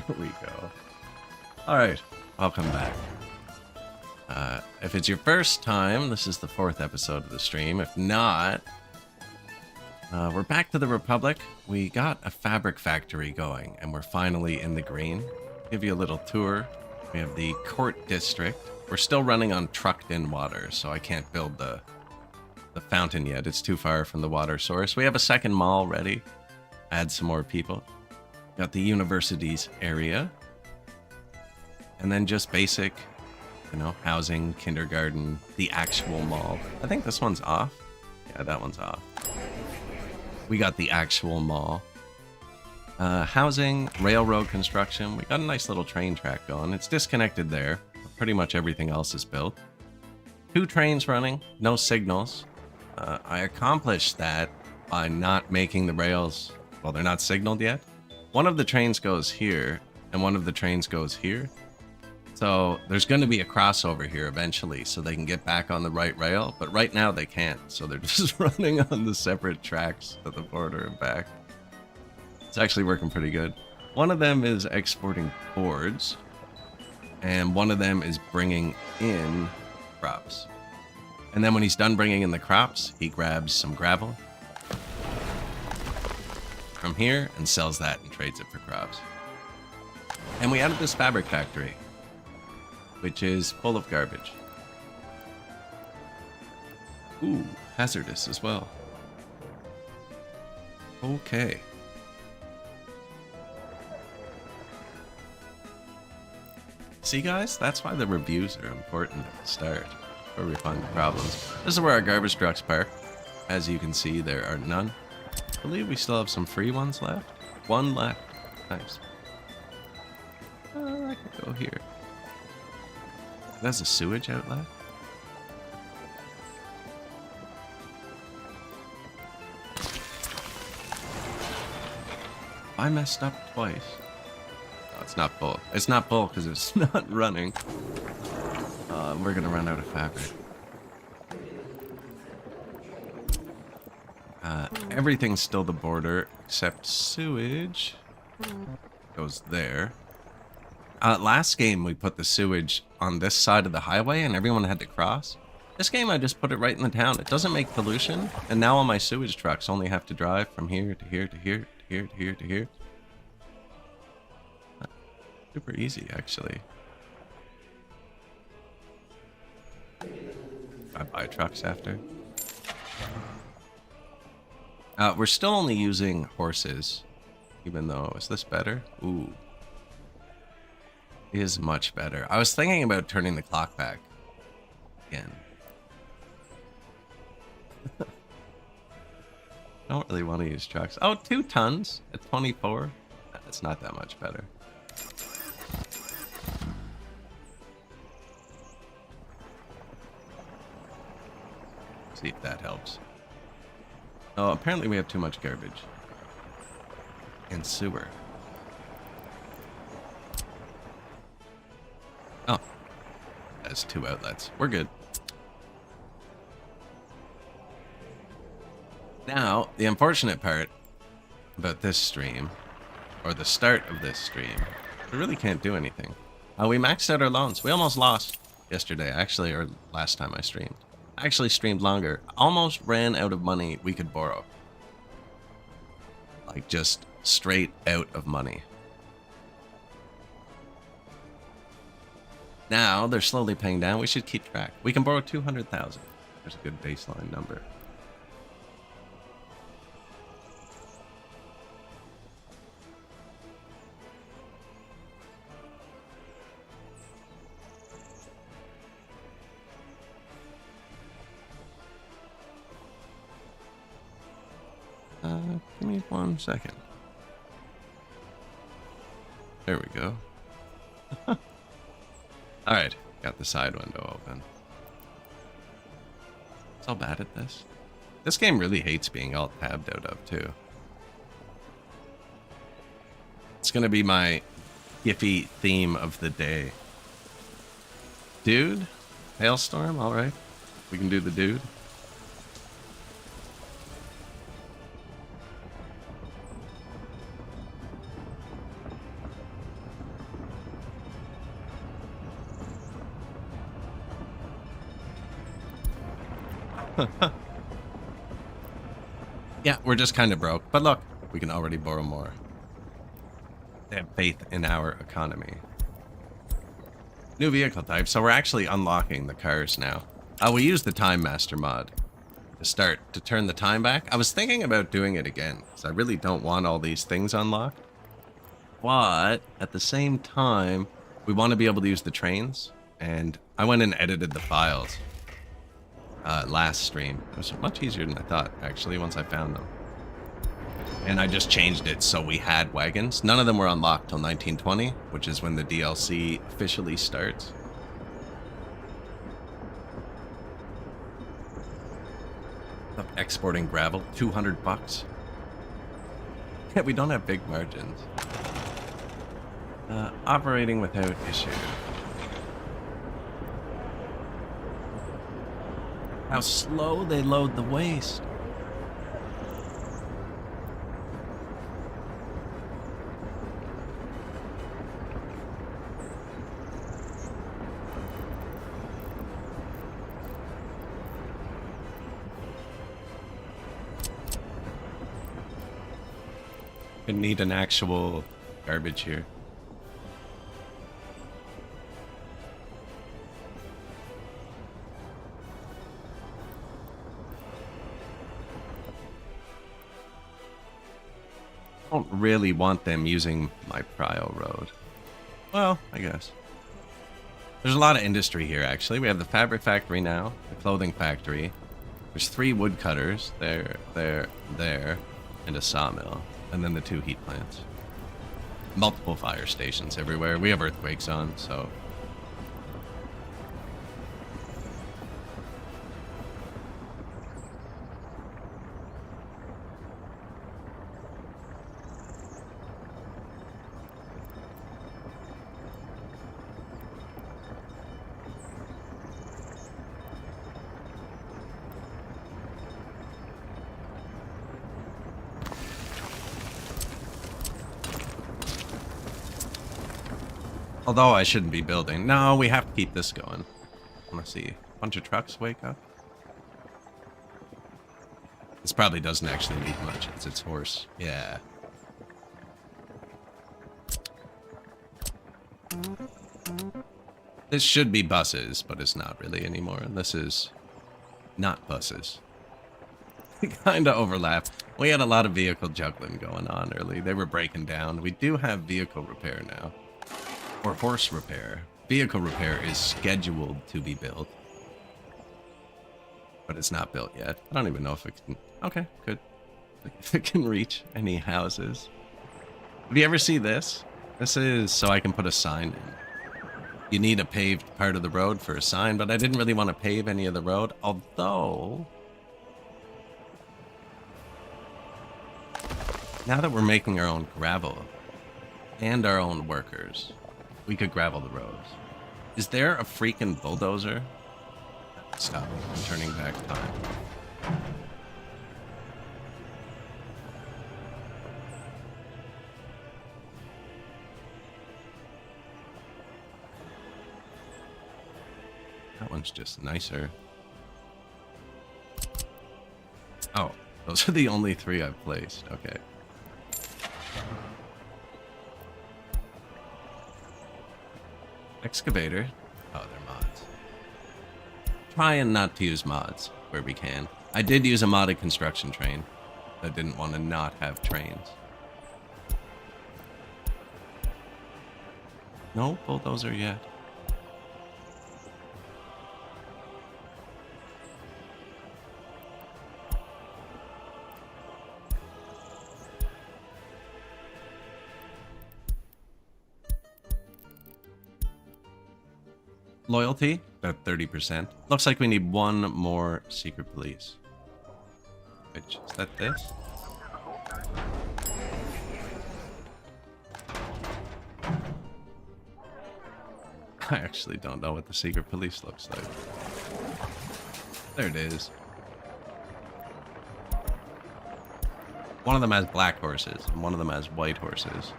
There we go. Alright, welcome back. If it's your first time, this is the 4th episode of the stream. If not, we're back to the Republic. We got a fabric factory going, and we're finally in the green. Give you a little tour. We have the Court District. We're still running on trucked-in water, so I can't build the fountain yet. It's too far from the water source. We have a second mall ready. Add some more people. Got the universities area. And then just basic, housing, kindergarten, the actual mall. I think this one's off. Yeah, that one's off. We got the actual mall. Housing, railroad construction. We got a nice little train track going. It's disconnected there. Pretty much everything else is built. 2 trains running, no signals. I accomplished that by not making the rails, well, they're not signaled yet. One of the trains goes here, and one of the trains goes here. So there's going to be a crossover here eventually so they can get back on the right rail, but right now they can't. So they're just running on the separate tracks to the border and back. It's actually working pretty good. One of them is exporting boards, and one of them is bringing in crops. And then when he's done bringing in the crops, he grabs some gravel from here and sells that and trades it for crops. And we added this fabric factory, which is full of garbage. Ooh, hazardous as well. Okay. See, guys, that's why the reviews are important at the start, where we find the problems. This is where our garbage trucks park. As you can see, there are none. I believe we still have some free ones left. 1 left. Nice. I could go here. That's a sewage outlet. I messed up twice. No, it's not full. It's not full because it's not running. We're gonna run out of fabric. Everything's still the border except sewage goes there. Last game we put the sewage on this side of the highway and everyone had to cross. This game I just put it right in the town. It doesn't make pollution, and now all my sewage trucks only have to drive from here to here to here to here to here to here. Super easy, actually. I buy trucks after. We're still only using horses, even though, is this better? Ooh. It is much better. I was thinking about turning the clock back again. I don't really want to use trucks. Oh, 2 tons at 24. That's not that much better. See if that helps. Oh, apparently we have too much garbage. And sewer. Oh. That's 2 outlets. We're good. Now, the unfortunate part about this stream, or the start of this stream, we really can't do anything. We maxed out our loans. We almost lost yesterday, actually, or last time I streamed. I actually streamed longer. Almost ran out of money we could borrow. Like, just straight out of money. Now, they're slowly paying down. We should keep track. We can borrow 200,000. There's a good baseline number. Give me 1 second. There we go. Alright, got the side window open. So bad at this. This game really hates being all tabbed out of, too. It's gonna be my Giphy theme of the day. Dude? Hailstorm? Alright. We can do the dude. Yeah, we're just kind of broke. But look, we can already borrow more. They have faith in our economy. New vehicle type. So we're actually unlocking the cars now. We use the Time Master mod to turn the time back. I was thinking about doing it again because I really don't want all these things unlocked. But at the same time, we want to be able to use the trains. And I went and edited the files last stream. It was much easier than I thought, actually, once I found them. And I just changed it so we had wagons. None of them were unlocked till 1920, which is when the DLC officially starts. Of exporting gravel, $200. Yeah, we don't have big margins. Operating without issue. How slow they load the waste. I need an actual garbage here. I don't really want them using my prio road. Well, I guess. There's a lot of industry here, actually. We have the fabric factory now, the clothing factory. There's 3 woodcutters, there, and a sawmill. And then the 2 heat plants. Multiple fire stations everywhere. We have earthquakes on, so... Although I shouldn't be building. No, we have to keep this going. I want to see a bunch of trucks wake up. This probably doesn't actually need much. It's its horse. Yeah. This should be buses, but it's not really anymore. And this is not buses. They kind of overlap. We had a lot of vehicle juggling going on early. They were breaking down. We do have vehicle repair now. Or horse repair. Vehicle repair is scheduled to be built. But it's not built yet. I don't even know if it can... Okay, good. If it can reach any houses. Have you ever seen this? This is so I can put a sign in. You need a paved part of the road for a sign, but I didn't really want to pave any of the road. Although... now that we're making our own gravel and our own workers... we could gravel the roads. Is there a freaking bulldozer? Stop. I'm turning back time. That one's just nicer. Oh, those are the only 3 I've placed. Okay. Excavator. Oh, they're mods. Trying not to use mods where we can. I did use a modded construction train. I didn't want to not have trains. No bulldozer yet. Loyalty, about 30%. Looks like we need 1 more secret police. Which, is that this? I actually don't know what the secret police looks like. There it is. One of them has black horses, and one of them has white horses.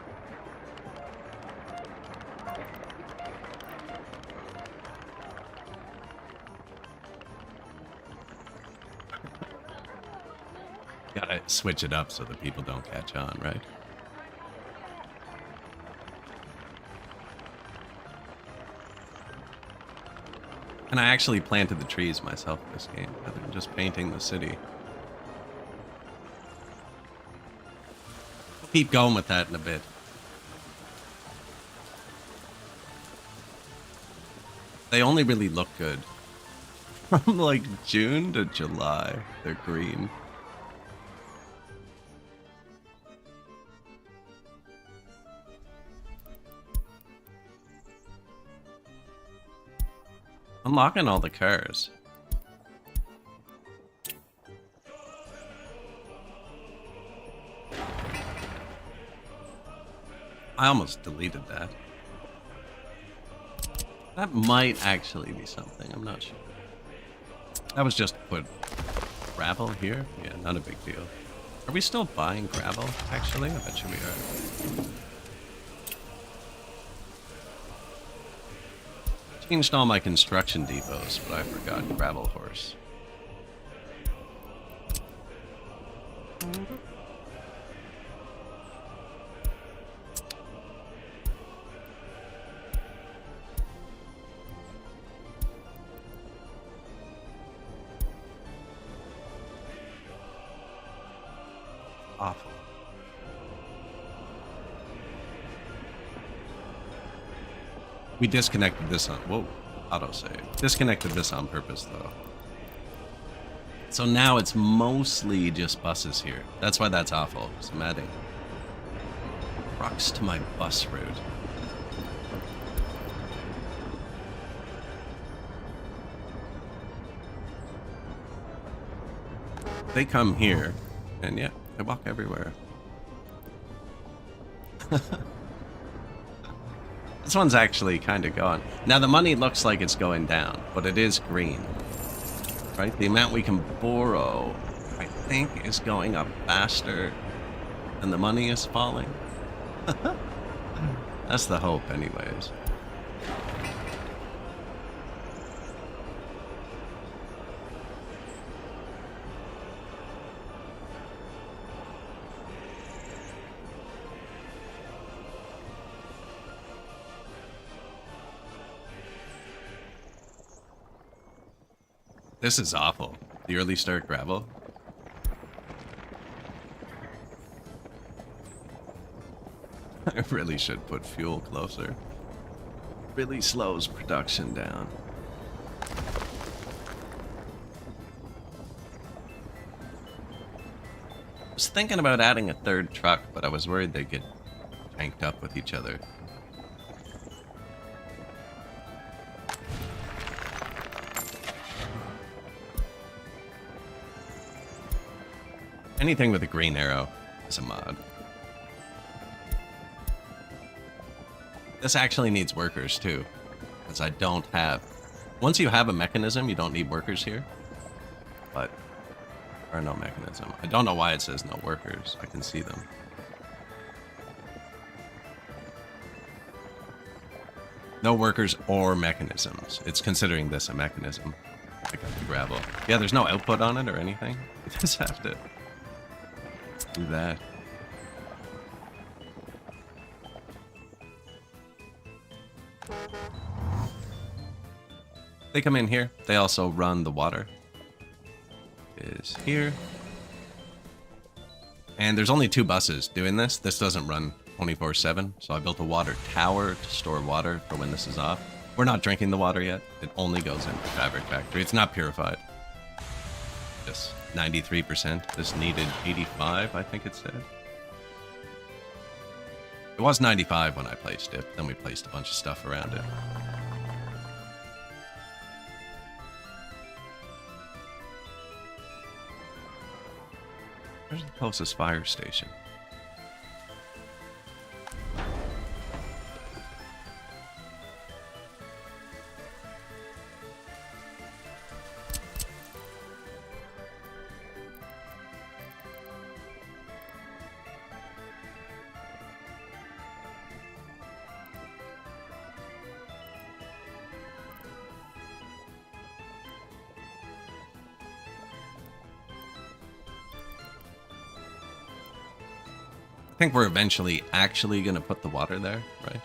Gotta switch it up so that people don't catch on, right? And I actually planted the trees myself this game, rather than just painting the city. We'll keep going with that in a bit. They only really look good from like June to July. They're green. Unlocking all the cars. I almost deleted that. That might actually be something, I'm not sure. That was just put gravel here? Yeah, not a big deal. Are we still buying gravel, actually? I bet you we are. Changed all my construction depots, but I forgot gravel horse. Awful. We disconnected this on... Whoa. Autosave. Disconnected this on purpose, though. So now it's mostly just buses here. That's why that's awful. So I'm adding trucks to my bus route. They come here, and yeah, they walk everywhere. This one's actually kind of gone. Now the money looks like it's going down, but it is green. Right? The amount we can borrow, I think, is going up faster than the money is falling. That's the hope, anyways. This is awful. The early start gravel. I really should put fuel closer. Really slows production down. I was thinking about adding a third truck, but I was worried they'd get tanked up with each other. Anything with a green arrow is a mod. This actually needs workers too, because I don't have... Once you have a mechanism, you don't need workers here. But there are no mechanism. I don't know why it says no workers. I can see them. No workers or mechanisms. It's considering this a mechanism. Pick up the gravel. Yeah, there's no output on it or anything. You just have to do that. They come in here. They also run the water. Is here. And there's only 2 buses doing this. This doesn't run 24/7, so I built a water tower to store water for when this is off. We're not drinking the water yet. It only goes into the fabric factory. It's not purified. Just 93%. This needed 85, I think it said. It was 95 when I placed it. Then we placed a bunch of stuff around it. Where's the closest fire station? I think we're eventually actually going to put the water there, right?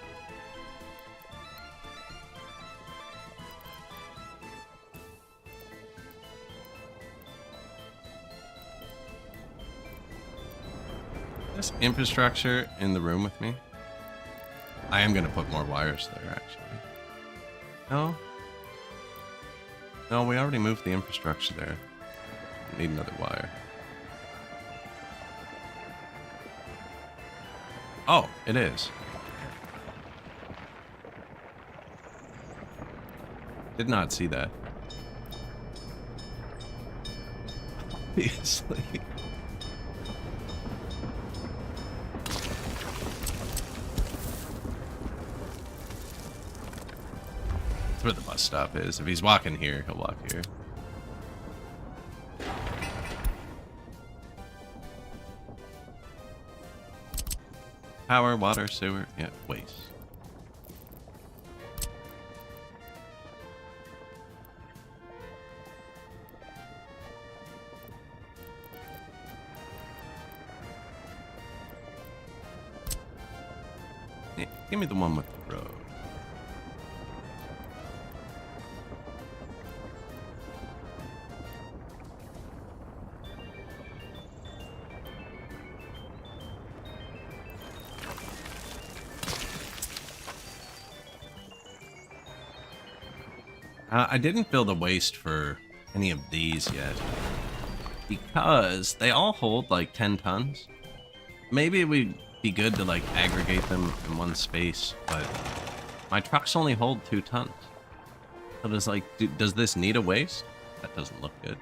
This infrastructure in the room with me. I am going to put more wires there, actually. No? No, we already moved the infrastructure there. Need another wire. Oh, it is. Did not see that. Obviously. That's where the bus stop is. If he's walking here, he'll walk here. Power, water, sewer, yeah, waste. Yeah, give me the one with the road. I didn't build a waste for any of these yet because they all hold like 10 tons. Maybe it would be good to like aggregate them in one space, but my trucks only hold 2 tons. So does like, does this need a waste? That doesn't look good.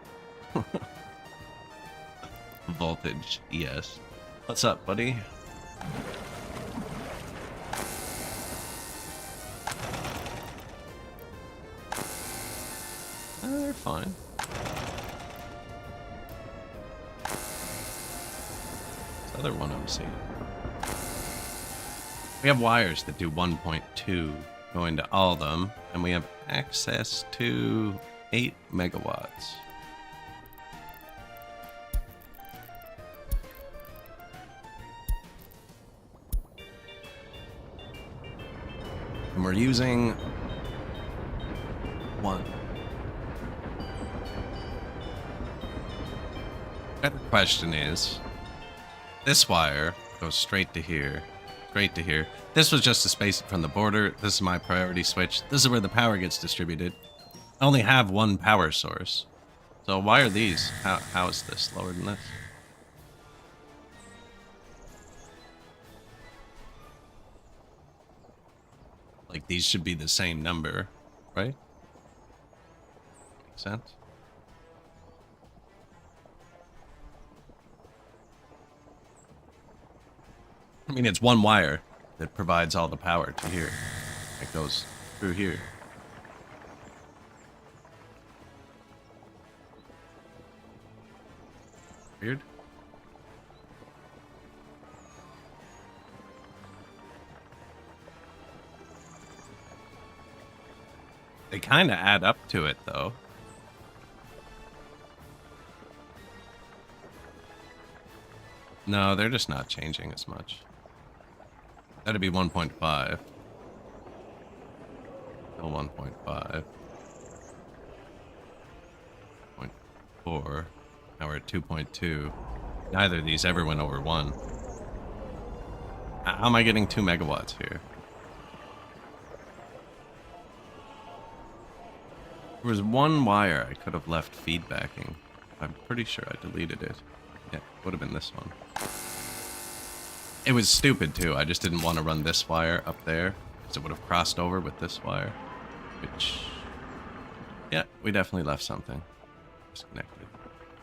Voltage, yes. What's up, buddy? They're fine. This other one I'm seeing. We have wires that do 1.2 going to all of them, and we have access to 8 megawatts. And we're using 1. The question is, this wire goes straight to here, straight to here. This was just to space it from the border. This is my priority switch. This is where the power gets distributed. I only have 1 power source. So why are these? How is this lower than this? Like these should be the same number, right? Makes sense. I mean, it's 1 wire that provides all the power to here. It goes through here. Weird. They kind of add up to it, though. No, they're just not changing as much. That'd be 1.5. Still 1.5. 0.4. Now we're at 2.2. Neither of these ever went over 1. How am I getting 2 megawatts here? There was 1 wire I could have left feedbacking. I'm pretty sure I deleted it. Yeah, would have been this one. It was stupid too. I just didn't want to run this wire up there because it would have crossed over with this wire. Which, yeah, we definitely left something disconnected.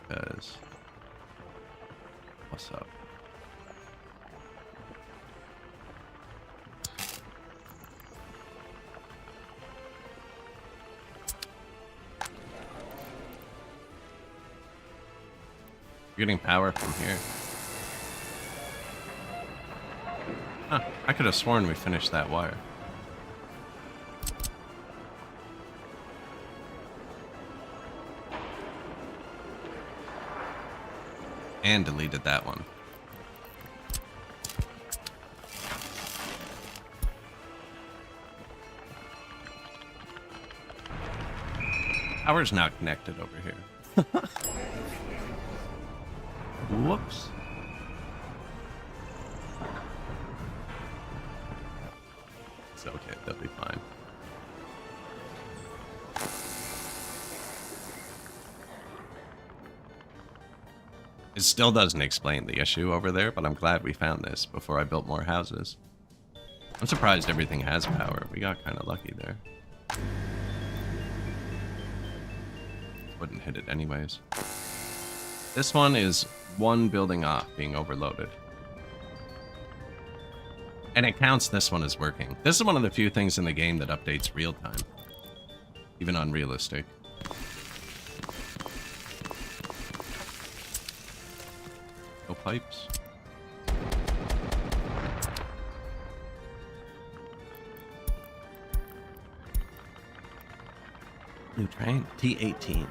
Because, what's up? You're getting power from here. Huh, I could have sworn we finished that wire. And deleted that one. Power's not connected over here. Whoops. It's okay, they'll be fine. It still doesn't explain the issue over there, but I'm glad we found this before I built more houses. I'm surprised everything has power. We got kind of lucky there. Wouldn't hit it anyways. This one is one building off being overloaded. And it counts this one as working. This is one of the few things in the game that updates real time. Even on realistic. No pipes. New train, T18.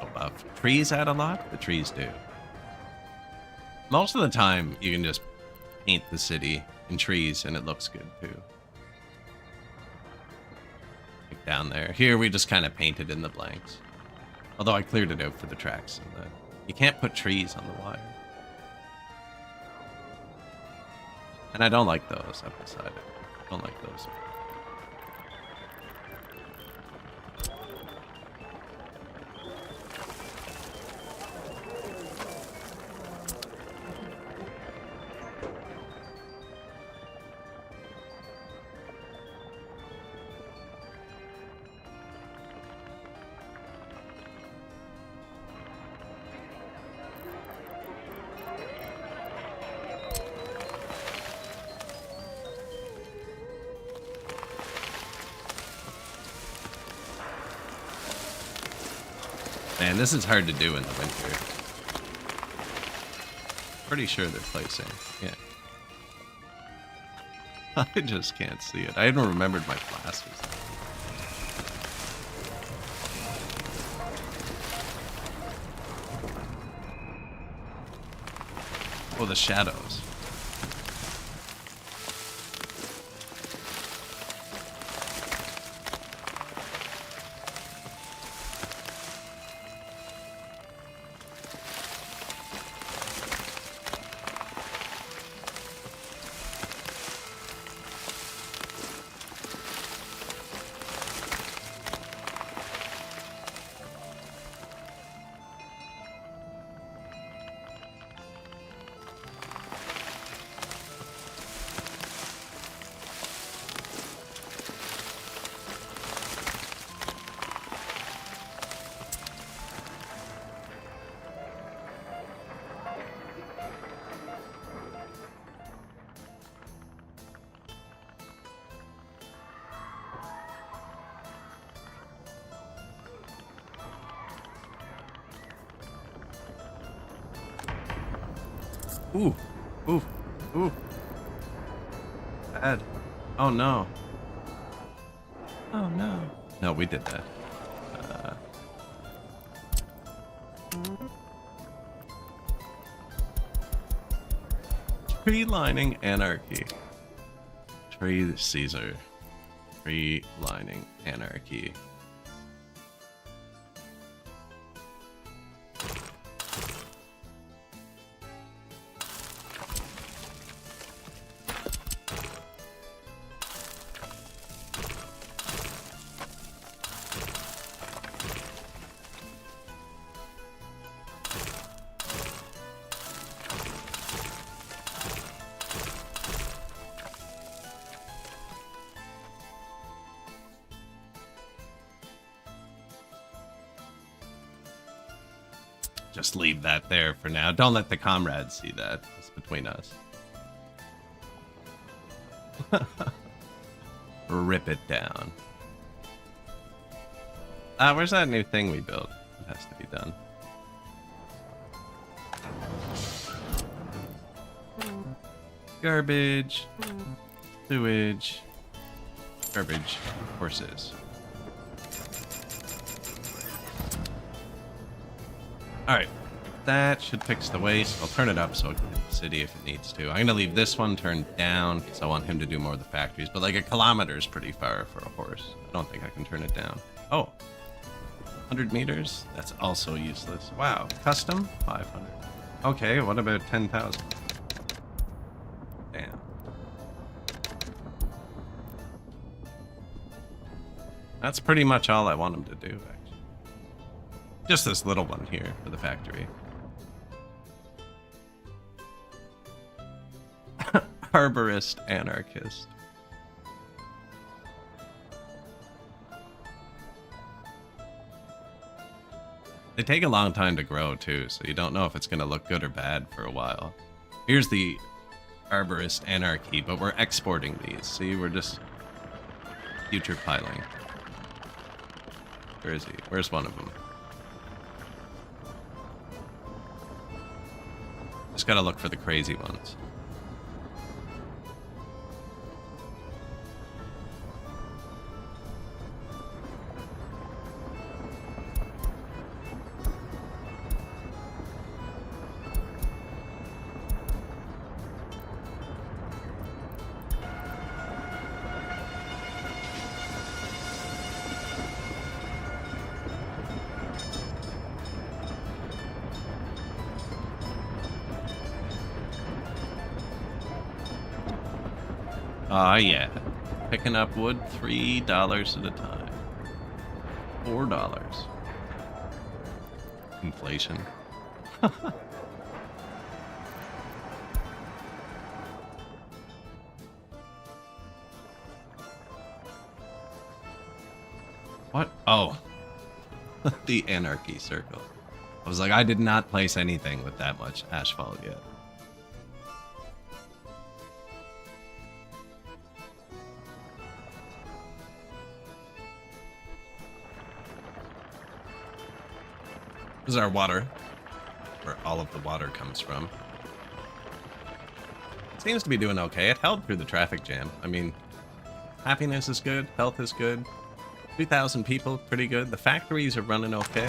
Above. Trees add a lot? The trees do. Most of the time, you can just paint the city in trees and it looks good too. Like down there. Here we just kind of painted in the blanks. Although I cleared it out for the tracks. And you can't put trees on the wire. And I don't like those up beside it. I don't like those. Man, this is hard to do in the winter. Pretty sure they're placing. Yeah. I just can't see it. I hadn't remembered my class was there. Oh, the shadows. Ooh, ooh, ooh. Bad. Oh no. Oh no. No, we did that. Tree lining anarchy. Tree Caesar. Tree lining anarchy. Just leave that there for now. Don't let the comrades see that. It's between us. Rip it down. Where's that new thing we built? It has to be done. Garbage. Sewage. Garbage. Horses. Alright, that should fix the waste. I'll turn it up so it can the city if it needs to. I'm going to leave this one turned down because I want him to do more of the factories. But like a kilometer is pretty far for a horse. I don't think I can turn it down. Oh, 100 meters? That's also useless. Wow. Custom? 500. Okay, what about 10,000? Damn. That's pretty much all I want him to do, actually. Just this little one here for the factory. Arborist anarchist. They take a long time to grow too, so you don't know if it's going to look good or bad for a while. Here's the arborist anarchy, but we're exporting these. See, we're just future piling. Where is he? Where's one of them? Just gotta look for the crazy ones. Yeah. Picking up wood $3 at a time. $4. Inflation. What? Oh. The anarchy circle. I was like, I did not place anything with that much asphalt yet. This is our water, where all of the water comes from. It seems to be doing okay. It held through the traffic jam. I mean, happiness is good, health is good. 2,000 people, pretty good. The factories are running okay.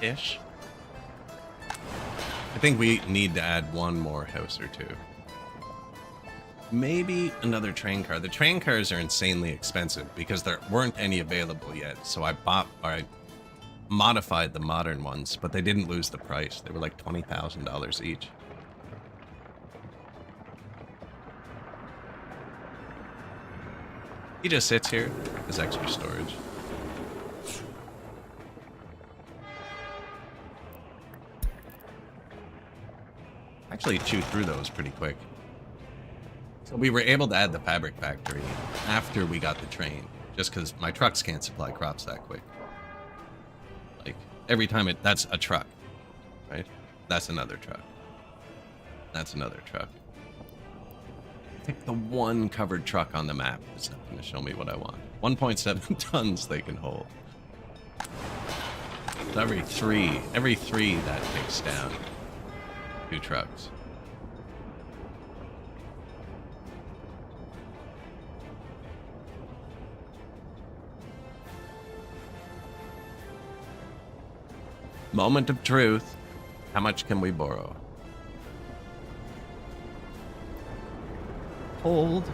Ish. I think we need to add one more house or two. Maybe another train car. The train cars are insanely expensive because there weren't any available yet. So I modified the modern ones, but they didn't lose the price. They were like $20,000 each. He just sits here as extra storage. Actually chew through those pretty quick. So we were able to add the fabric factory after we got the train, just because my trucks can't supply crops that quick. Like, every time that's a truck, right? That's another truck. That's another truck. Pick the one covered truck on the map. It's not going to show me what I want. 1.7 tons they can hold. So every three that takes down 2 trucks. Moment of truth. How much can we borrow? Hold.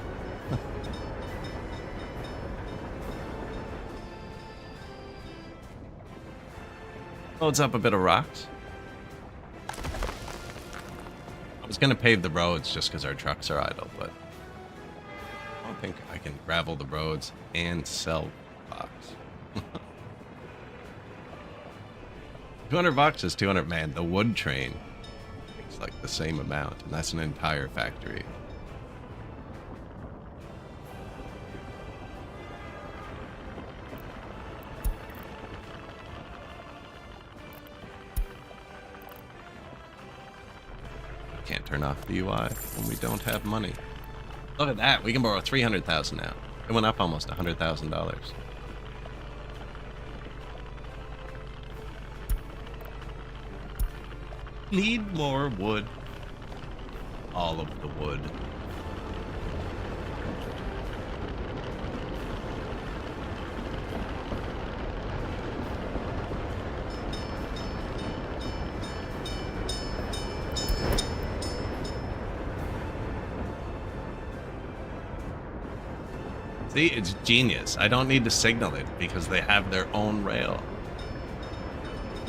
Loads up a bit of rocks. I was gonna pave the roads just because our trucks are idle, but I don't think I can gravel the roads and sell rocks. 200 bucks is 200, man. The wood train takes like the same amount, and that's an entire factory. Can't turn off the UI when we don't have money. Look at that. We can borrow 300,000 now. It went up almost $100,000. Need more wood. All of the wood. See, it's genius. I don't need to signal it because they have their own rail.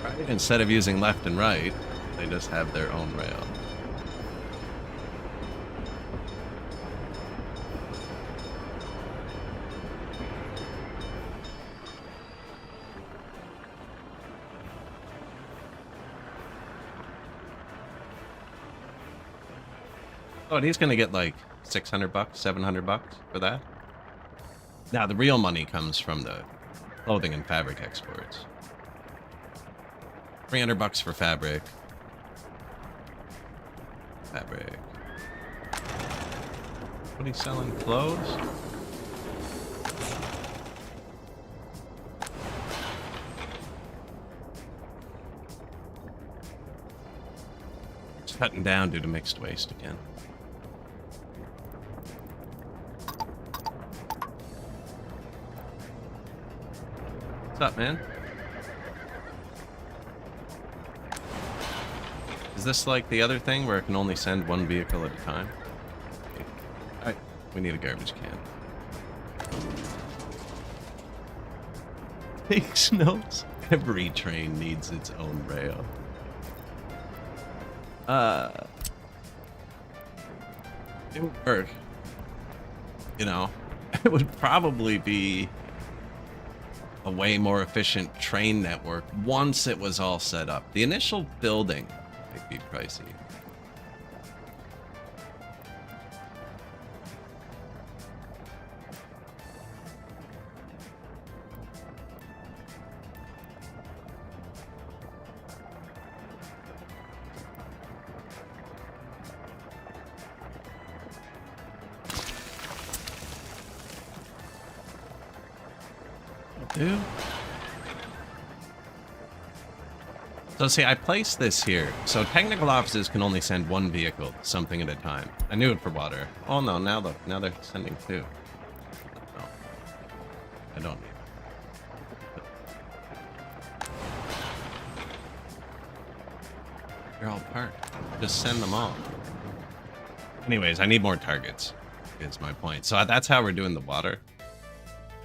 Right? Instead of using left and right, they just have their own rail. Oh, and he's gonna get like 600 bucks, 700 bucks for that. Now, the real money comes from the clothing and fabric exports. 300 bucks for fabric. Fabric. What are you selling? Clothes? Just cutting down due to mixed waste again. What's up, man? Is this like the other thing where it can only send one vehicle at a time? Okay. Alright, we need a garbage can. Takes notes. Every train needs its own rail. It would work. You know, it would probably be a way more efficient train network once it was all set up. The initial building might be pricey. Dude. So see, I placed this here. So technical offices can only send one vehicle, something at a time. I knew it for water. Oh no, now look, now they're sending two. No, I don't need it. They're all parked. Just send them all. Anyways, I need more targets, is my point. So that's how we're doing the water.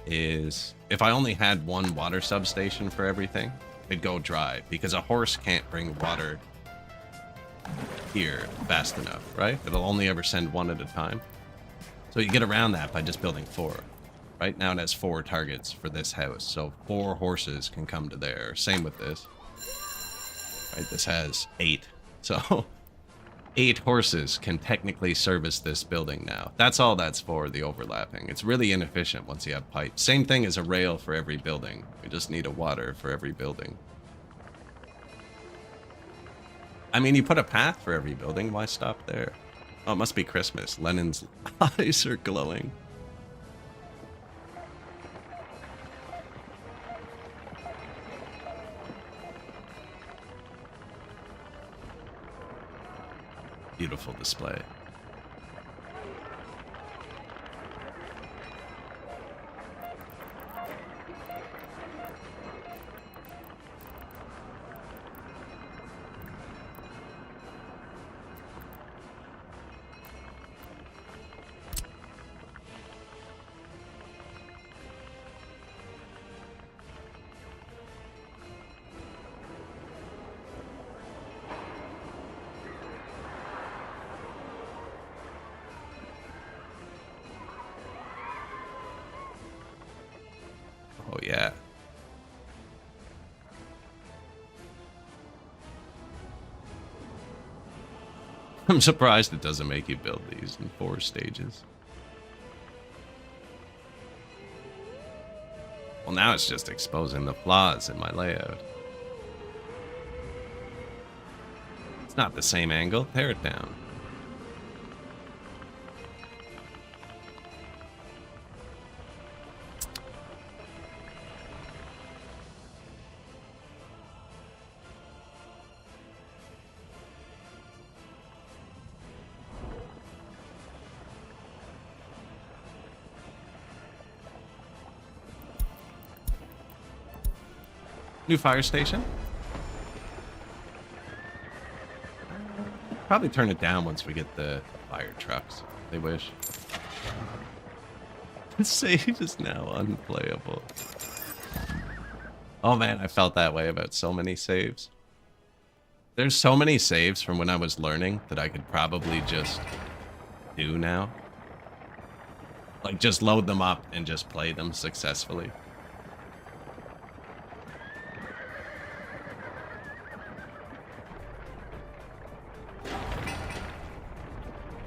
Is if I only had one water substation for everything, it'd go dry because a horse can't bring water here fast enough, right? It'll only ever send one at a time. So you get around that by just building 4. Right now it has 4 targets for this house, so 4 horses can come to there. Same with this. Right, this has 8. So 8 horses can technically service this building now. That's all that's for, the overlapping. It's really inefficient once you have pipes. Same thing as a rail for every building. We just need a water for every building. I mean, you put a path for every building. Why stop there? Oh, it must be Christmas. Lennon's eyes are glowing. Beautiful display. Oh, yeah. I'm surprised it doesn't make you build these in 4 stages. Well, now it's just exposing the flaws in my layout. It's not the same angle. Tear it down. New fire station. Probably turn it down once we get the fire trucks. They wish. Save is now unplayable. Oh man, I felt that way about so many saves. There's so many saves from when I was learning that I could probably just do now. Like, just load them up and just play them successfully.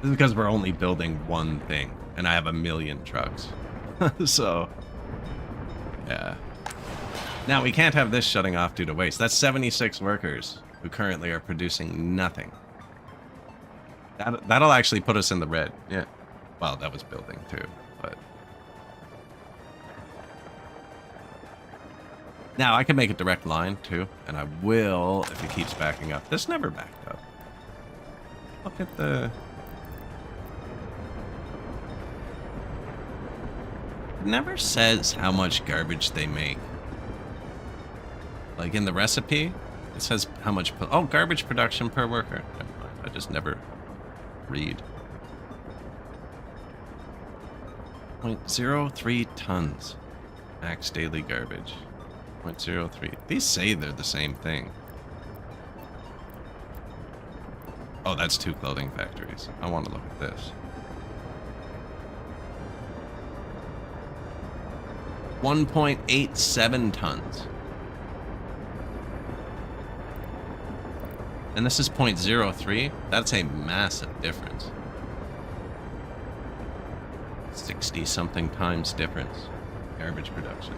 This is because we're only building one thing, and I have 1,000,000 trucks. So, yeah. Now, we can't have this shutting off due to waste. That's 76 workers who currently are producing nothing. That'll actually put us in the red. Yeah. Well, that was building too, but... Now, I can make a direct line too, and I will if it keeps backing up. This never backed up. Look at the... It never says how much garbage they make. Like in the recipe, it says how much... Oh, garbage production per worker. Never mind. I just never read. 0.03 tons. Max daily garbage. 0.03. These say they're the same thing. Oh, that's 2 clothing factories. I want to look at this. 1.87 tons. And this is 0.03. That's a massive difference. 60-something times difference. Garbage production.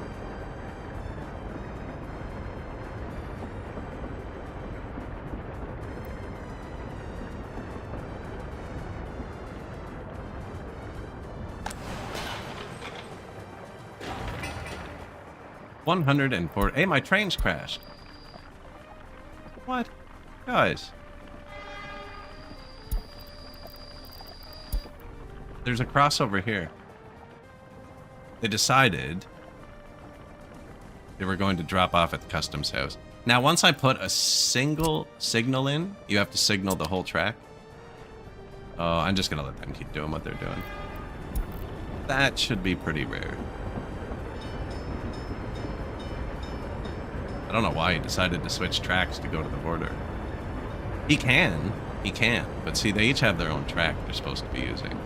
$104. Hey, my train's crashed. What? Guys. There's a crossover here. They decided they were going to drop off at the customs house. Now, once I put a single signal in, you have to signal the whole track. Oh, I'm just going to let them keep doing what they're doing. That should be pretty rare. I don't know why he decided to switch tracks to go to the border. He can, but see, they each have their own track they're supposed to be using.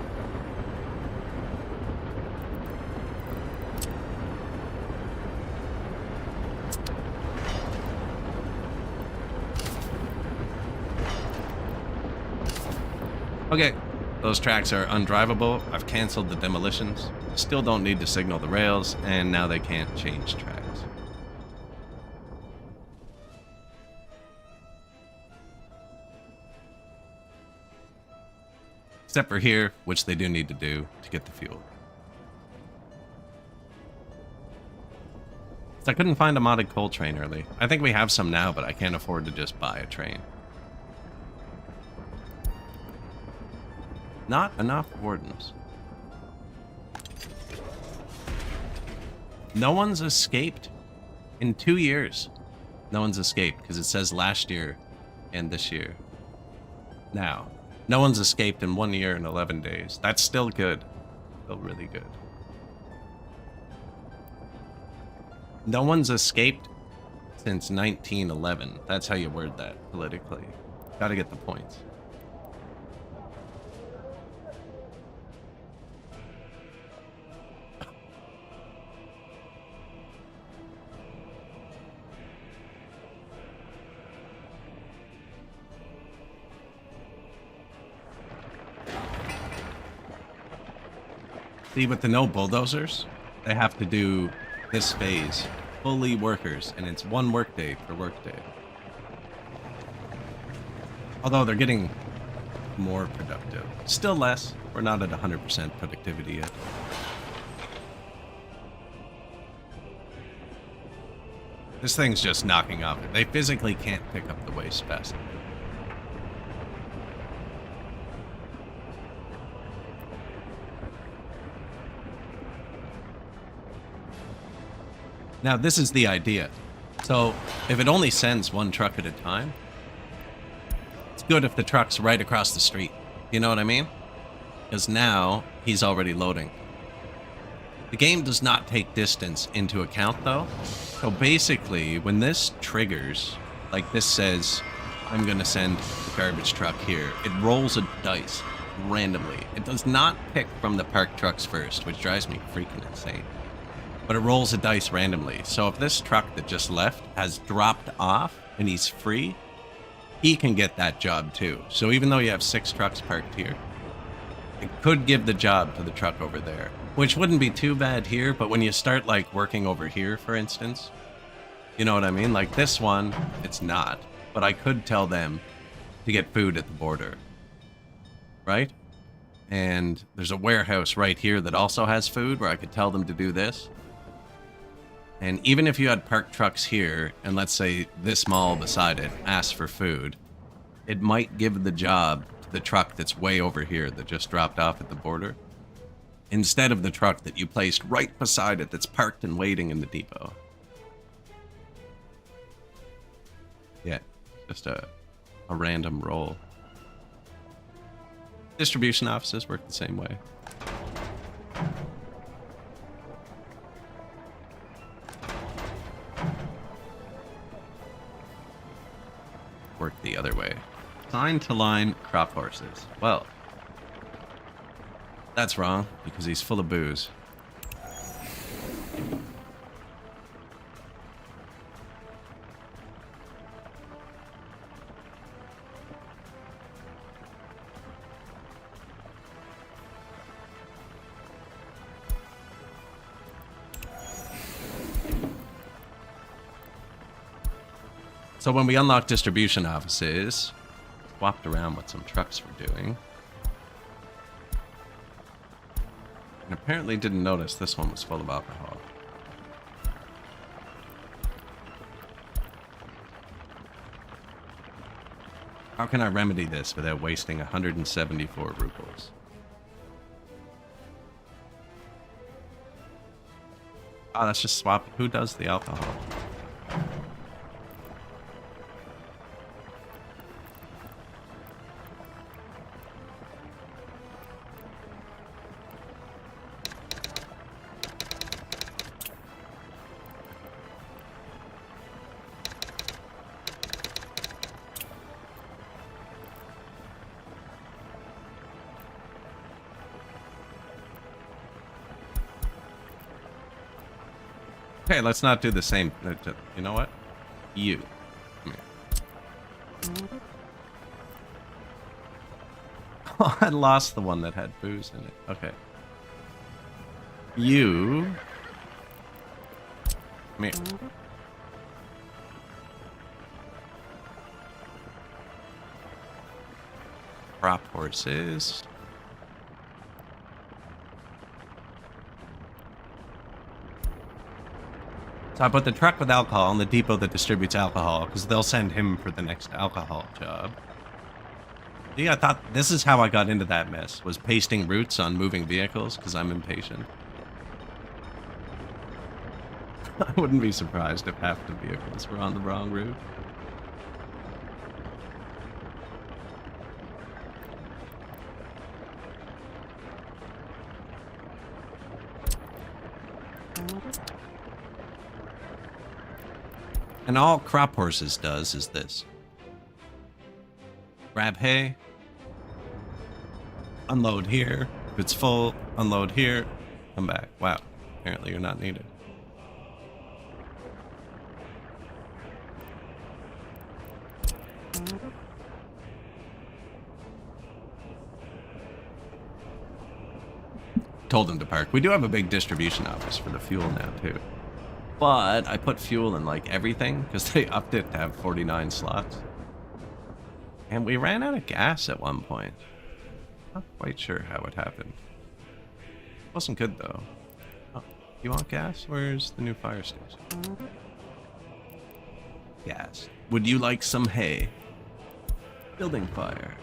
Okay, those tracks are undrivable. I've canceled the demolitions. Still don't need to signal the rails, and now they can't change tracks. Except for here, which they do need to do to get the fuel. So I couldn't find a modded coal train early. I think we have some now, but I can't afford to just buy a train. Not enough wardens. No one's escaped in 2 years. No one's escaped because it says last year and this year. Now, no one's escaped in 1 year and 11 days. That's still good. Still really good. No one's escaped since 1911. That's how you word that politically. Gotta get the points. See, with the no bulldozers, they have to do this phase fully workers, and it's 1 workday per workday. Although they're getting more productive. Still less. We're not at 100% productivity yet. This thing's just knocking off. They physically can't pick up the waste fast enough. Now, this is the idea. So, if it only sends 1 truck at a time, it's good if the truck's right across the street. You know what I mean? Because now, he's already loading. The game does not take distance into account, though. So basically, when this triggers, like this says, I'm going to send the garbage truck here, it rolls a dice randomly. It does not pick from the parked trucks first, which drives me freaking insane. But it rolls a dice randomly. So if this truck that just left has dropped off and he's free, he can get that job too. So even though you have 6 trucks parked here, it could give the job to the truck over there, which wouldn't be too bad here. But when you start like working over here, for instance, you know what I mean? Like this one, it's not. But I could tell them to get food at the border, right? And there's a warehouse right here that also has food where I could tell them to do this. And even if you had parked trucks here, and let's say this mall beside it asks for food, it might give the job to the truck that's way over here that just dropped off at the border, instead of the truck that you placed right beside it that's parked and waiting in the depot. Yeah, just a random roll. Distribution offices work the same way. Work the other way. Sign to line crop horses. Well, that's wrong because he's full of booze. So when we unlock distribution offices, swapped around what some trucks were doing. And apparently didn't notice this one was full of alcohol. How can I remedy this without wasting 174 rubles? Oh, let's just swap. Who does the alcohol? Okay, let's not do the same. You know what? You. Come here. Oh, I lost the one that had booze in it. Okay. You. Come here. Prop horses. So I put the truck with alcohol in the depot that distributes alcohol, because they'll send him for the next alcohol job. Yeah, I thought this is how I got into that mess, was pasting routes on moving vehicles, because I'm impatient. I wouldn't be surprised if half the vehicles were on the wrong route. And all crop horses does is this. Grab hay. Unload here. If it's full, unload here. Come back. Wow. Apparently you're not needed. Told him to park. We do have a big distribution office for the fuel now, too. But I put fuel in like everything because they upped it to have 49 slots. And we ran out of gas at one point. Not quite sure how it happened. Wasn't good though. Oh, you want gas? Where's the new fire station? Gas. Would you like some hay? Building fire.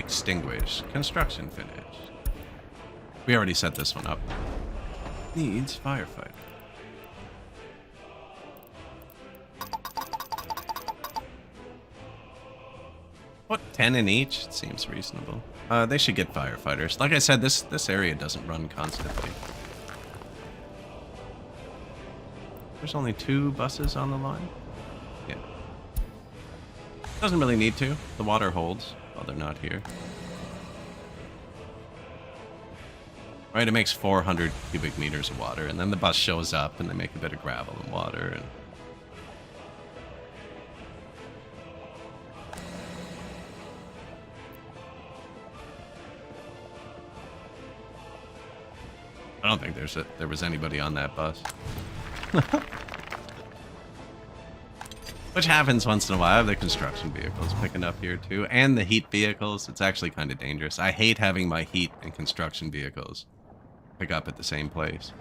extinguished. Construction finished. We already set this one up. Needs firefighter. What, 10 in each? It seems reasonable. They should get firefighters. Like I said, this area doesn't run constantly. There's only 2 buses on the line? Yeah. Doesn't really need to. The water holds while they're not here. Right, it makes 400 cubic meters of water, and then the bus shows up, and they make a bit of gravel and water, and... I don't think there was anybody on that bus. Which happens once in a while. I have the construction vehicles picking up here too, and the heat vehicles. It's actually kind of dangerous. I hate having my heat and construction vehicles pick up at the same place.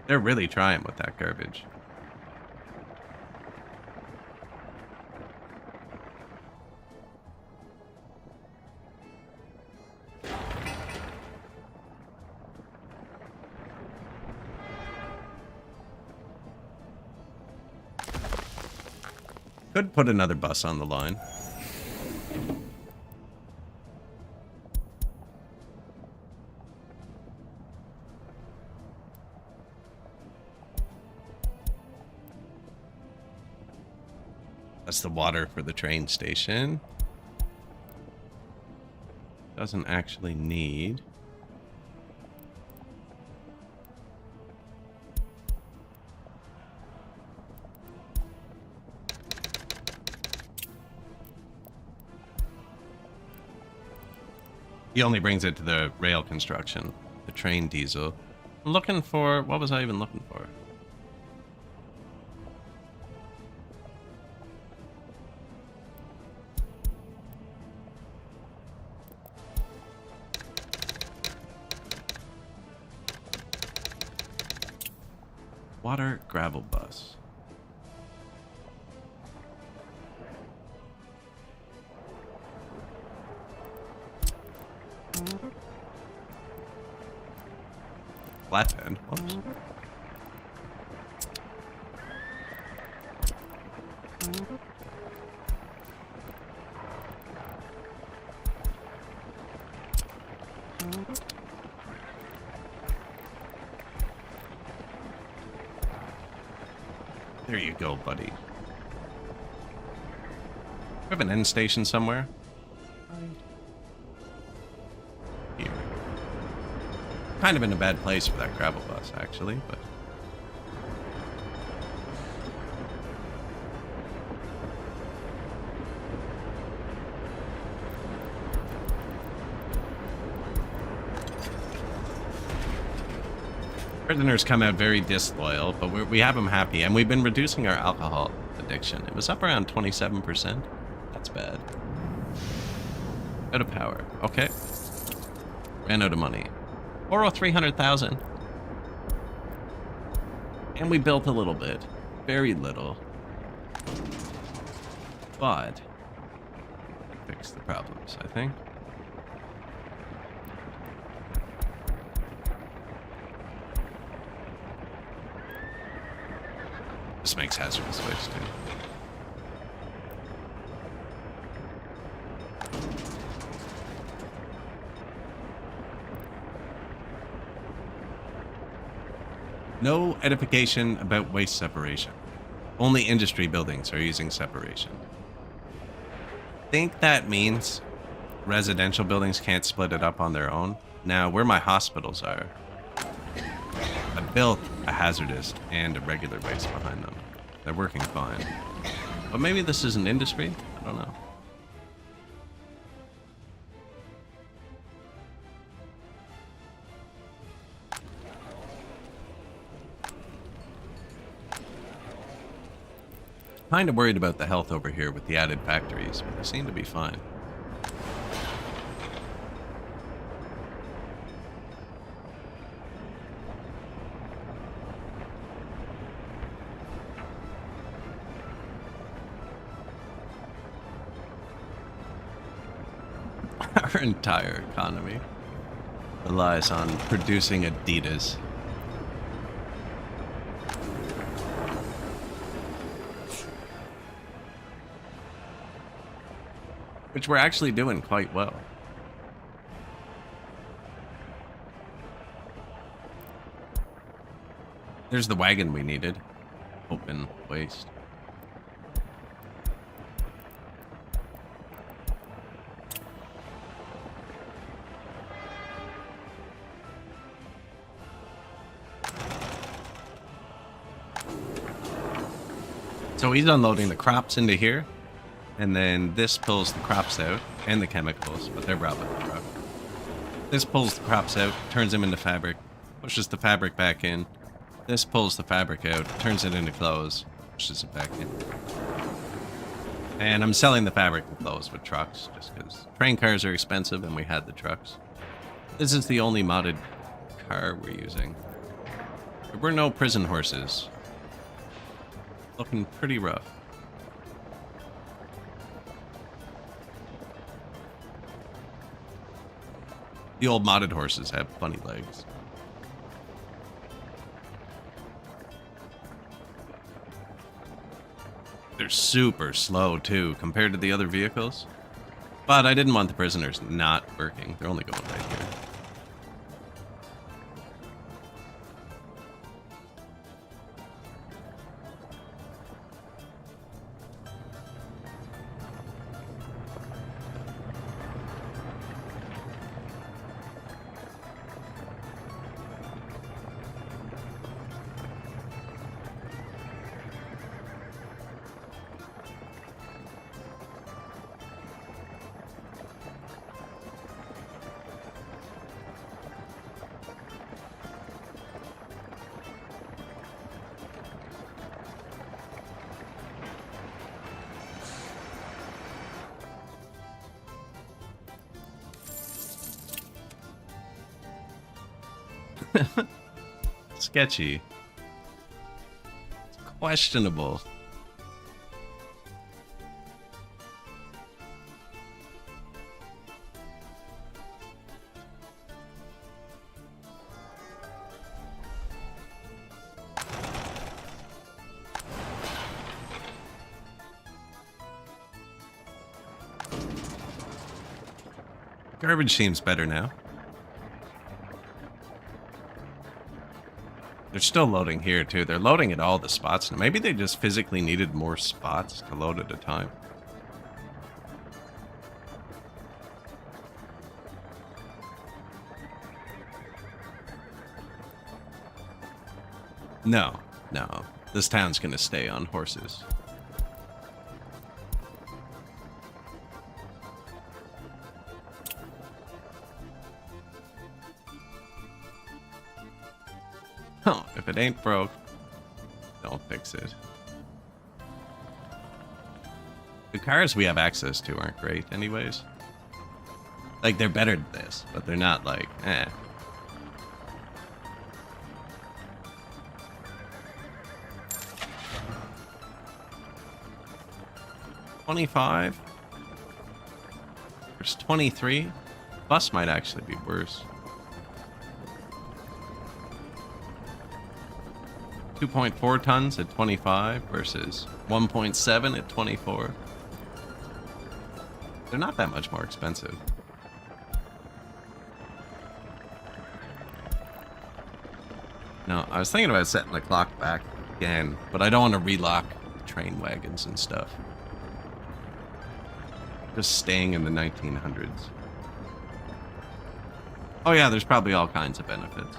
They're really trying with that garbage. Could put another bus on the line. That's the water for the train station. Doesn't actually need. He only brings it to the rail construction, the train diesel. I'm looking for, what was I even looking for? Water gravel bus. Flatbed. Whoops. There you go, buddy. We have an end station somewhere. Here. Kind of in a bad place for that gravel bus, actually, but... Prisoners come out very disloyal, but we have them happy, and we've been reducing our alcohol addiction. It was up around 27%. That's bad. Out of power. Okay. Ran out of money. Borrow 300,000. And we built a little bit. Very little. But fix the problems, I think. This makes hazardous waste too. No edification about waste separation. Only industry buildings are using separation. Think that means residential buildings can't split it up on their own. Now, where my hospitals are, I built a hazardous and a regular waste behind them. They're working fine. But maybe this is an industry? I don't know. Kind of worried about the health over here with the added factories, but they seem to be fine. Our entire economy relies on producing Adidas. Which we're actually doing quite well. There's the wagon we needed. Open waste. So he's unloading the crops into here, and then this pulls the crops out and the chemicals, but they're brought with the truck. This pulls the crops out, turns them into fabric, pushes the fabric back in. This pulls the fabric out, turns it into clothes, pushes it back in. And I'm selling the fabric and clothes with trucks, just because train cars are expensive and we had the trucks. This is the only modded car we're using. There were no prison horses. Looking pretty rough. The old modded horses have funny legs. They're super slow too, compared to the other vehicles. But I didn't want the prisoners not working. They're only going right here. Sketchy. It's questionable. Garbage seems better now. They're still loading here, too. They're loading at all the spots now. Maybe they just physically needed more spots to load at a time. No, no. This town's gonna stay on horses. Oh, if it ain't broke, don't fix it. The cars we have access to aren't great anyways. Like, they're better than this, but they're not like, eh. $25? There's 23? Bus might actually be worse. 2.4 tons at 25 versus 1.7 at 24. They're not that much more expensive. No, I was thinking about setting the clock back again, but I don't want to relock the train wagons and stuff. Just staying in the 1900s. Oh yeah, there's probably all kinds of benefits.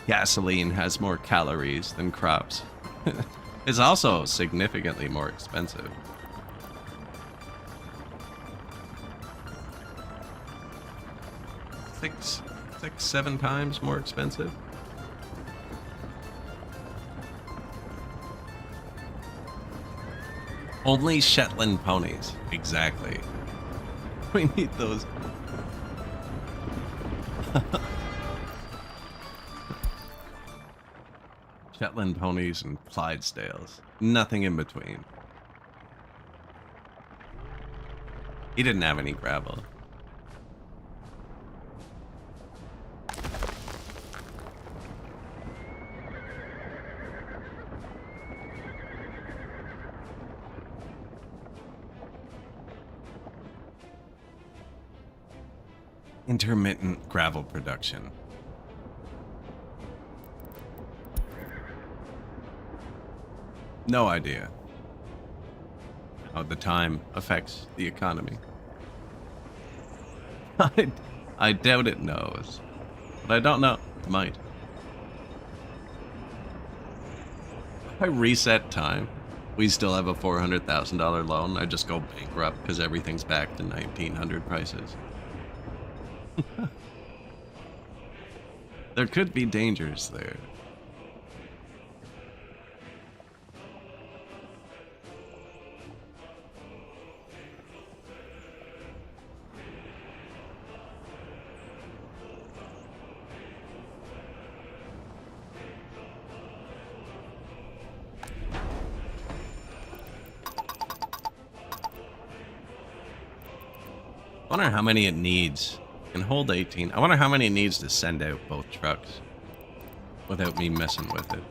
Gasoline has more calories than crops. It's also significantly more expensive. six, 7 times more expensive. Only Shetland ponies. Exactly. We need those. Shetland ponies and Clydesdales. Nothing in between. He didn't have any gravel. Intermittent gravel production. No idea how the time affects the economy. I doubt it knows. But I don't know. It might. If I reset time, we still have a $400,000 loan. I just go bankrupt because everything's back to 1900 prices. There could be dangers there. I wonder how many it needs. It can hold 18. I wonder how many it needs to send out both trucks without me messing with it.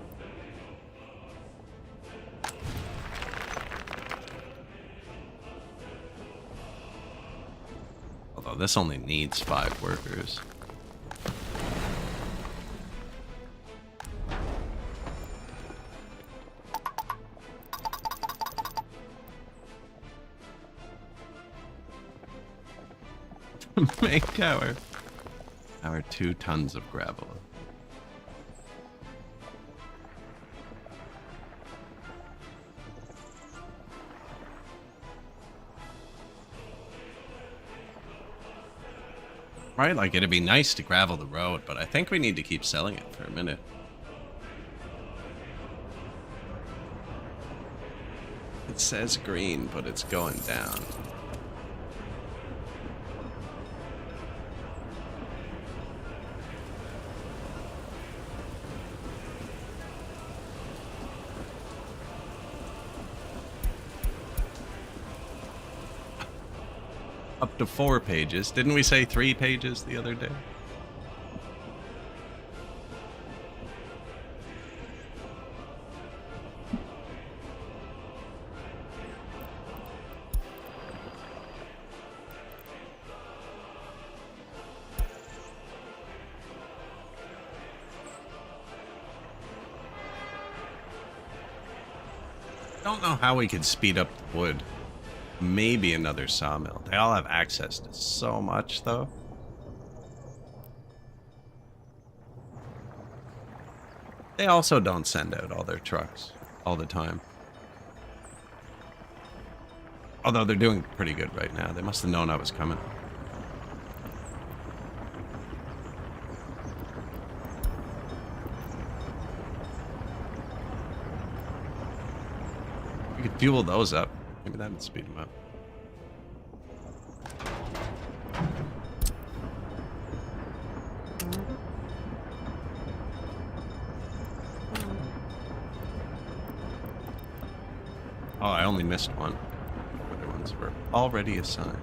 Although this only needs 5 workers. Make our 2 tons of gravel. Right, like it'd be nice to gravel the road, but I think we need to keep selling it for a minute. It says green, but it's going down. Up to 4 pages. Didn't we say 3 pages the other day? Don't know how we could speed up the wood. Maybe another sawmill. They all have access to so much, though. They also don't send out all their trucks all the time. Although they're doing pretty good right now. They must have known I was coming. We could fuel those up. Maybe that would speed them up. Oh, I only missed one. The other ones were already assigned.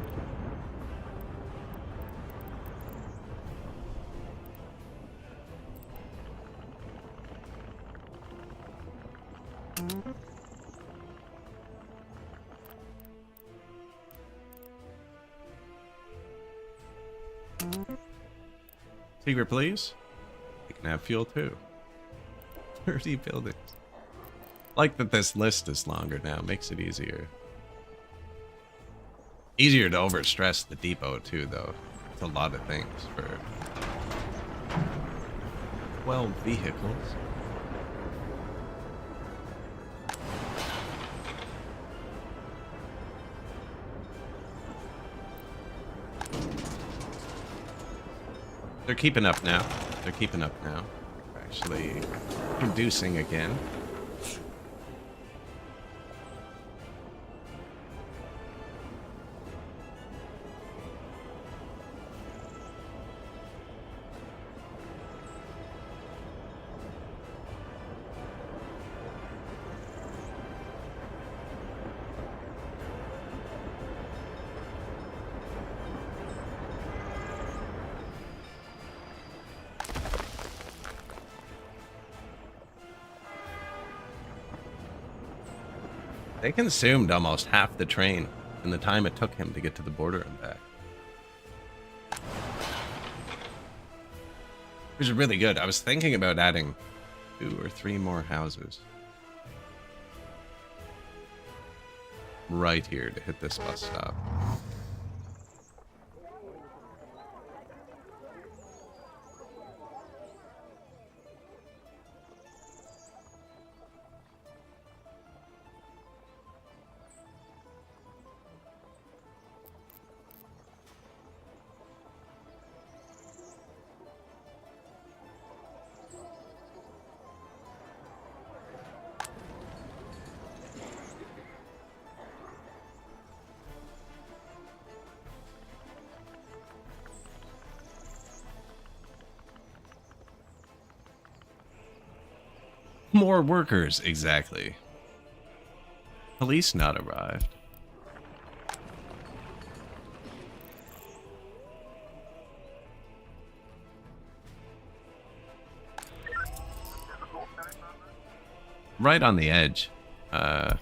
Secret, please. You can have fuel too. 30 buildings. Like that this list is longer now. Makes it easier. Easier to overstress the depot too, though. It's a lot of things for 12 vehicles. They're keeping up now. They're keeping up now. They're actually producing again. They consumed almost half the train in the time it took him to get to the border and back. Which is really good. I was thinking about adding 2 or 3 more houses right here to hit this bus stop. More workers, exactly. Police not arrived. Right on the edge. There.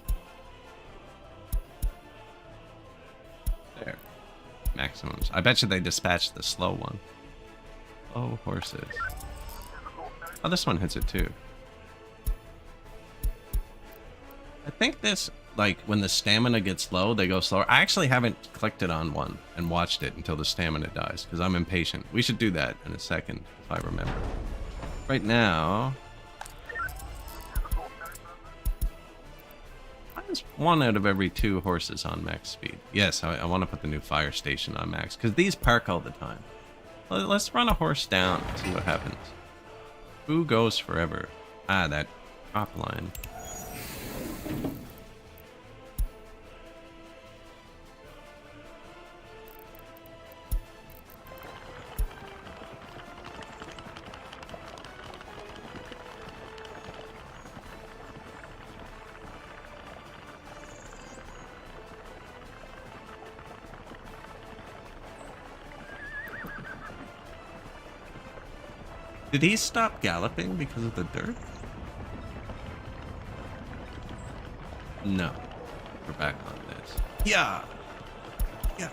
Maximums. I bet you they dispatched the slow one. Slow horses. Oh, this one hits it too. I think this, like, when the stamina gets low, they go slower. I actually haven't clicked it on one and watched it until the stamina dies, because I'm impatient. We should do that in a second, if I remember. Right now... why is 1 out of every 2 horses on max speed? Yes, I want to put the new fire station on max, because these park all the time. Let's run a horse down and see what happens. Who goes forever? Ah, that crop line. Did he stop galloping because of the dirt? No. We're back on this. Yeah. Yeah.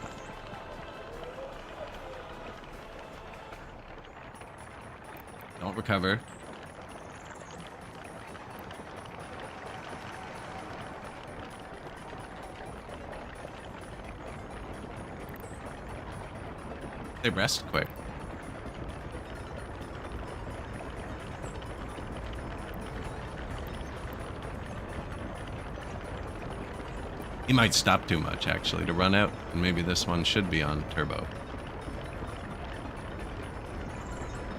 Don't recover. They rest quick. He might stop too much, actually, to run out, and maybe this one should be on turbo.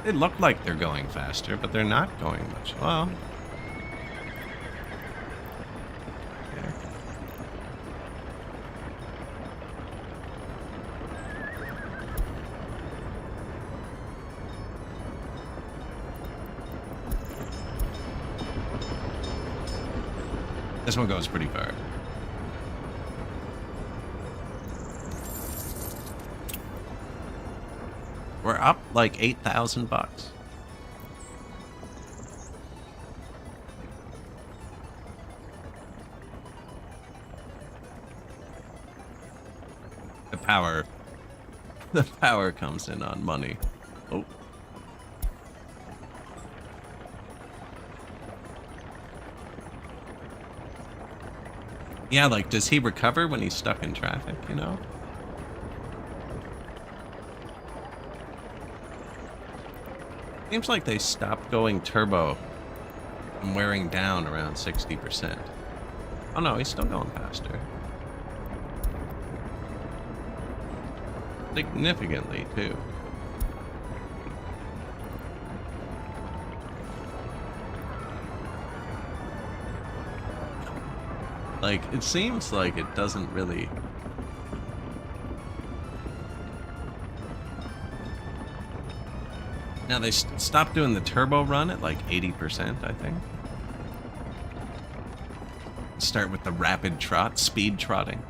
They look like they're going faster, but they're not going much. Well... yeah. This one goes pretty far. We're up like 8,000 bucks. The power comes in on money. Oh. Yeah, like, does he recover when he's stuck in traffic, you know? Seems like they stopped going turbo and wearing down around 60%. Oh no, he's still going faster. Significantly, too. Like, it seems like it doesn't really... Now, they stopped doing the turbo run at like 80%, I think. Start with the rapid trot, speed trotting.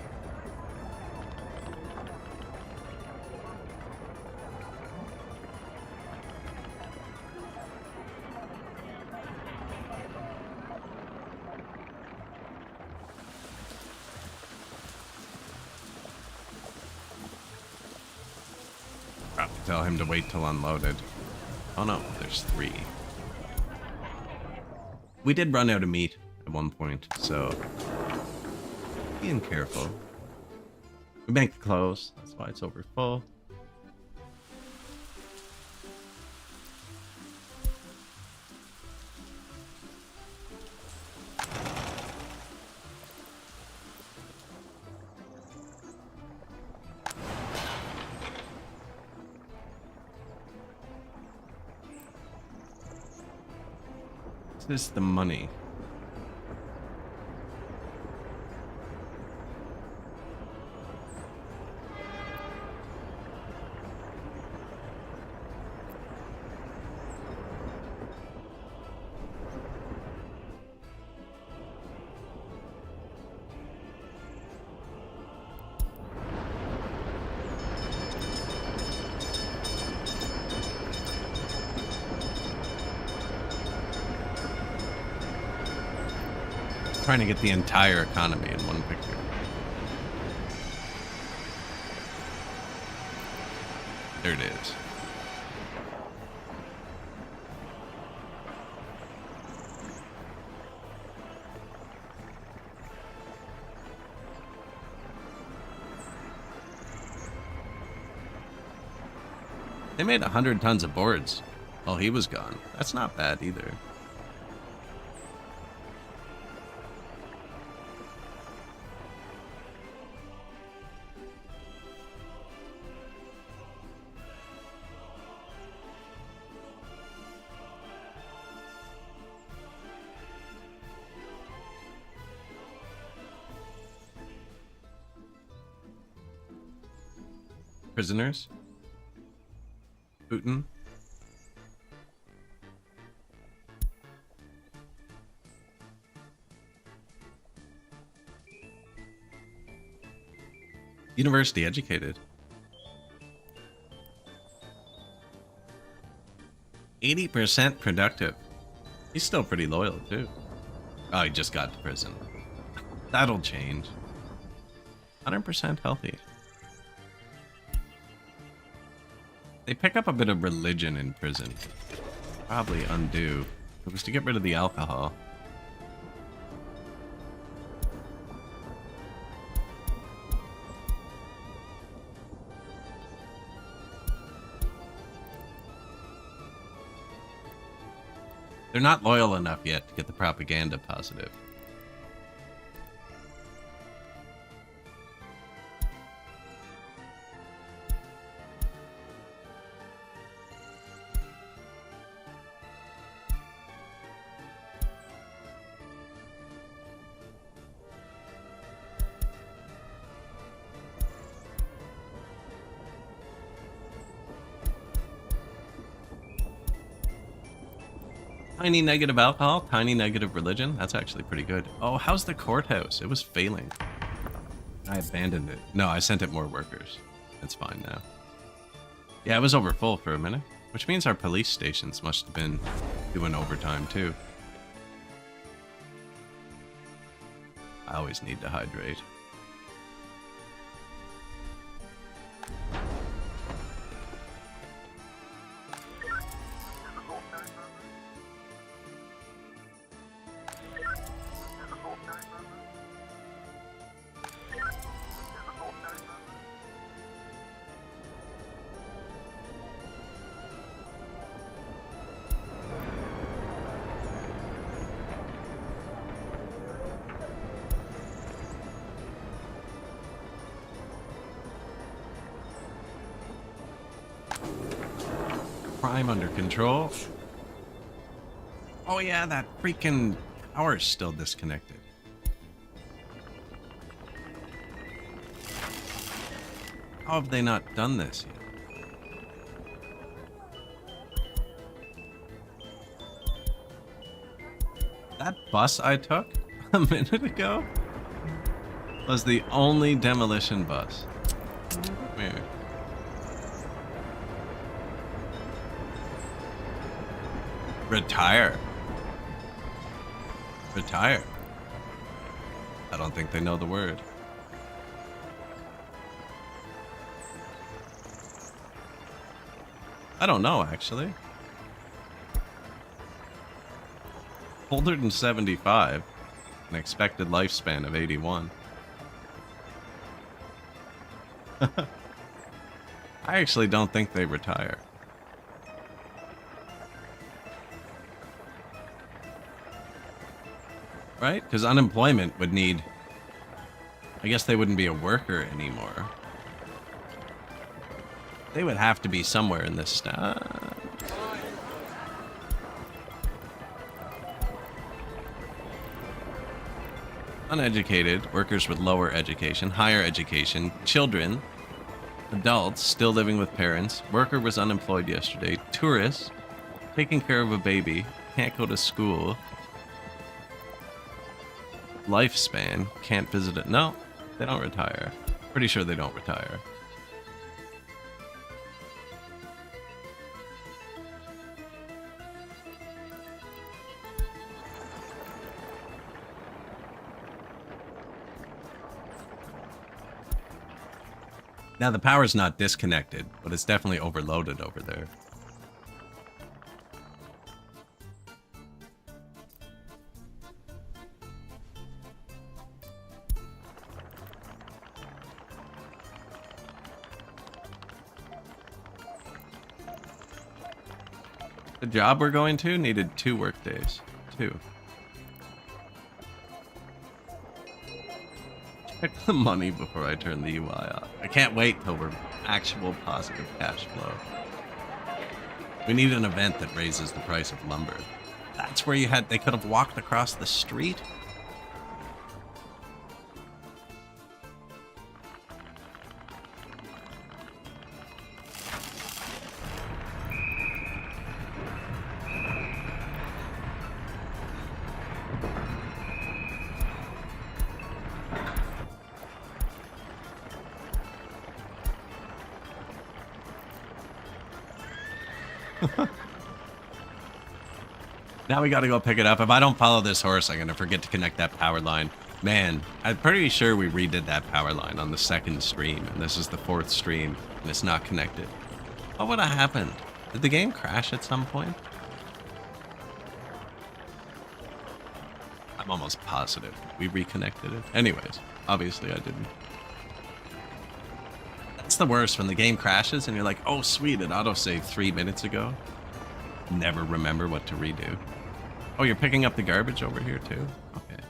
Probably tell him to wait till unloaded. Oh no, there's 3. We did run out of meat at one point, so being careful. We make it close, that's why it's over full. This is the money. Trying to get the entire economy in one picture. There it is. They made 100 tons of boards while he was gone. That's not bad either. Prisoners? Putin? University educated. 80% productive. He's still pretty loyal, too. Oh, he just got to prison. That'll change. 100% healthy. They pick up a bit of religion in prison. Probably undue. It was to get rid of the alcohol. They're not loyal enough yet to get the propaganda positive. Tiny negative alcohol, tiny negative religion. That's actually pretty good. Oh, how's the courthouse? It was failing. I abandoned it. No, I sent it more workers. It's fine now. Yeah, it was over full for a minute, which means our police stations must have been doing overtime too. I always need to hydrate. Crime under control. Oh yeah, that freaking tower's still disconnected. How have they not done this yet? That bus I took a minute ago was the only demolition bus. Come here. Retire. Retire. I don't think they know the word. I don't know, actually. 175. An expected lifespan of 81. I actually don't think they retire. Right? Because unemployment would need... I guess they wouldn't be a worker anymore. They would have to be somewhere in this stuff. Uneducated, workers with lower education, higher education, children, adults still living with parents, worker was unemployed yesterday, tourists, taking care of a baby, can't go to school, lifespan, can't visit it. No, they don't retire. Pretty sure they don't retire. Now, the power's not disconnected, but it's definitely overloaded over there. The job we're going to needed 2 work days. 2. Check the money before I turn the UI off. I can't wait till we're actual positive cash flow. We need an event that raises the price of lumber. That's where they could have walked across the street. Now we gotta go pick it up. If I don't follow this horse, I'm gonna forget to connect that power line. Man, I'm pretty sure we redid that power line on the 2nd stream, and this is the 4th stream, and it's not connected. What would have happened? Did the game crash at some point? I'm almost positive we reconnected it. Anyways, obviously I didn't. That's the worst, when the game crashes and you're like, oh sweet, it autosaved 3 minutes ago. Never remember what to redo. Oh, you're picking up the garbage over here too? Okay.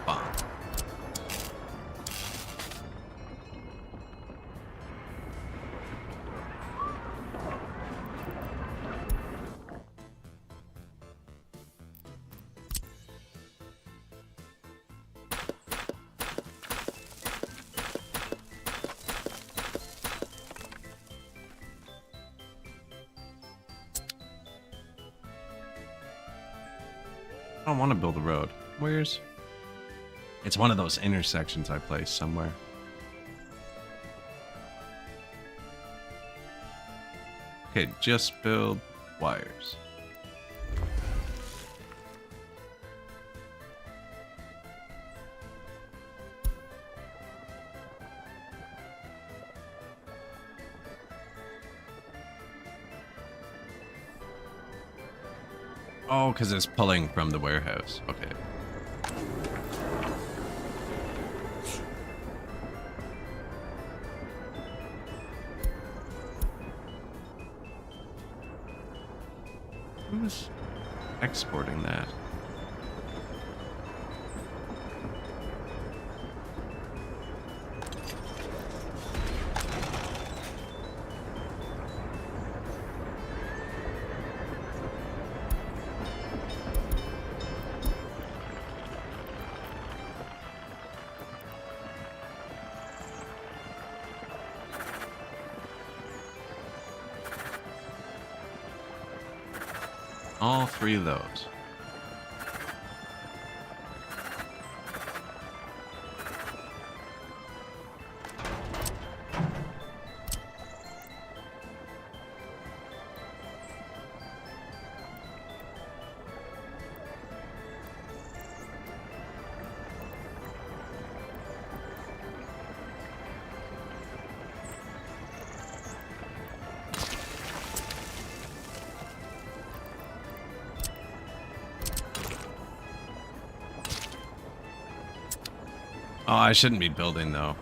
Bomb. I don't want to build a road. Where's... It's one of those intersections I placed somewhere. Okay, just build wires. Oh, because it's pulling from the warehouse. Okay. Who's exporting that? All three of those. Oh, I shouldn't be building, though.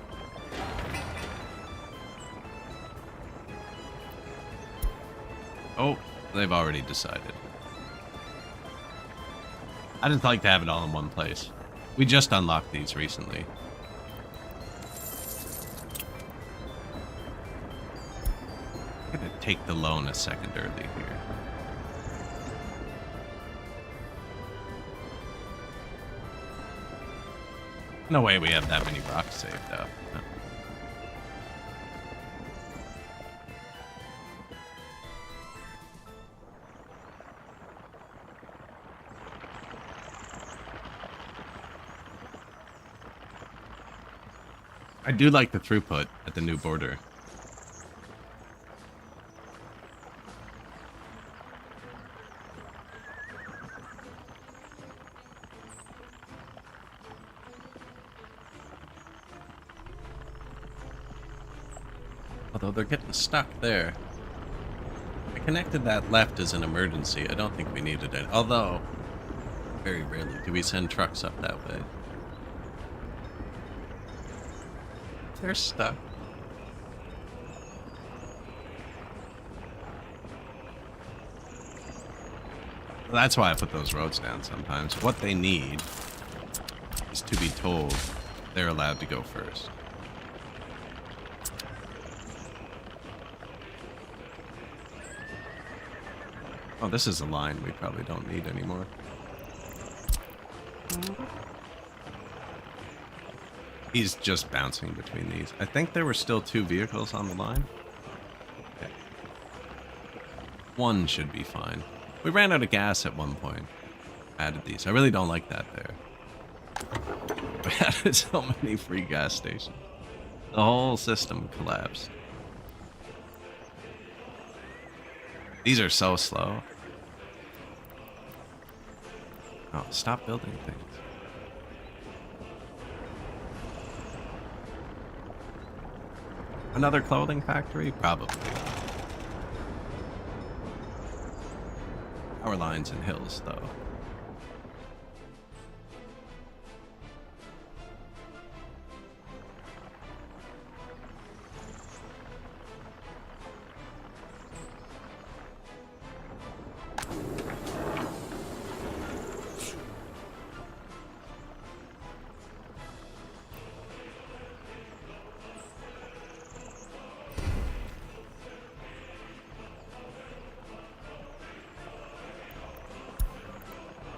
Oh, they've already decided. I just like to have it all in one place. We just unlocked these recently. I'm gonna take the loan a second early here. No way we have that many rocks saved up. No. I do like the throughput at the new border. Although they're getting stuck there. I connected that left as an emergency. I don't think we needed it. Although, very rarely do we send trucks up that way. They're stuck. That's why I put those roads down sometimes. What they need is to be told they're allowed to go first. Oh, this is a line we probably don't need anymore. He's just bouncing between these. I think there were still 2 vehicles on the line. Okay. 1 should be fine. We ran out of gas at one point. Added these. I really don't like that there. We added so many free gas stations. The whole system collapsed. These are so slow. Oh, stop building things. Another clothing factory? Probably. Power lines and hills, though.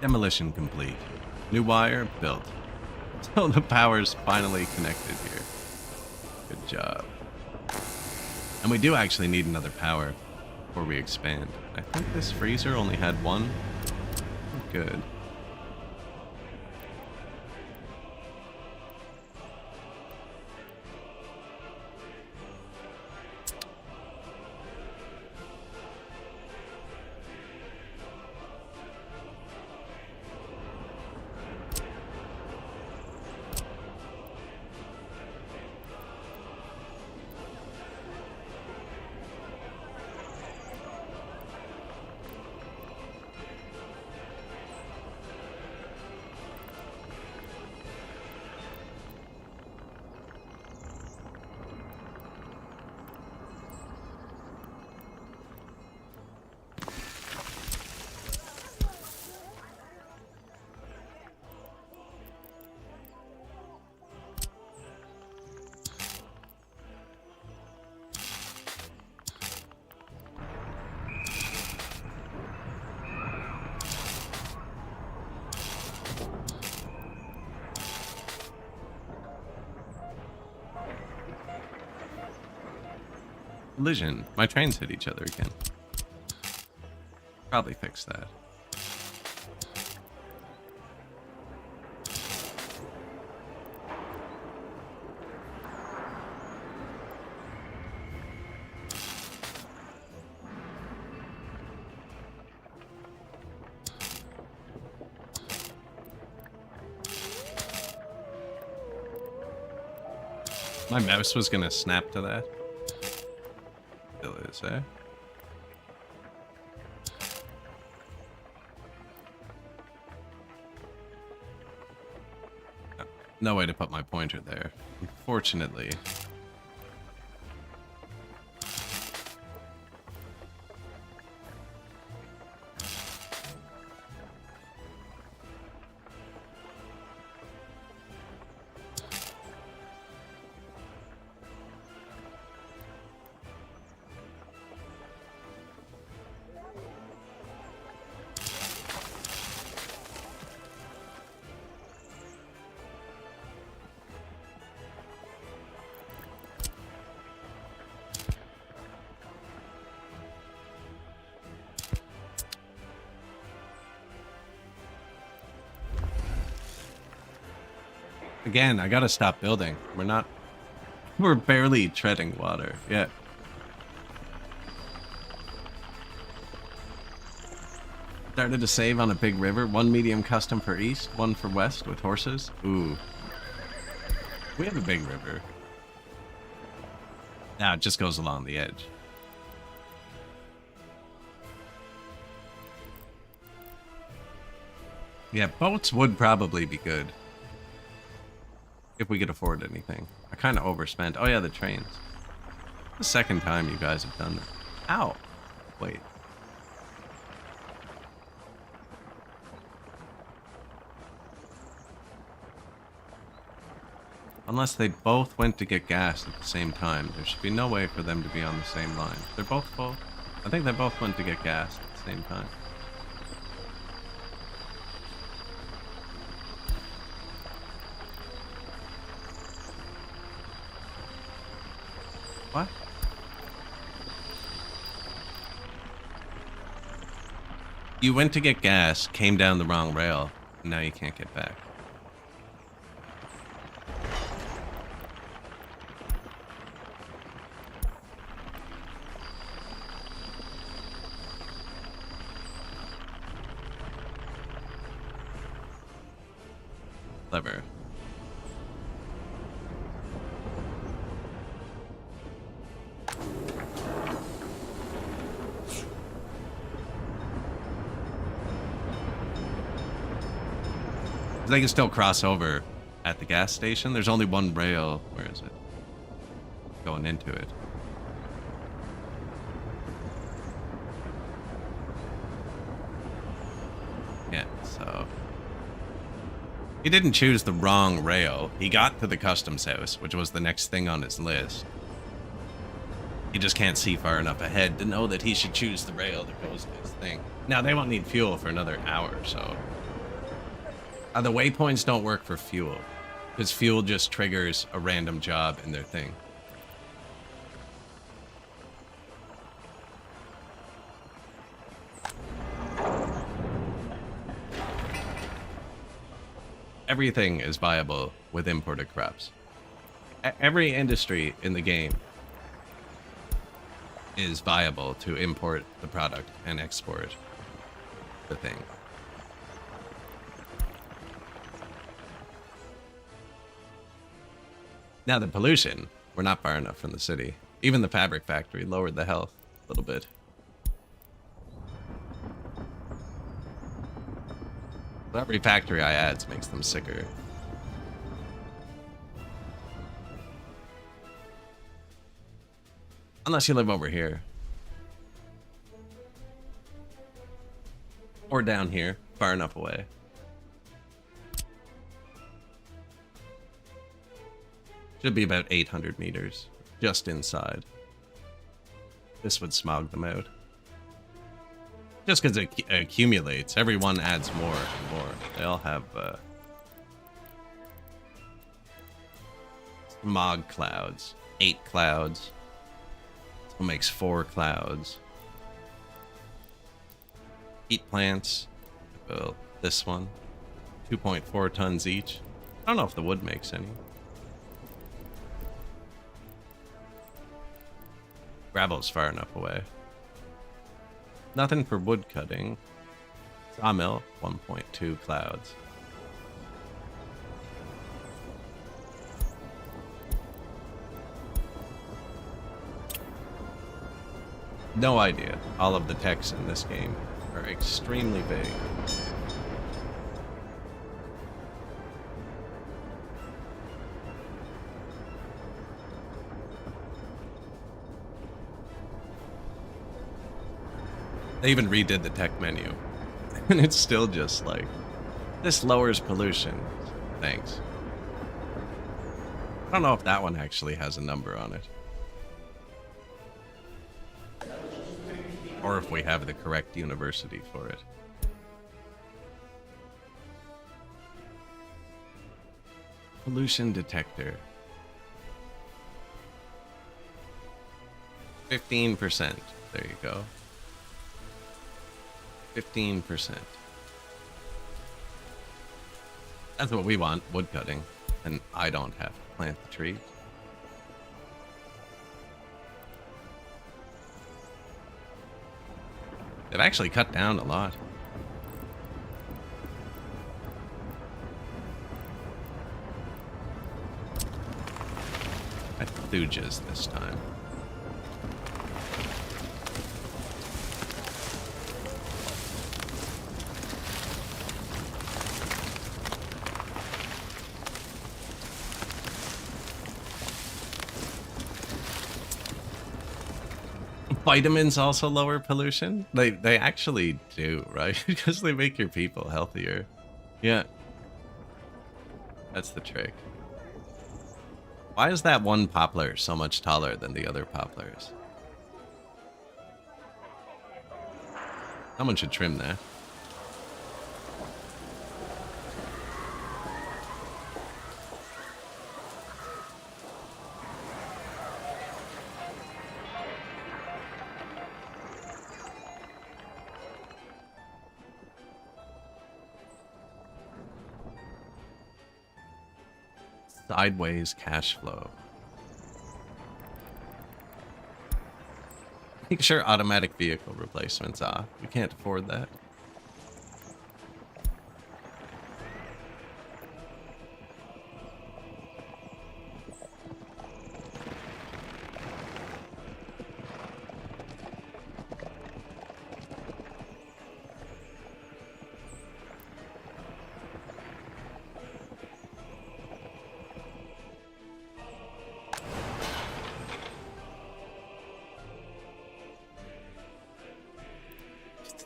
Demolition complete. New wire built. So the power's finally connected here. Good job. And we do actually need another power before we expand. I think this freezer only had 1. Good. Collision. My trains hit each other again. Probably fix that. My mouse was gonna snap to that. Still is, eh? No way to put my pointer there, unfortunately. Again, I gotta stop building. We're barely treading water. Yeah. Started to save on a big river. One medium custom for east, one for west with horses. Ooh. We have a big river. Now it just goes along the edge. Yeah, boats would probably be good. If we could afford anything. I kind of overspent. Oh yeah, the trains. The second time you guys have done that. Ow. Wait. Unless they both went to get gas at the same time. There should be no way for them to be on the same line. They're both full. I think they both went to get gas at the same time. What? You went to get gas, came down the wrong rail, and now you can't get back. Clever. They can still cross over at the gas station. There's only one rail. Where is it? Going into it. Yeah, so... He didn't choose the wrong rail. He got to the customs house, which was the next thing on his list. He just can't see far enough ahead to know that he should choose the rail that goes to his thing. Now, they won't need fuel for another hour or so. The waypoints don't work for fuel, because fuel just triggers a random job in their thing. Everything is viable with imported crops. Every industry in the game is viable to import the product and export the thing. Now the pollution, we're not far enough from the city. Even the fabric factory lowered the health a little bit. Every factory I add makes them sicker. Unless you live over here. Or down here, far enough away. Should be about 800 meters, just inside. This would smog them out. Just because it accumulates, everyone adds more and more. They all have smog clouds, 8 clouds. So it makes 4 clouds. Heat plants, well, this one, 2.4 tons each. I don't know if the wood makes any. Gravel's far enough away. Nothing for wood cutting. Sawmill, 1.2 clouds. No idea. All of the texts in this game are extremely vague. They even redid the tech menu. And it's still just like, this lowers pollution. Thanks. I don't know if that one actually has a number on it. Or if we have the correct university for it. Pollution detector. 15%. There you go. 15%. That's what we want, wood cutting. And I don't have to plant the tree. They've actually cut down a lot. I thujas this time. Vitamins also lower pollution? They actually do, right? Because they make your people healthier. Yeah. That's the trick. Why is that one poplar so much taller than the other poplars? Someone should trim that. Sideways cash flow. Make sure automatic vehicle replacements off. We can't afford that.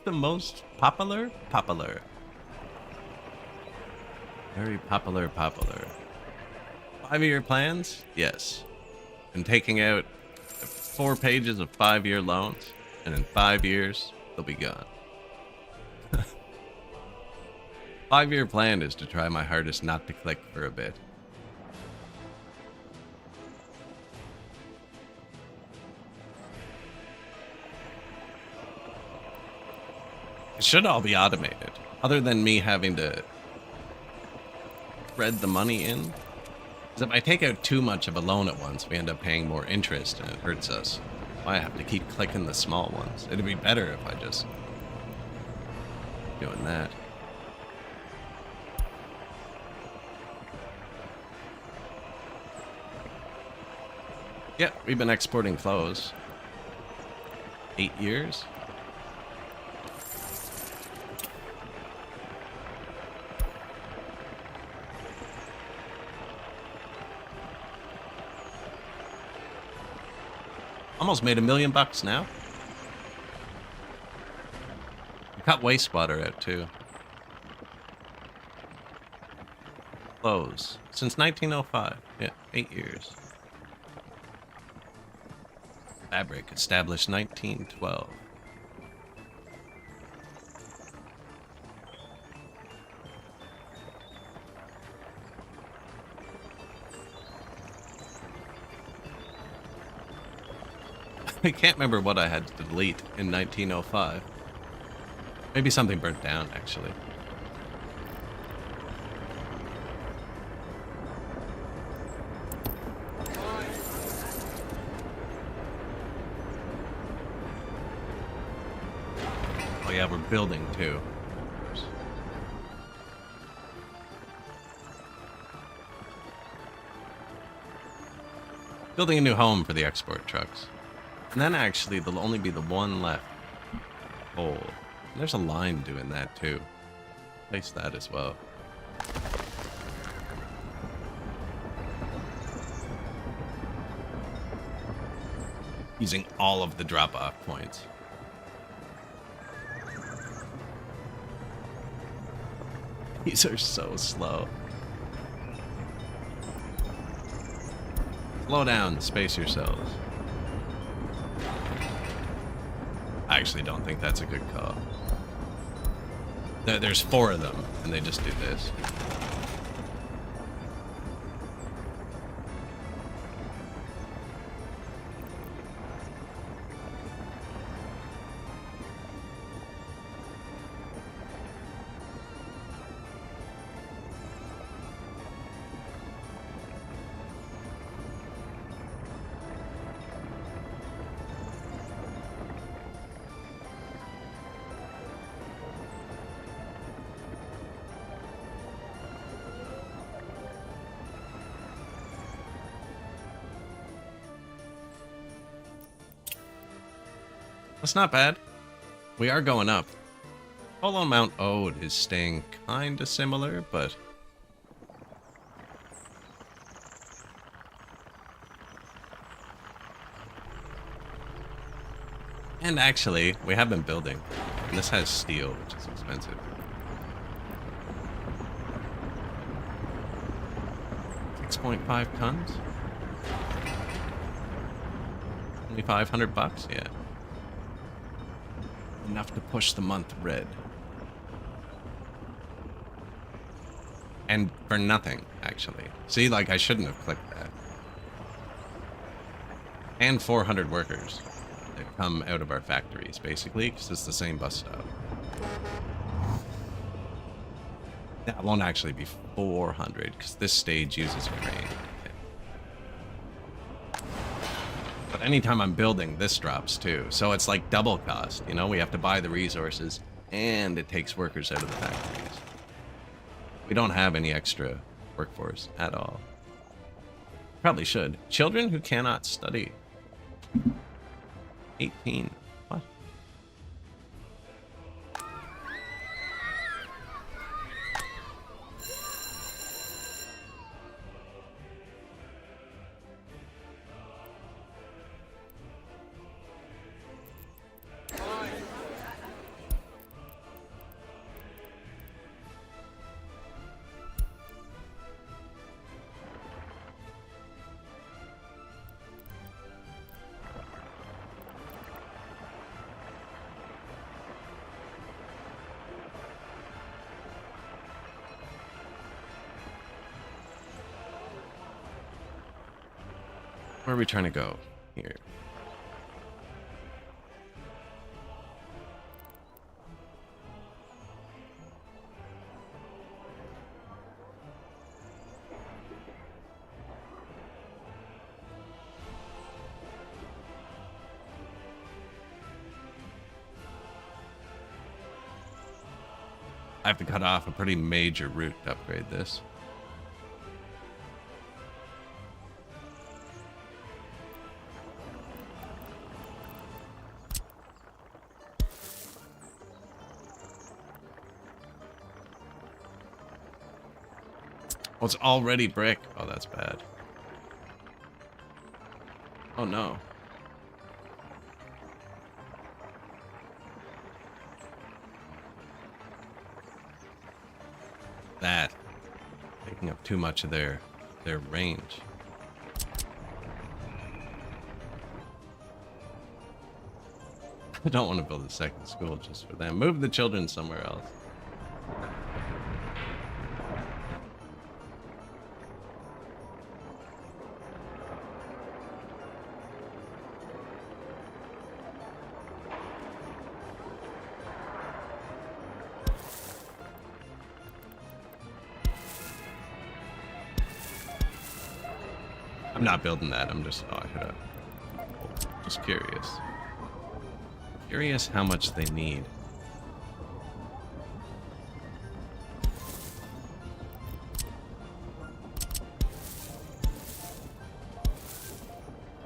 The most popular? Popular. Very popular. 5-year plans? Yes. And taking out 4 pages of 5-year loans, and in 5 years, they'll be gone. 5-year plan is to try my hardest not to click for a bit. It should all be automated, other than me having to thread the money in. Because if I take out too much of a loan at once, we end up paying more interest and it hurts us. I have to keep clicking the small ones. It'd be better if I just doing that. Yeah, we've been exporting clothes. 8 years? Almost made $1 million now. We cut wastewater out too. Clothes. Since 1905. Yeah, 8 years. Fabric established 1912. I can't remember what I had to delete in 1905. Maybe something burnt down, actually. Oh yeah, we're building too. Building a new home for the export trucks. And then actually, there'll only be the one left. Hole. There's a line doing that too. Place that as well. Using all of the drop-off points. These are so slow. Slow down, space yourselves. I actually don't think that's a good call. There's 4 of them, and they just do this. That's not bad. We are going up. Total amount owed is staying kinda similar, but... And actually, we have been building. And this has steel, which is expensive. $6.5 tons? $2,500? Yeah. Enough to push the month red. And for nothing, actually. See, like, I shouldn't have clicked that. And 400 workers that come out of our factories, basically, because it's the same bus stop. That won't actually be 400, because this stage uses a crane. But anytime I'm building, this drops too. So it's like double cost, you know? We have to buy the resources, and it takes workers out of the factories. We don't have any extra workforce at all. Probably should. Children who cannot study. 18. What? Where are we trying to go? Here. I have to cut off a pretty major route to upgrade this. Oh, it's already brick. Oh, that's bad. Oh, no. That. Taking up too much of their range. I don't want to build a second school just for them. Move the children somewhere else. I'm not building that. I'm just... Oh, I should have. Just curious. Curious how much they need.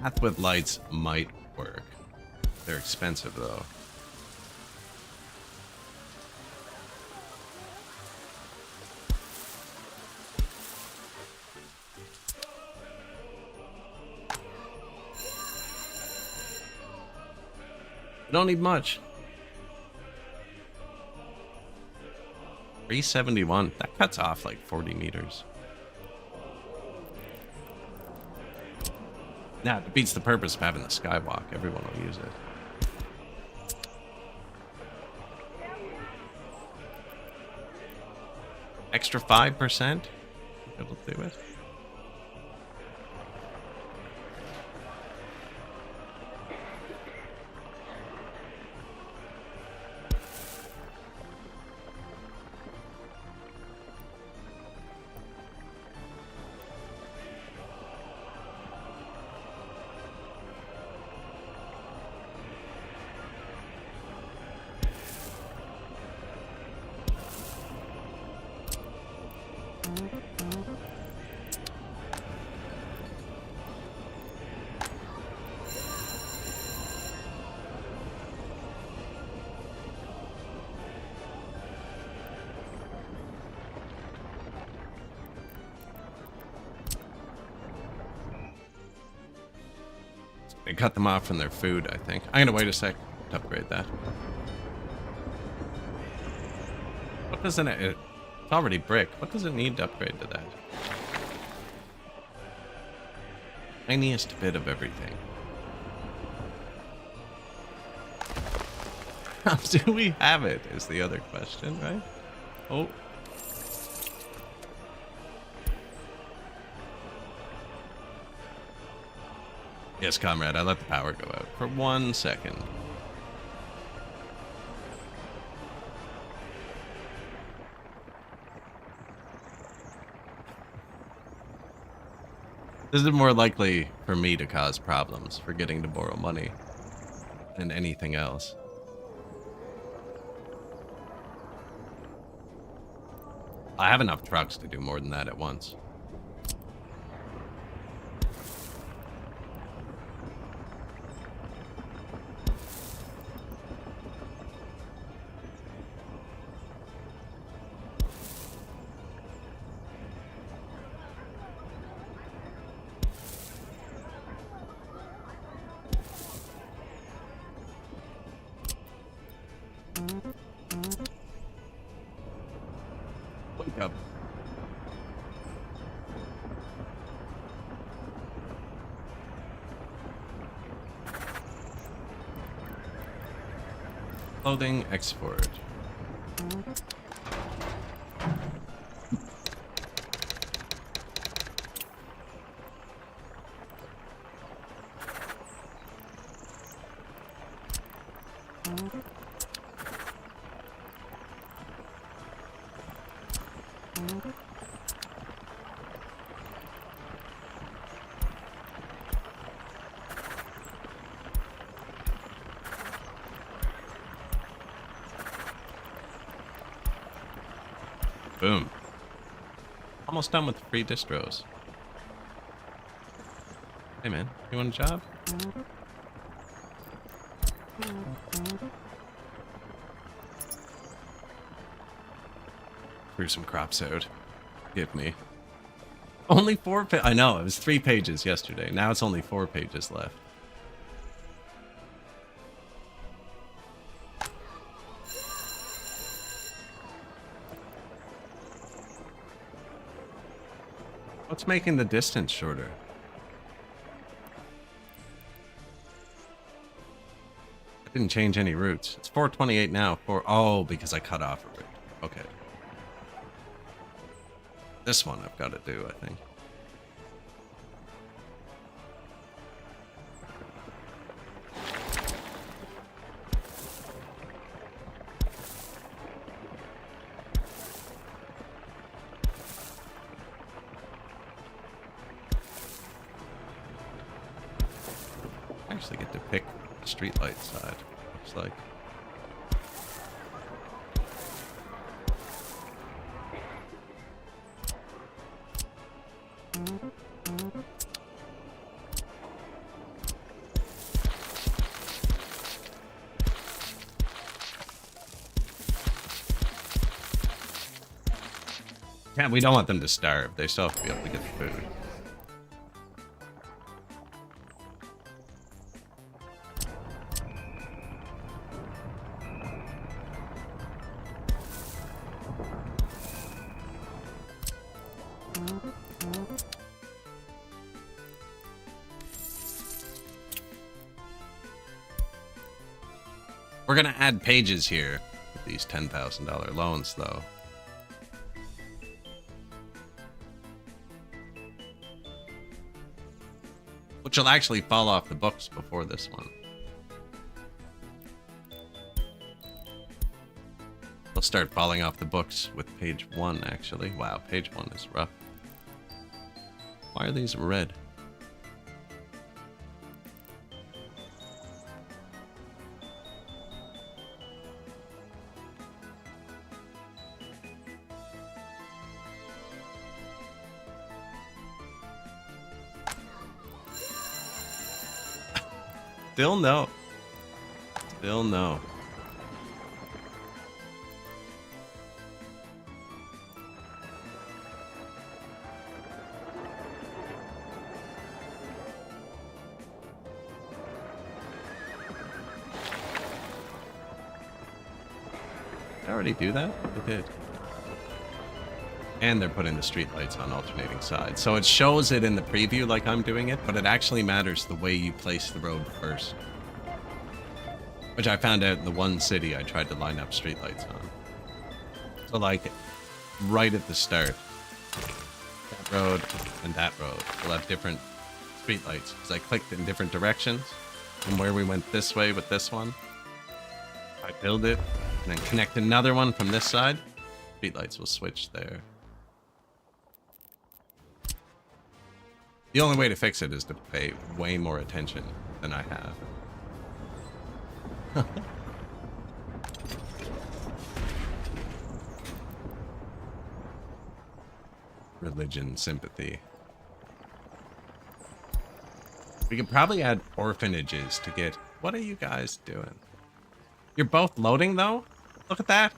Path with lights might work. They're expensive, though. You don't need much. 371. That cuts off like 40 meters. Now, it defeats the purpose of having the skywalk. Everyone will use it. Extra 5%? It'll do it. They cut them off from their food, I think. I'm gonna wait a sec to upgrade that. What does it... It's already brick. What does it need to upgrade to that? Tiniest bit of everything. Do we have it, is the other question, right? Oh. Yes, comrade, I let the power go out for 1 second. This is more likely for me to cause problems, forgetting to borrow money, than anything else. I have enough trucks to do more than that at once. Wake up. Clothing export. Boom. Almost done with the free distros. Hey man, you want a job? Threw some crops out. Give me. Only 4 pages. I know, it was 3 pages yesterday. Now it's only 4 pages left. What's making the distance shorter? I didn't change any routes. It's 428 now. Oh, because I cut off a route. Okay. This one I've got to do, I think. I actually get to pick the streetlight side, looks like. Yeah, we don't want them to starve. They still have to be able to get the food. We're gonna add pages here with these $10,000 loans, though. Which will actually fall off the books before this one. They'll start falling off the books with page 1, actually. Wow, page 1 is rough. Why are these red? Still no. Still no. Did I already do that? I did. And they're putting the streetlights on alternating sides. So it shows it in the preview like I'm doing it, but it actually matters the way you place the road first. Which I found out in the one city I tried to line up streetlights on. So like, right at the start, that road and that road will have different streetlights. Because I clicked in different directions. And where we went this way with this one, I build it, and then connect another one from this side, streetlights will switch there. The only way to fix it is to pay way more attention than I have. Religion, sympathy. We could probably add orphanages to get... What are you guys doing? You're both loading, though? Look at that.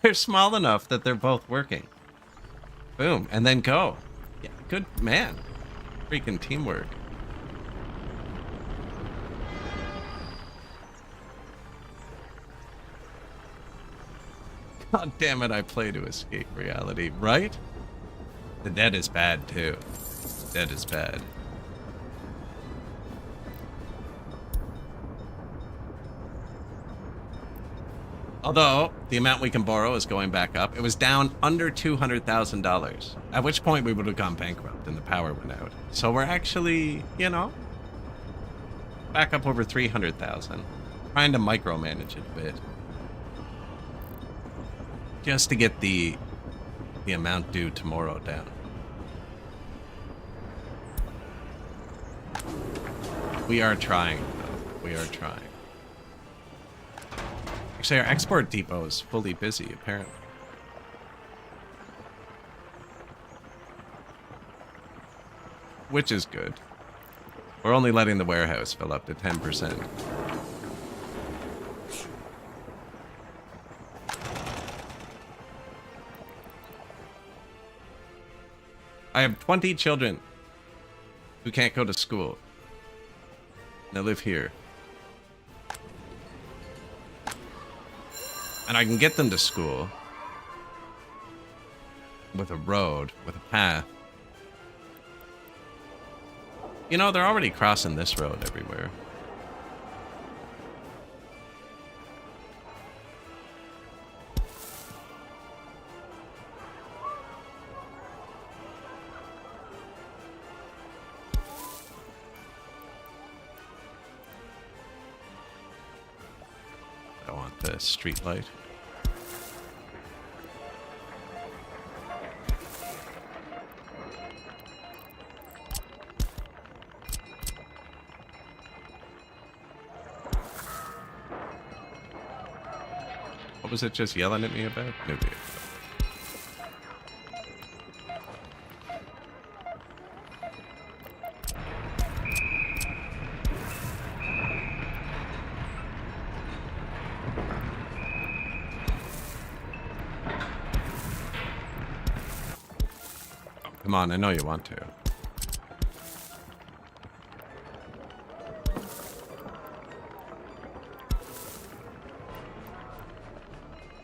They're small enough that they're both working. Boom, and then go. Yeah, good man. Freaking teamwork. God damn it, I play to escape reality, right? The dead is bad, too. Dead is bad. Although, the amount we can borrow is going back up. It was down under $200,000. At which point we would have gone bankrupt and the power went out. So we're actually, you know, back up over 300,000. Trying to micromanage it a bit. Just to get the amount due tomorrow down. We are trying, though. We are trying. Actually, our export depot is fully busy, apparently. Which is good. We're only letting the warehouse fill up to 10%. I have 20 children who can't go to school. They live here. And I can get them to school with a road, with a path. You know, they're already crossing this road everywhere. I want the street light. What was it just yelling at me about? No big. Come on, I know you want to.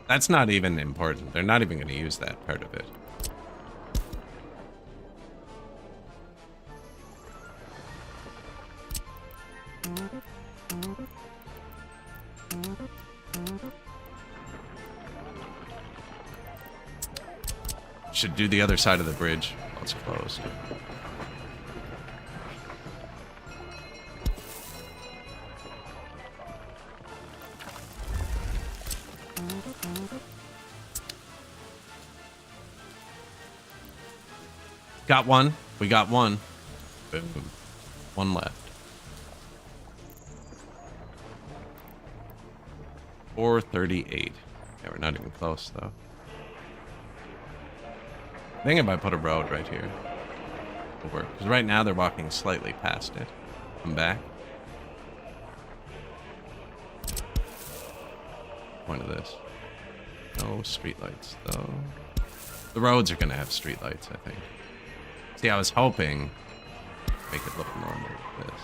That's not even important. They're not even going to use that part of it. Should do the other side of the bridge while it's closed. Got one. We got one. Boom. One left. 438. Yeah, we're not even close, though. I think if I put a road right here, it'll work. Because right now they're walking slightly past it. Come back. Point of this. No streetlights, though. The roads are going to have streetlights, I think. See, I was hoping to make it look normal like this.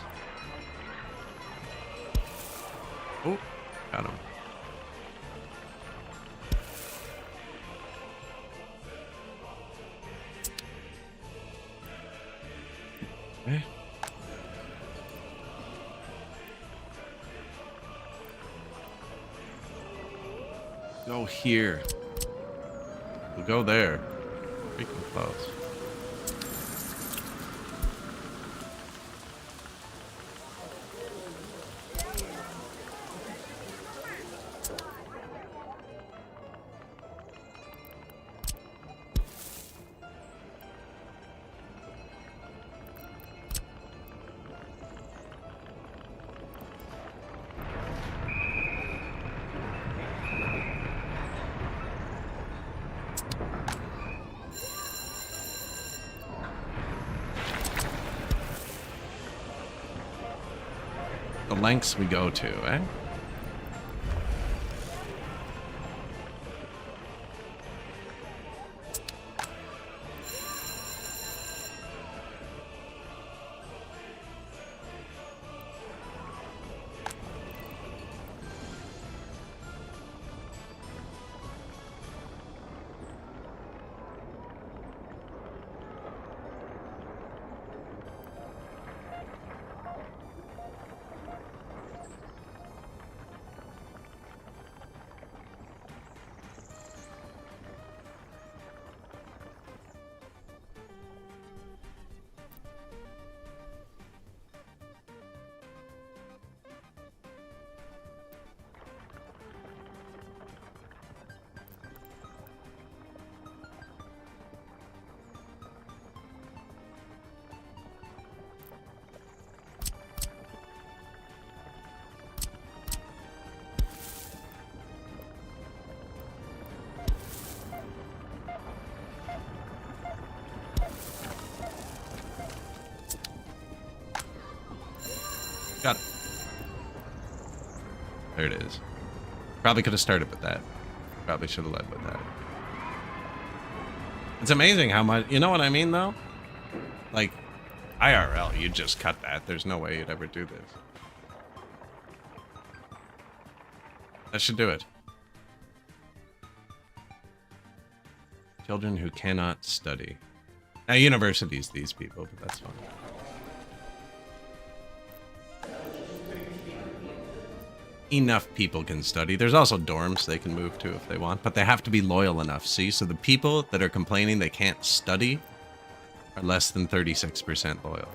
Oh, got him. Okay. Go here. We'll go there. Freaking close. The lengths we go to, eh? Got it. There it is. Probably could have started with that. Probably should have led with that. It's amazing how much... You know what I mean, though? Like, IRL, you just cut that. There's no way you'd ever do this. That should do it. Children who cannot study. Now, universities, these people, but that's fine. Enough people can study. There's also dorms they can move to if they want, but they have to be loyal enough, see? So the people that are complaining they can't study are less than 36% loyal.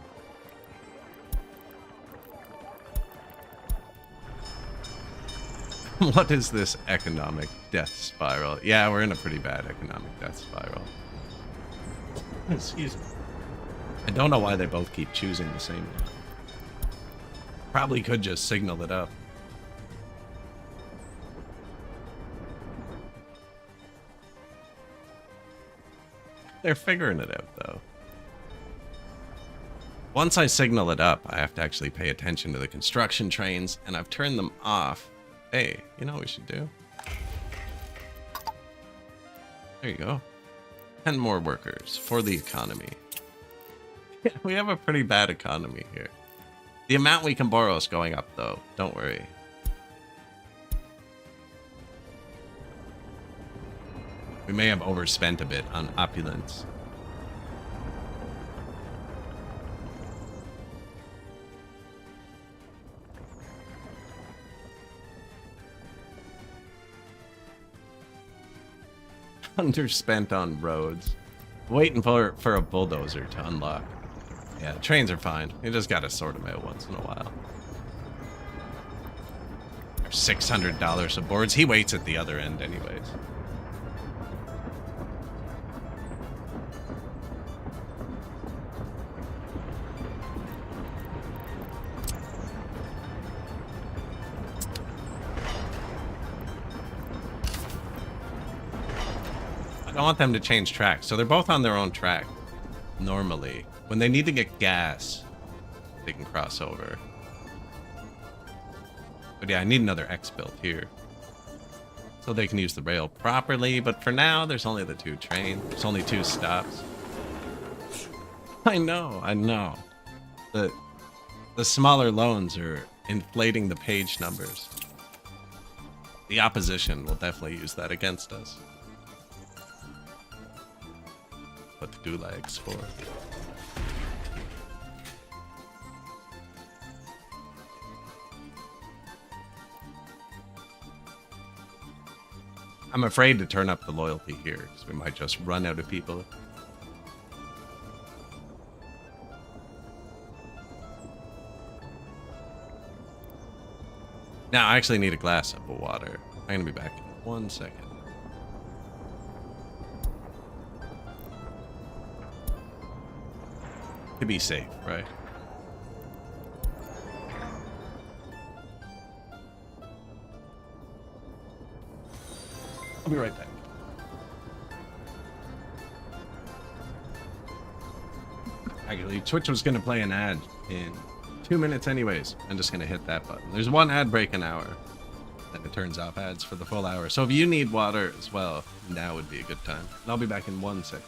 What is this economic death spiral? Yeah, we're in a pretty bad economic death spiral. Excuse me. I don't know why they both keep choosing the same one. Probably could just signal it up. They're figuring it out, though. Once I signal it up, I have to actually pay attention to the construction trains, and I've turned them off. Hey, you know what we should do? There you go. 10 more workers for the economy. We have a pretty bad economy here. The amount we can borrow is going up, though. Don't worry. We may have overspent a bit on opulence. Underspent on roads. Waiting for a bulldozer to unlock. Yeah, trains are fine. You just gotta sort them out once in a while. There's $600 of boards. He waits at the other end anyways. I want them to change tracks. So they're both on their own track. Normally. When they need to get gas, they can cross over. But yeah, I need another X built here. So they can use the rail properly. But for now, there's only the 2 trains. There's only 2 stops. I know. The smaller loans are inflating the page numbers. The opposition will definitely use that against us. What the gulags for. I'm afraid to turn up the loyalty here, because we might just run out of people. Now, I actually need a glass of water. I'm going to be back in 1 second. To be safe, right? I'll be right back. Actually, Twitch was going to play an ad in 2 minutes anyways. I'm just going to hit that button. There's 1 ad break an hour. Then it turns off ads for the full hour. So if you need water as well, now would be a good time. And I'll be back in 1 second.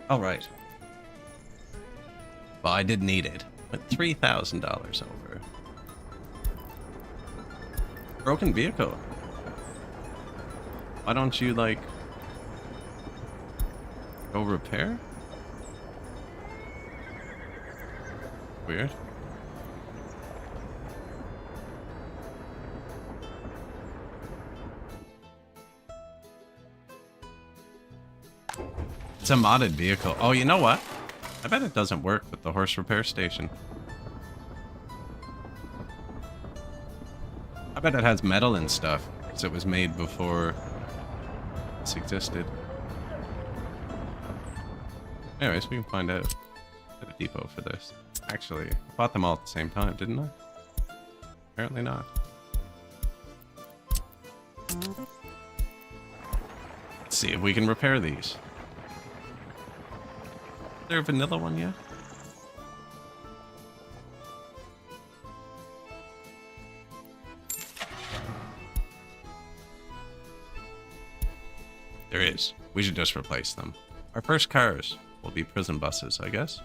All right. Well, I did need it. But $3,000 over. Broken vehicle. Why don't you, like, go repair? weird. It's a modded vehicle. Oh, you know what? I bet it doesn't work with the horse repair station. I bet it has metal and stuff, because it was made before this existed. Anyways, we can find out at a depot for this. Actually, I bought them all at the same time, didn't I? Apparently not. Let's see if we can repair these. Is there a vanilla one yet? There is. We should just replace them. Our first cars will be prison buses, I guess.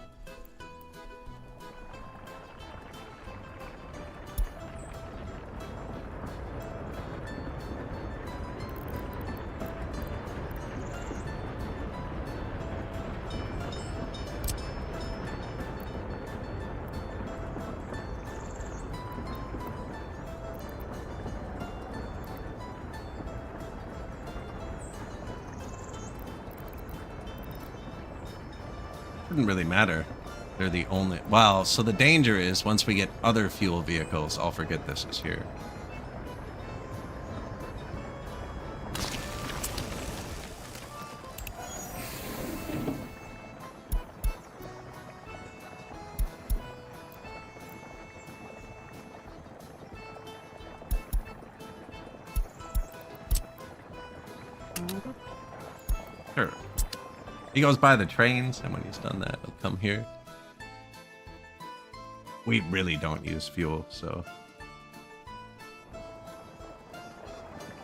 Wouldn't really matter. They're the only... Well, so the danger is once we get other fuel vehicles, I'll forget this is here. Sure. He goes by the trains, and when he's done that, he'll come here. We really don't use fuel, so...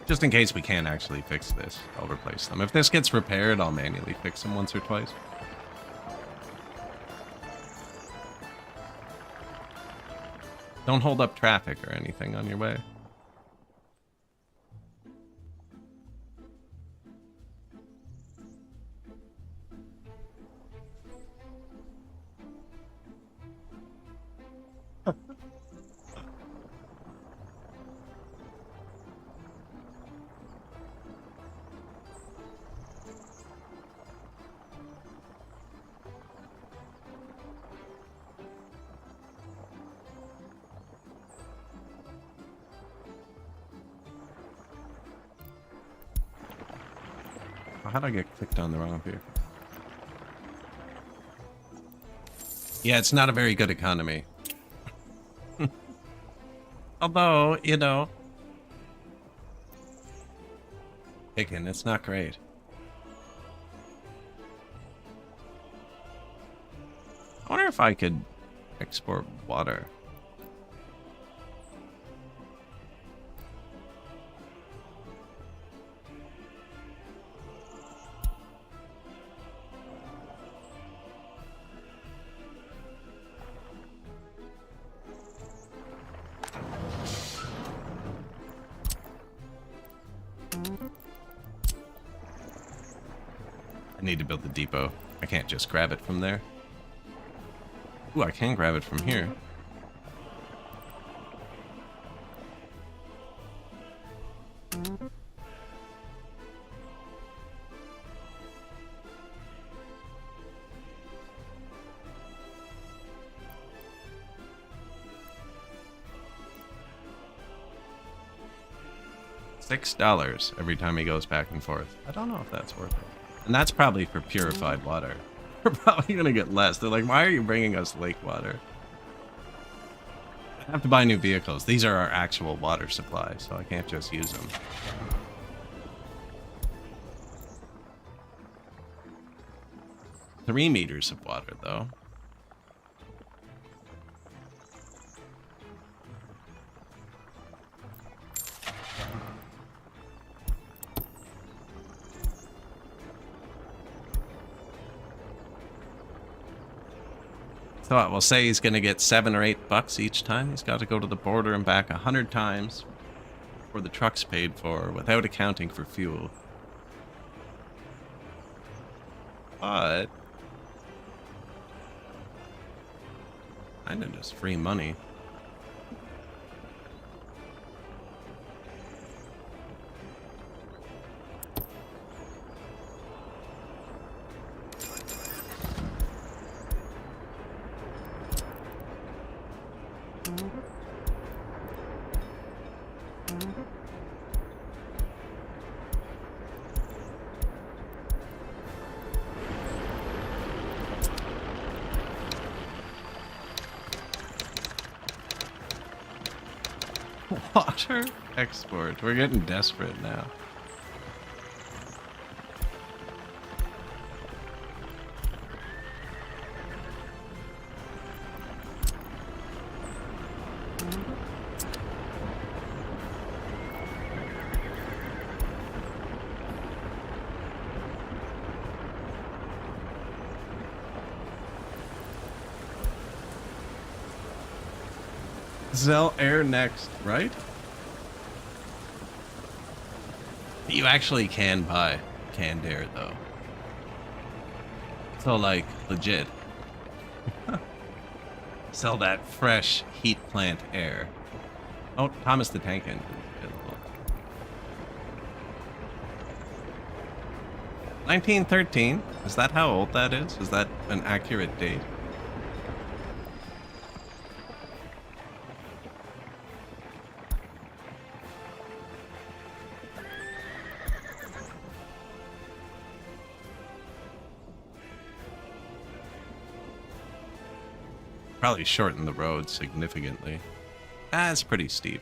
Just in case we can't actually fix this, I'll replace them. If this gets repaired, I'll manually fix them once or twice. Don't hold up traffic or anything on your way. How'd I get clicked on the wrong vehicle? Yeah, it's not a very good economy. Although, you know... Again, it's not great. I wonder if I could export water. I need to build the depot. I can't just grab it from there. Ooh, I can grab it from here. $6 every time he goes back and forth. I don't know if that's worth it. And that's probably for purified water. We're probably going to get less. They're like, why are you bringing us lake water? I have to buy new vehicles. These are our actual water supply, so I can't just use them. $3 meters of water, though. So we'll say he's going to get $7 or $8 each time. He's got to go to the border and back 100 times before the truck's paid for, without accounting for fuel. But Kinda just free money. Water export. We're getting desperate now. Sell air next, right? You actually can buy canned air, though. So, like, legit. Sell that fresh heat plant air. Oh, Thomas the Tank Engine. 1913? Is that how old that is? Is that an accurate date? Probably shorten the road significantly. That's pretty steep.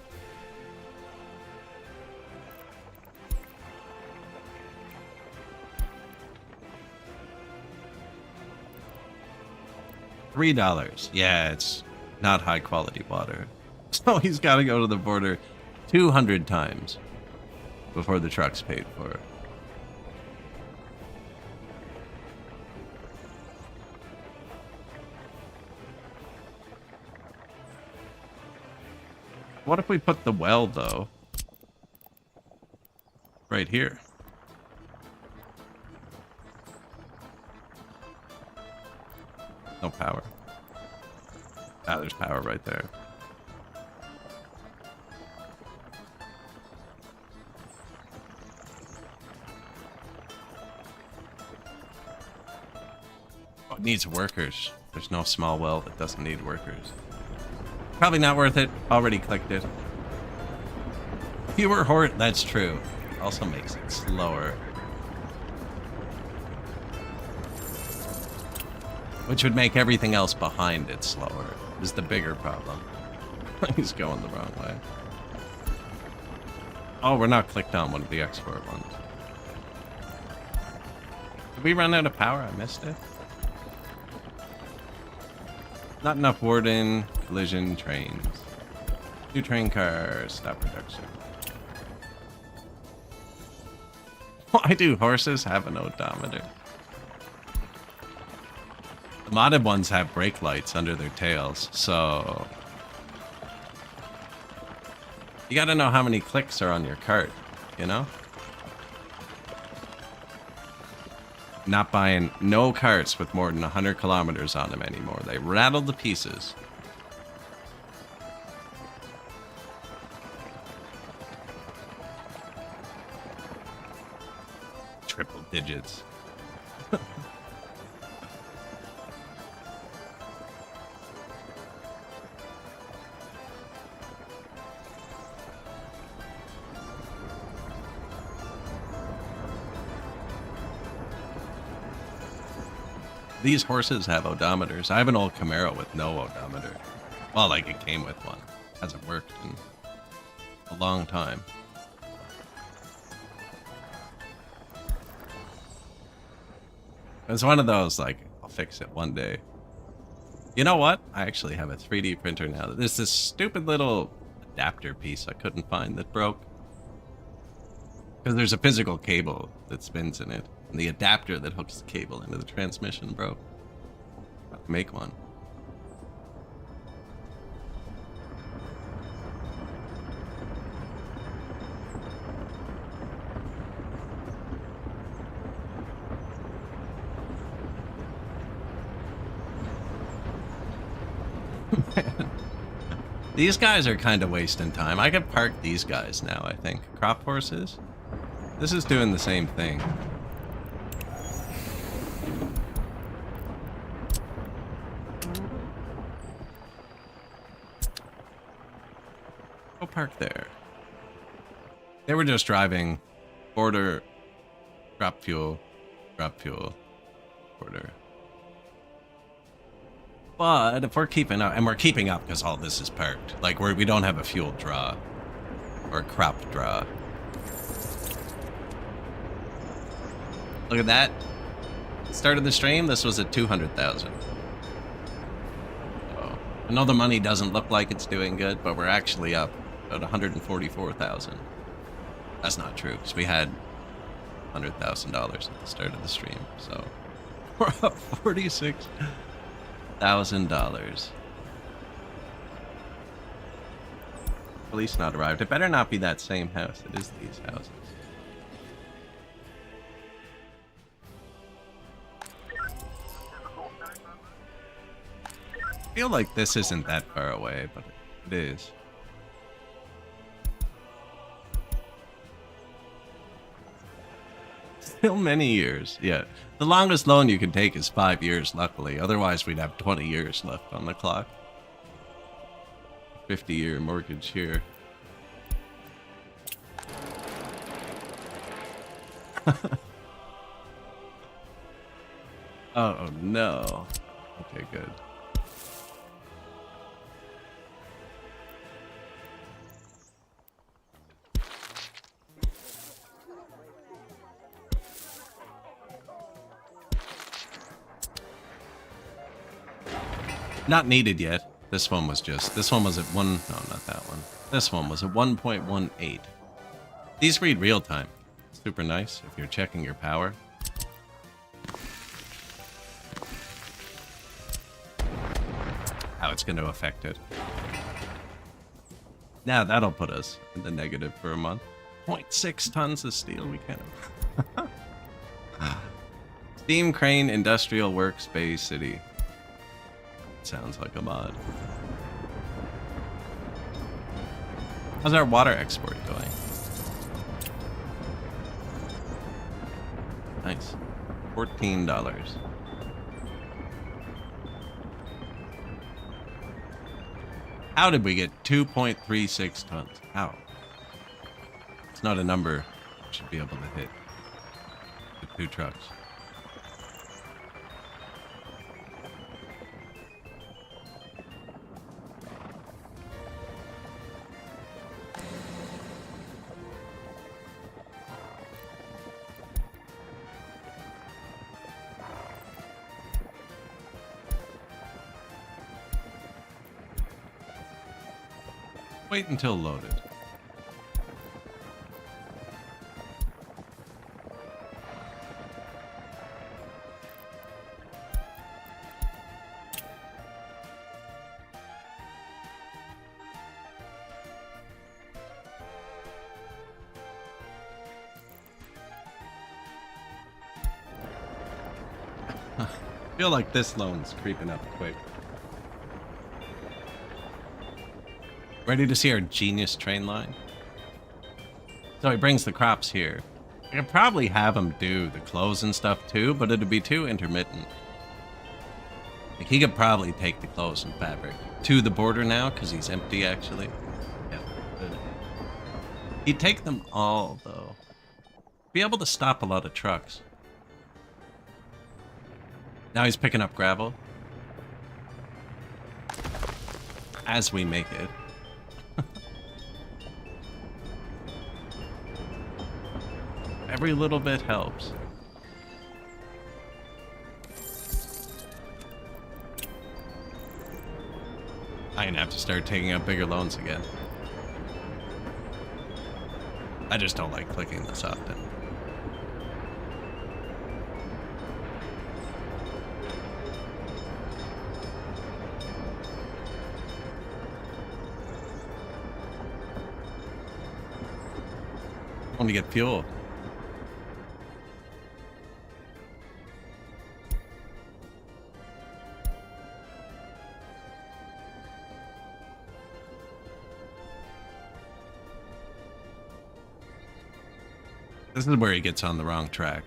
$3. Yeah, it's not high quality water. So he's got to go to the border 200 times before the truck's paid for. What if we put the well, though, right here? No power. Ah, there's power right there. Oh, it needs workers. There's no small well that doesn't need workers. Probably not worth it. Already clicked it. Fewer horse. That's true. Also makes it slower. Which would make everything else behind it slower. Is the bigger problem. He's going the wrong way. Oh, we're not clicked on one of the export ones. Did we run out of power? I missed it. Not enough warden, collision, trains. New train cars, stop production. Why do horses have an odometer? The modded ones have brake lights under their tails, so... You gotta know how many clicks are on your cart, you know? Not buying no carts with more than 100 kilometers on them anymore. They rattle to pieces. Triple digits. These horses have odometers. I have an old Camaro with no odometer. Well, like it came with one. Hasn't worked in a long time. It's one of those, like, I'll fix it one day. You know what? I actually have a 3D printer now. There's this stupid little adapter piece I couldn't find that broke. Because there's a physical cable that spins in it. And the adapter that hooks the cable into the transmission broke. I'll make one. These guys are kind of wasting time. I could park these guys now, I think. Crop horses? This is doing the same thing. Go park there. They were just driving border, drop fuel, border. But if we're keeping up, and we're keeping up because all this is parked, like we don't have a fuel draw or a crop draw. Look at that. Start of the stream, this was at 200,000. So, I know the money doesn't look like it's doing good, but we're actually up about 144,000. That's not true, because we had $100,000 at the start of the stream, so we're up $46,000. Police not arrived. It better not be that same house. It is these houses. I feel like this isn't that far away, but it is. Still many years, yeah. The longest loan you can take is 5 years, luckily. Otherwise, we'd have 20 years left on the clock. 50-year mortgage here. Oh, no. Okay, good. Not needed yet. This one was at one, no, not that one. This one was at 1.18. These read real time. Super nice if you're checking your power. How it's going to affect it. Now that'll put us in the negative for a month. 0.6 tons of steel, we can't. Steam Crane Industrial Workspace City. Sounds like a mod. How's our water export going? Nice. $14. How did we get 2.36 tons? How? It's not a number we should be able to hit with 2 trucks. Wait until loaded. I feel like this loan's creeping up quick. Ready to see our genius train line? So he brings the crops here. I could probably have him do the clothes and stuff too, but it'd be too intermittent. Like he could probably take the clothes and fabric to the border now, because he's empty actually. Yeah, good. He'd take them all though. Be able to stop a lot of trucks. Now he's picking up gravel. As we make it. Every little bit helps. I'm gonna have to start taking out bigger loans again. I just don't like clicking this often. I want to get fuel. This is where he gets on the wrong track.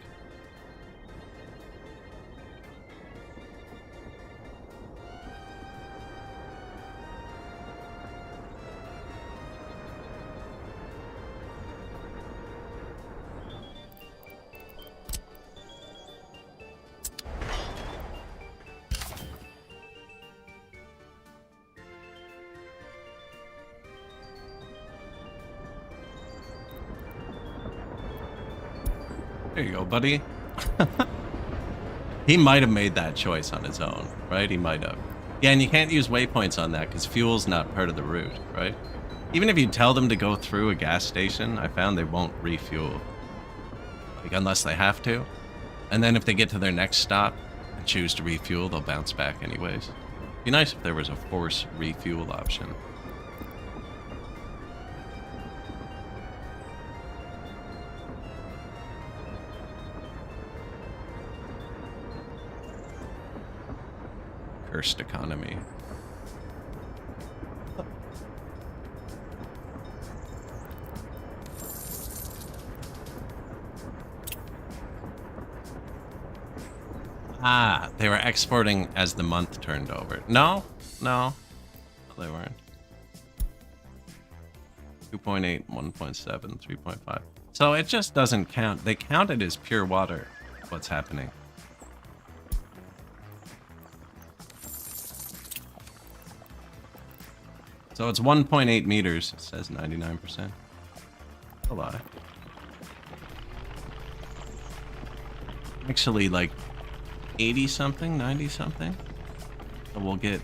There you go, buddy. He might have made that choice on his own, right? He might have. Yeah, and you can't use waypoints on that because fuel's not part of the route, right? Even if you tell them to go through a gas station, I found they won't refuel. Like, unless they have to. And then if they get to their next stop and choose to refuel, they'll bounce back anyways. Be nice if there was a force refuel option. Cursed economy. Ah, they were exporting as the month turned over. No, they weren't. 2.8, 1.7, 3.5. So it just doesn't count. They count it as pure water, what's happening. So it's 1.8 meters. It says 99%. A lot. Actually, like 80 something, 90 something. So we'll get.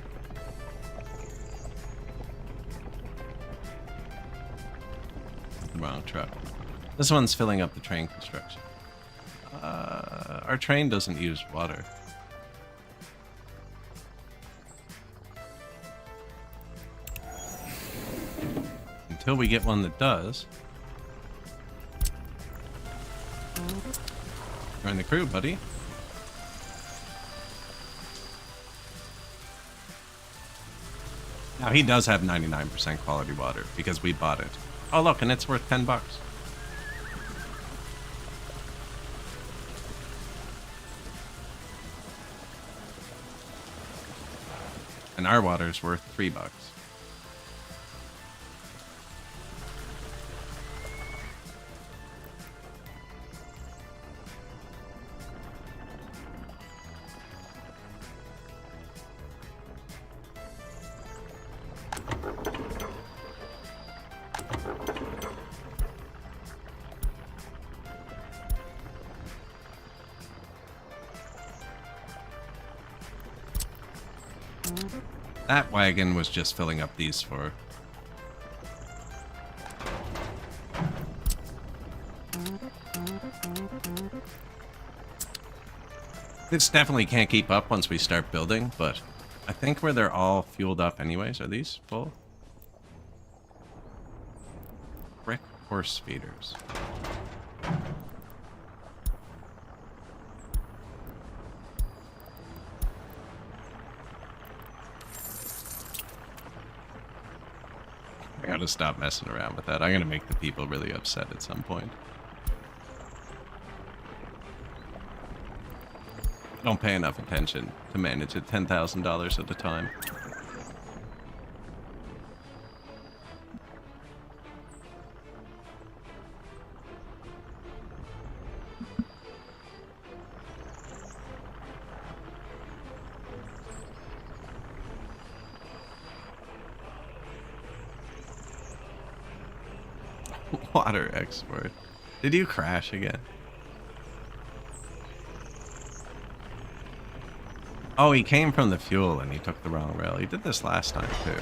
The wrong truck. This one's filling up the train construction. Our train doesn't use water. Until we get one that does. Join the crew, buddy. Now he does have 99% quality water because we bought it. Oh look, and it's worth $10. And our water's worth $3. That wagon was just filling up these for. This definitely can't keep up once we start building, but I think where they're all fueled up anyways. Are these full? Brick horse feeders. I gotta stop messing around with that. I'm gonna make the people really upset at some point. I don't pay enough attention to manage at $10,000 at a time. Water export. Did you crash again? Oh, he came from the fuel and he took the wrong rail. He did this last time too.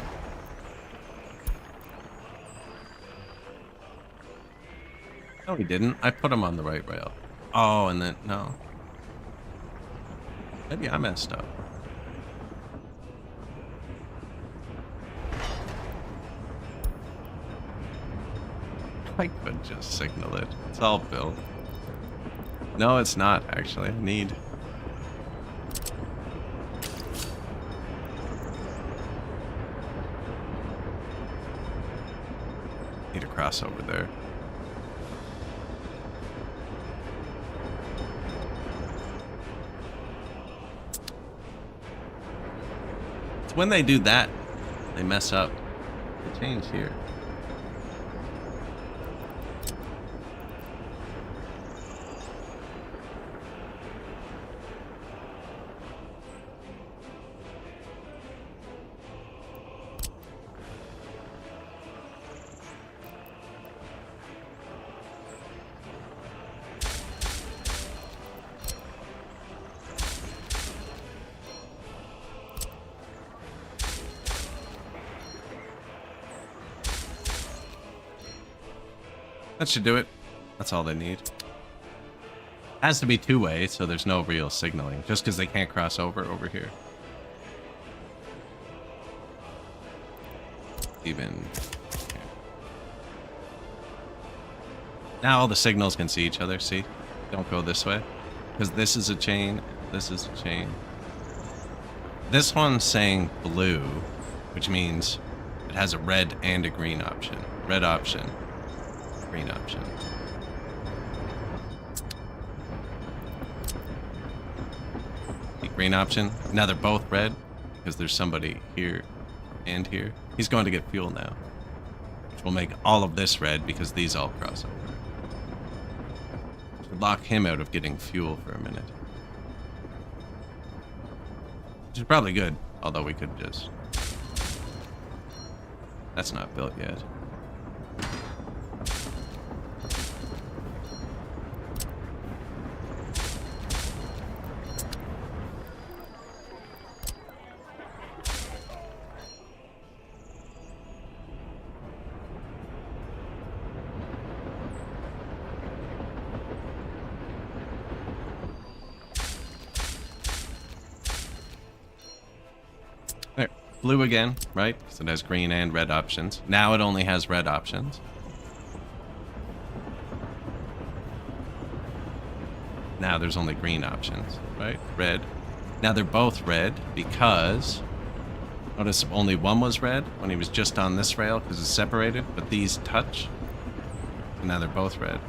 No, he didn't. I put him on the right rail. Oh, and then no. Maybe I messed up. I could just signal it. It's all built. No, it's not, actually. I need to cross over there. when they do that, they mess up. They change here. That should do it. That's all they need. Has to be two-way, so there's no real signaling, just because they can't cross over here. Even here. Now all the signals can see each other, see? Don't go this way. Because this is a chain, this is a chain. This one's saying blue, which means it has a red and a green option. Red option. Green option. The green option. Now they're both red because there's somebody here and here. He's going to get fuel now, which will make all of this red because these all cross over. Should lock him out of getting fuel for a minute, which is probably good. Although we could just. That's not built yet. There, blue again, right? Because it has green and red options. Now it only has red options. Now there's only green options, right? Red. Now they're both red because... Notice only one was red when he was just on this rail because it's separated, but these touch. And now they're both red.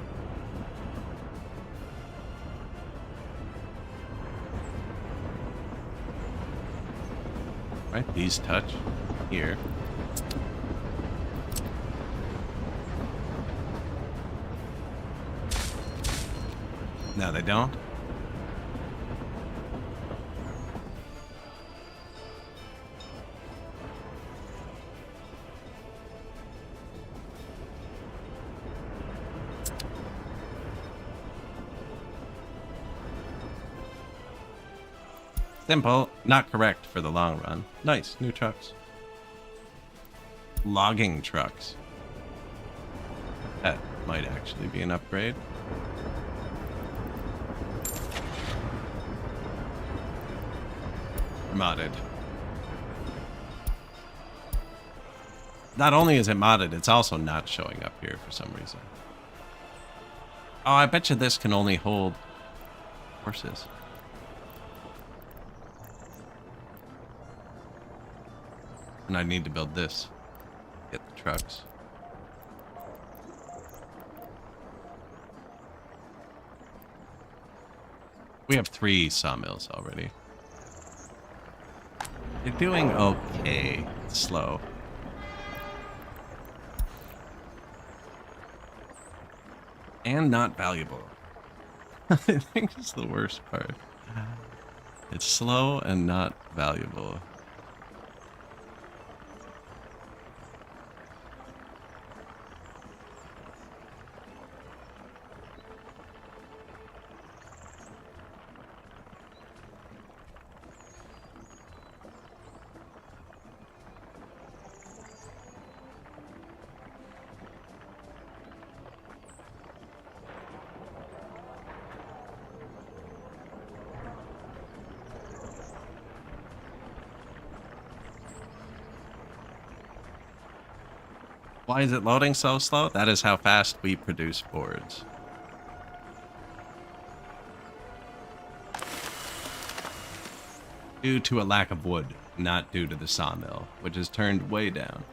Right, these touch here. No, they don't. Simple, not correct for the long run. Nice, new trucks. Logging trucks. That might actually be an upgrade. Modded. Not only is it modded, it's also not showing up here for some reason. Oh, I bet you this can only hold horses. And I need to build this. Get the trucks. We have 3 sawmills already. They're doing okay. It's slow. And not valuable. I think it's the worst part. It's slow and not valuable. Why is it loading so slow? That is how fast we produce boards. Due to a lack of wood, not due to the sawmill, which is turned way down.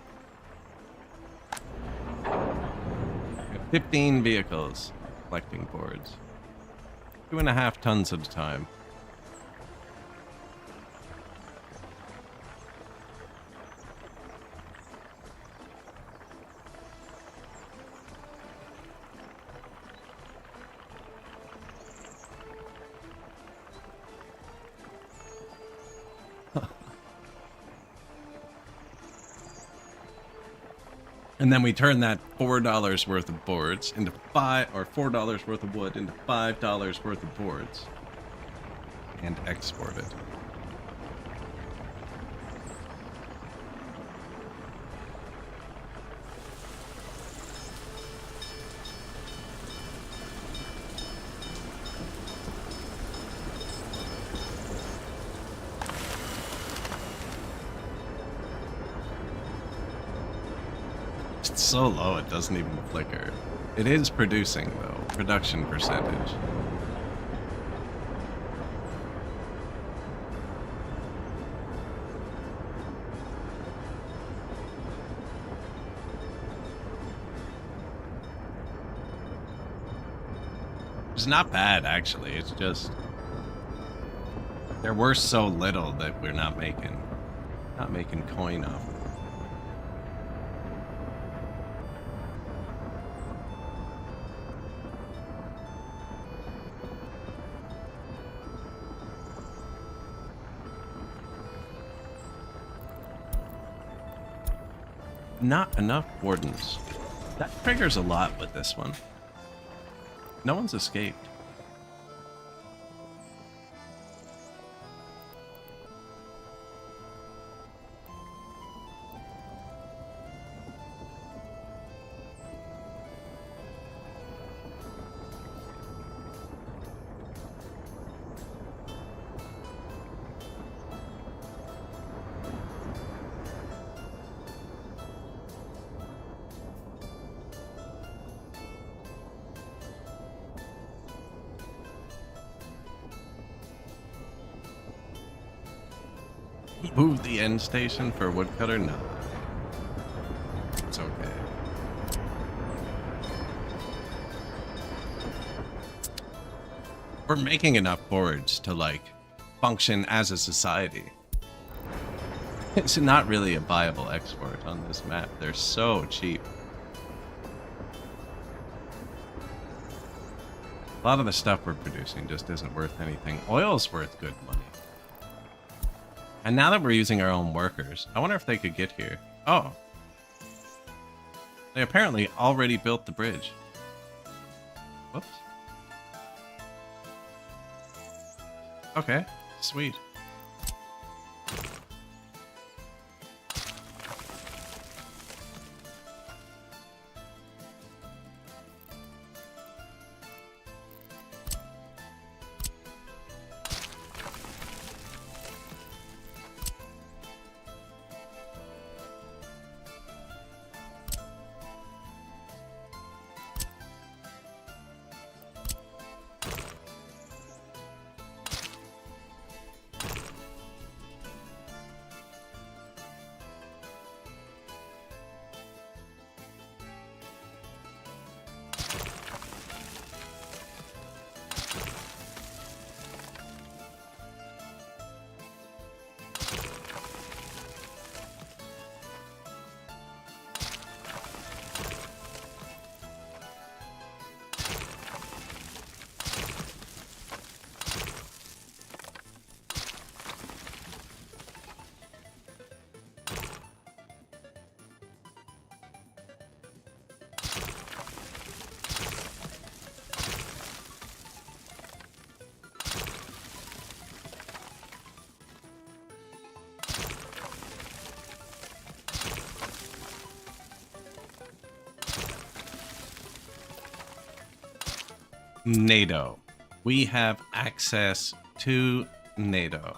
We have 15 vehicles collecting boards. 2.5 tons at a time. And then we turn that $4 worth of boards into $4 worth of wood into $5 worth of boards and export it. It's so low it doesn't even flicker. It is producing though, production percentage. It's not bad actually, it's just they're worth so little that we're not making coin off of it. Not enough wardens. That triggers a lot with this one. No one's escaped. Move the end station for a woodcutter? No. It's okay. We're making enough boards to, like, function as a society. It's not really a viable export on this map. They're so cheap. A lot of the stuff we're producing just isn't worth anything. Oil's worth good money. And now that we're using our own workers, I wonder if they could get here. Oh. They apparently already built the bridge. Whoops. Okay, sweet. NATO. We have access to NATO.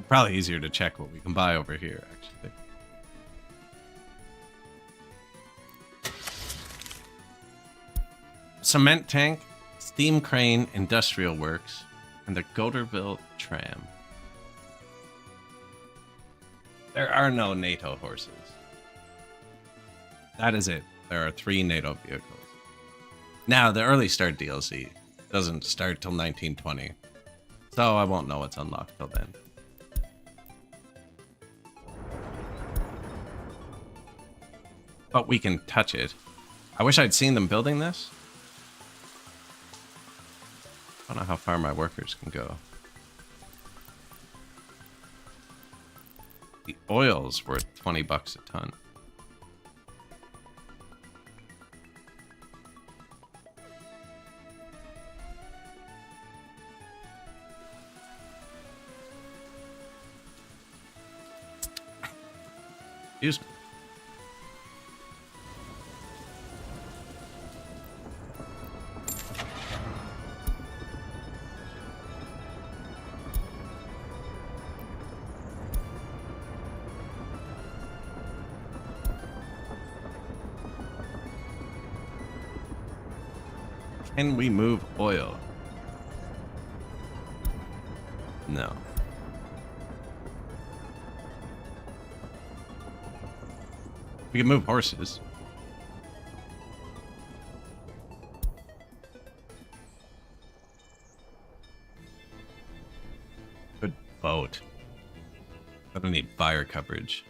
Probably easier to check what we can buy over here, actually. Cement tank, steam crane, industrial works, and the Goderville tram. There are no NATO horses. That is it. There are 3 NATO vehicles. Now, the early start DLC doesn't start till 1920, so I won't know what's unlocked till then. But we can touch it. I wish I'd seen them building this. I don't know how far my workers can go. The oil's worth 20 bucks a ton. Excuse me. Can we move oil? No. We can move horses. Good boat. I don't need fire coverage.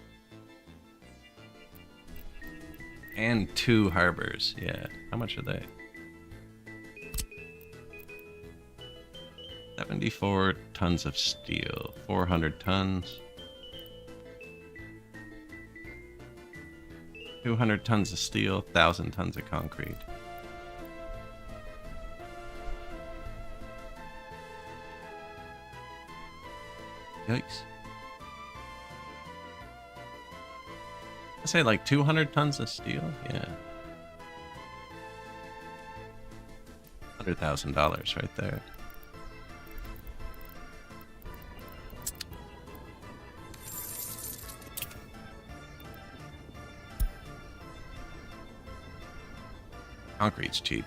And 2 harbors. Yeah. How much are they? 74 tons of steel. 400 tons. 200 tons of steel, 1,000 tons of concrete. Yikes. I say like 200 tons of steel? Yeah. $100,000 right there. Concrete's cheap.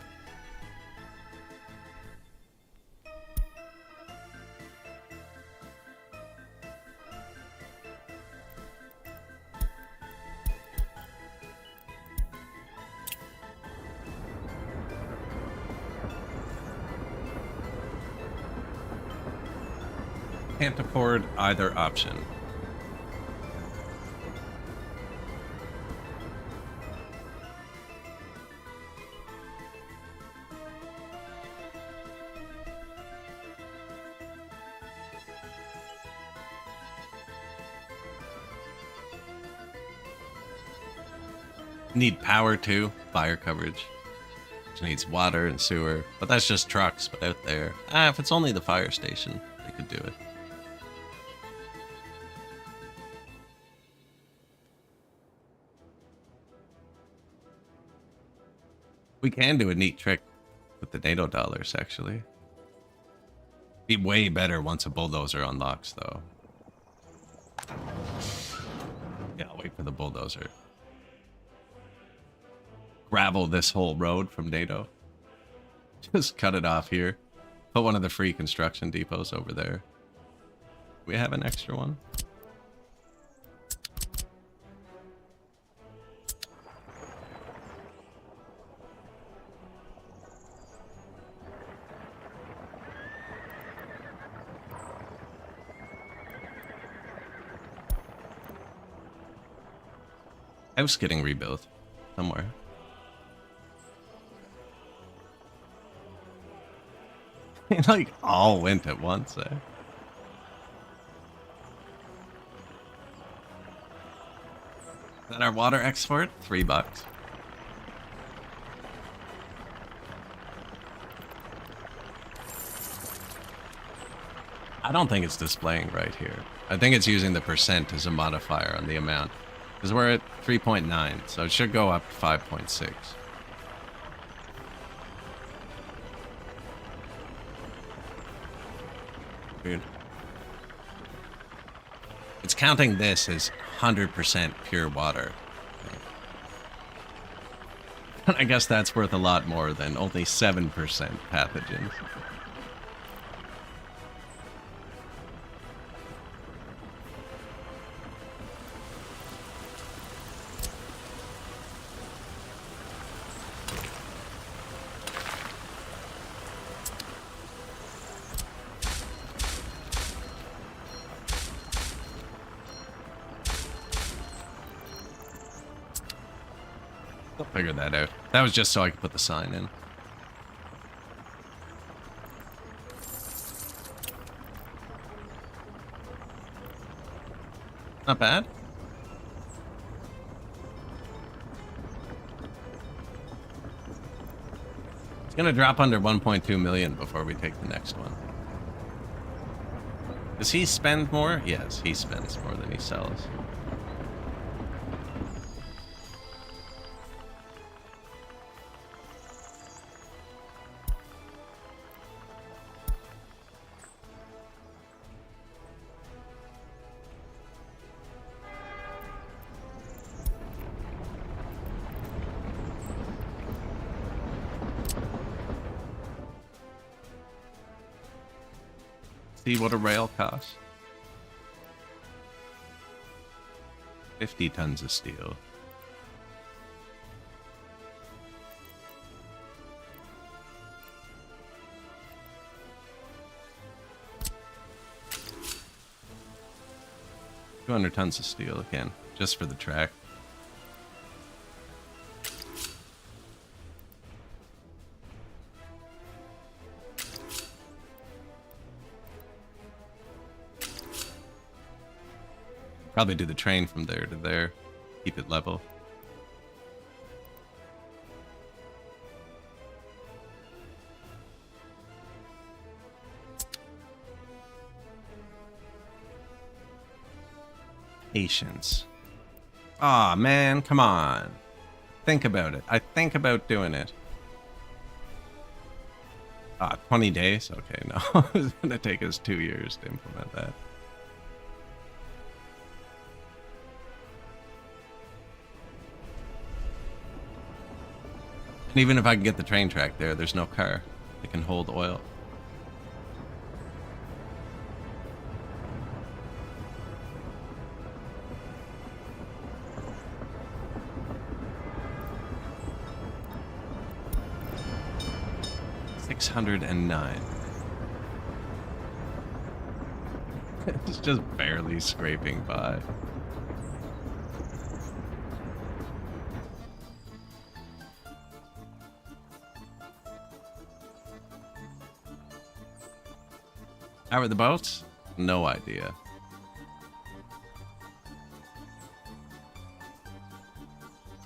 Can't afford either option. Need power too, fire coverage. Which needs water and sewer, but that's just trucks. But out there, if it's only the fire station, they could do it. We can do a neat trick with the NATO dollars, actually. Be way better once a bulldozer unlocks, though. Yeah, I'll wait for the bulldozer. Gravel this whole road from NATO. Just cut it off here. Put one of the free construction depots over there. We have an extra one. House getting rebuilt somewhere. It like all went at once, eh? Is that our water export? $3. I don't think it's displaying right here. I think it's using the percent as a modifier on the amount. Because we're at 3.9, so it should go up to 5.6. Weird. It's counting this as 100% pure water. I guess that's worth a lot more than only 7% pathogens. I'll figure that out. That was just so I could put the sign in. Not bad. It's gonna drop under 1.2 million before we take the next one. Does he spend more? Yes, he spends more than he sells. See what a rail costs. 50 tons of steel. $200 tons of steel again, just for the track. Probably do the train from there to there. Keep it level. Patience. Aw, man, come on. Think about it. I think about doing it. 20 days? Okay, no. It's gonna take us 2 years to implement that. And even if I can get the train track there, there's no car that can hold oil. $609. It's just barely scraping by. How are the boats? No idea.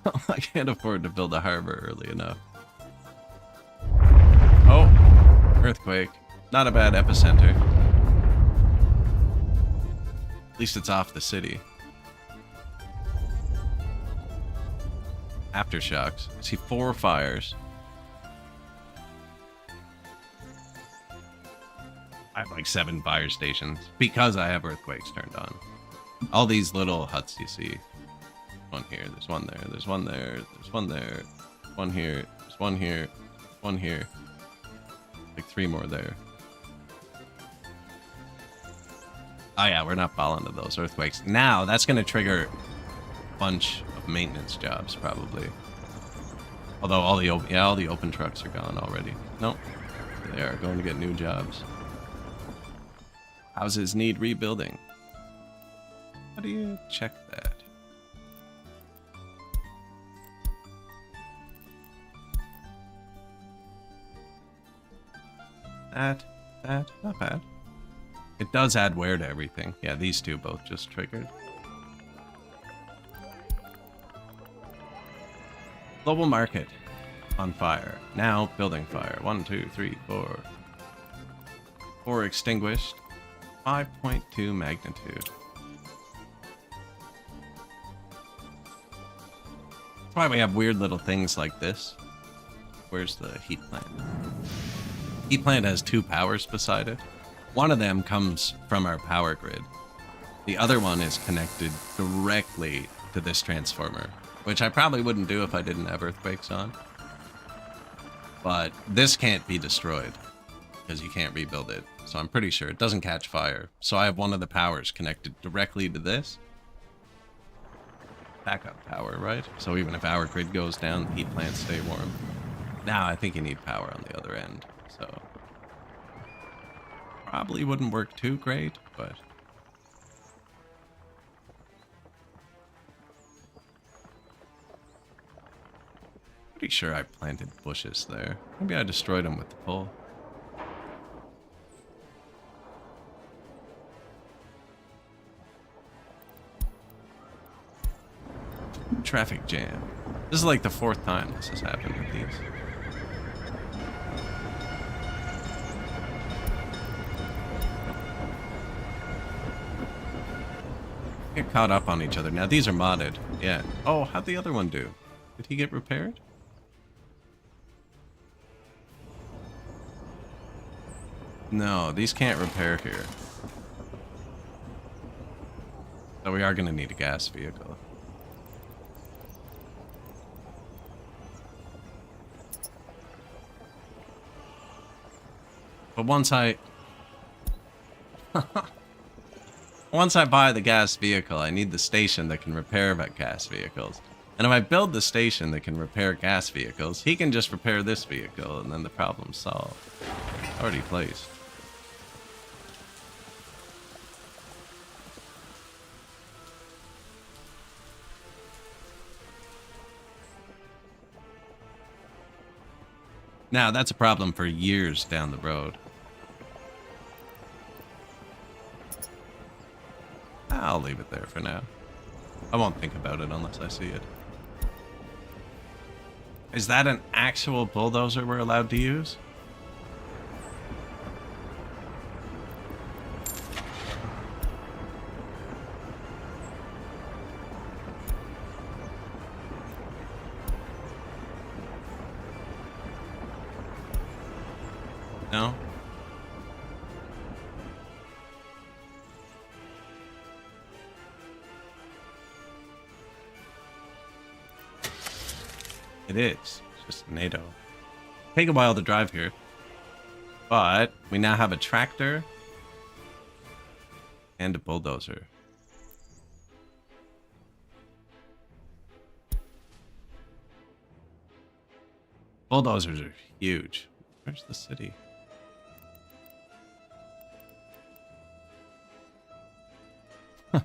I can't afford to build a harbor early enough. Oh, earthquake. Not a bad epicenter. At least it's off the city. Aftershocks. I see 4 fires. I have like 7 fire stations because I have earthquakes turned on. All these little huts you see. One here, there's one there, there's one there, there's one there, one here, there's one here, one here. Like 3 more there. Oh yeah, we're not falling to those earthquakes. Now, that's going to trigger a bunch of maintenance jobs, probably. Although all the open trucks are gone already. Nope. They are going to get new jobs. Houses need rebuilding. How do you check that? That, not bad. It does add wear to everything. Yeah, these two both just triggered. Global market on fire. Now building fire. 1, 2, 3, 4. 4 extinguished. 5.2 magnitude. That's why we have weird little things like this. Where's the heat plant? Heat plant has 2 powers beside it. One of them comes from our power grid. The other one is connected directly to this transformer, which I probably wouldn't do if I didn't have earthquakes on. But this can't be destroyed because you can't rebuild it. So I'm pretty sure it doesn't catch fire. So I have one of the powers connected directly to this. Backup power, right? So even if our grid goes down, the heat plants stay warm. Now I think you need power on the other end. So probably wouldn't work too great, but pretty sure I planted bushes there. Maybe I destroyed them with the pull. traffic jam. This is like the 4th time this has happened with these. Get caught up on each other. Now these are modded. Yeah. Oh, how'd the other one do? Did he get repaired? No, these can't repair here. So we are going to need a gas vehicle. But once I buy the gas vehicle, I need the station that can repair gas vehicles. And if I build the station that can repair gas vehicles, he can just repair this vehicle, and then the problem's solved. Already placed. Now, that's a problem for years down the road. I'll leave it there for now. I won't think about it unless I see it. Is that an actual bulldozer we're allowed to use? No? It is. It's just NATO. Take a while to drive here. But we now have a tractor and a bulldozer. Bulldozers are huge. Where's the city? Okay.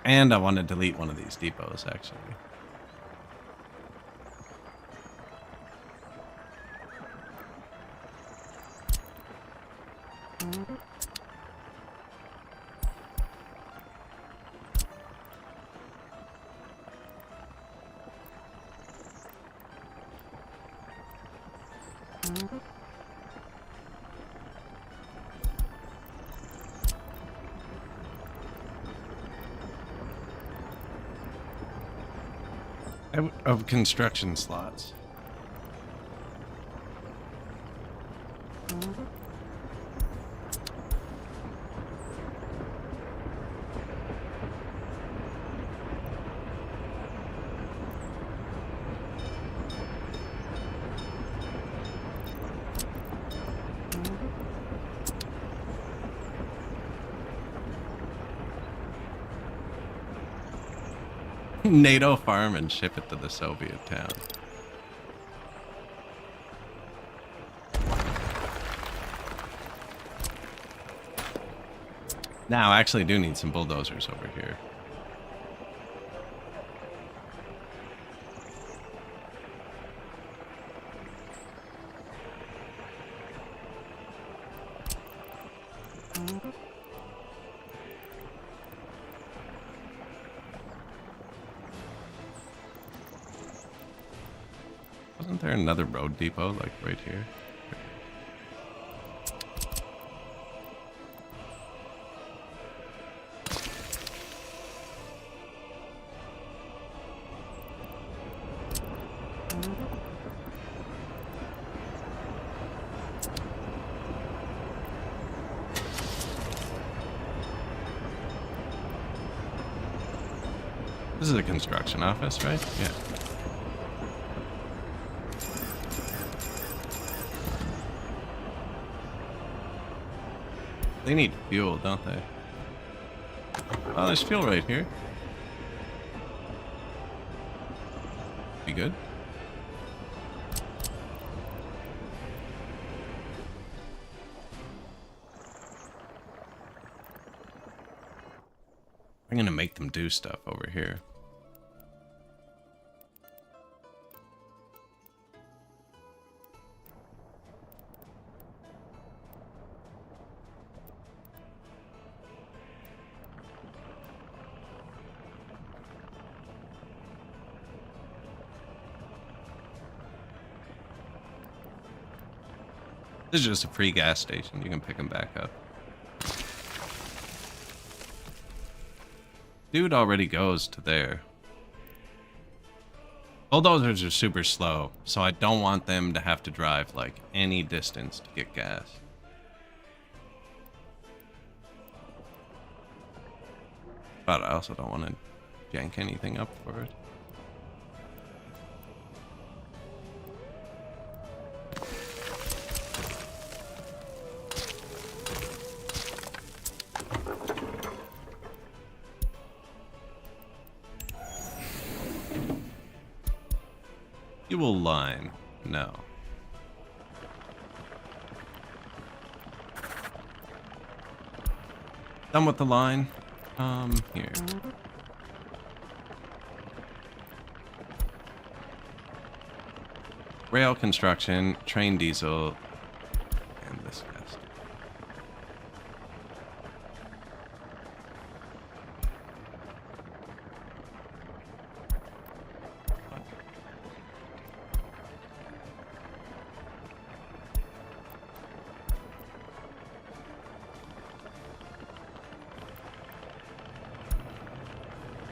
And I want to delete one of these depots, actually. Of construction slots. NATO farm and ship it to the Soviet town. Now, I actually do need some bulldozers over here. Wasn't there another road depot, like, right here? This is a construction office, right? Yeah. They need fuel, don't they? Oh, there's fuel right here. Be good. I'm gonna make them do stuff over here. This is just a free gas station. You can pick them back up. Dude already goes to there. Bulldozers are super slow, so I don't want them to have to drive like any distance to get gas. But I also don't want to jank anything up for it. Fuel line. No. Done with the line. Here. Rail construction, train diesel, and this gas.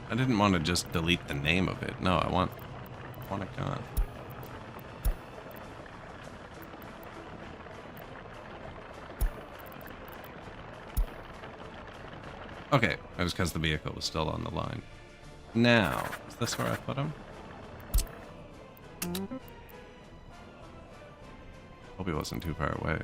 I didn't want to just delete the name of it. No, I want it gone. Okay, that was because the vehicle was still on the line. Now, is this where I put him? Hope he wasn't too far away.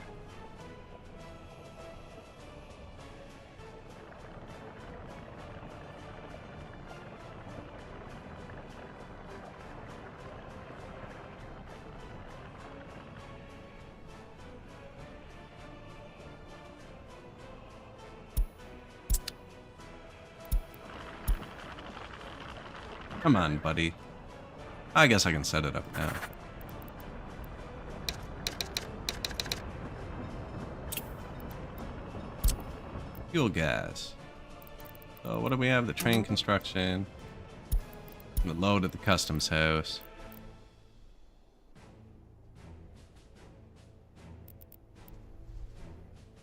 Come on, buddy. I guess I can set it up now. Fuel gas. So what do we have? The train construction. The load at the customs house.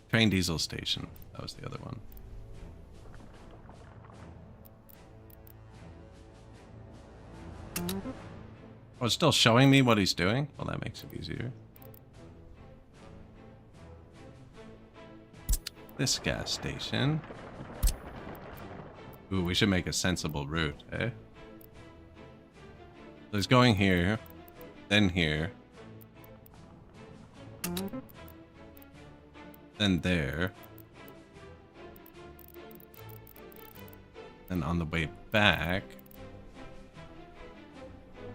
Train diesel station. That was the other one. Oh, it's still showing me what he's doing? Well, that makes it easier. This gas station. Ooh, we should make a sensible route, eh? So he's going here, then here, then there, and on the way back.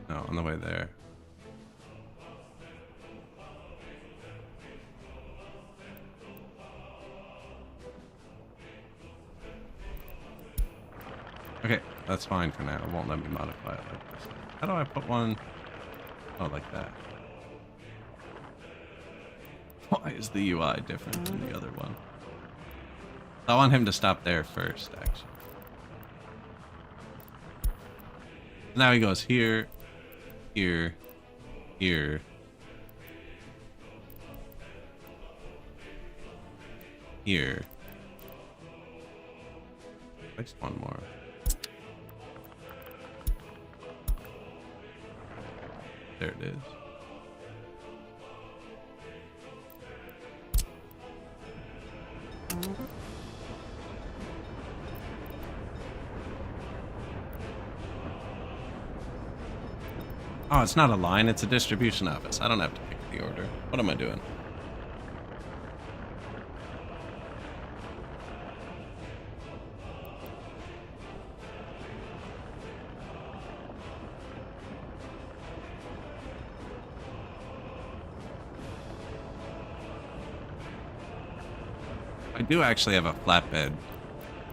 No, on the way there. Okay, that's fine for now. It won't let me modify it like this. How do I put one? Oh, like that. Why is the UI different from the other one? I want him to stop there first, actually. Now he goes here. Here, here, here. At least one more. There it is. Oh, it's not a line, it's a distribution office. I don't have to pick the order. What am I doing? I do actually have a flatbed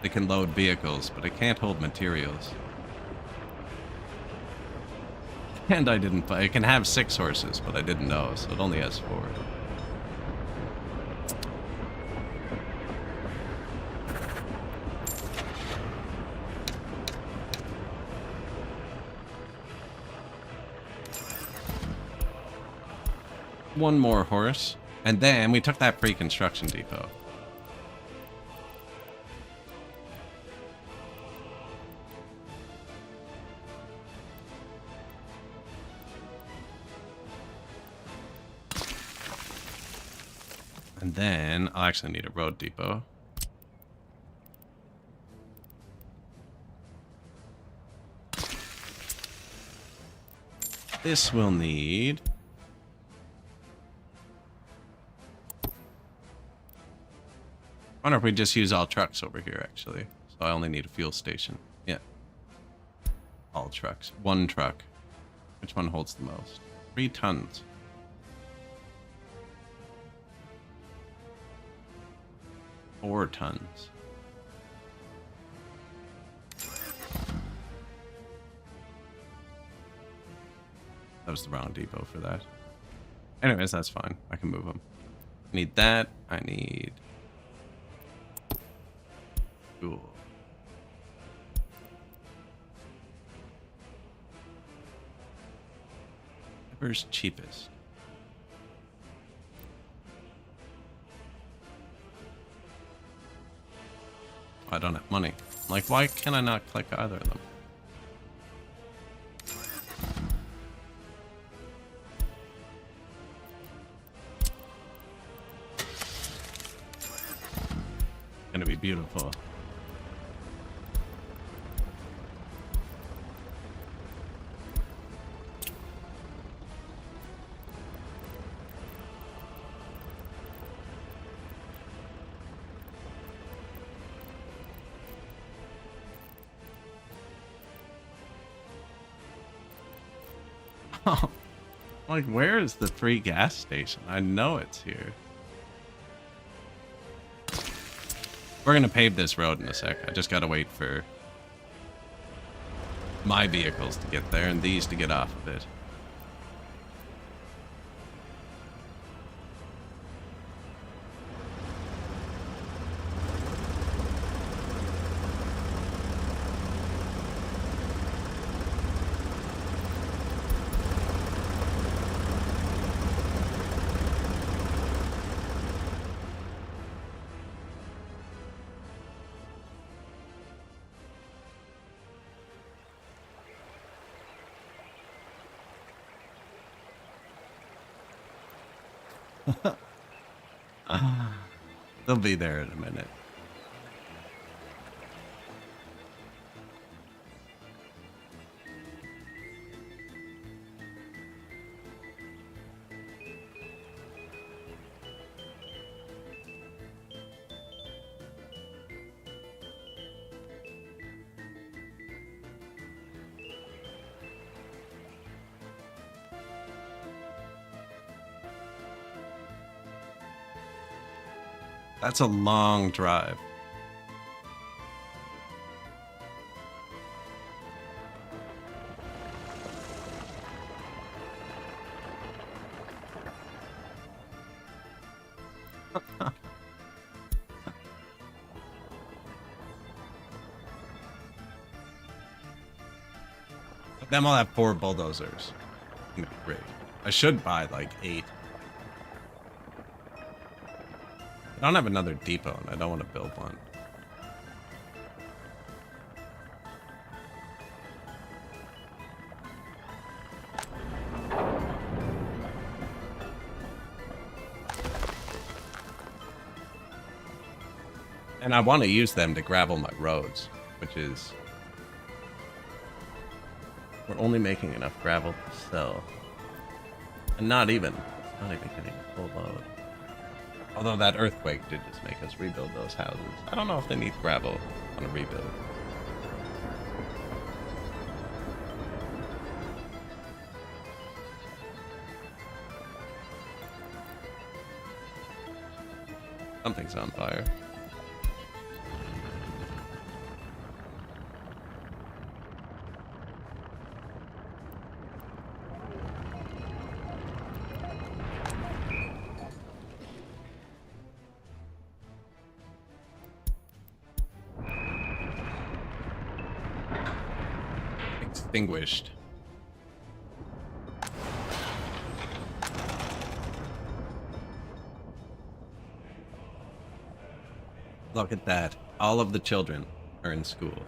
that can load vehicles, but it can't hold materials. And I didn't buy. It can have 6 horses, but I didn't know, so it only has 4. One more horse. And then we took that free construction depot. And then I'll actually need a road depot. This will need... I wonder if we just use all trucks over here, actually. So I only need a fuel station. Yeah. All trucks. One truck. Which one holds the most? 3 tons. Four tons. That was the wrong depot for that. Anyways, that's fine. I can move them. I need that. I need... Cool. Where's cheapest? I don't have money. Like, why can I not click either of them? Gonna be beautiful. Oh, like, where is the free gas station? I know it's here. We're gonna pave this road in a sec. I just gotta wait for my vehicles to get there and these to get off of it. They'll be there in a minute. That's a long drive. Then I'll have 4 bulldozers. Gonna be great. I should buy like 8. I don't have another depot, and I don't want to build one. And I want to use them to gravel my roads, which is... We're only making enough gravel to sell. And not even getting a full load. Although that earthquake did just make us rebuild those houses. I don't know if they need gravel on a rebuild. Something's on fire. Extinguished. Look at that. All of the children are in school.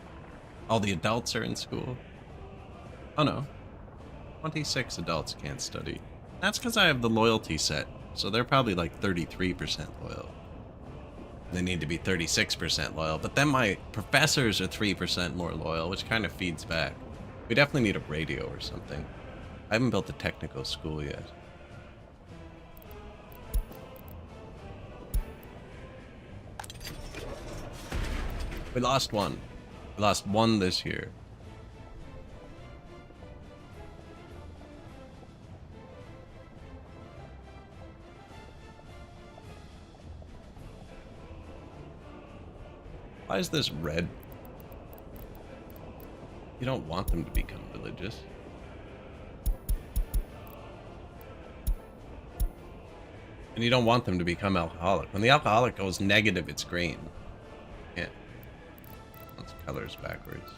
All the adults are in school. Oh no. 26 adults can't study. That's because I have the loyalty set. So they're probably like 33% loyal. They need to be 36% loyal. But then my professors are 3% more loyal, which kind of feeds back. We definitely need a radio or something. I haven't built a technical school yet. We lost one. We lost one this year. Why is this red? You don't want them to become religious. And you don't want them to become alcoholic. When the alcoholic goes negative, it's green. Yeah. That's colors backwards.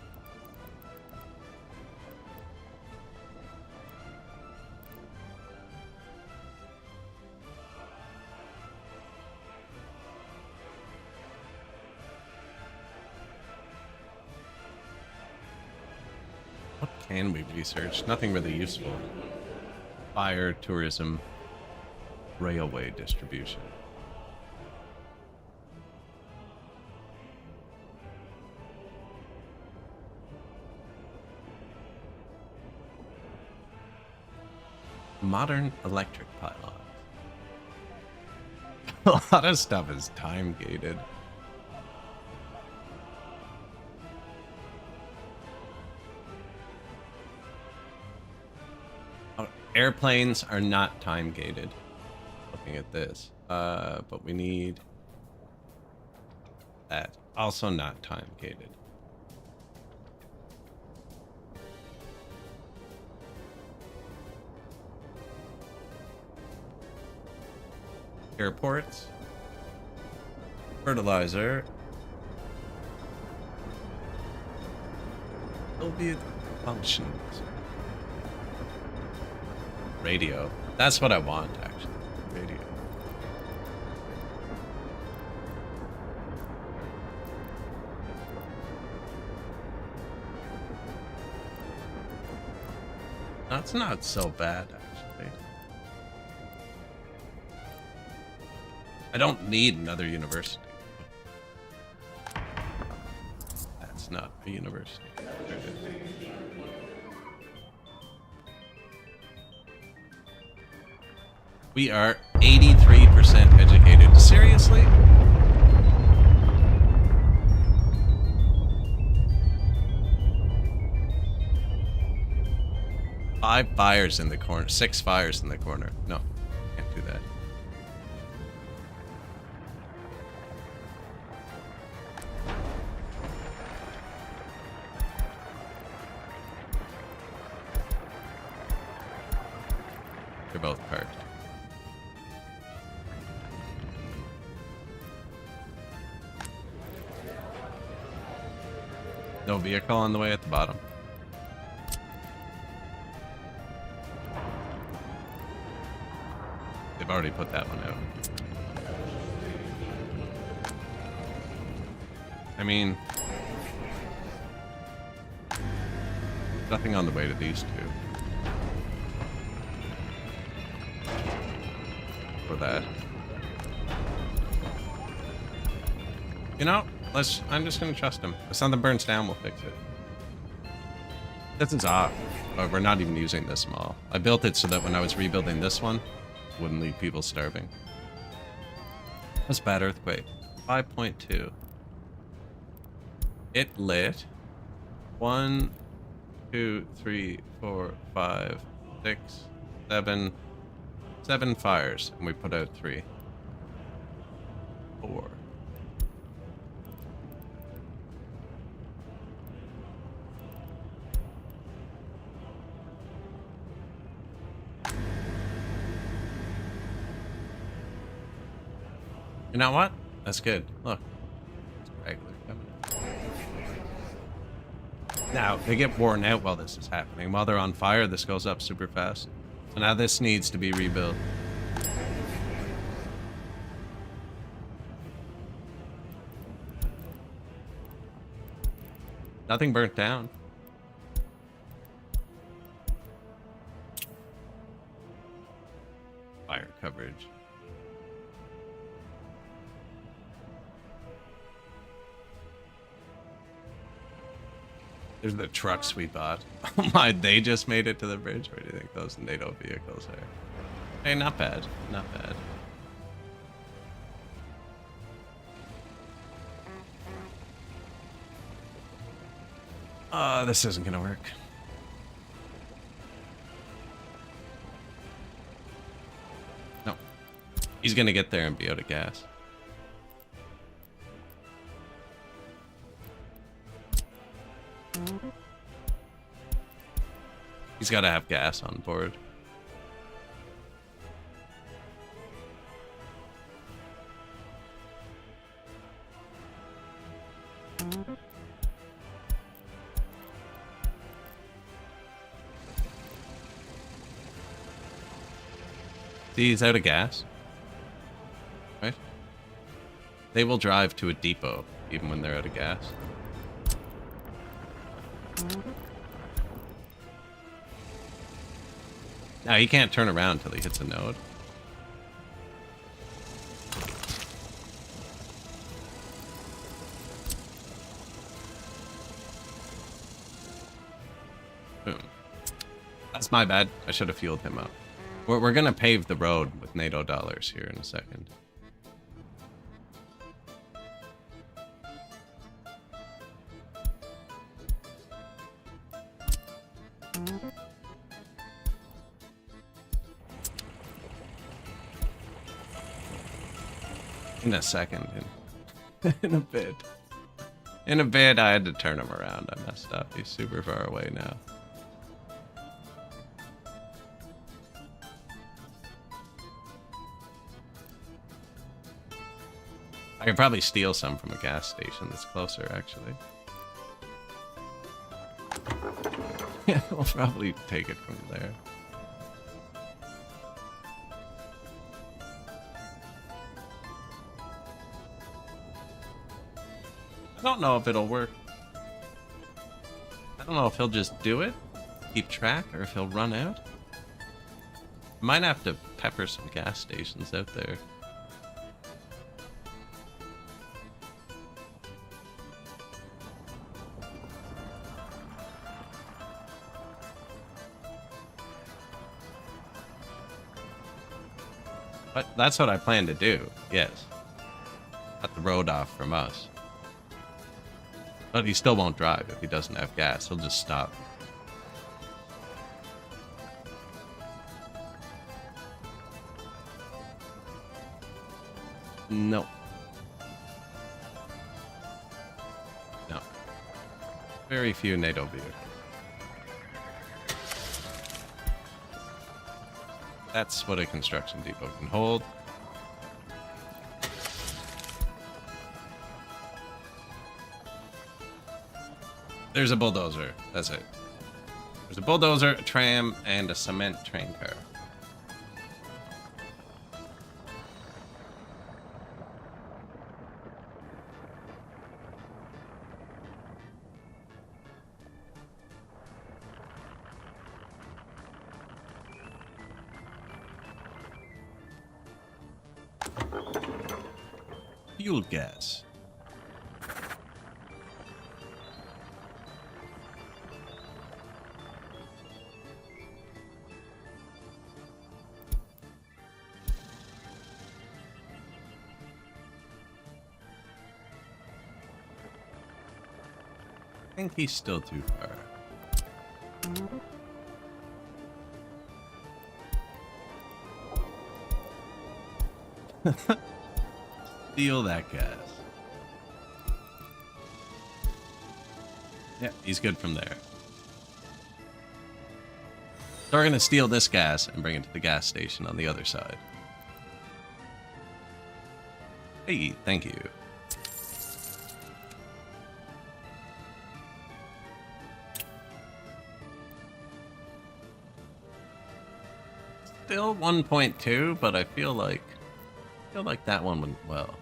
What can we research? Nothing really useful. Fire, tourism, railway distribution. Modern electric pylons. A lot of stuff is time gated. Airplanes are not time gated. Looking at this, but we need that. Also not time gated. Airports. Fertilizer. Soviet functions. Radio. That's what I want, actually. Radio. That's not so bad, actually. I don't need another university. That's not a university. We are 83% educated. Seriously? Five fires in the corner. 6 fires in the corner. No, can't do that. They're both parked. No vehicle on the way at the bottom. They've already put that one out. I mean, nothing on the way to these two. For that. You know, I'm just gonna trust him. If something burns down, we'll fix it. This is off. Oh, we're not even using this mall. I built it so that when I was rebuilding this one, it wouldn't leave people starving. That's bad earthquake. 5.2. It lit 1, 2, 3, 4, 5, 6, 7 fires, and we put out 3. 4. You know what? That's good. Look. It's regular. Now, they get worn out while this is happening. While they're on fire, this goes up super fast. So now this needs to be rebuilt. Nothing burnt down. Fire coverage. There's the trucks we bought. Oh my, they just made it to the bridge? Where do you think those NATO vehicles are? Hey, not bad. Not bad. This isn't gonna work. No. He's gonna get there and be out of gas. He's gotta have gas on board. See, he's out of gas. Right? They will drive to a depot even when they're out of gas. Now he can't turn around until he hits a node. Boom. That's my bad. I should have fueled him up. We're gonna pave the road with NATO dollars here in a second. In a second. In a bit. In a bit, I had to turn him around. I messed up. He's super far away now. I could probably steal some from a gas station that's closer, actually. Yeah, we'll probably take it from there. I don't know if it'll work. I don't know if he'll just do it, keep track, or if he'll run out. Might have to pepper some gas stations out there. But that's what I plan to do, yes. Cut the road off from us. But he still won't drive if he doesn't have gas. He'll just stop. No. No. Very few NATO vehicles. That's what a construction depot can hold. There's a bulldozer. That's it. There's a bulldozer, a tram, and a cement train car. Fuel gas. I think he's still too far. Steal that gas. Yeah, he's good from there. So we're gonna steal this gas and bring it to the gas station on the other side. Hey, thank you. Still 1.2, but I feel like that one went well.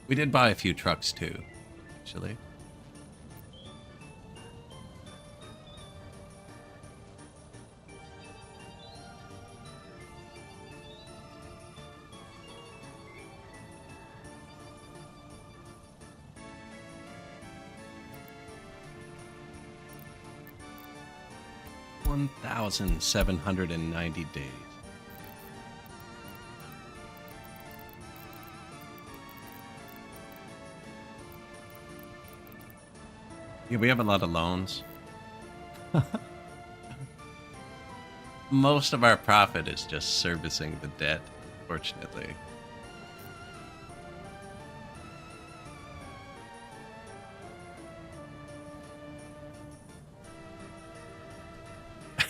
We did buy a few trucks too. actually. $1,790 days. Yeah, we have a lot of loans. Most of our profit is just servicing the debt, fortunately.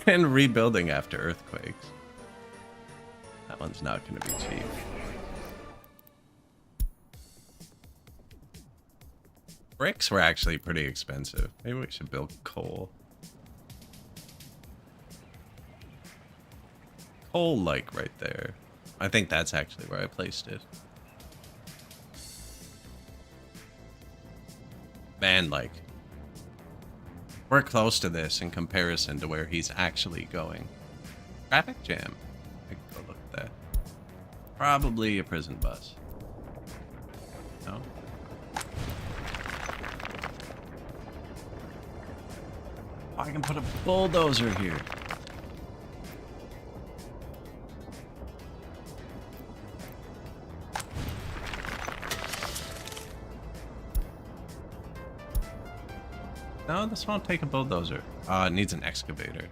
And rebuilding after earthquakes. That one's not going to be cheap. Bricks were actually pretty expensive. Maybe we should build coal. Coal, like, right there. I think that's actually where I placed it. Man, like, we're close to this in comparison to where he's actually going. Traffic jam. I can go look at that. Probably a prison bus. No? Oh, I can put a bulldozer here. No, this won't take a bulldozer. It needs an excavator.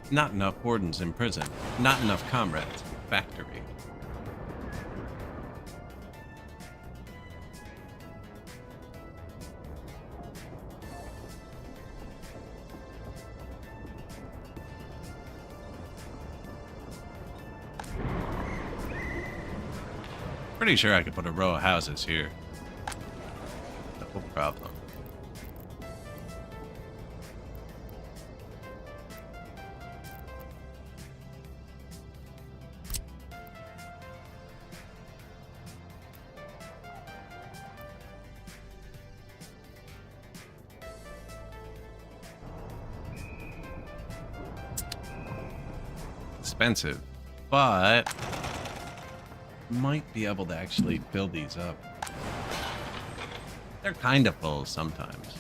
Not enough wardens in prison. Not enough comrades in factory. Pretty sure I could put a row of houses here. No problem. Expensive, but might be able to actually fill these up. They're kind of full sometimes.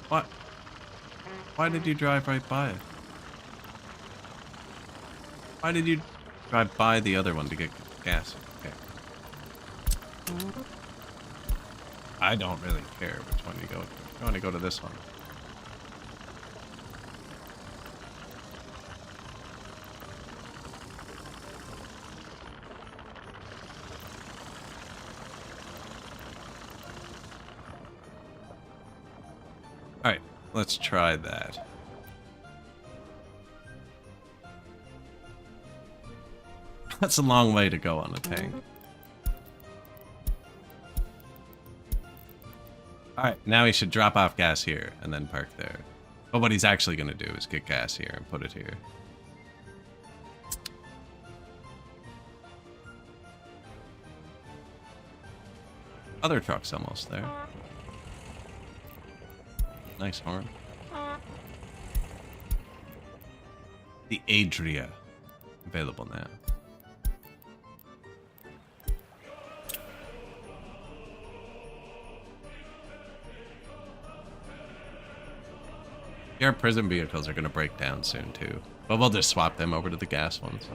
What? Why did you drive right by it? Why did you drive by the other one to get gas? Okay. I don't really care which one you go to. I want to go to this one. Alright, let's try that. That's a long way to go on a tank. Alright, now he should drop off gas here and then park there. But what he's actually going to do is get gas here and put it here. Other truck's almost there. Nice horn. The Adria. Available now. Our prison vehicles are going to break down soon too. But we'll just swap them over to the gas ones.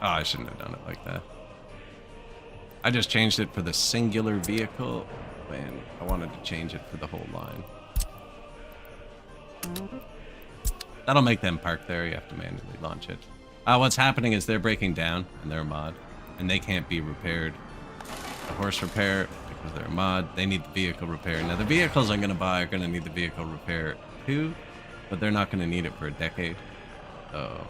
Oh, I shouldn't have done it like that. I just changed it for the singular vehicle when I wanted to change it for the whole line. That'll make them park there. You have to manually launch it. What's happening is they're breaking down and they're a mod, and they can't be repaired. The horse repair, because they're a mod, they need the vehicle repair. Now, the vehicles I'm going to buy are going to need the vehicle repair too, but they're not going to need it for a decade. So...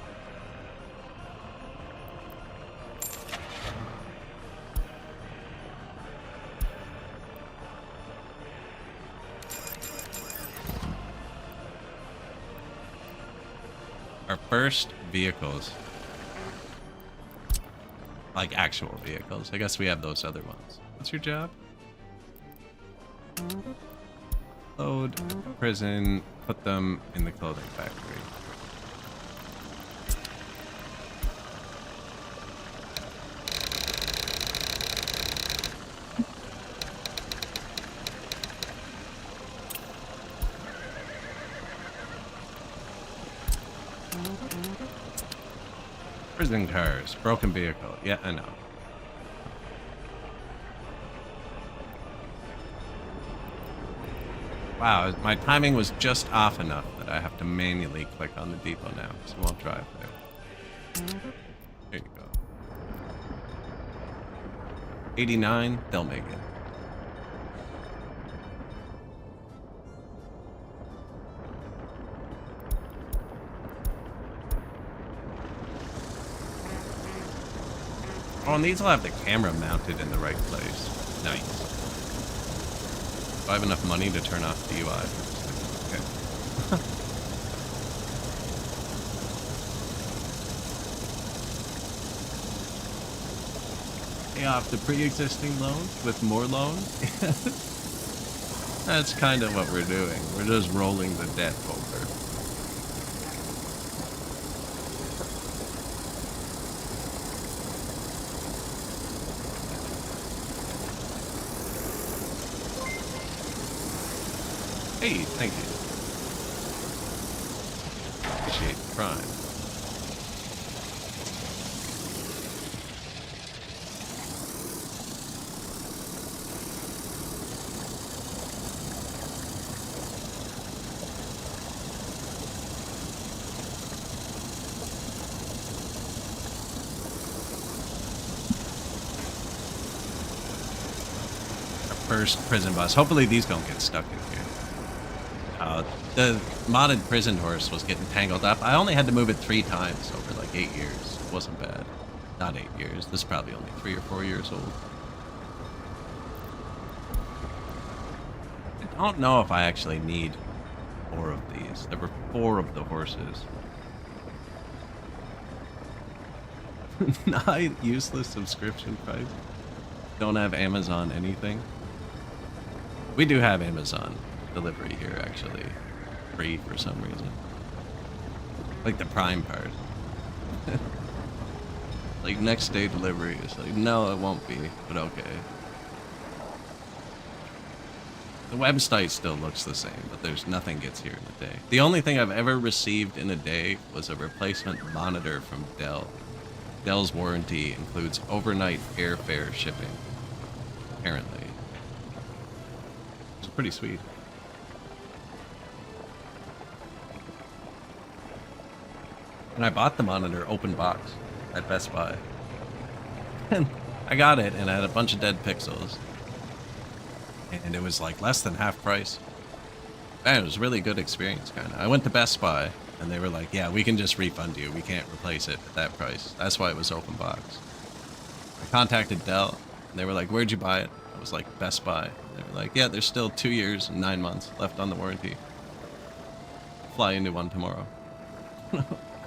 our first vehicles, like actual vehicles. I guess we have those other ones. What's your job? Load, prison, put them in the clothing factory. Prison cars, broken vehicle. Yeah, I know. Wow, my timing was just off enough that I have to manually click on the depot now, so I won't drive there. There you go. 89, they'll make it. Oh, and these will have the camera mounted in the right place. Nice. Do I have enough money to turn off the UI? Okay. Pay off the pre-existing loans with more loans? That's kind of what we're doing. We're just rolling the debt over. Hey, thank you. Appreciate the prime. Our first prison bus. Hopefully these don't get stuck in here. The modded prison horse was getting tangled up. I only had to move it 3 times over like 8 years. It wasn't bad. Not 8 years. This is probably only 3 or 4 years old. I don't know if I actually need 4 of these. There were 4 of the horses. Not useless subscription price. Don't have Amazon anything. We do have Amazon delivery here, actually. Free for some reason. Like the Prime part. Like next day delivery is like, no, it won't be, but okay. The website still looks the same, but there's nothing gets here in a day. The only thing I've ever received in a day was a replacement monitor from Dell. Dell's warranty includes overnight airfare shipping, apparently. It's pretty sweet. And I bought the monitor open box at Best Buy. And I got it, and I had a bunch of dead pixels. And it was like less than half price. Man, it was a really good experience, kind of. I went to Best Buy, and they were like, yeah, we can just refund you. We can't replace it at that price. That's why it was open box. I contacted Dell, and they were like, where'd you buy it? I was like, Best Buy. They were like, yeah, there's still 2 years and 9 months left on the warranty. Fly into one tomorrow.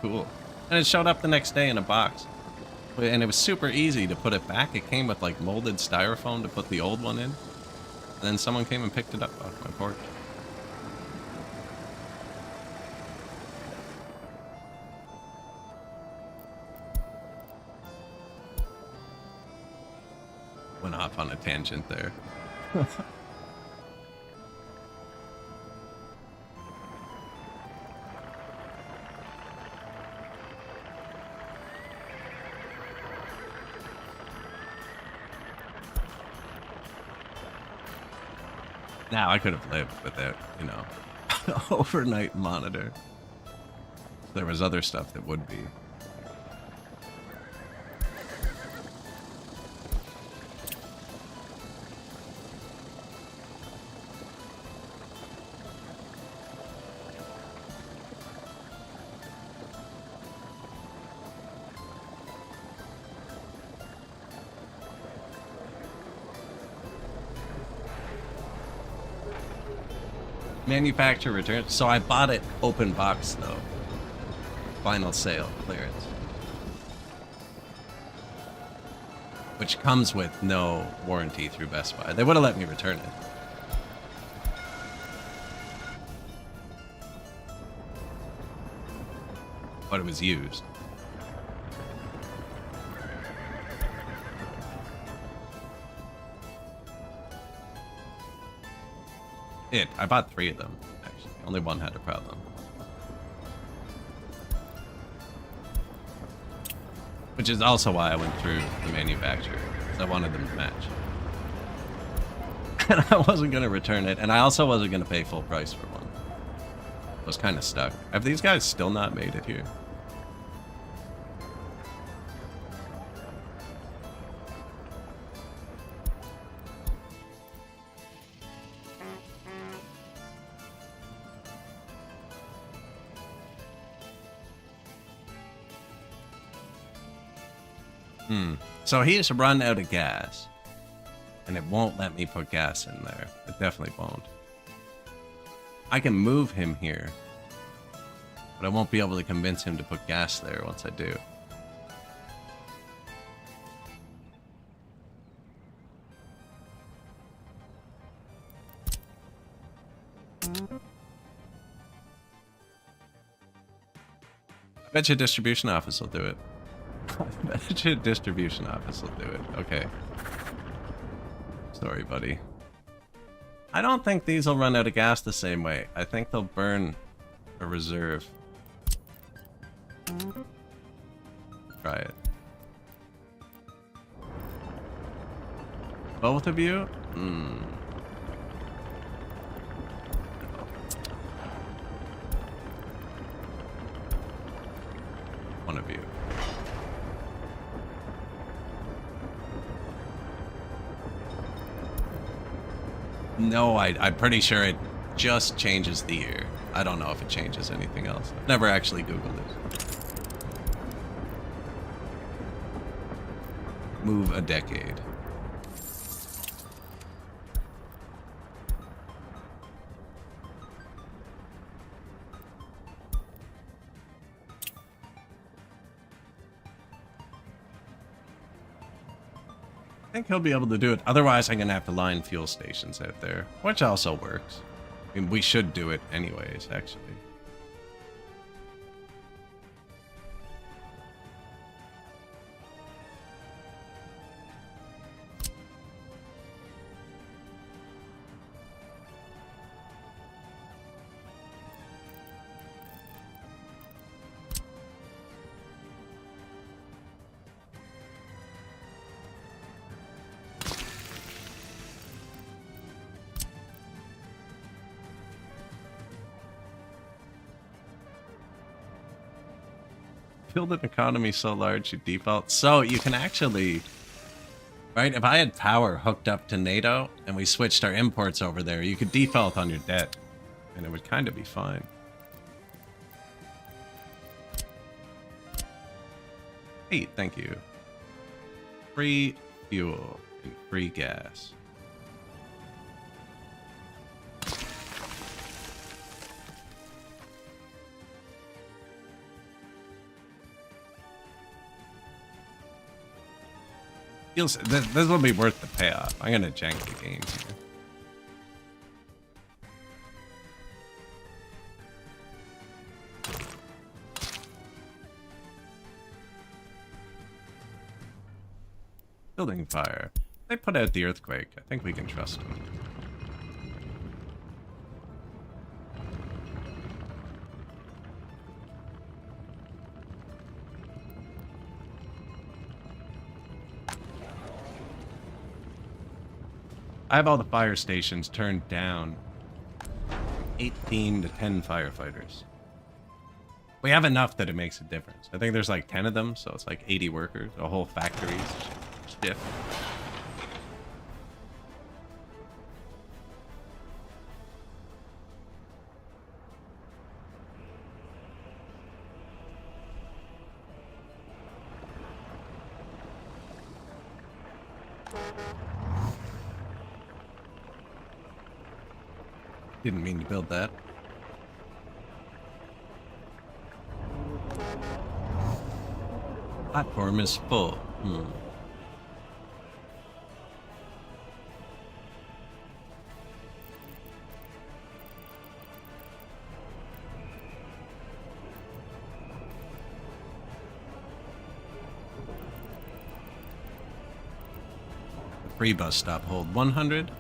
Cool. And it showed up the next day in a box. And it was super easy to put it back. It came with like molded styrofoam to put the old one in. And then someone came and picked it up off my porch. Went off on a tangent there. Now, I could have lived without, you know, overnight monitor. There was other stuff that would be. Manufacturer return. So I bought it open box though. Final sale clearance. Which comes with no warranty through Best Buy. They would have let me return it. But it was used. I bought 3 of them, actually. Only one had a problem. Which is also why I went through the manufacturer, because I wanted them to match. And I wasn't going to return it, and I also wasn't going to pay full price for one. I was kind of stuck. Have these guys still not made it here? So he's run out of gas. And it won't let me put gas in there. It definitely won't. I can move him here. But I won't be able to convince him to put gas there once I do. I bet you distribution office will do it. I bet you distribution office will do it. Okay. Sorry, buddy. I don't think these will run out of gas the same way. I think they'll burn a reserve. Try it. Both of you? One of you. No, I'm pretty sure it just changes the year. I don't know if it changes anything else. I've never actually Googled it. Move a decade. I think he'll be able to do it. Otherwise, I'm going to have to line fuel stations out there, which also works. I mean, we should do it anyways, actually. Build an economy so large you default. So you can actually, right? If I had power hooked up to NATO and we switched our imports over there, you could default on your debt and it would kind of be fine. Hey, thank you. Free fuel and free gas. This will be worth the payoff. I'm gonna jank the game here. Building fire. They put out the earthquake. I think we can trust them. I have all the fire stations turned down. 18 to 10 firefighters. We have enough that it makes a difference. I think there's like 10 of them, so it's like 80 workers, a whole factory's shift. Didn't mean to build that. Platform is full. The free bus stop hold 100.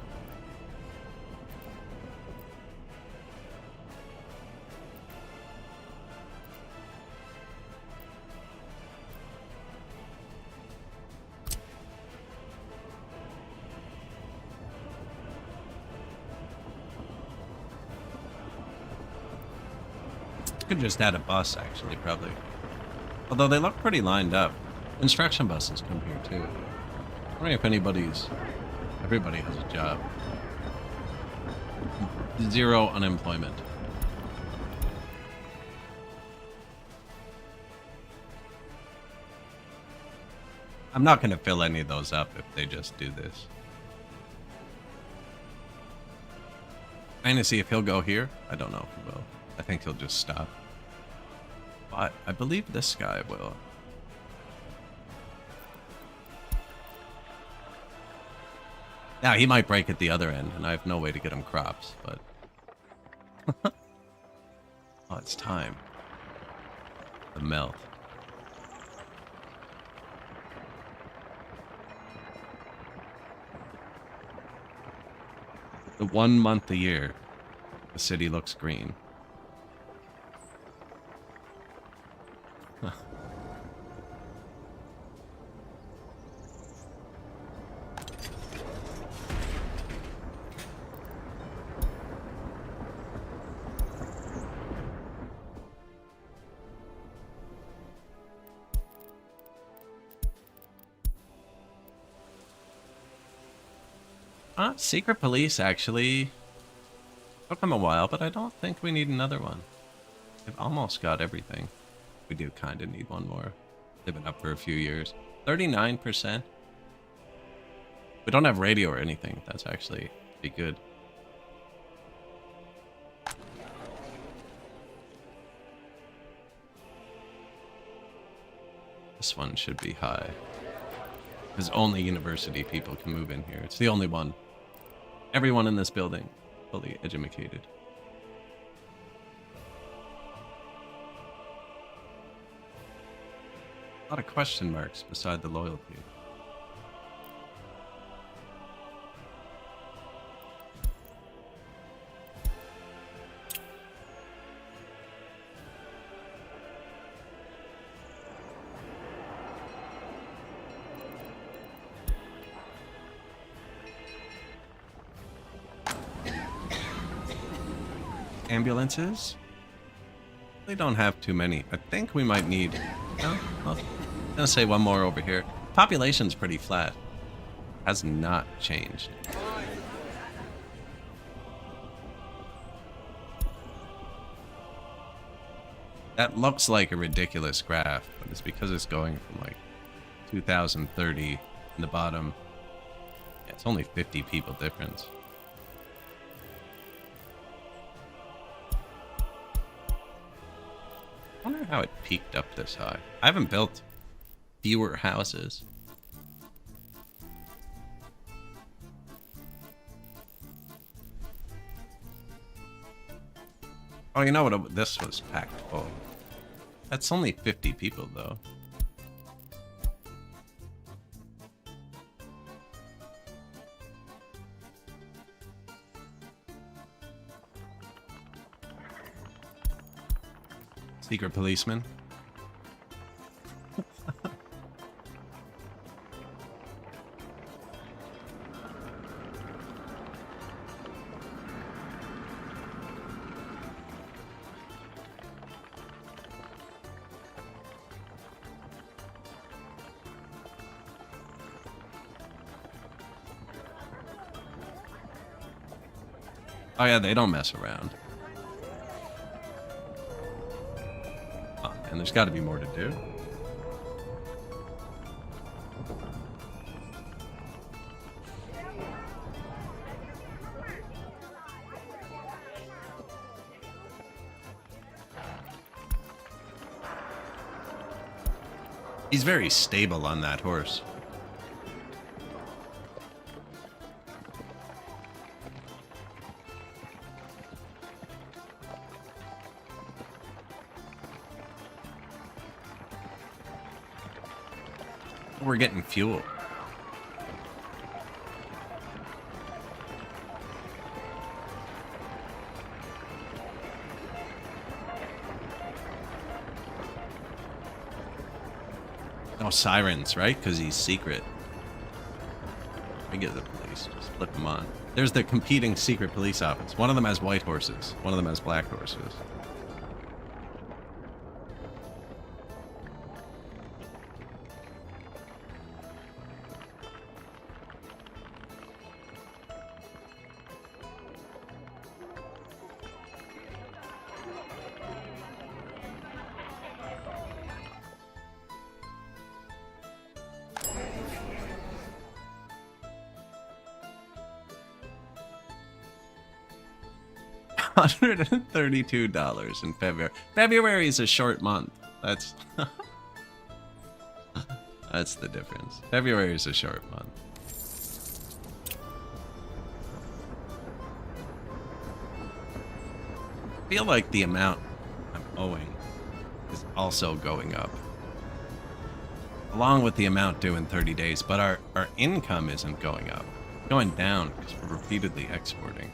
Could just add a bus, actually, probably. Although they look pretty lined up. Construction buses come here, too. I wonder if everybody has a job. 0 unemployment. I'm not going to fill any of those up if they just do this. Trying to see if he'll go here. I don't know if he will. I think he'll just stop. But I believe this guy will. Now, he might break at the other end, and I have no way to get him crops, but... Oh, it's time. The melt. The 1 month a year, the city looks green. Secret police actually took them a while, but I don't think we need another one. We've almost got everything. We do kind of need one more. They've been up for a few years. 39%. We don't have radio or anything. That's actually pretty good. This one should be high. Because only university people can move in here. It's the only one. Everyone in this building, fully educated. A lot of question marks beside the loyalty. Ambulances? They don't have too many. I think we might need... No? Well, I'm gonna say one more over here. Population's pretty flat. Has not changed. That looks like a ridiculous graph, but it's because it's going from like 2030 in the bottom. Yeah, it's only 50 people difference. I wonder how it peaked up this high. I haven't built fewer houses. Oh, you know what? This was packed full. That's only 50 people, though. Secret policeman. Oh yeah, they don't mess around. Oh, and there's got to be more to do. He's very stable on that horse. We're getting fuel. Oh, sirens, right? Because he's secret. Let me get the police. Just flip them on. There's the competing secret police office. One of them has white horses. One of them has black horses. $132 in February. February is a short month. That's that's the difference. February is a short month. I feel like the amount I'm owing is also going up, along with the amount due in 30 days, but our income isn't going up. It's going down because we're repeatedly exporting.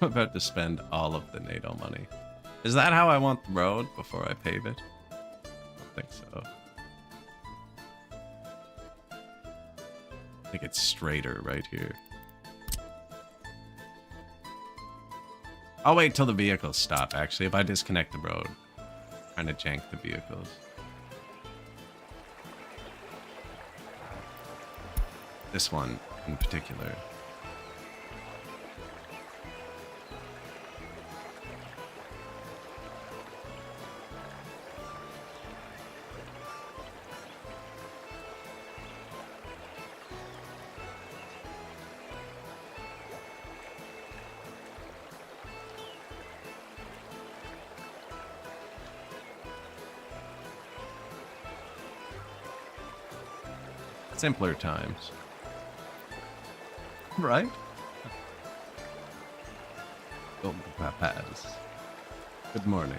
I'm about to spend all of the NATO money. Is that how I want the road before I pave it? I don't think so. I think it's straighter right here. I'll wait till the vehicles stop, actually. If I disconnect the road, kind of jank the vehicles. This one in particular. Simpler times. Right? Golden Papas. Good morning.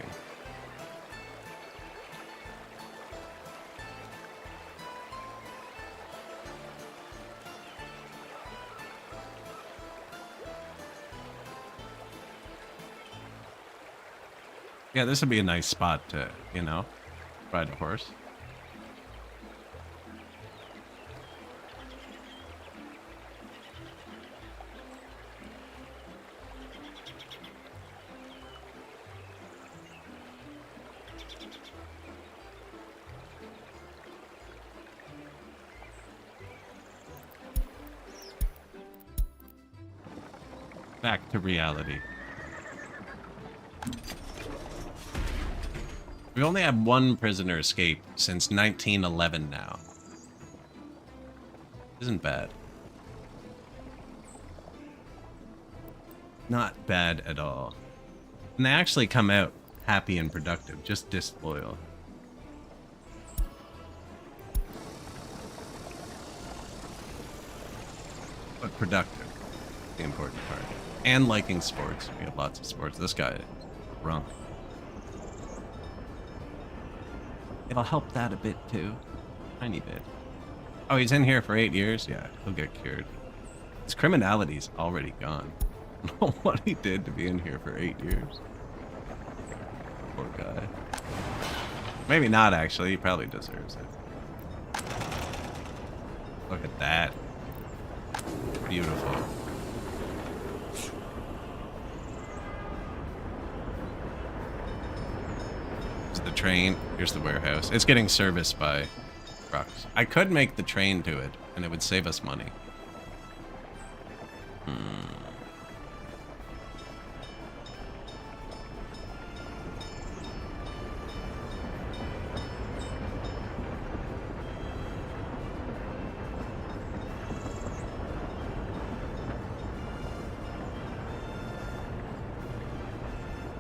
Yeah, this would be a nice spot to, you know, ride a horse. Back to reality. We only had one prisoner escape since 1911 now. Isn't bad. Not bad at all. And they actually come out happy and productive, just disloyal. But productive, the important part. And liking sports. We have lots of sports. This guy, drunk. It'll help that a bit too. Tiny bit. Oh, he's in here for 8 years? Yeah, he'll get cured. His criminality's already gone. I don't know what he did to be in here for 8 years. Poor guy. Maybe not, actually. He probably deserves it. Look at that. Beautiful. train. Here's the warehouse. It's getting serviced by trucks. I could make the train to it, and it would save us money.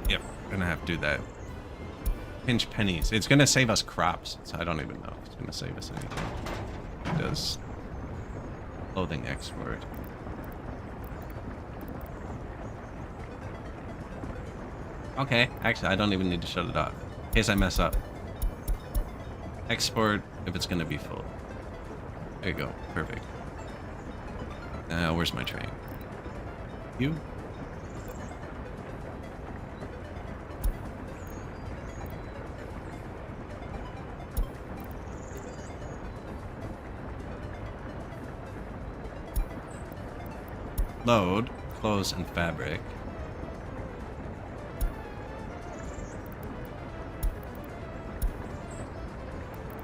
Yep, gonna have to do that. Pinch pennies. It's gonna save us crops, so I don't even know if it's gonna save us anything. It does. Clothing export. Okay, actually, I don't even need to shut it off. In case I mess up. Export if it's gonna be full. There you go. Perfect. Now, where's my train? You? Load, clothes, and fabric.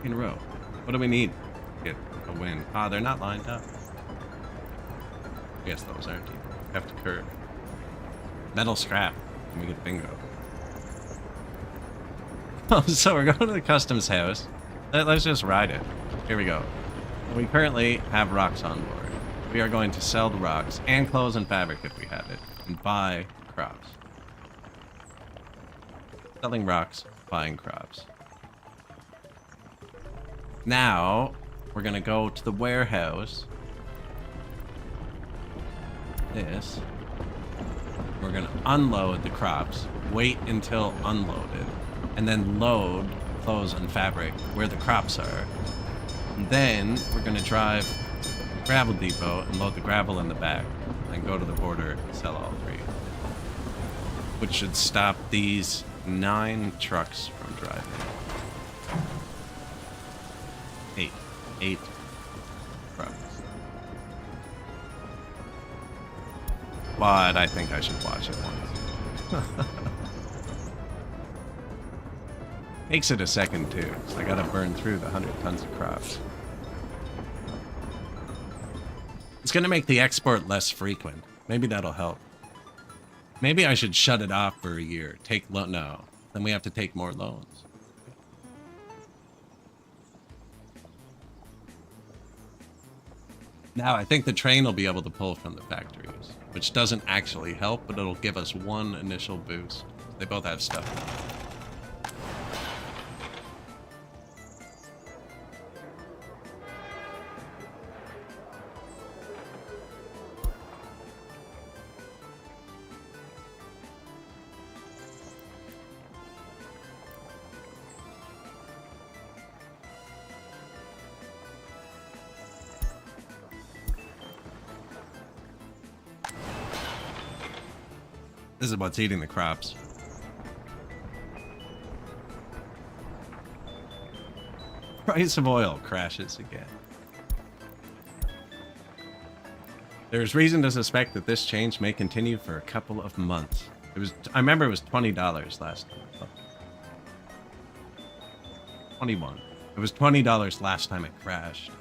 In a row. What do we need to get a win? Ah, they're not lined up. I guess those aren't either. Have to curve. Metal scrap. And we get bingo. Oh, so we're going to the customs house. Let's just ride it. Here we go. We currently have rocks on board. We are going to sell the rocks and clothes and fabric if we have it, and buy crops. Selling rocks, buying crops. Now, we're gonna go to the warehouse. This. We're gonna unload the crops, wait until unloaded, and then load clothes and fabric where the crops are. And then we're gonna drive gravel depot and load the gravel in the back, and go to the border and sell all three. Which should stop these 9 trucks from driving. 8 trucks. But I think I should watch it once. Takes it a second too, so I gotta burn through the 100 tons of crops. It's gonna make the export less frequent. Maybe that'll help. Maybe I should shut it off for a year. No. Then we have to take more loans. Now, I think the train will be able to pull from the factories, which doesn't actually help, but it'll give us one initial boost. They both have stuff. This is what's eating the crops. Price of oil crashes again. There's reason to suspect that this change may continue for a couple of months. I remember it was $20 last time. 21. It was $20 last time it crashed.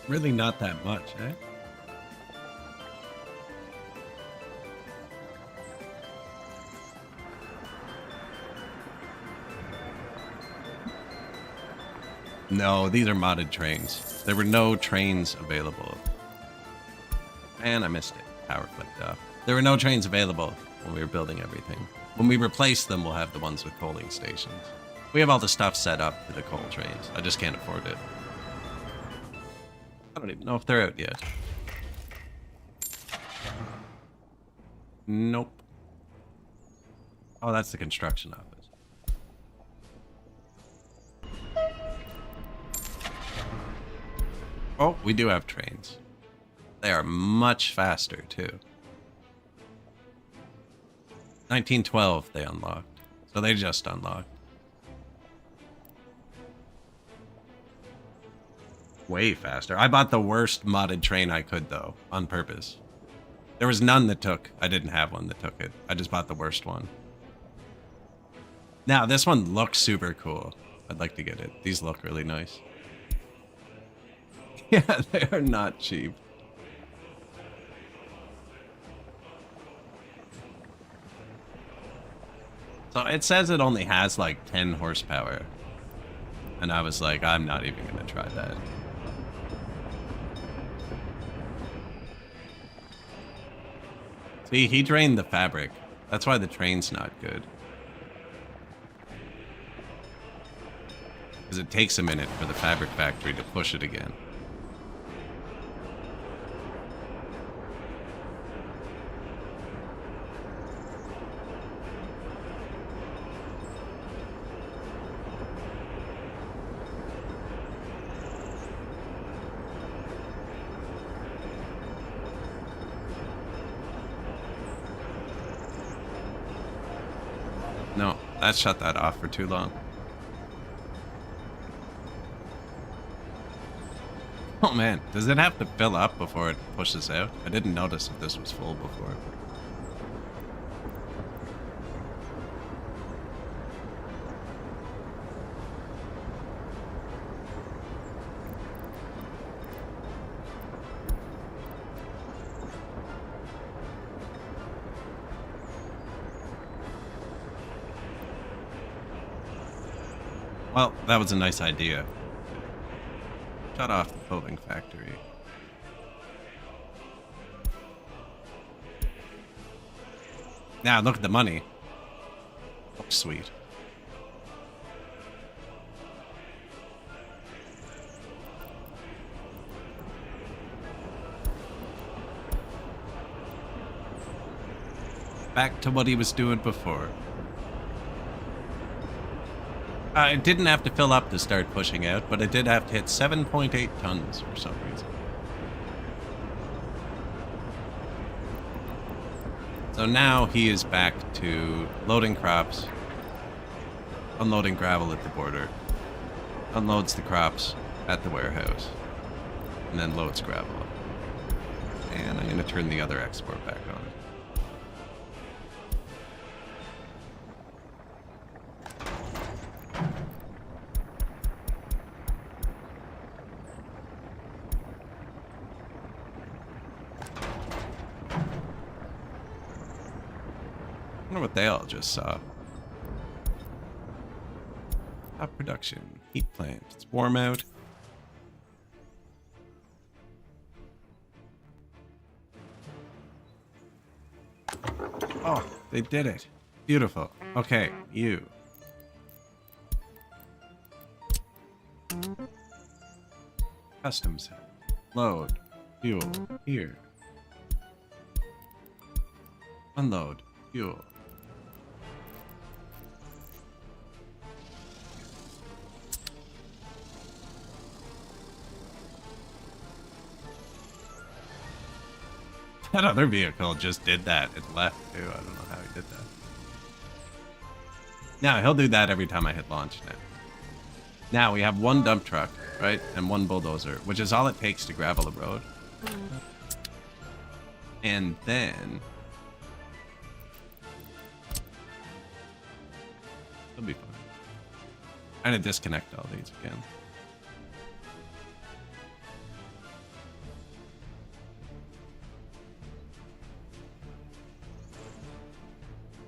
Really not that much, eh? No, these are modded trains. There were no trains available. And I missed it. Power flipped off. There were no trains available when we were building everything. When we replace them, we'll have the ones with coaling stations. We have all the stuff set up for the coal trains. I just can't afford it. I don't even know if they're out yet. Nope. Oh, that's the construction office. Oh, we do have trains. They are much faster, too. 1912 they unlocked. So they just unlocked. Way faster. I bought the worst modded train I could, though, on purpose. There was none that took. I didn't have one that took it. I just bought the worst one. Now, this one looks super cool. I'd like to get it. These look really nice. Yeah, they are not cheap. So it says it only has like 10 horsepower. And I was like, I'm not even going to try that. See, he drained the fabric. That's why the train's not good. Because it takes a minute for the fabric factory to push it again. No, that shut that off for too long. Oh man, does it have to fill up before it pushes out? I didn't notice if this was full before. Well, that was a nice idea. Shut off the clothing factory. Now look at the money. Oh, sweet. Back to what he was doing before. It didn't have to fill up to start pushing out, but it did have to hit 7.8 tons for some reason. So now he is back to loading crops, unloading gravel at the border, unloads the crops at the warehouse, and then loads gravel. And I'm going to turn the other export back on. I wonder what they all just saw. Top production. Heat plant. It's warm out. Oh, they did it. Beautiful. Okay, you. Custom set. Load. Fuel. Here. Unload. Fuel. That other vehicle just did that. It left, too. I don't know how he did that. Now, he'll do that every time I hit launch now. Now, we have one dump truck, right? And one bulldozer, which is all it takes to gravel a road. And then... it'll be fine. I'm going to disconnect all these again.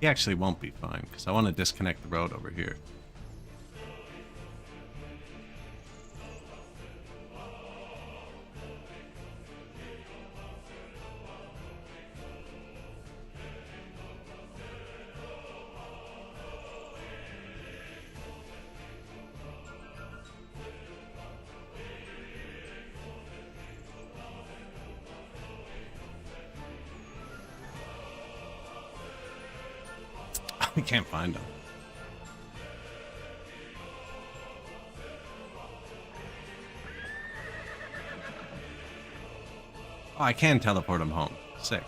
He actually won't be fine, because I want to disconnect the road over here. We can't find them. Oh, I can teleport him home. Sick.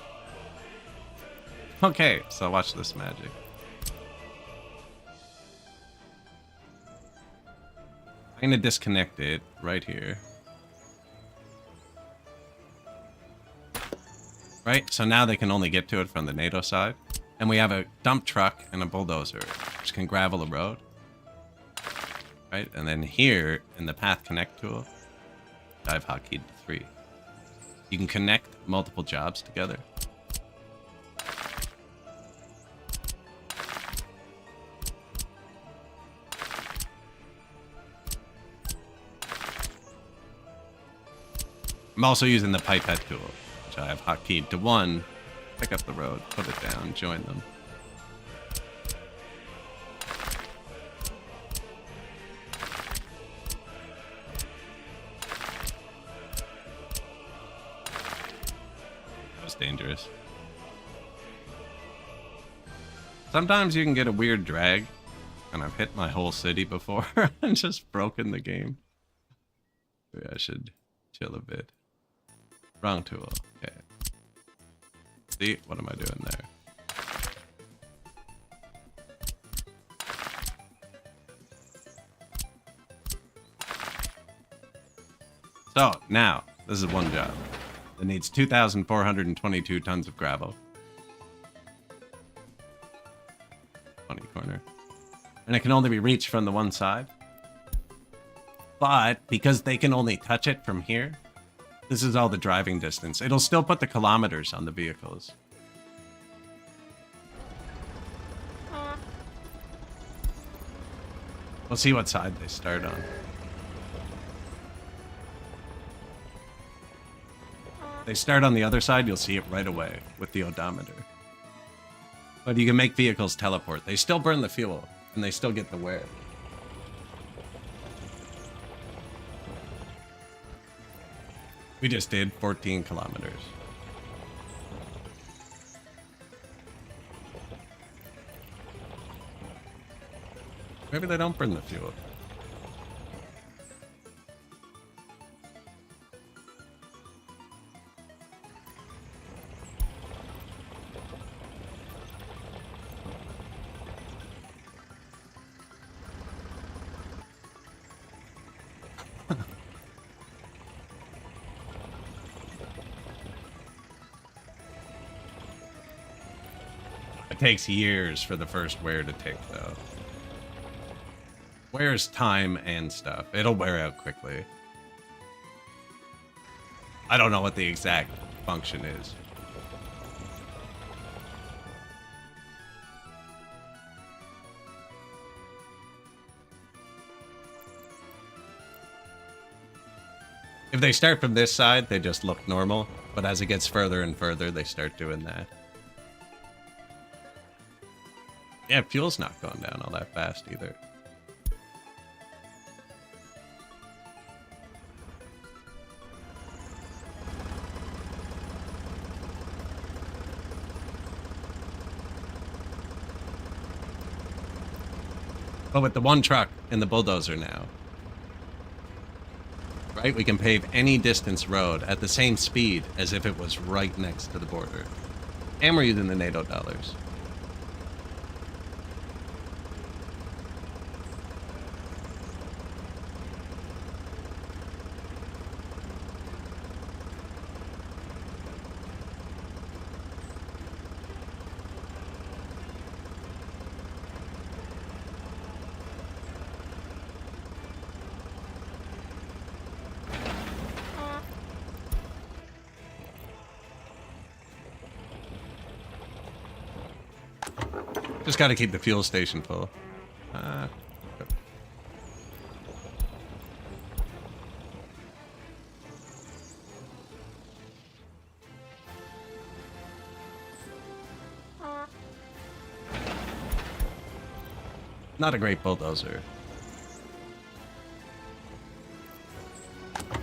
Okay, so watch this magic. I'm gonna disconnect it right here. Right, so now they can only get to it from the NATO side. And we have a dump truck and a bulldozer, which can gravel a road. Right, and then here, in the Path Connect tool, I've hotkeyed to 3. You can connect multiple jobs together. I'm also using the pipette tool, which I have hotkeyed to 1. Pick up the road, put it down, join them. That was dangerous. Sometimes you can get a weird drag, and I've hit my whole city before and just broken the game. Maybe I should chill a bit. Wrong tool. Okay. See, what am I doing there? So, now, this is one job. It needs 2,422 tons of gravel. Funny corner. And it can only be reached from the one side. But, because they can only touch it from here, this is all the driving distance. It'll still put the kilometers on the vehicles. We'll see what side they start on. They start on the other side, you'll see it right away with the odometer. But you can make vehicles teleport. They still burn the fuel, and they still get the wear. We just did 14 kilometers. Maybe they don't burn the fuel. It takes years for the first wear to take, though. Wears time and stuff. It'll wear out quickly. I don't know what the exact function is. If they start from this side, they just look normal. But as it gets further and further, they start doing that. Yeah, fuel's not going down all that fast either. But with the one truck and the bulldozer now, right, we can pave any distance road at the same speed as if it was right next to the border. And we're using the NATO dollars. Just got to keep the fuel station full. Not a great bulldozer. I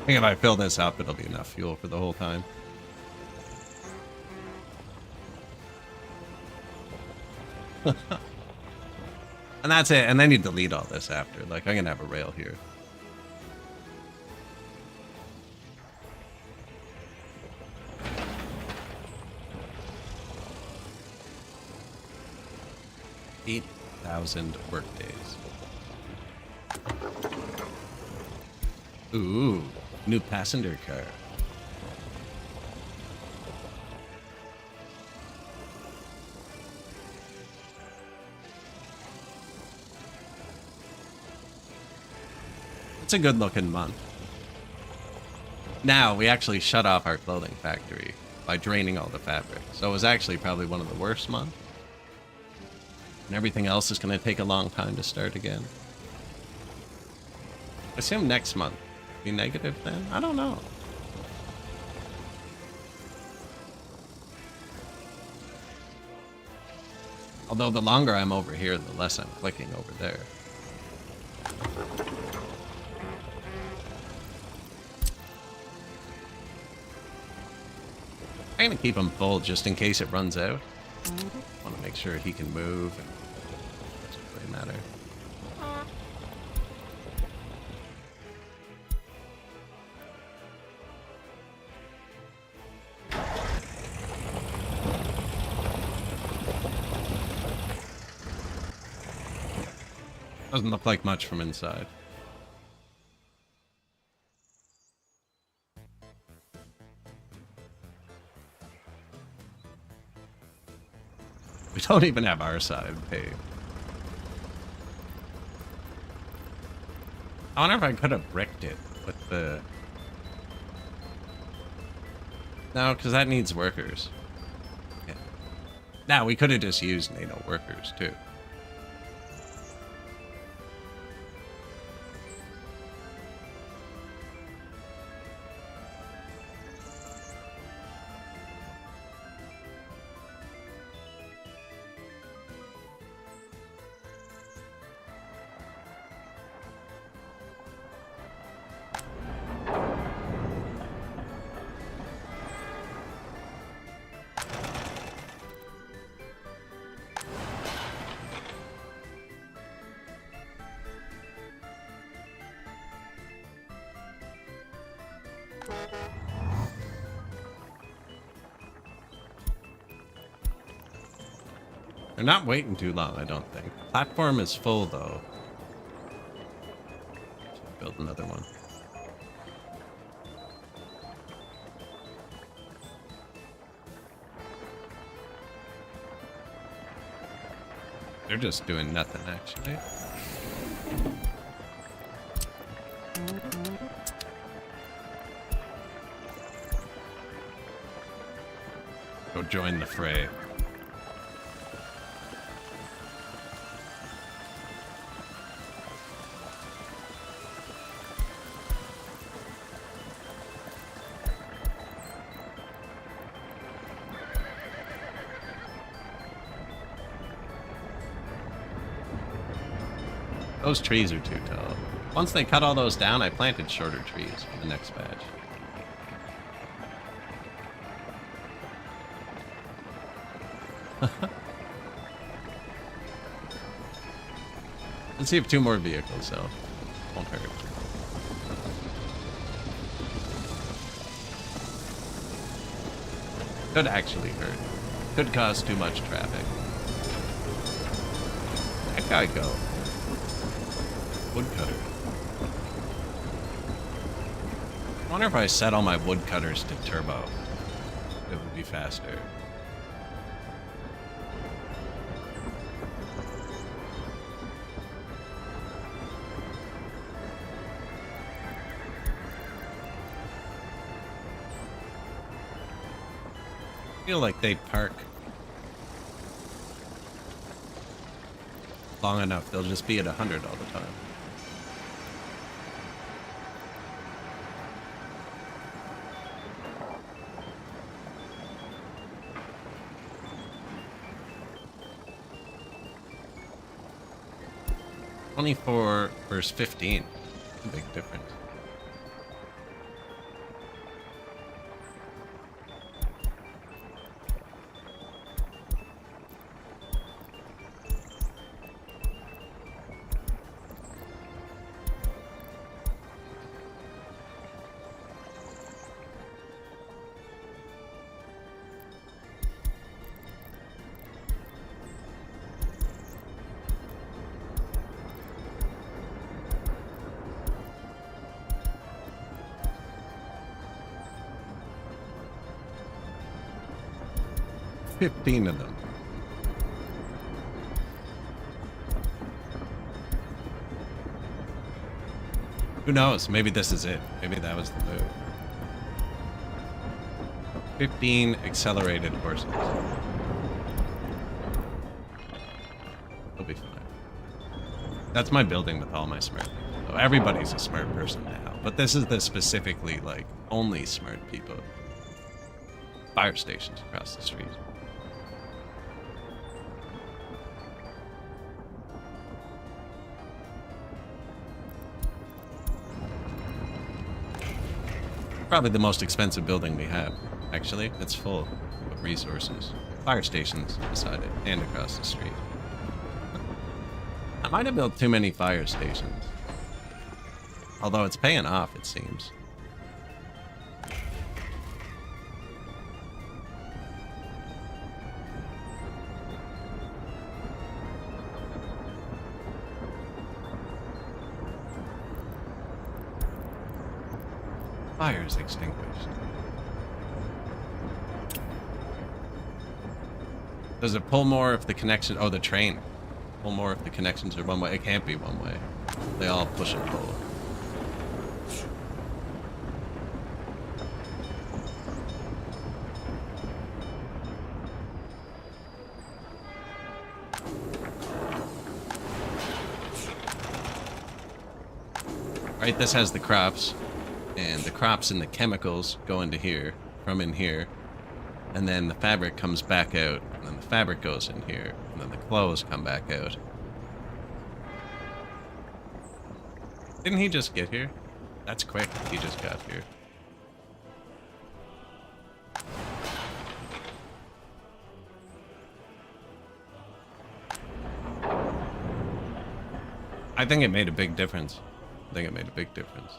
think if I fill this up, it'll be enough fuel for the whole time. And that's it. And then you delete all this after. Like, I'm gonna have a rail here. 8,000 workdays. Ooh, new passenger car. It's a good looking month. Now, we actually shut off our clothing factory by draining all the fabric. So it was actually probably one of the worst months. And everything else is going to take a long time to start again. I assume next month will be negative then? I don't know. Although the longer I'm over here, the less I'm clicking over there. I'm gonna keep him full just in case it runs out. Want to make sure he can move. And it doesn't really matter. Doesn't look like much from inside. We don't even have our side paved. I wonder if I could have bricked it with the... No, because that needs workers. Yeah. Now, we could have just used NATO workers, too. They're not waiting too long, I don't think. Platform is full, though. Should build another one. They're just doing nothing, actually. Go join the fray. Those trees are too tall. Once they cut all those down, I planted shorter trees for the next batch. Let's see if 2 more vehicles sell. Won't hurt. Could actually hurt. Could cause too much traffic. That guy go. Woodcutter. I wonder if I set all my woodcutters to turbo. It would be faster. I feel like they'd park long enough. They'll just be at 100 all the time. $24 versus 15. A big difference. 15 of them. Who knows? Maybe this is it. Maybe that was the move. 15 accelerated horses. They'll be fine. That's my building with all my smart people. So everybody's a smart person now. But this is the specifically, like, only smart people. Fire stations across the street. Probably the most expensive building we have, actually. It's full of resources. Fire stations beside it and across the street. I might have built too many fire stations. Although it's paying off, it seems. Fire's extinguished. Does it pull more if the connection... Oh, the train. Pull more if the connections are one way. It can't be one way. They all push and pull. Right, this has the crops. And the crops and the chemicals go into here, from in here. And then the fabric comes back out. And then the fabric goes in here. And then the clothes come back out. Didn't he just get here? That's quick. He just got here. I think it made a big difference. I think it made a big difference.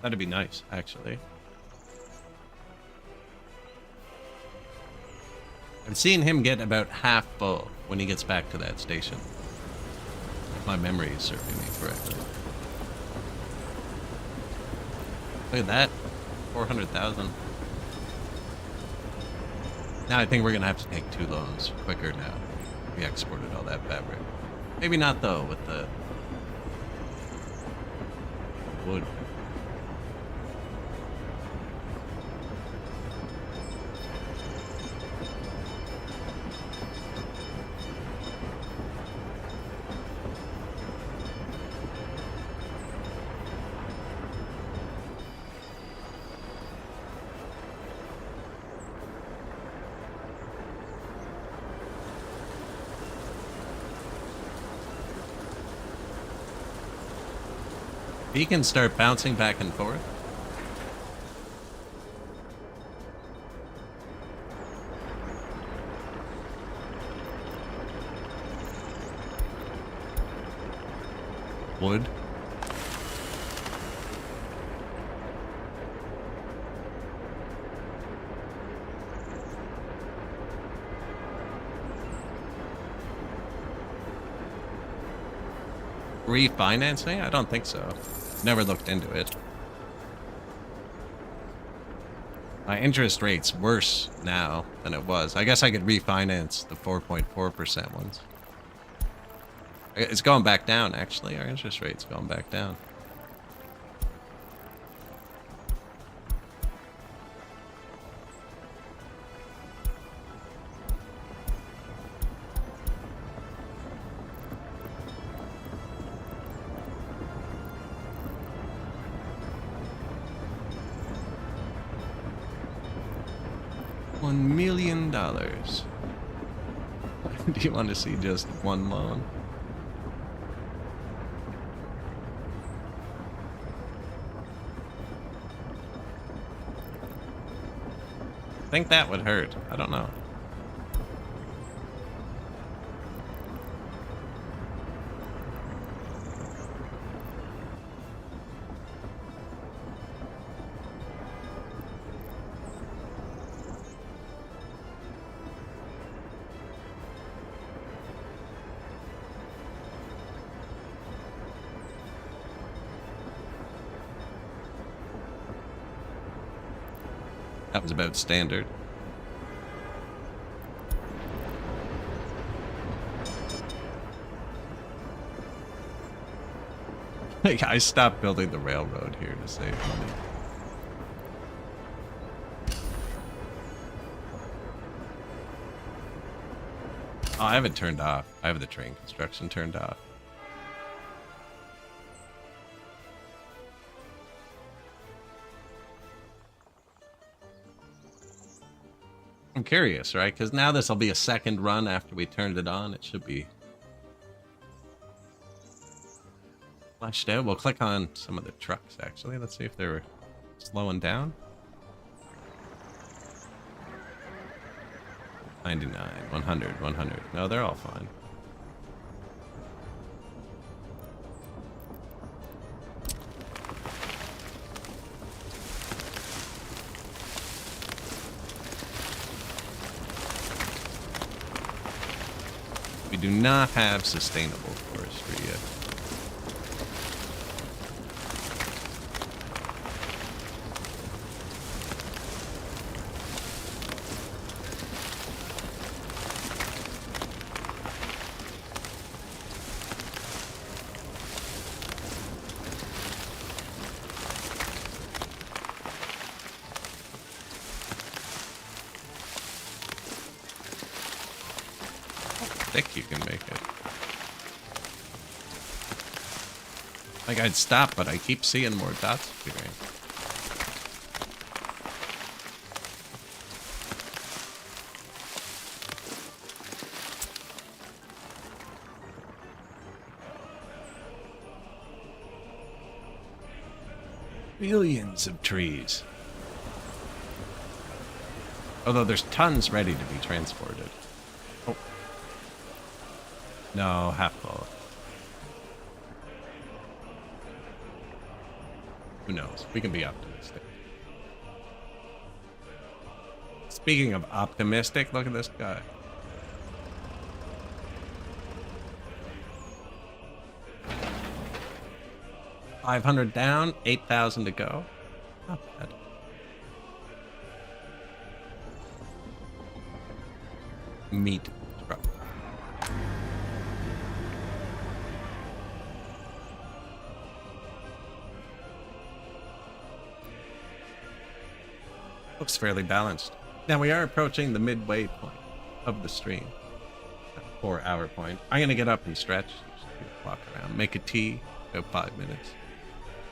That'd be nice, actually. I'm seeing him get about half full when he gets back to that station. If my memory is serving me correctly. Look at that. 400,000. Now I think we're gonna have to take 2 loans quicker now. We exported all that fabric. Maybe not though with the wood. He can start bouncing back and forth. Wood. Refinancing? I don't think so. Never looked into it. My interest rate's worse now than it was. I guess I could refinance the 4.4% ones. It's going back down, actually. Our interest rate's going back down. $1 million. Do you want to see just one loan? I think that would hurt. I don't know. That was about standard. Like, I stopped building the railroad here to save money. Oh, I have it turned off. I have the train construction turned off. I'm curious, right? Because now this will be a second run after we turned it on. It should be fleshed out. We'll click on some of the trucks, actually. Let's see if they're slowing down. 99, 100, 100. No, they're all fine. We do not have sustainable forestry yet. Thick you can make it. Like, I'd stop, but I keep seeing more dots appearing. Millions of trees. Although there's tons ready to be transported. Oh. No, half full. Who knows? We can be optimistic. Speaking of optimistic, look at this guy. $500 down, 8,000 to go. Not bad. Meat truck. Looks fairly balanced. Now we are approaching the midway point of the stream. 4-hour point. I'm gonna get up and stretch, just walk around, make a tea, about 5 minutes.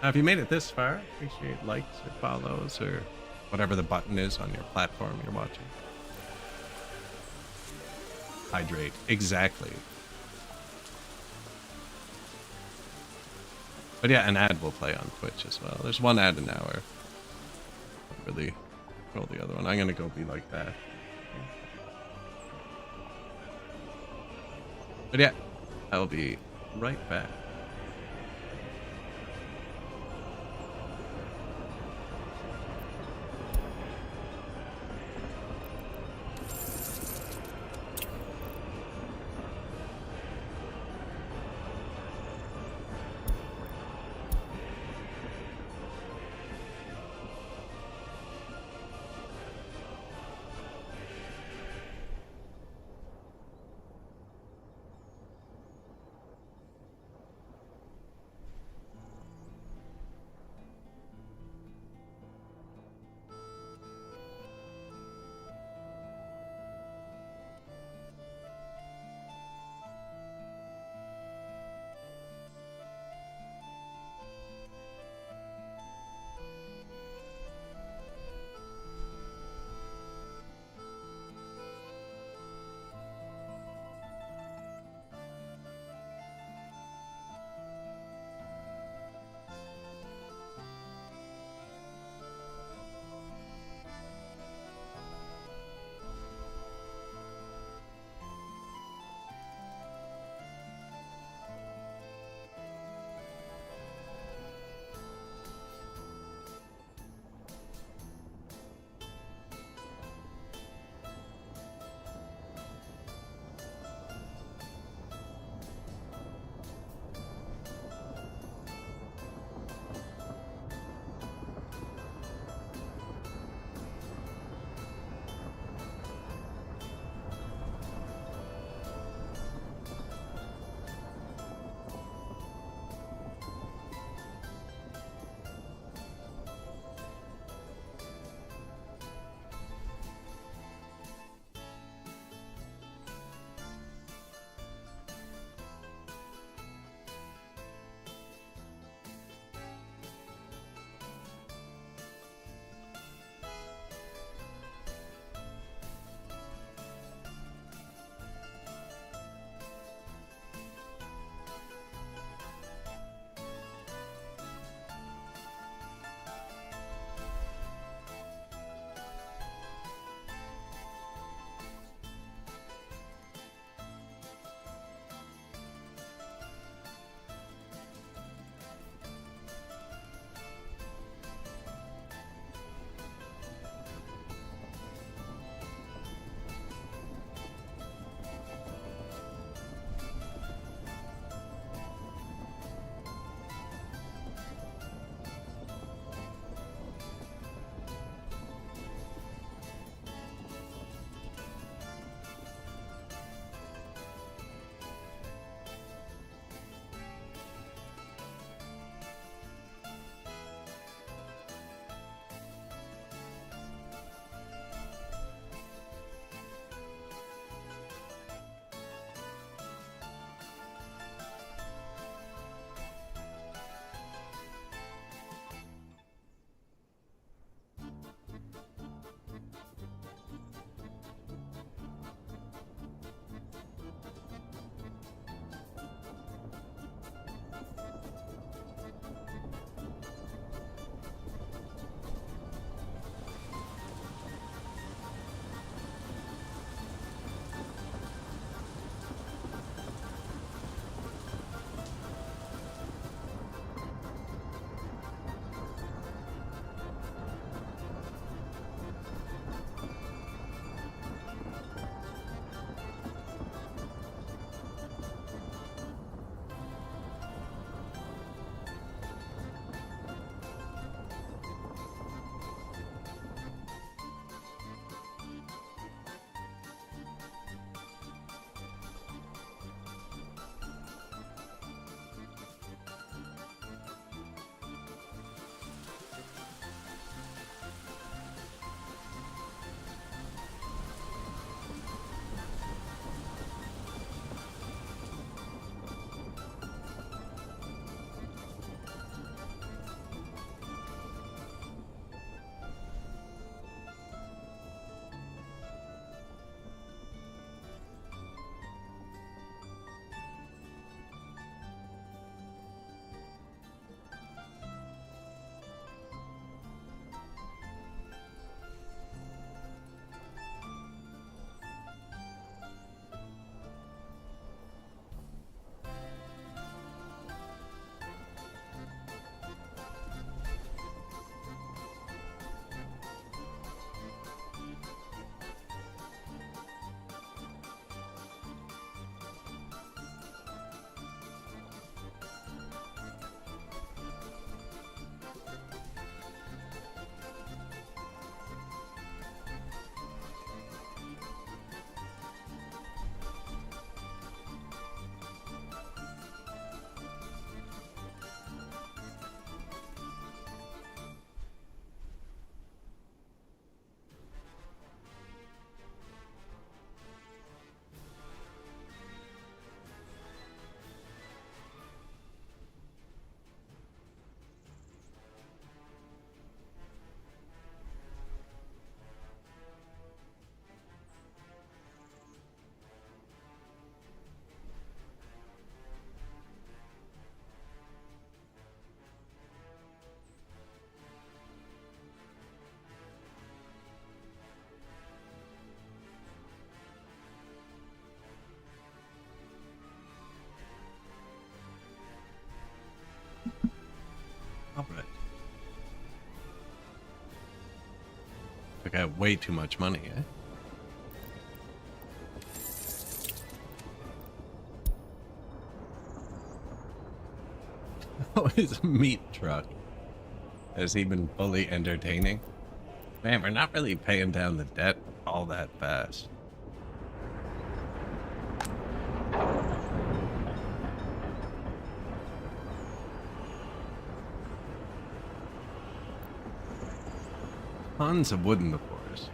Now, if you made it this far, appreciate likes or follows or whatever the button is on your platform you're watching. Hydrate. Exactly. But yeah, an ad will play on Twitch as well. There's one ad an hour. Don't really control the other one. I'm gonna go be like that. But yeah, I'll be right back. out way too much money, eh? Oh, his meat truck. Has he been fully entertaining? Man, we're not really paying down the debt all that fast. Tons of wood in the forest.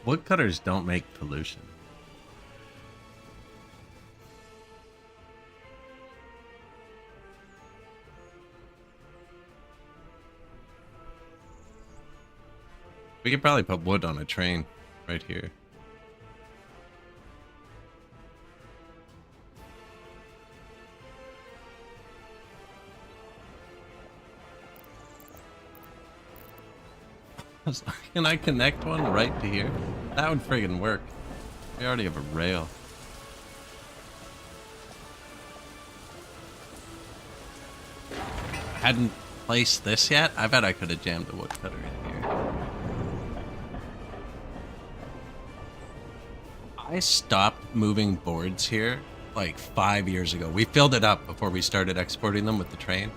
Woodcutters don't make pollution. We could probably put wood on a train right here. Can I connect one right to here? That would friggin' work. We already have a rail. Hadn't placed this yet? I bet I could have jammed a woodcutter in here. I stopped moving boards here like 5 years ago. We filled it up before we started exporting them with the train.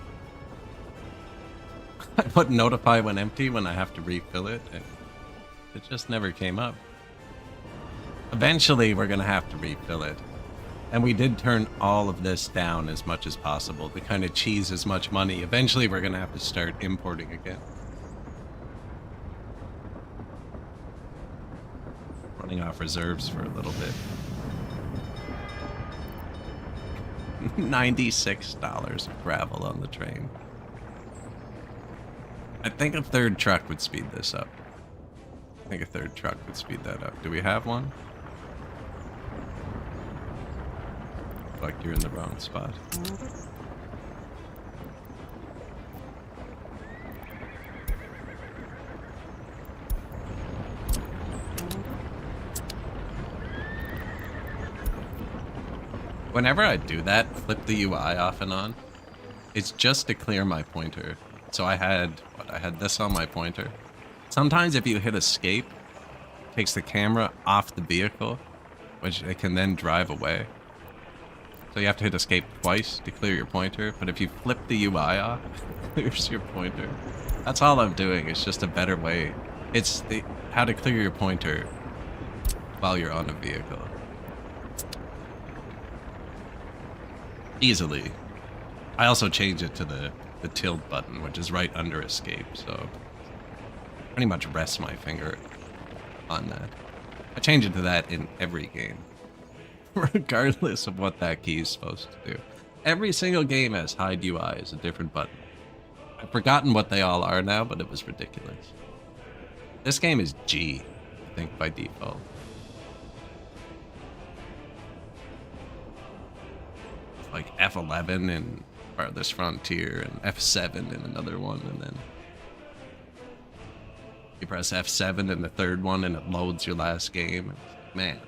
I put notify when empty when I have to refill it, and it just never came up. Eventually, we're going to have to refill it. And we did turn all of this down as much as possible to kind of cheese as much money. Eventually, we're going to have to start importing again. Running off reserves for a little bit. $96 of gravel on the train. I think a third truck would speed this up. I think a third truck would speed that up. Do we have one? Like you're in the wrong spot. Whenever I do that, flip the UI off and on, it's just to clear my pointer. So I had this on my pointer. Sometimes if you hit escape, it takes the camera off the vehicle, which it can then drive away. So you have to hit escape twice to clear your pointer, but if you flip the UI off, it clears your pointer. That's all I'm doing, it's just a better way. It's how to clear your pointer while you're on a vehicle. Easily. I also change it to the tilt button, which is right under escape, so pretty much rest my finger on that. I change it to that in every game, regardless of what that key is supposed to do. Every single game has hide UI as a different button. I've forgotten what they all are now, but it was ridiculous. This game is G, I think, by default. Like F11 in Farthest Frontier and F7 in another one, and then you press F7 in the third one and it loads your last game. Man.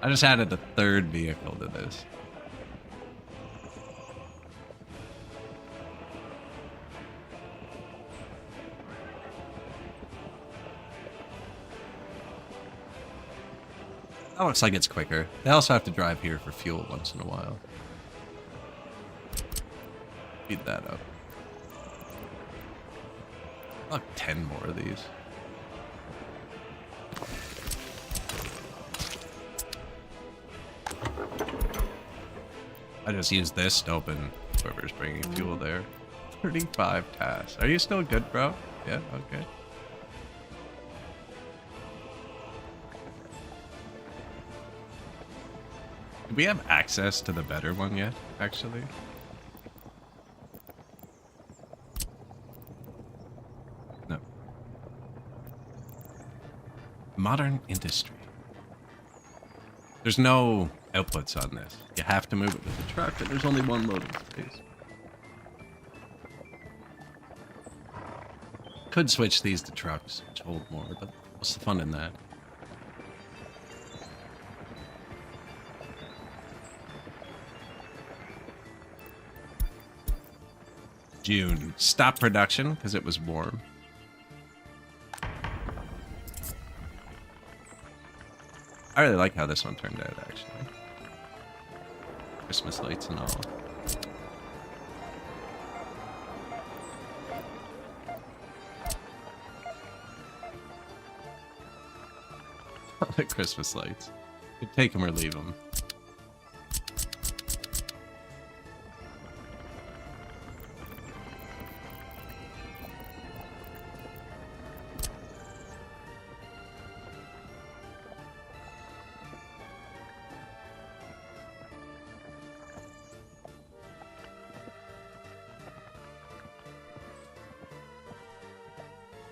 I just added a third vehicle to this. That looks like it's quicker. They also have to drive here for fuel once in a while. Speed that up. Like 10 more of these. I just use this to open whoever's bringing fuel there. 35 tasks. Are you still good, bro? Yeah, okay. Do we have access to the better one yet, actually? No. Modern industry. There's no outputs on this. You have to move it with the truck, and there's only one loading space. Could switch these to trucks, which hold more, but what's the fun in that? June. Stop production because it was warm. I really like how this one turned out, actually. Christmas lights and all. The Christmas lights. You take them or leave them.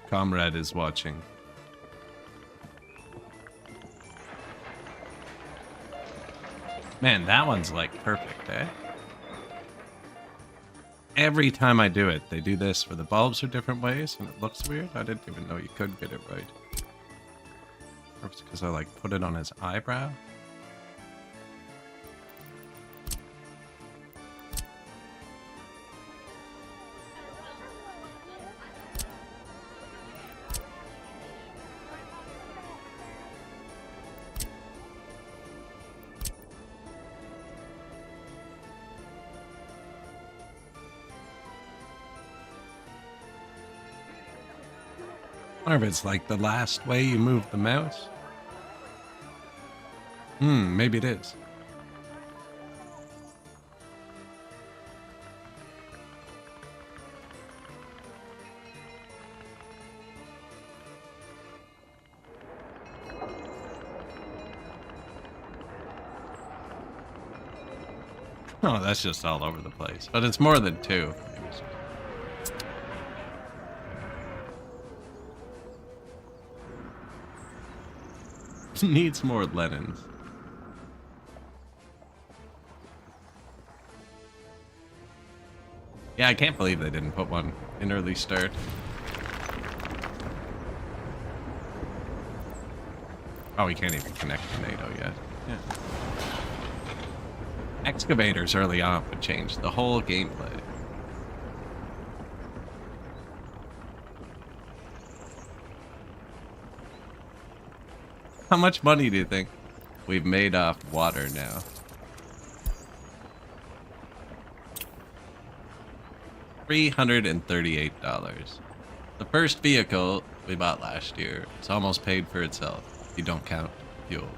Comrade is watching. Man, that one's like perfect, eh? Every time I do it, they do this where the bulbs are different ways and it looks weird. I didn't even know you could get it right. Perhaps because I like put it on his eyebrow. I wonder if it's like the last way you move the mouse. Maybe it is. Oh, that's just all over the place. But it's more than two. Needs more Lennons. Yeah, I can't believe they didn't put one in early start. Oh, we can't even connect to NATO yet. Yeah. Excavators early on would change the whole gameplay. How much money do you think we've made off water now? $338. The first vehicle we bought last year. It's almost paid for itself. You don't count fuel.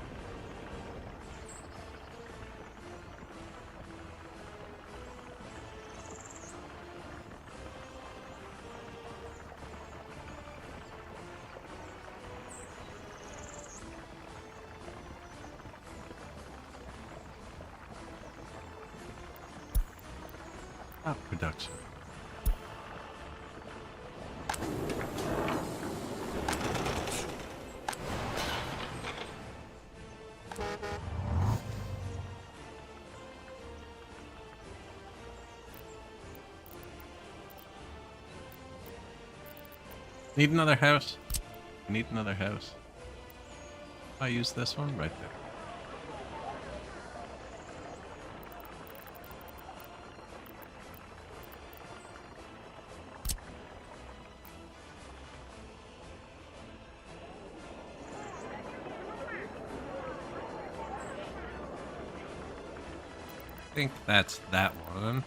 Production. Need another house? Need another house. I use this one right there. I think that's that one.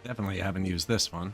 Definitely haven't used this one.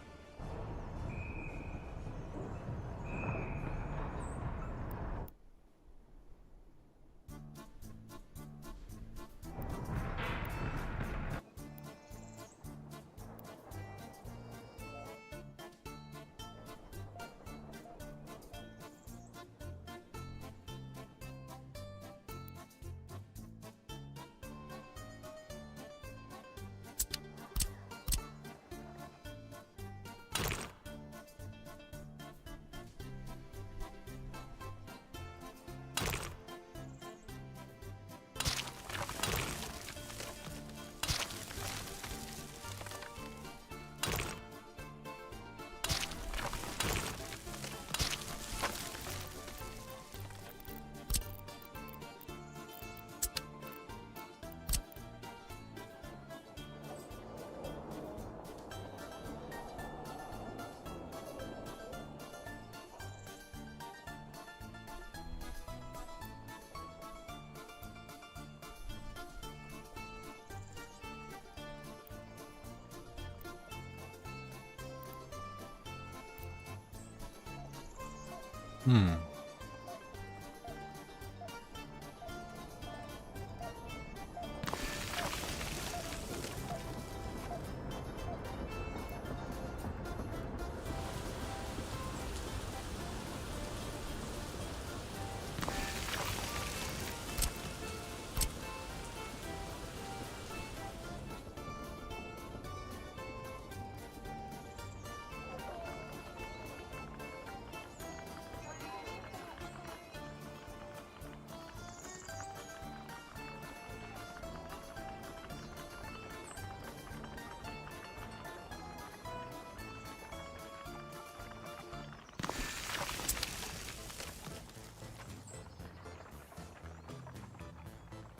Hmm.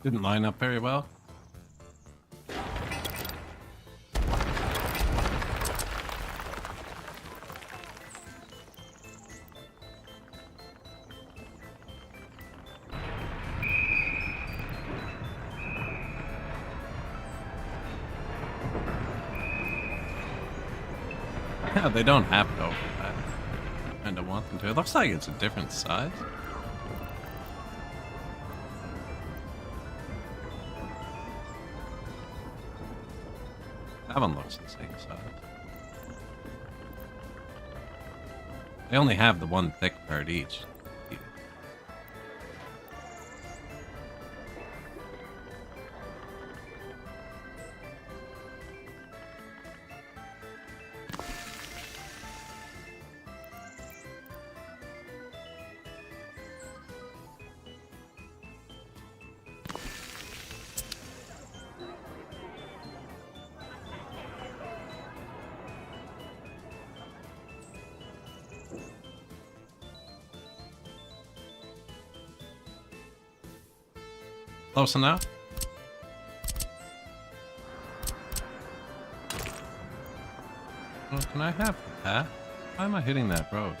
Didn't line up very well. Yeah, they don't have to overlap. I kinda want them to. It looks like it's a different size. That one looks the same size. They only have the one thick part each. Close enough? Well, can I have that? Why am I hitting that road?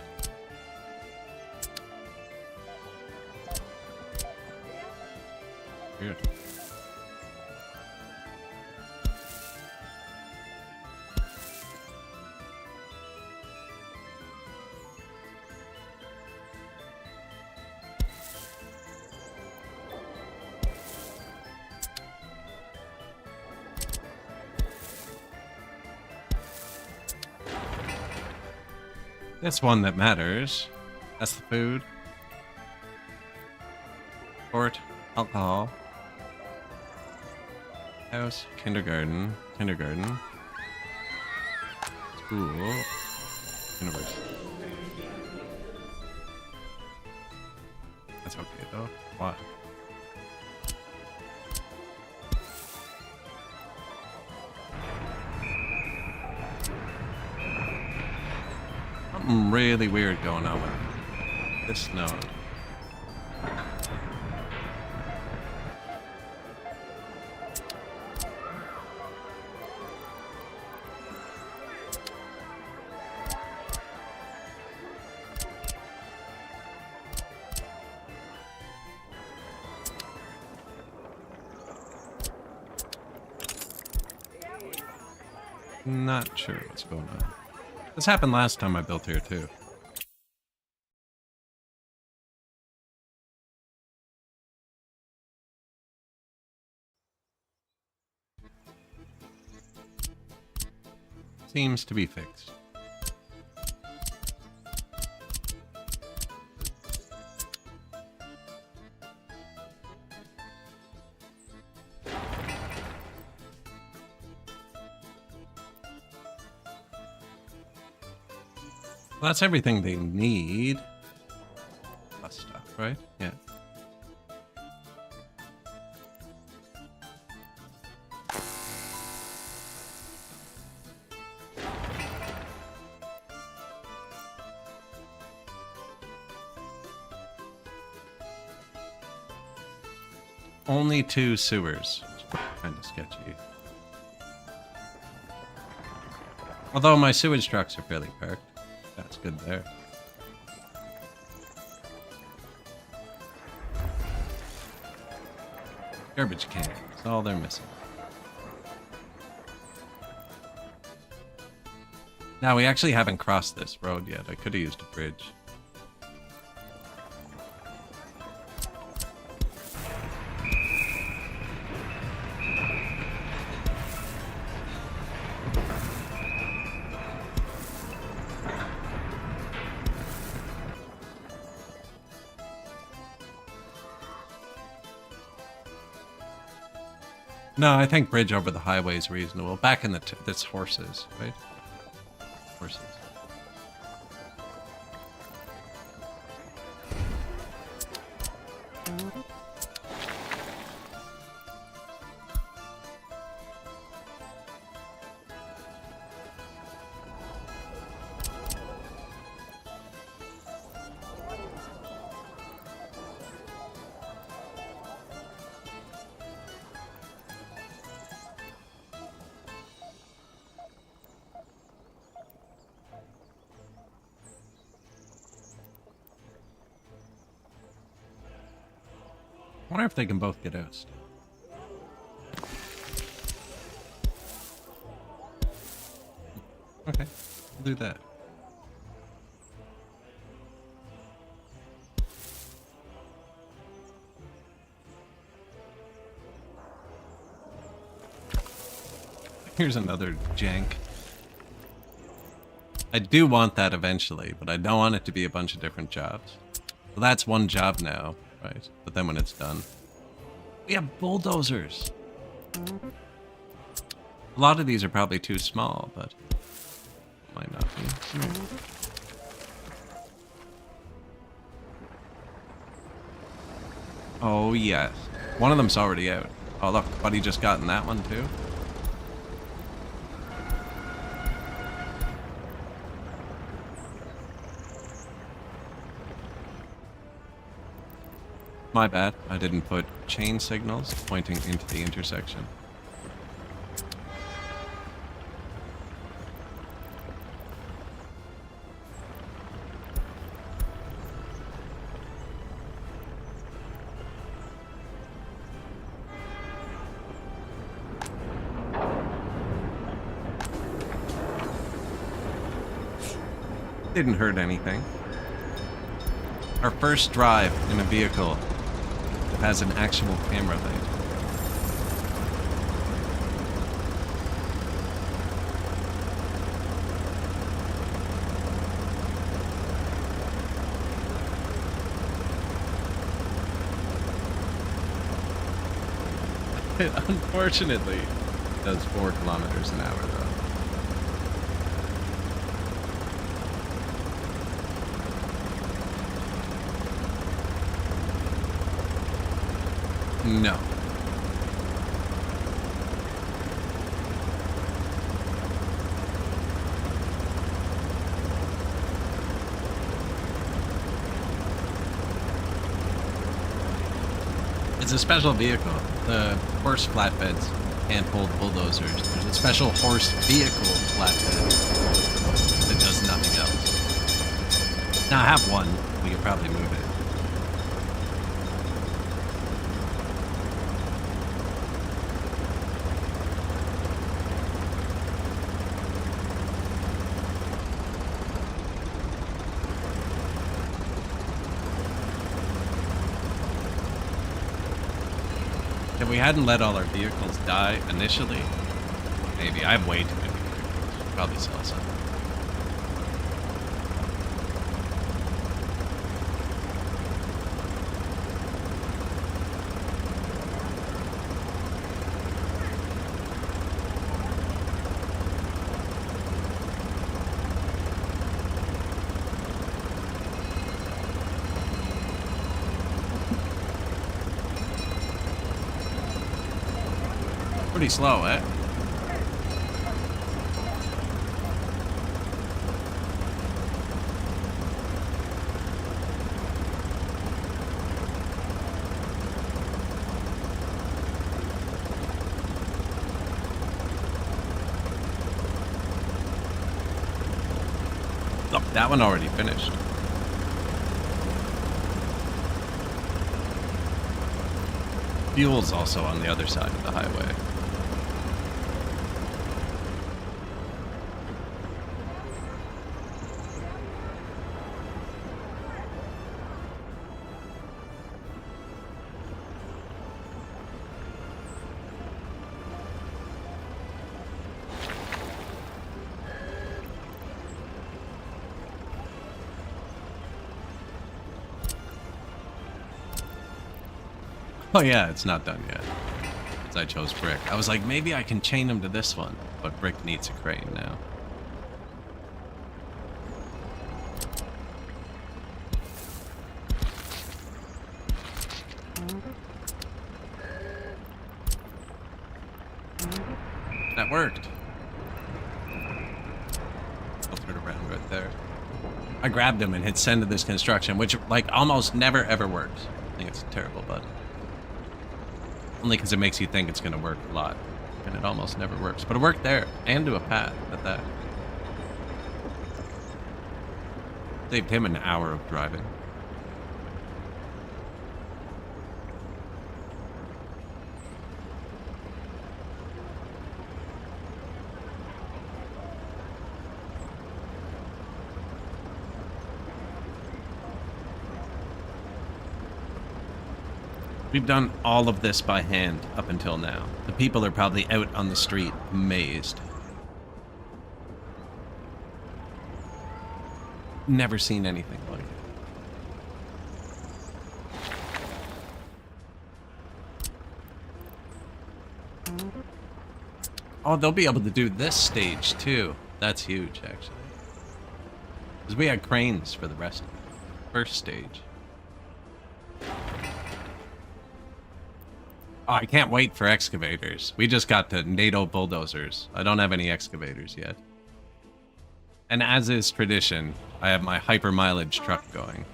Weird. This one that matters. That's the food. Sport, alcohol. House, kindergarten, school, university. That's okay though. Why? Something really weird going on with this node. Not sure what's going on. This happened last time I built here too. Seems to be fixed. Well, that's everything they need. Plus stuff, right? Yeah. Only 2 sewers. Kind of sketchy. Although my sewage trucks are fairly parked. That's good there. Garbage cans. That's all they're missing. Now, we actually haven't crossed this road yet. I could have used a bridge. No, I think bridge over the highway is reasonable. Back in the that's horses, right? Horses. I wonder if they can both get ousted. Okay, we'll do that. Here's another jank. I do want that eventually, but I don't want it to be a bunch of different jobs. Well, that's one job now, right? But then when it's done, we have bulldozers. A lot of these are probably too small, but might not be. Oh, yes. One of them's already out. Oh, look, Buddy just got in that one, too. My bad. I didn't put chain signals pointing into the intersection. Didn't hurt anything. Our first drive in a vehicle that has an actual camera light. It unfortunately does 4 kilometers an hour though. No. It's a special vehicle. The horse flatbeds can't hold bulldozers. There's a special horse vehicle flatbed that does nothing else. Now I have one. We could probably move it. If we hadn't let all our vehicles die initially, maybe. I have way too many vehicles. Probably sell some. Pretty slow, eh? Look, that one already finished. Fuel's also on the other side of the highway. Oh yeah, it's not done yet. So I chose brick. I was like, maybe I can chain him to this one, but brick needs a crane now. That worked. I'll turn around right there. I grabbed him and hit send to this construction, which like almost never ever works. I think it's a terrible button. Only because it makes you think it's going to work a lot. And it almost never works. But it worked there. And to a path at that. Saved him an hour of driving. We've done all of this by hand up until now. The people are probably out on the street, amazed. Never seen anything like it. Oh, they'll be able to do this stage too. That's huge, actually. Because we had cranes for the rest of the first stage. Oh, I can't wait for excavators. We just got the NATO bulldozers. I don't have any excavators yet. And as is tradition, I have my hyper mileage truck going.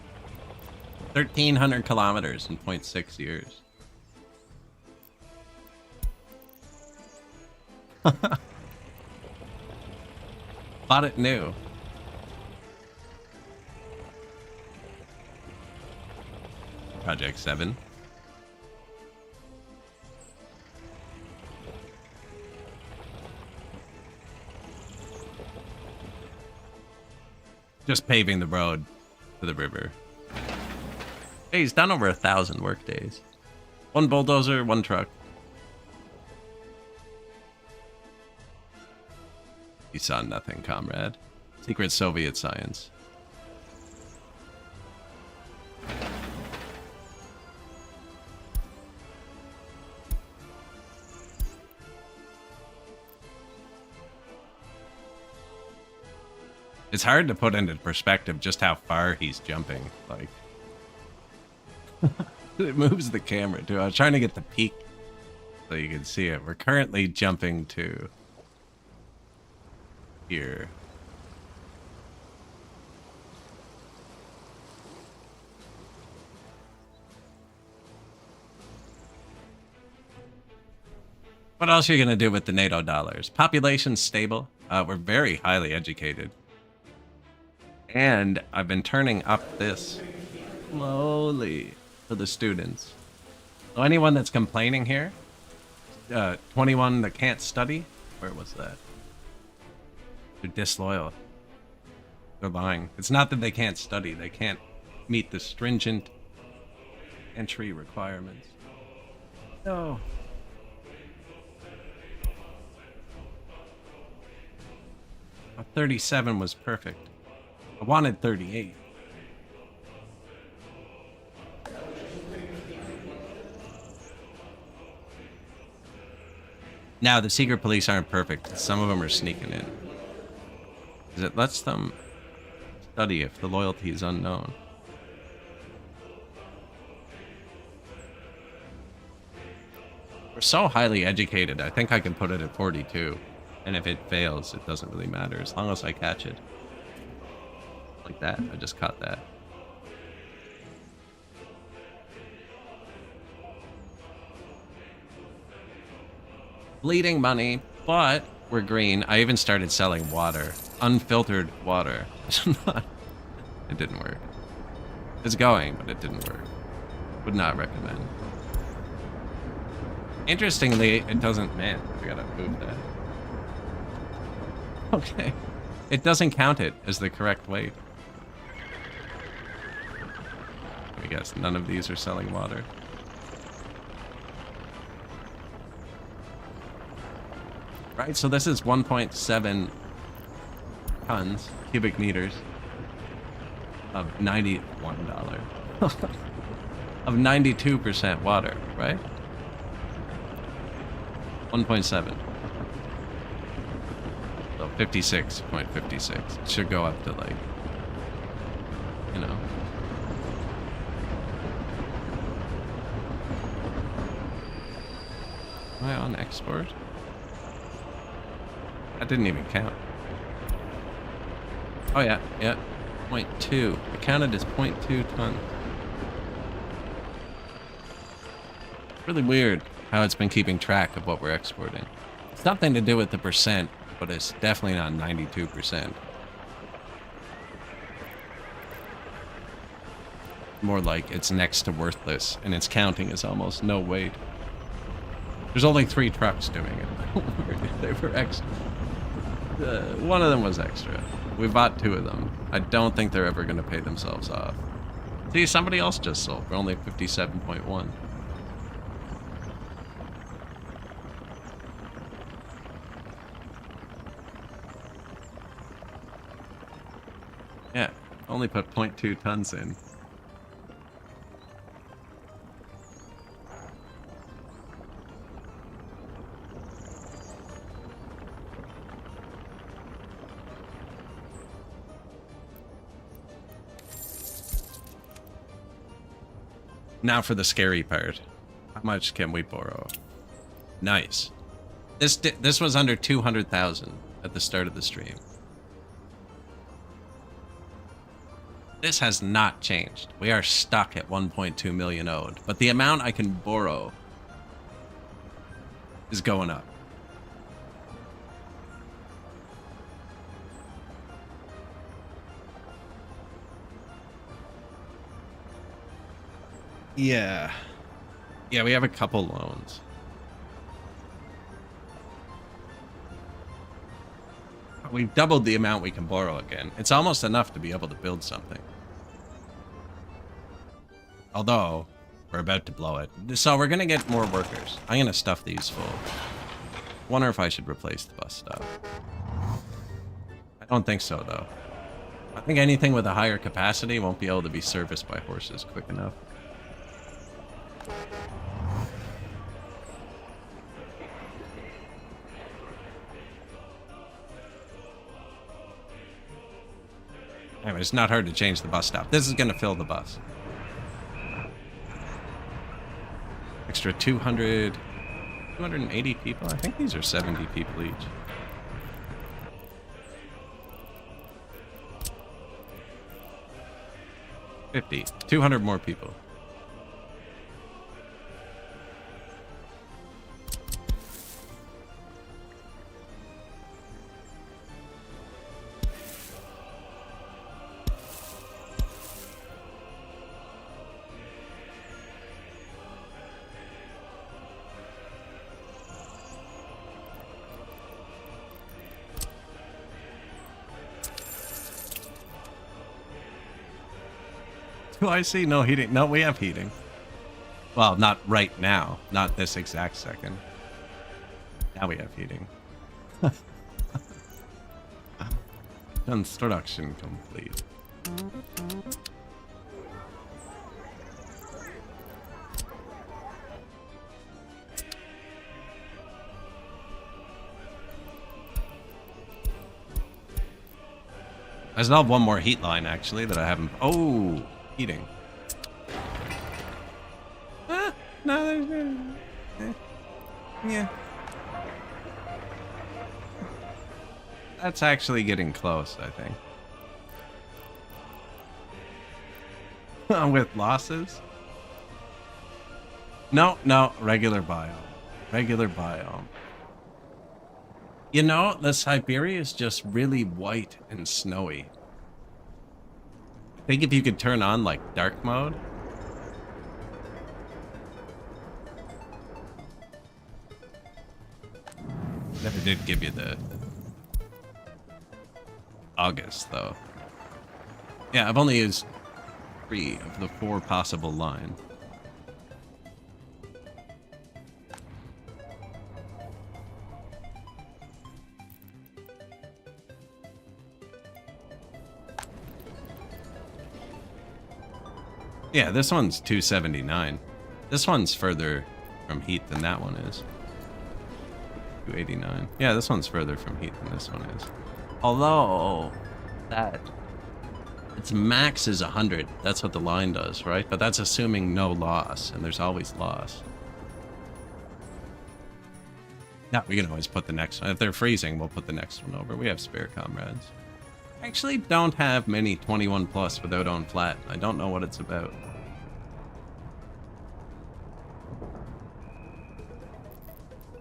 1,300 kilometers in 0.6 years. Bought it new. Project 7. Just paving the road to the river. Hey, he's done over 1,000 work days. One bulldozer, one truck. You saw nothing, comrade. Secret Soviet science. It's hard to put into perspective just how far he's jumping. Like, it moves the camera too. I was trying to get the peak so you can see it. We're currently jumping to here. What else are you gonna do with the NATO dollars? Population's stable. We're very highly educated. And I've been turning up this slowly for the students. So anyone that's complaining here, 21 that can't study, where was that? They're disloyal. They're lying. It's not that they can't study, they can't meet the stringent entry requirements. No. A 37 was perfect. I wanted 38. Now, the secret police aren't perfect. Some of them are sneaking in. Because it lets them study if the loyalty is unknown. We're so highly educated, I think I can put it at 42. And if it fails, it doesn't really matter, as long as I catch it. Like that. I just caught that. Bleeding money, but we're green. I even started selling water. Unfiltered water. It didn't work. It's going, but it didn't work. Would not recommend. Interestingly, it doesn't... Man, I gotta move that. Okay. It doesn't count it as the correct weight. I guess none of these are selling water. Right, so this is 1.7 tons, cubic meters of $91. Of 92% water, right? 1.7. So 56.56. It should go up to like, you know. Am I on export? That didn't even count. Oh yeah, yeah. 0.2. It counted as 0.2 tons. Really weird how it's been keeping track of what we're exporting. It's nothing to do with the percent, but it's definitely not 92%. More like it's next to worthless, and its counting is almost no weight. There's only 3 trucks doing it. They were extra. One of them was extra. We bought 2 of them. I don't think they're ever going to pay themselves off. See, somebody else just sold for only 57.1. Yeah, only put 0.2 tons in. Now for the scary part. How much can we borrow? Nice. This was under 200,000 at the start of the stream. This has not changed. We are stuck at 1.2 million owed, but the amount I can borrow is going up. Yeah. Yeah, we have a couple loans. We've doubled the amount we can borrow again. It's almost enough to be able to build something. Although, we're about to blow it. So we're going to get more workers. I'm going to stuff these full. Wonder if I should replace the bus stop. I don't think so, though. I think anything with a higher capacity won't be able to be serviced by horses quick enough. Anyway, it's not hard to change the bus stop. This is going to fill the bus. Extra 280 people. I think these are 70 people each. $50. 200 more people. Oh, I see. No heating. No, we have heating. Well, not right now. Not this exact second. Now we have heating. Construction complete. I still have one more heat line, actually, that I haven't... Oh! Heating. No, there's... Yeah. That's actually getting close, I think. With losses? No, regular biome. Regular biome. You know, the Siberia is just really white and snowy. I think if you could turn on, like, dark mode. Never did give you the August, though. Yeah, I've only used 3 of the 4 possible lines. Yeah, this one's 279. This one's further from heat than that one is. 289. Yeah, this one's further from heat than this one is. Although, that... its max is 100. That's what the line does, right? But that's assuming no loss, and there's always loss. Yeah, we can always put the next one. If they're freezing, we'll put the next one over. We have spare comrades. I actually don't have many 21 plus without on flat. I don't know what it's about.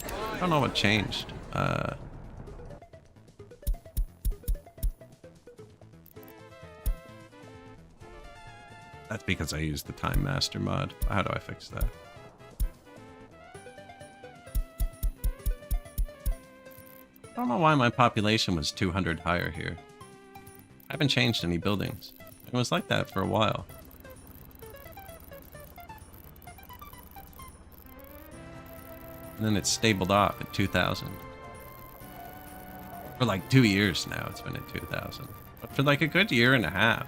I don't know what changed. That's because I used the Time Master mod. How do I fix that? I don't know why my population was 200 higher here. I haven't changed any buildings. It was like that for a while. And then it's stabled off at 2,000. For like 2 years now, it's been at 2,000. But for like a good year and a half,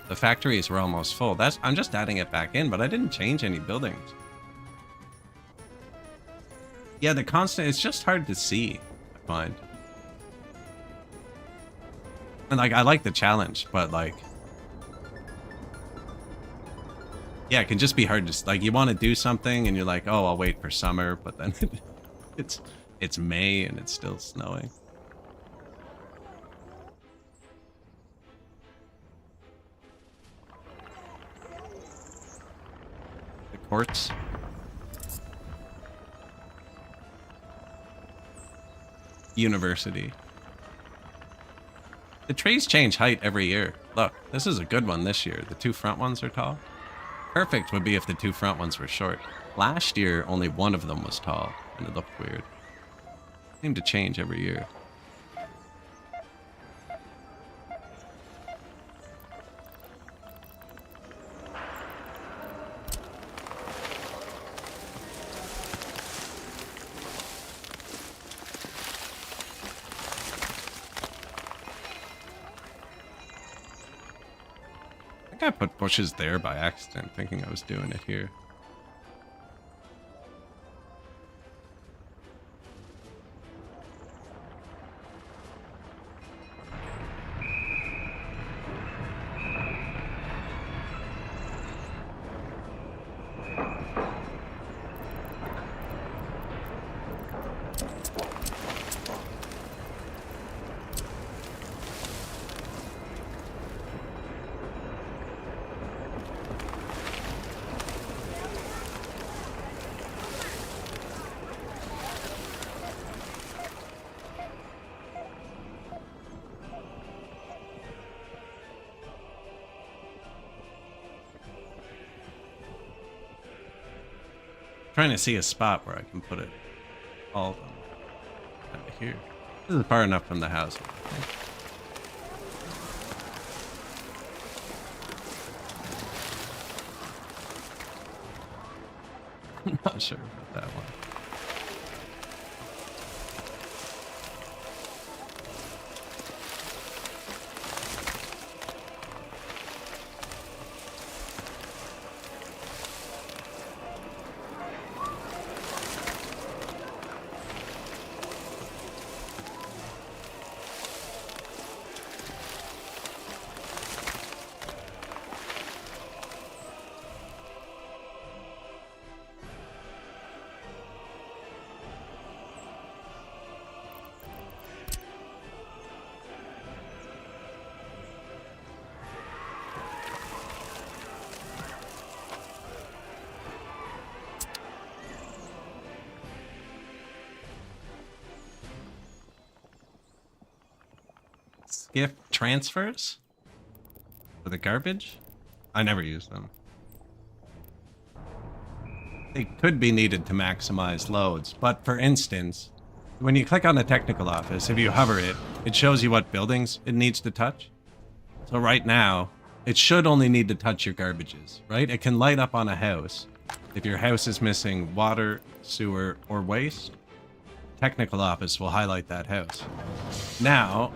the factories were almost full. I'm just adding it back in, but I didn't change any buildings. Yeah, the constant, it's just hard to see, I find. And like, I like the challenge, but like, yeah, it can just be hard to, like, you want to do something and you're like, oh, I'll wait for summer, but then it's May and it's still snowing. The courts. University. The trees change height every year. Look, this is a good one this year. The two front ones are tall. Perfect would be if the two front ones were short. Last year, only one of them was tall, and it looked weird. They seem to change every year. I put bushes there by accident, thinking I was doing it here. Trying to see a spot where I can put it all of them kind of here. This is far enough from the house. I'm not sure about that one. Skiff transfers? For the garbage? I never use them. They could be needed to maximize loads, but for instance, when you click on the technical office, if you hover it, it shows you what buildings it needs to touch. So right now, it should only need to touch your garbages, right? It can light up on a house. If your house is missing water, sewer, or waste, technical office will highlight that house. Now,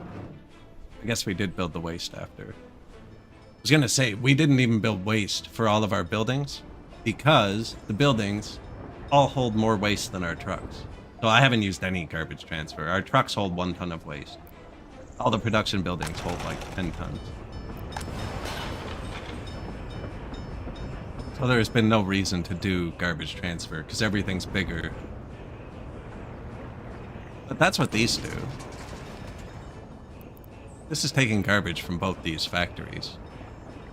I guess we did build the waste after. I was gonna say, we didn't even build waste for all of our buildings because the buildings all hold more waste than our trucks. So I haven't used any garbage transfer. Our trucks hold 1 ton of waste. All the production buildings hold like 10 tons. So there's been no reason to do garbage transfer because everything's bigger. But that's what these do. This is taking garbage from both these factories.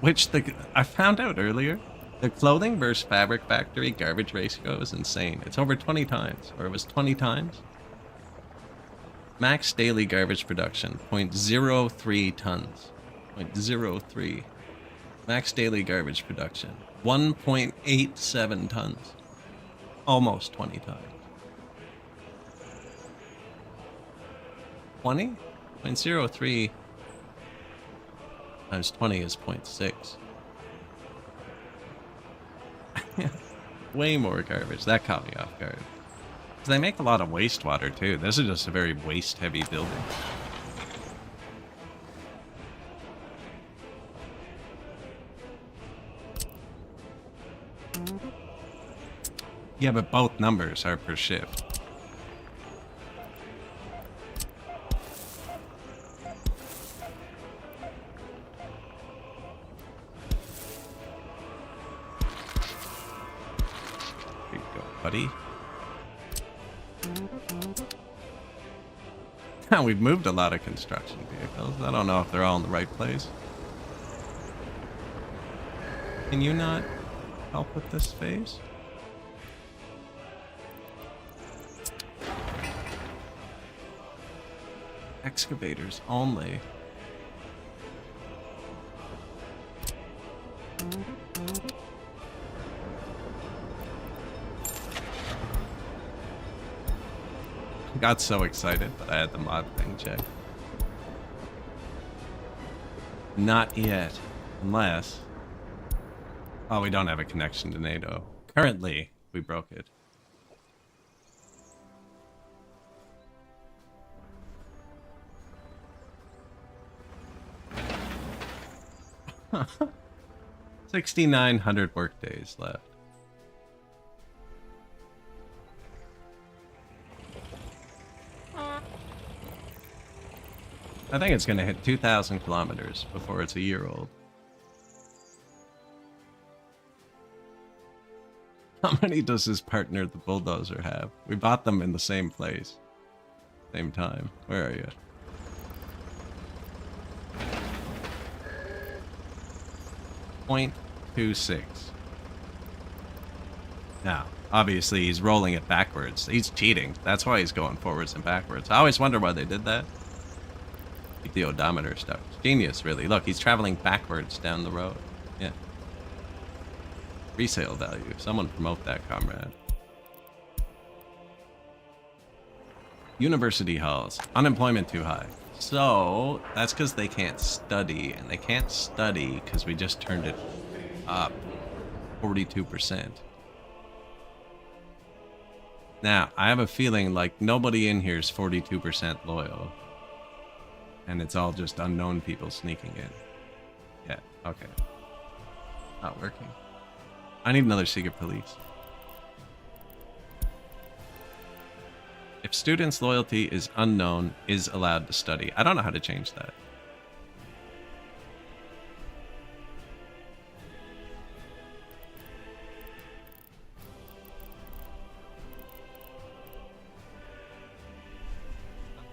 Which I found out earlier. The clothing versus fabric factory garbage ratio is insane. It's over 20 times. Or it was 20 times. Max daily garbage production, 0.03 tons. 0.03. Max daily garbage production, 1.87 tons. Almost 20 times. 20? 0.03 times 20 is 0.6. Way more garbage. That caught me off guard. They make a lot of wastewater too. This is just a very waste-heavy building. Yeah, but both numbers are per shift. There you go, buddy. We've moved a lot of construction vehicles. I don't know if they're all in the right place. Can you not help with this phase? Excavators only. Got so excited that I had the mod thing checked. Not yet. Unless... Oh, we don't have a connection to NATO. Currently, we broke it. $6,900 workdays left. I think it's going to hit 2,000 kilometers before it's a year old. How many does his partner, the bulldozer, have? We bought them in the same place. Same time. Where are you? .26. Now, obviously he's rolling it backwards. He's cheating. That's why he's going forwards and backwards. I always wonder why they did that. Keep the odometer stuff. It's genius, really. Look, he's traveling backwards down the road. Yeah. Resale value. Someone promote that, comrade. University halls. Unemployment too high. So, that's because they can't study. And they can't study because we just turned it up 42%. Now, I have a feeling like nobody in here is 42% loyal. And it's all just unknown people sneaking in. Yeah, okay. Not working. I need another secret police. If students' loyalty is unknown, is allowed to study. I don't know how to change that.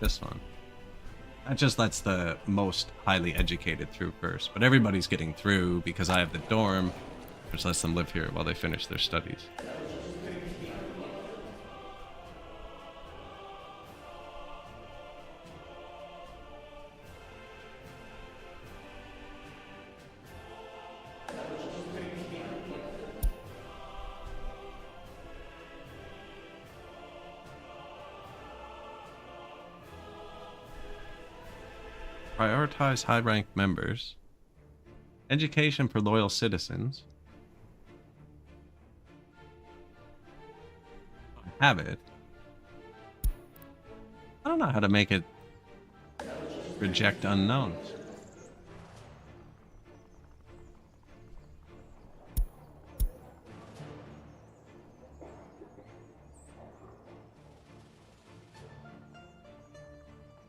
This one. That just lets the most highly educated through first. But everybody's getting through because I have the dorm, which lets them live here while they finish their studies. Prioritize high-ranked members. Education for loyal citizens. Have it. I don't know how to make it reject unknowns.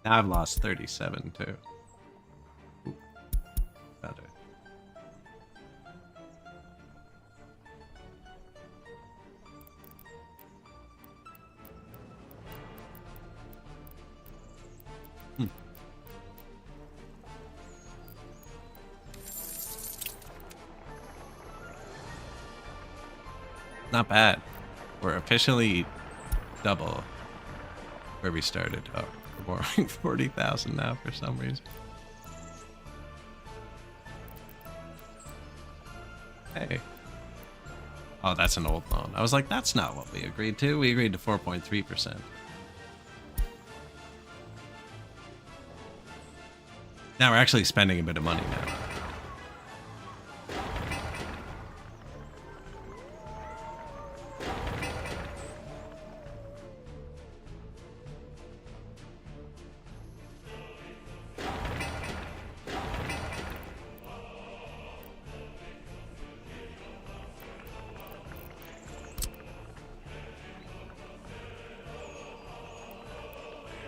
Now I've lost 37 too. Ooh, better. Not bad. We're officially double where we started. Oh, we're borrowing 40,000 now for some reason. Hey. Oh, that's an old loan. I was like, that's not what we agreed to. We agreed to 4.3%. Now we're actually spending a bit of money now.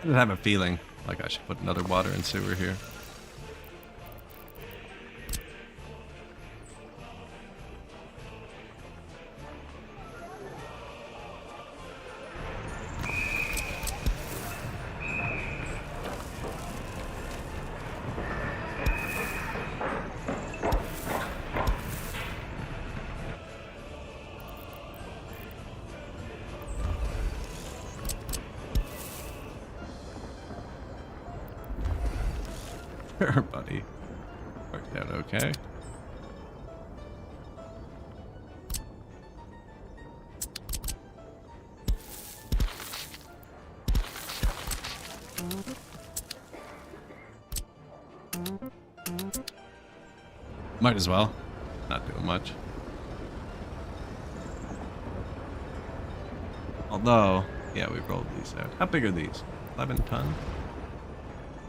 I just have a feeling like I should put another water and sewer here. Sure, buddy. Worked out okay. Might as well. Not doing much. Although, yeah, we rolled these out. How big are these? 11 ton?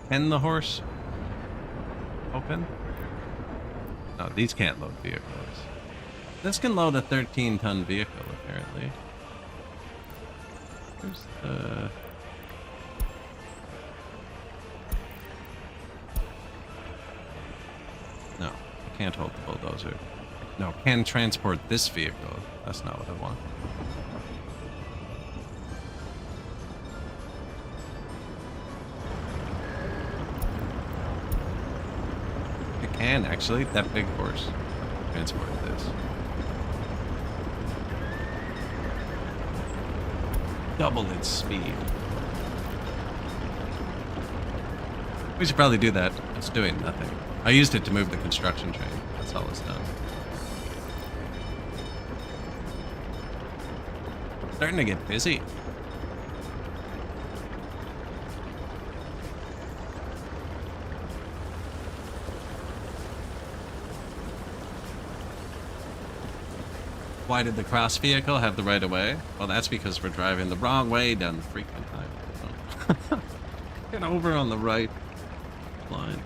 Can the horse open? No, these can't load vehicles. This can load a 13-ton vehicle, apparently. Where's the... No, I can't hold the bulldozer. No, can transport this vehicle. That's not what I want. Can actually, that big horse transport this. Double its speed. We should probably do that. It's doing nothing. I used it to move the construction train. That's all it's done. Starting to get busy. Why did the cross vehicle have the right of way? Well, that's because we're driving the wrong way down the freaking highway. So. Get over on the right line.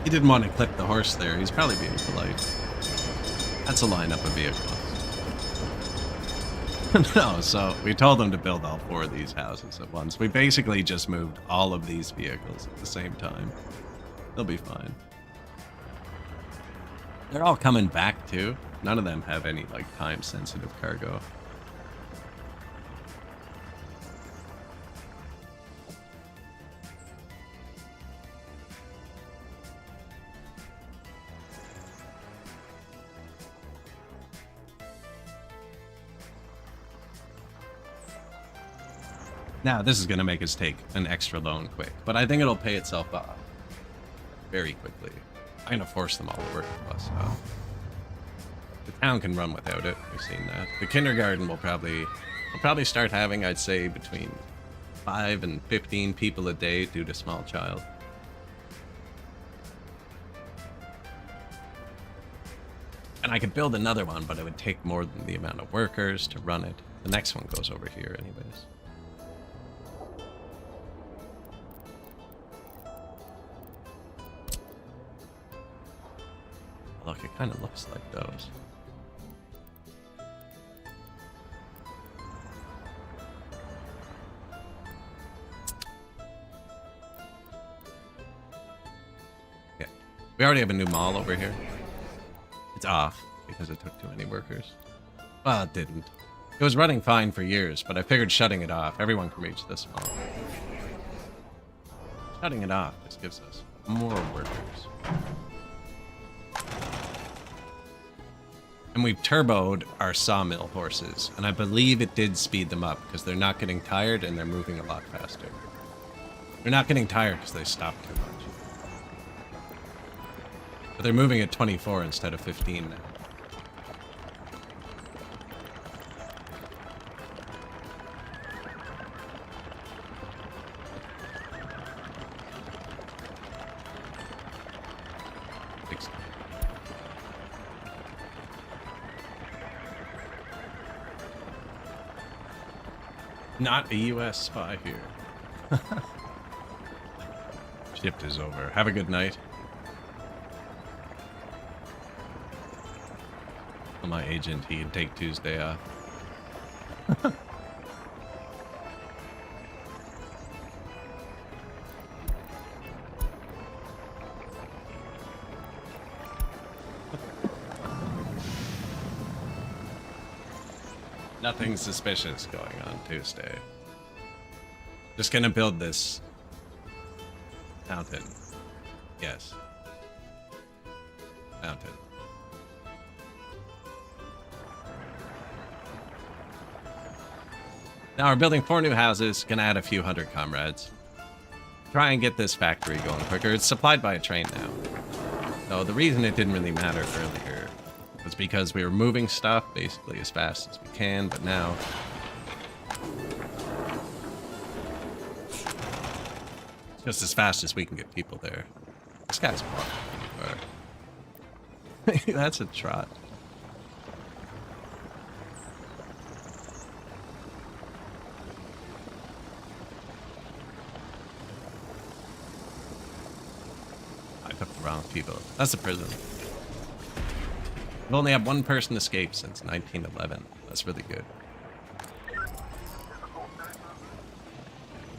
He didn't want to clip the horse there. He's probably being polite. That's a lineup of vehicles. No, so we told them to build all 4 of these houses at once. We basically just moved all of these vehicles at the same time. They'll be fine. They're all coming back too. None of them have any like time-sensitive cargo. Now, this is going to make us take an extra loan quick, but I think it'll pay itself off very quickly. I'm going to force them all to work with us. So. The town can run without it. We've seen that. The kindergarten will probably start having, I'd say, between 5 and 15 people a day due to small child. And I could build another one, but it would take more than the amount of workers to run it. The next one goes over here anyways. Look, it kind of looks like those. Yeah. We already have a new mall over here. It's off because it took too many workers. Well, it didn't. It was running fine for years, but I figured shutting it off. Everyone can reach this mall. Shutting it off just gives us more workers. And we've turboed our sawmill horses, and I believe it did speed them up because they're not getting tired and they're moving a lot faster. They're not getting tired because they stopped too much. But they're moving at 24 instead of 15 now. Not a US spy here. Shift is over. Have a good night. Tell my agent he can take Tuesday off. Nothing suspicious going on Tuesday. Just gonna build this mountain. Yes. Mountain. Now we're building 4 new houses, gonna add a few hundred comrades. Try and get this factory going quicker. It's supplied by a train now. So the reason it didn't really matter earlier was because we were moving stuff basically as fast as we can, but now it's just as fast as we can get people there. This guy's walking anywhere. That's a trot. I took the wrong people. That's a prison. We've only had one person escape since 1911. That's really good.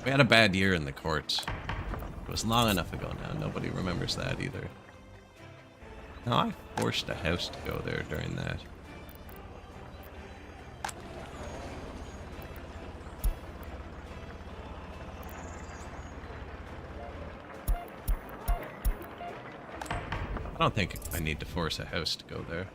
We had a bad year in the courts. It was long enough ago now. Nobody remembers that either. No, I forced a house to go there during that. I don't think I need to force a house to go there.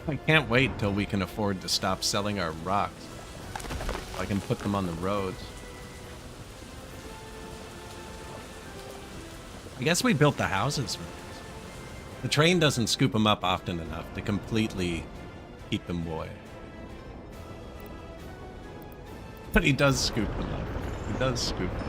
I can't wait till we can afford to stop selling our rocks. I can put them on the roads. I guess we built the houses. The train doesn't scoop them up often enough to completely keep them away. But he does scoop them up. He does scoop them up.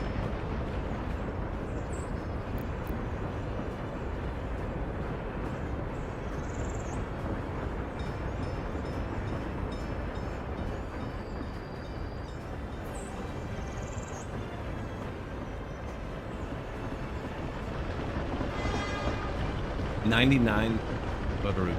$99 Root.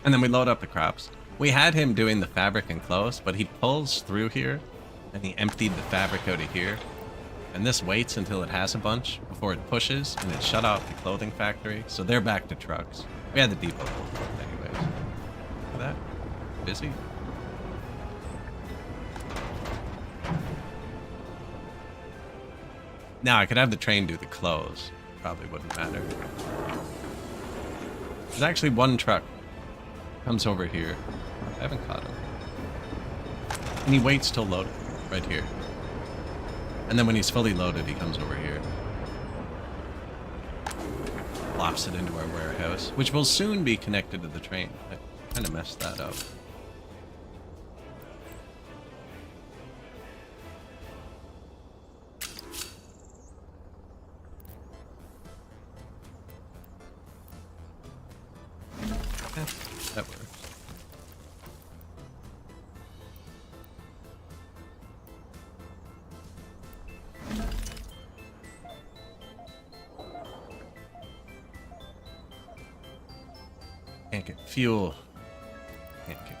And then we load up the crops. We had him doing the fabric and clothes, but he pulls through here and he emptied the fabric out of here. And this waits until it has a bunch before it pushes, and it shut off the clothing factory, so they're back to trucks. We had the depot full anyways. Look at that. Busy. Now I could have the train do the clothes. Probably wouldn't matter. There's actually one truck. Comes over here. I haven't caught him. And he waits till loaded, right here. And then when he's fully loaded, he comes over here. Plops it into our warehouse, which will soon be connected to the train. I kind of messed that up. That works. Can't get fuel. Can't get...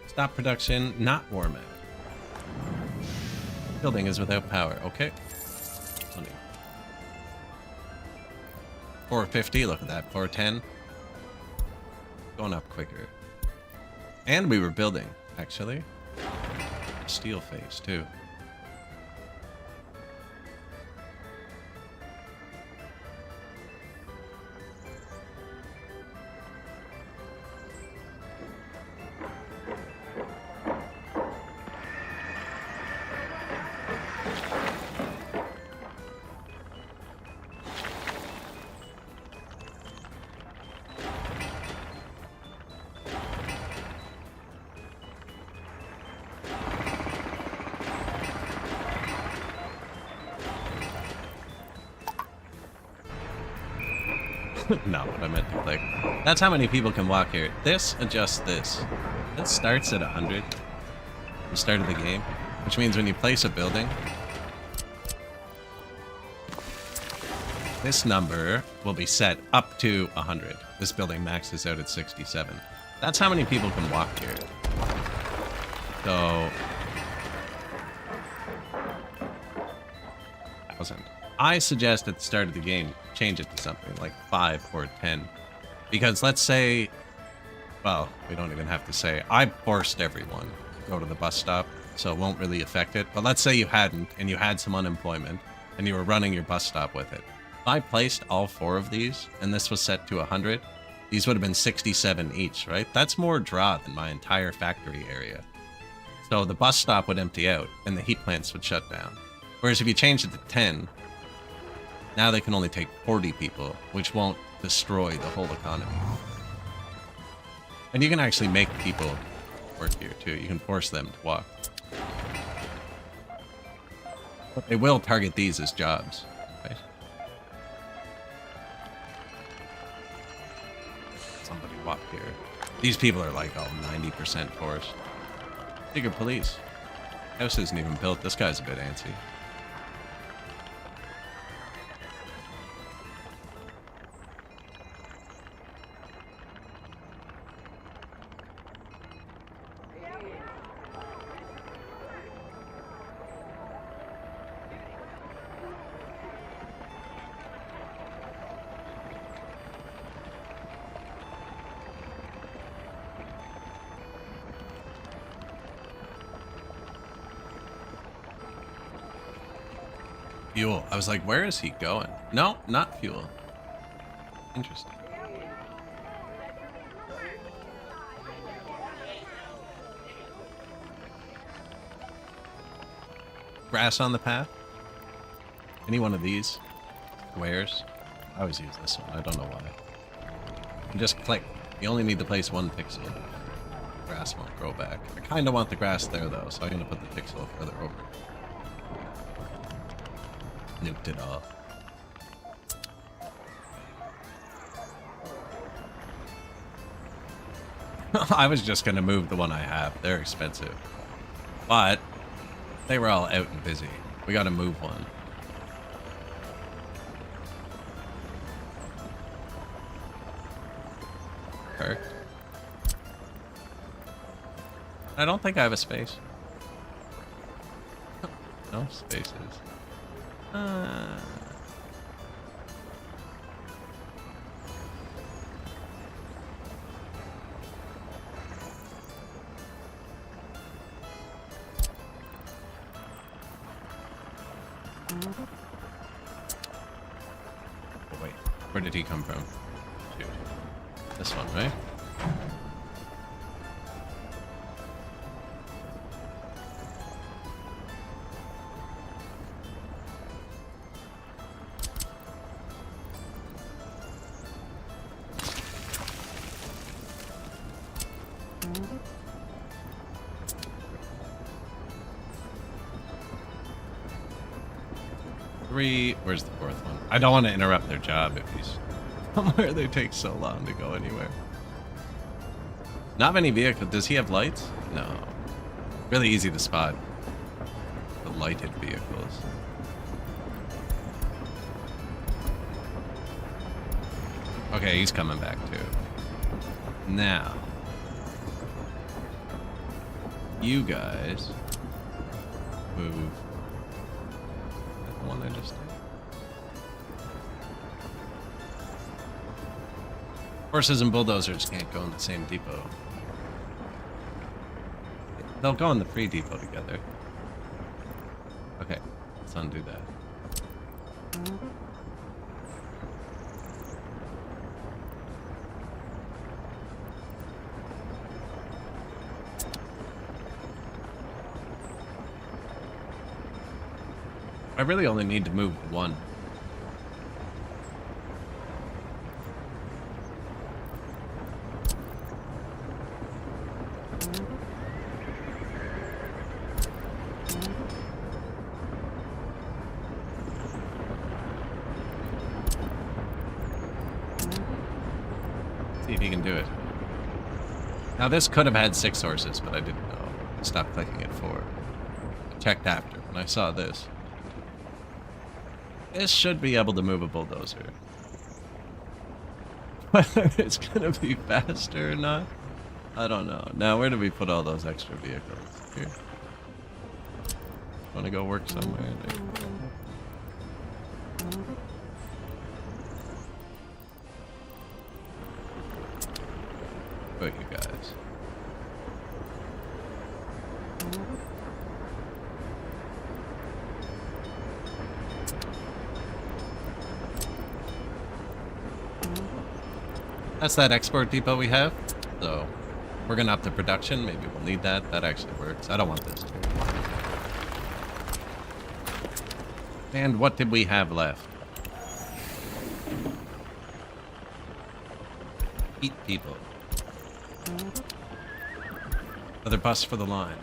Stop production, not warm out. Building is without power. Okay. 450, look at that. 410. Going up quicker. And we were building, actually. Steel face, too. Not what I meant to click. That's how many people can walk here. This adjusts this. It starts at 100. The start of the game. Which means when you place a building, this number will be set up to 100. This building maxes out at 67. That's how many people can walk here. So... 1,000. I suggest at the start of the game, change it to something like 5 or 10. Because let's say, well, we don't even have to say, I forced everyone to go to the bus stop, so it won't really affect it. But let's say you hadn't, and you had some unemployment, and you were running your bus stop with it. If I placed all 4 of these, and this was set to 100, these would have been 67 each, right? That's more draw than my entire factory area. So the bus stop would empty out, and the heat plants would shut down. Whereas if you changed it to 10, now they can only take 40 people, which won't destroy the whole economy. And you can actually make people work here too. You can force them to walk. But they will target these as jobs, right? Somebody walk here. These people are like, oh, 90% forced. Secret police. House isn't even built. This guy's a bit antsy. Fuel. I was like, where is he going? No, not fuel. Interesting. Grass on the path? Any one of these squares? I always use this one. I don't know why. And just click. You only need to place 1 pixel. Grass won't grow back. I kind of want the grass there, though, so I'm going to put the pixel further over. Nuked it off. I was just gonna move the one I have. They're expensive. But they were all out and busy. We gotta move one. Perfect. I don't think I have a space. No spaces. Oh, wait. Where did he come from? Shoot. This one, right? 3. Where's the 4th one? I don't want to interrupt their job if he's somewhere they take so long to go anywhere. Not many vehicles. Does he have lights? No. Really easy to spot the lighted vehicles. Okay, he's coming back too. Now, you guys move. The one I just did. Horses and bulldozers can't go in the same depot. They'll go in the free depot together. Okay, let's undo that. I really only need to move one. See if you can do it. Now this could have had 6 horses, but I didn't know. I stopped clicking at 4. I checked after when I saw this. This should be able to move a bulldozer. Whether it's gonna be faster or not, I don't know. Now, where do we put all those extra vehicles? Here. Wanna go work somewhere? There you go. Put you guys. That's that export depot we have. So we're gonna up the production. Maybe we'll need that. That actually works. I don't want this. And what did we have left? Eat people. Another bus for the line.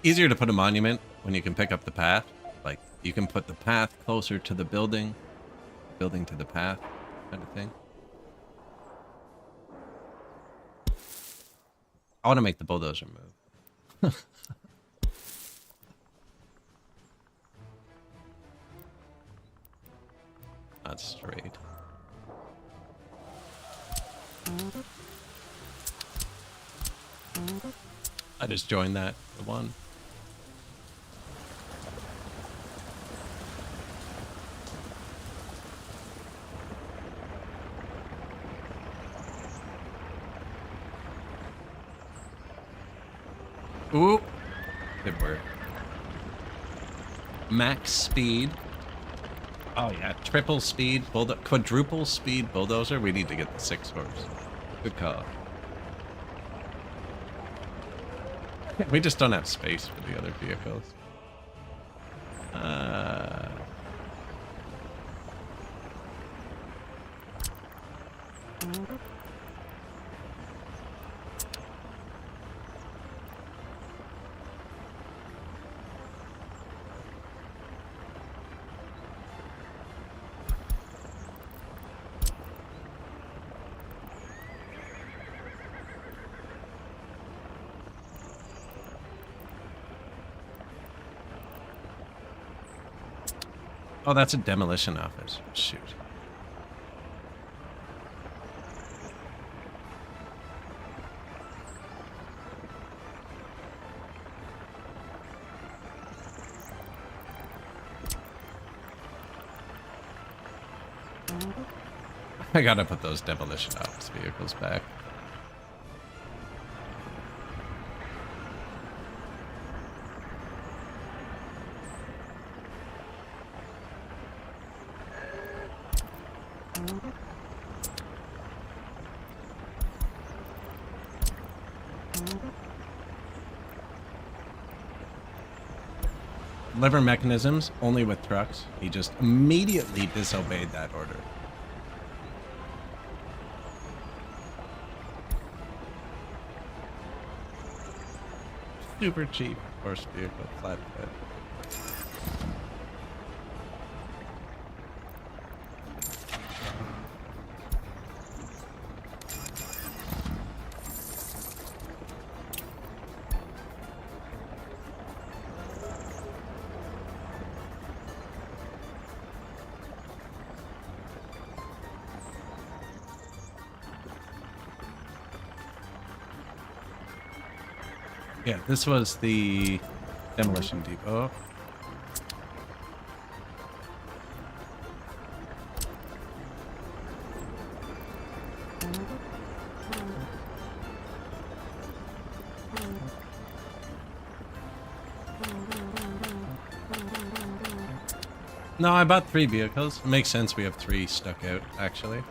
Easier to put a monument when you can pick up the path. Like, you can put the path closer to the building to the path, kind of thing. I want to make the bulldozer move. Not straight. I just joined that, the one. Ooh, good work. Max speed. Oh yeah, triple speed, quadruple speed bulldozer. We need to get the 6 horse. Good call. We just don't have space for the other vehicles. Oh, that's a demolition office. Shoot. I gotta put those demolition office vehicles back. Lever mechanisms only with trucks. He just immediately disobeyed that order. Super cheap horse vehicle flatbed. Yeah, this was the demolition depot. No, I bought 3 vehicles. It makes sense we have 3 stuck out, actually.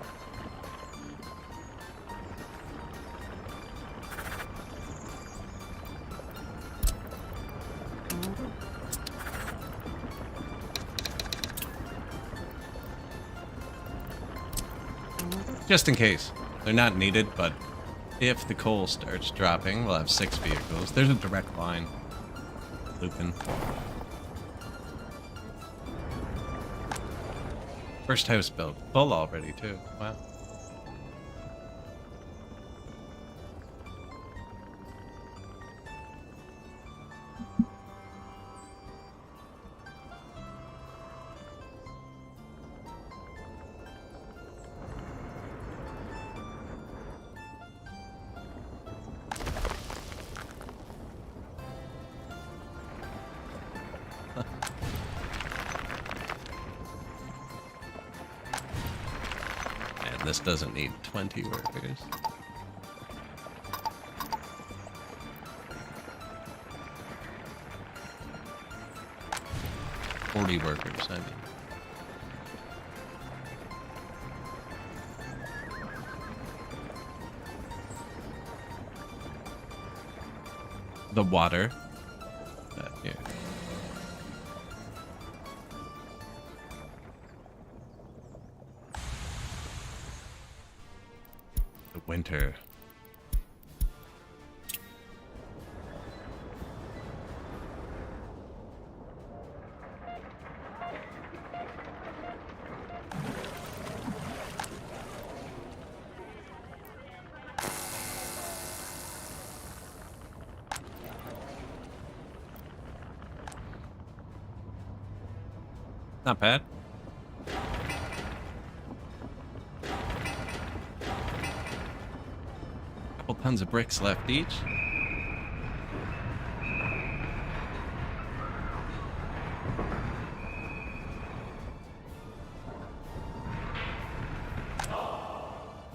Just in case. They're not needed, but if the coal starts dropping, we'll have 6 vehicles. There's a direct line. Looping. First house built. Full already, too. Wow. This doesn't need 20 workers. "40 workers, I mean. The water. That here. Winter. Not bad. Couple tons of bricks left each.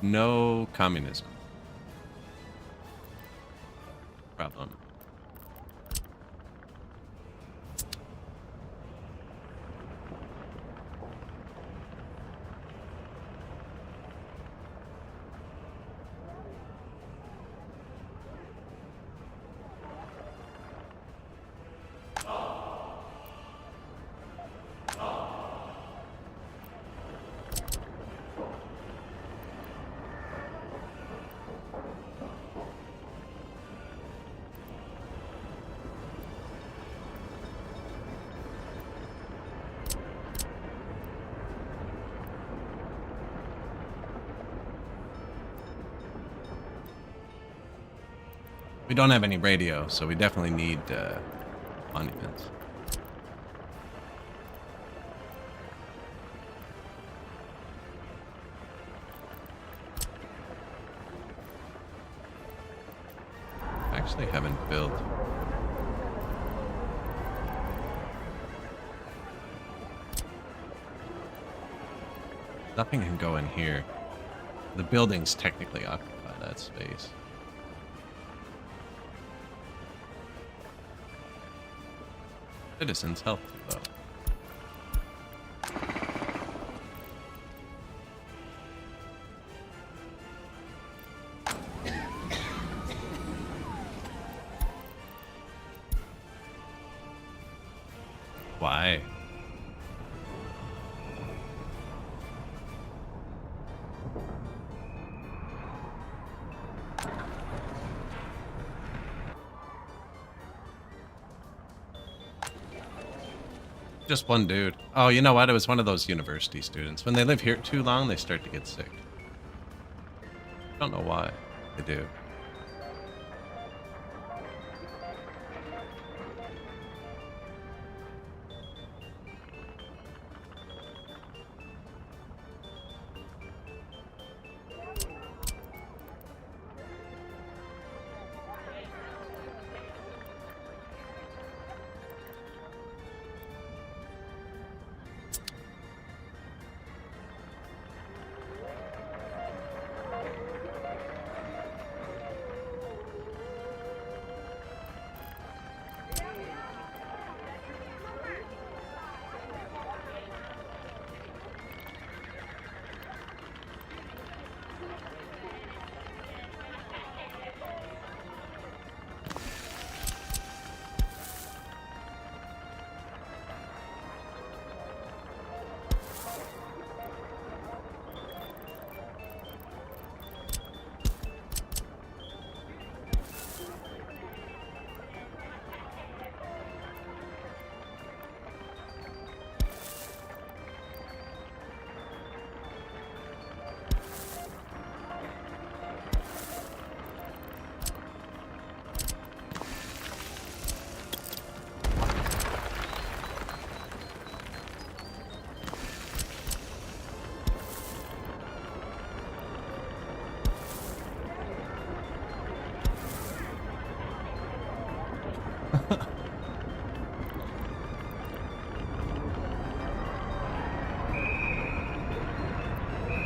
No communism. Problem. We don't have any radio, so we definitely need monuments. Actually haven't built. Nothing can go in here. The buildings technically occupy that space. Citizens healthy though. Why? Just one dude. Oh, you know what? It was one of those university students. When they live here too long, they start to get sick. Don't know why. They do.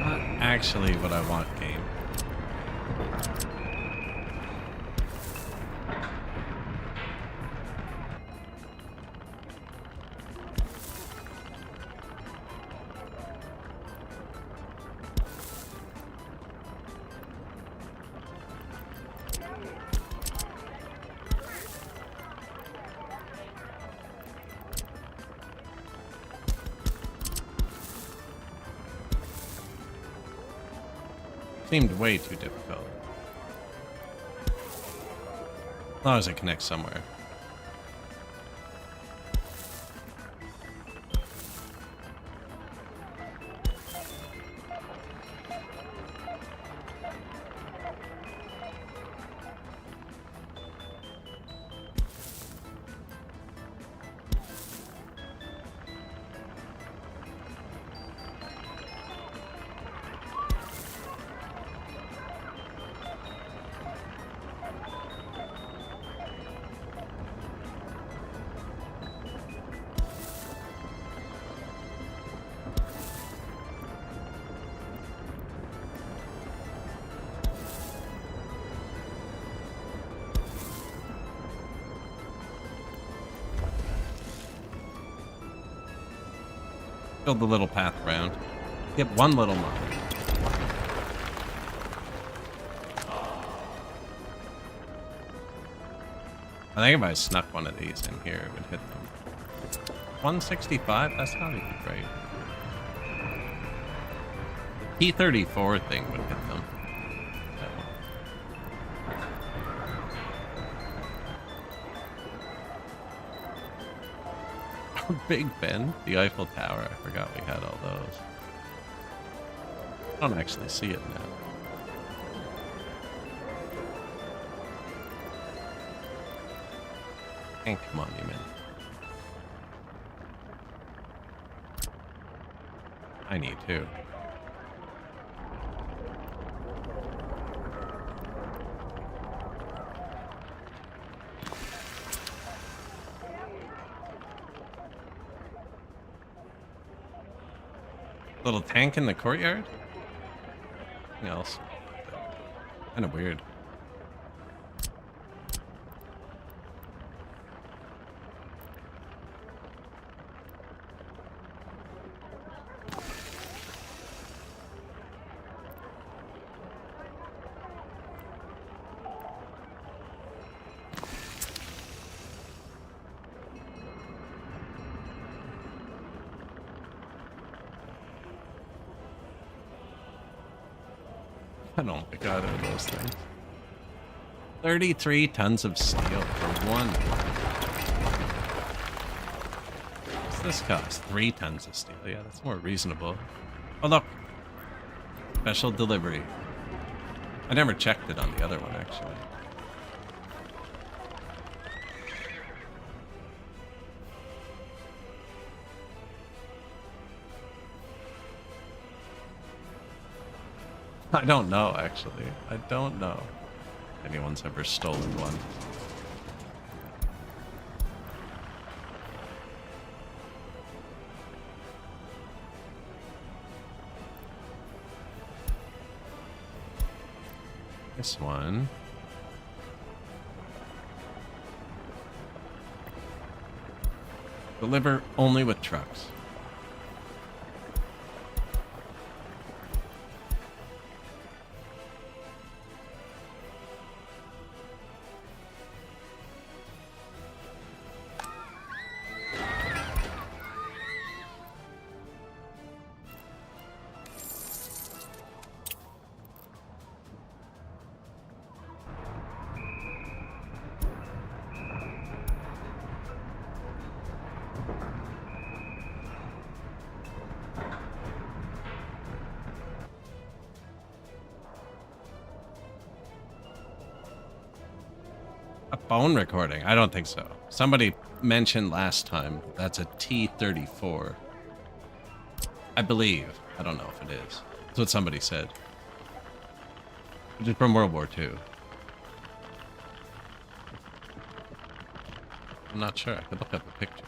Not actually what I want, game. Seemed way too difficult. As long as it connects somewhere. Build the little path around. Get one little mob. I think if I snuck one of these in here, it would hit them. 165? That's not even great. P34 thing would hit them. Big Ben, the Eiffel Tower. I forgot we had all those. I don't actually see it now. Tank Monument. I need to. Little tank in the courtyard? Anything else? Kind of weird. I don't like either of those things. 33 tons of steel for one. What's this cost? 3 tons of steel. Yeah, that's more reasonable. Oh, look. Special delivery. I never checked it on the other one, actually. I don't know, actually. I don't know if anyone's ever stolen one. This one. Deliver only with trucks. A phone recording? I don't think so. Somebody mentioned last time that's a T-34. I believe. I don't know if it is. That's what somebody said. Which is from World War II. I'm not sure. I could look up a picture.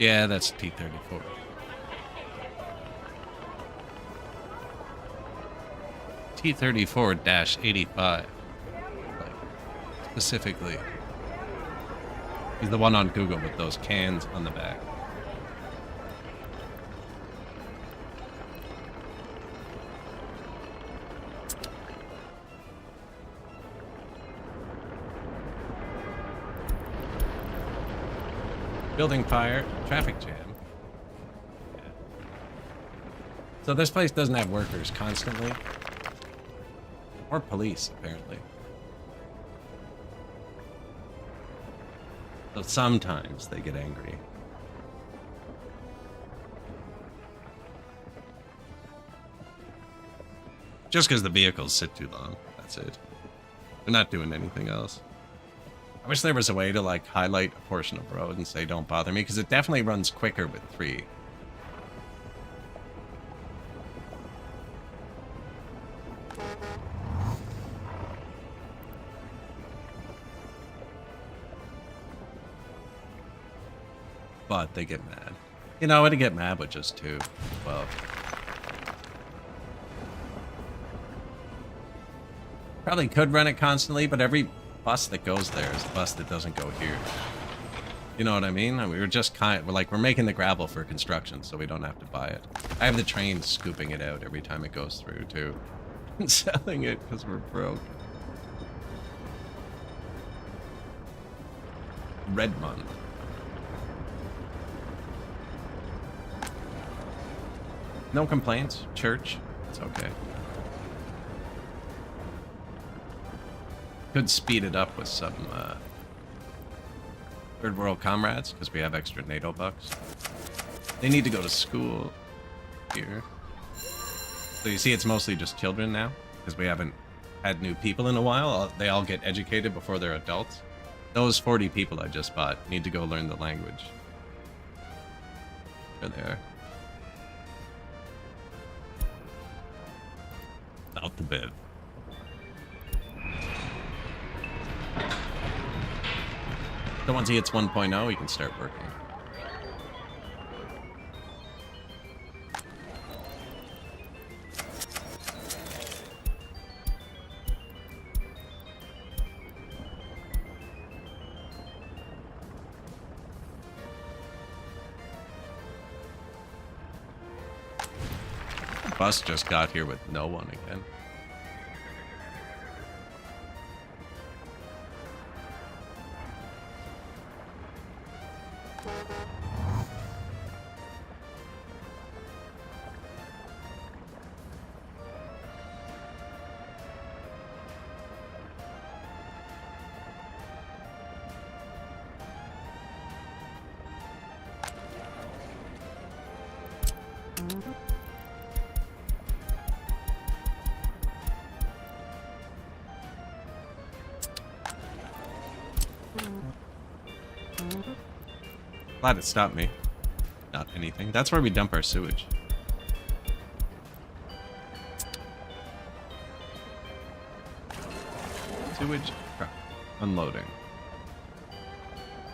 Yeah, that's T-34. T-34-85. Like, specifically. He's the one on Google with those cans on the back. Building fire, traffic jam. Yeah. So this place doesn't have workers constantly. Or police, apparently. So sometimes they get angry. Just because the vehicles sit too long. That's it. They're not doing anything else. I wish there was a way to like highlight a portion of road and say don't bother me, because it definitely runs quicker with 3. But they get mad. You know, it'd get mad with just 2. Well, probably could run it constantly, but every bus that goes there is a bus that doesn't go here. You know what I mean? We were just we're making the gravel for construction, so we don't have to buy it. I have the train scooping it out every time it goes through, too. And selling it because we're broke. Redmond. No complaints. Church. It's okay. Could speed it up with some third world comrades, because we have extra NATO bucks. They need to go to school here. So you see it's mostly just children now, because we haven't had new people in a while. They all get educated before they're adults. Those 40 people I just bought need to go learn the language. There they are. Out the bed. So once he hits 1.0, he can start working. The bus just got here with no one again. Glad it stopped me. Not anything. That's where we dump our sewage. Sewage truck unloading.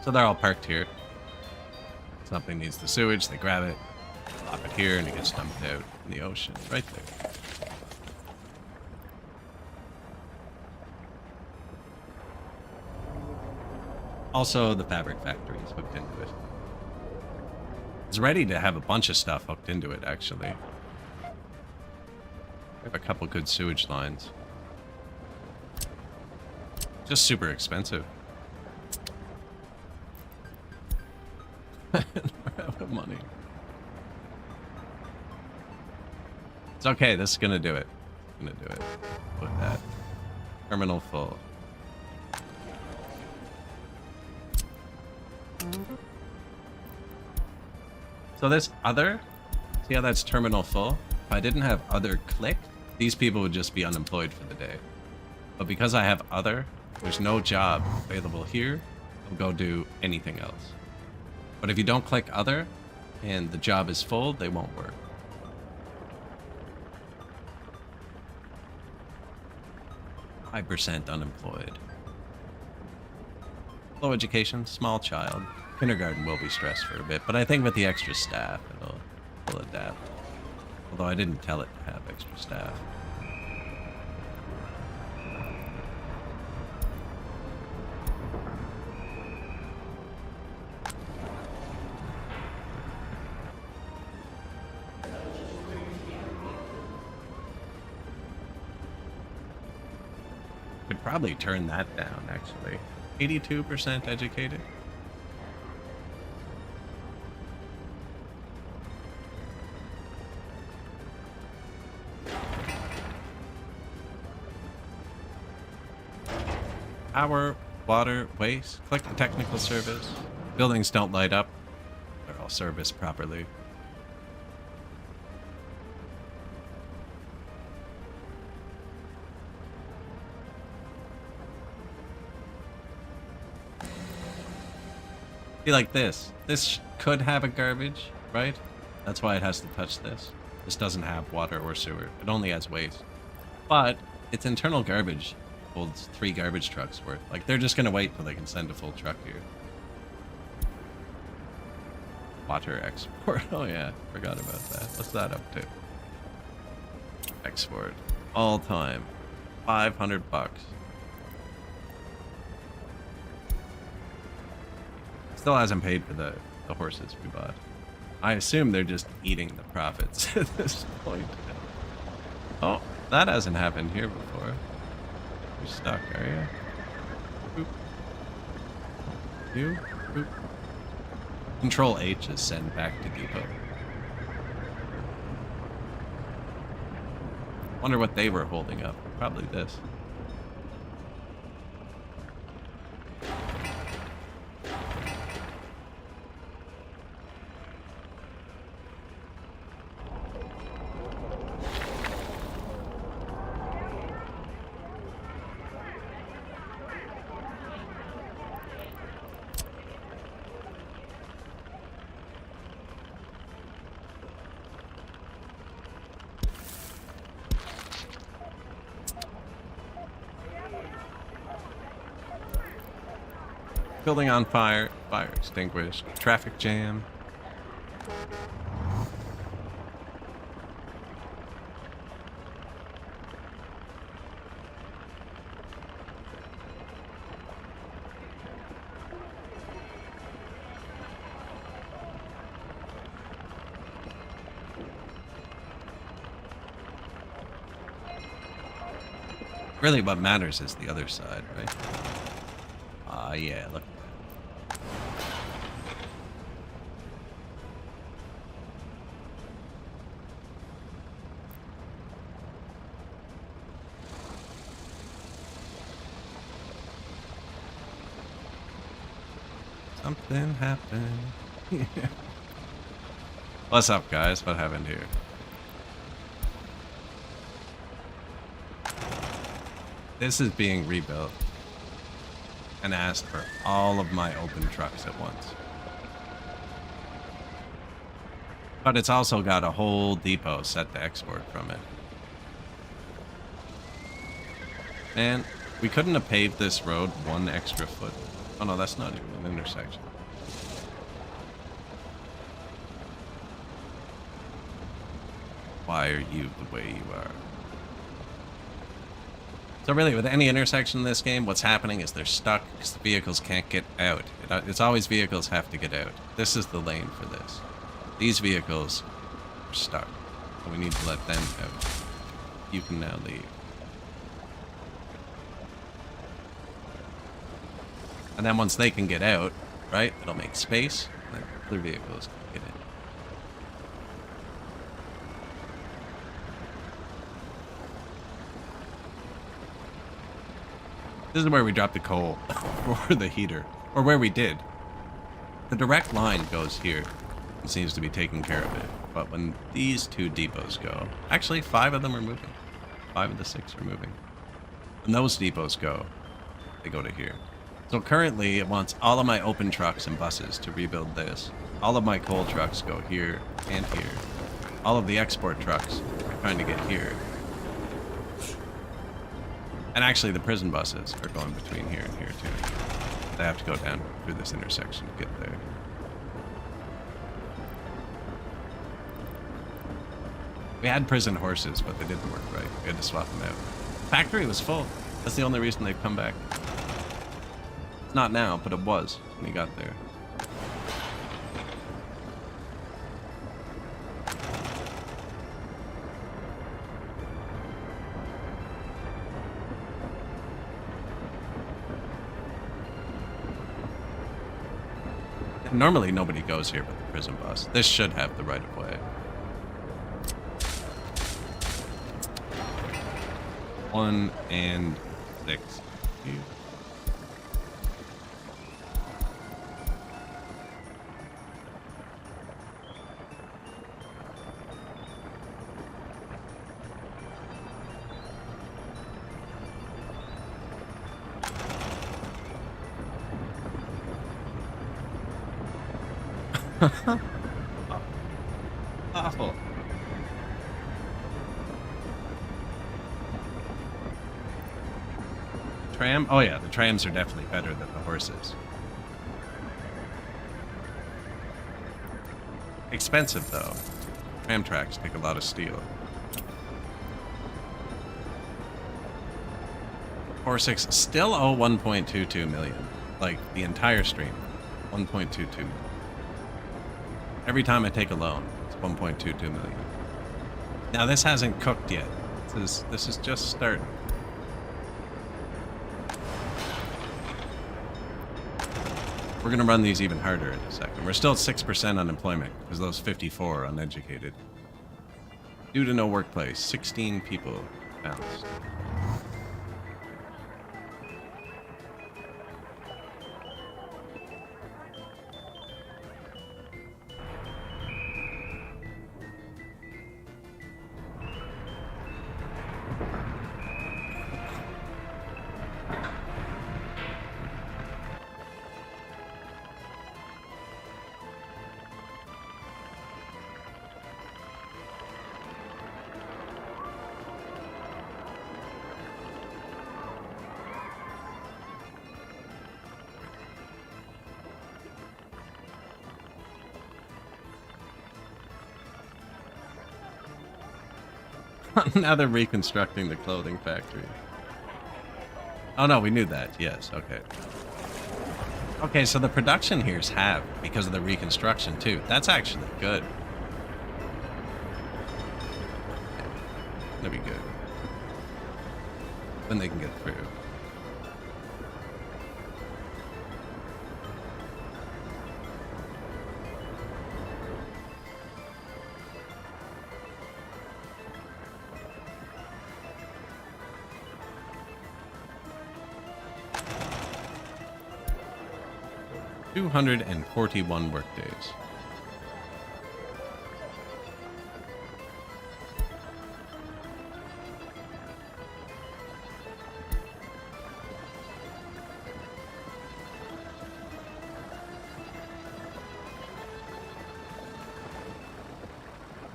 So they're all parked here. Something needs the sewage, they grab it, plop it here, and it gets dumped out in the ocean right there. Also, the fabric factory is hooked into it. It's ready to have a bunch of stuff hooked into it, actually. We have a couple good sewage lines. Just super expensive. We're out of money. It's okay, this is gonna do it. Gonna do it. Put that. Terminal full. So this other, see how that's terminal full? If I didn't have other clicked, these people would just be unemployed for the day. But because I have other, there's no job available here. I'll go do anything else. But if you don't click other and the job is full, they won't work. % unemployed. Low education, small child. Kindergarten will be stressed for a bit, but I think with the extra staff, it'll adapt. Although I didn't tell it to have extra staff. Could probably turn that down, actually. 82% educated. Power, water, waste. Click the technical service. Buildings don't light up. They're all serviced properly. Be like this. This could have a garbage, right? That's why it has to touch this. This doesn't have water or sewer. It only has waste. But its internal garbage holds 3 garbage trucks worth. Like, they're just gonna wait till they can send a full truck here. Water export. Oh yeah, forgot about that. What's that up to? Export. All time. $500. Still hasn't paid for the horses we bought. I assume they're just eating the profits at this point. Oh, that hasn't happened here before. You're stuck, are you? Boop. You? Boop. Control H is send back to depot. Wonder what they were holding up. Probably this. Building on fire. Fire extinguished. Traffic jam. Really what matters is the other side, right? Ah, yeah, look. Something happened. What's up, guys? What happened here? This is being rebuilt and asked for all of my open trucks at once. But it's also got a whole depot set to export from it. Man, we couldn't have paved this road 1 extra foot. Oh no, that's not even an intersection. Why are you the way you are? So really, with any intersection in this game, what's happening is they're stuck because the vehicles can't get out. It's always vehicles have to get out. This is the lane for this. These vehicles are stuck, so we need to let them out. You can now leave. And then once they can get out, right, it'll make space, and then other vehicles can get in. This is where we dropped the coal for the heater, or where we did. The direct line goes here. It seems to be taking care of it. But when these 2 depots go, actually 5 of them are moving. 5 of the 6 are moving. When those depots go, they go to here. So currently it wants all of my open trucks and buses to rebuild this. All of my coal trucks go here and here. All of the export trucks are trying to get here. And actually the prison buses are going between here and here too. They have to go down through this intersection to get there. We had prison horses, but they didn't work right. We had to swap them out. The factory was full. That's the only reason they've come back. It's not now, but it was when he got there. Normally nobody goes here but the prison bus. This should have the right of way. 1 and 6. Awful. Tram? Oh yeah, the trams are definitely better than the horses. Expensive though. Tram tracks take a lot of steel. 4.6 still owe 1.22 million. Like the entire stream. 1.22 million. Every time I take a loan, it's 1.22 million. Now this hasn't cooked yet. This is just starting. We're gonna run these even harder in a second. We're still at 6% unemployment because those 54 are uneducated. Due to no workplace, 16 people bounced. Now they're reconstructing the clothing factory. Oh no, we knew that. Yes, okay. Okay, so the production here's halved because of the reconstruction too. That's actually good. That'd be good. When they can get through. $241 workdays.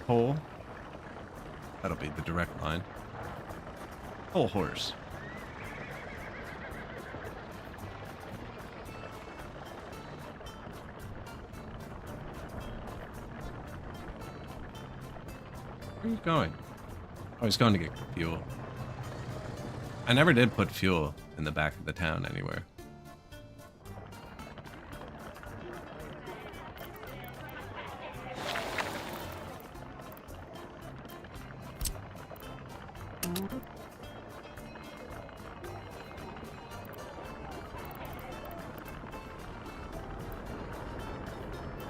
pole. That'll be the direct line. Pole horse. Where are you going? Oh, he's going to get fuel. I never did put fuel in the back of the town anywhere.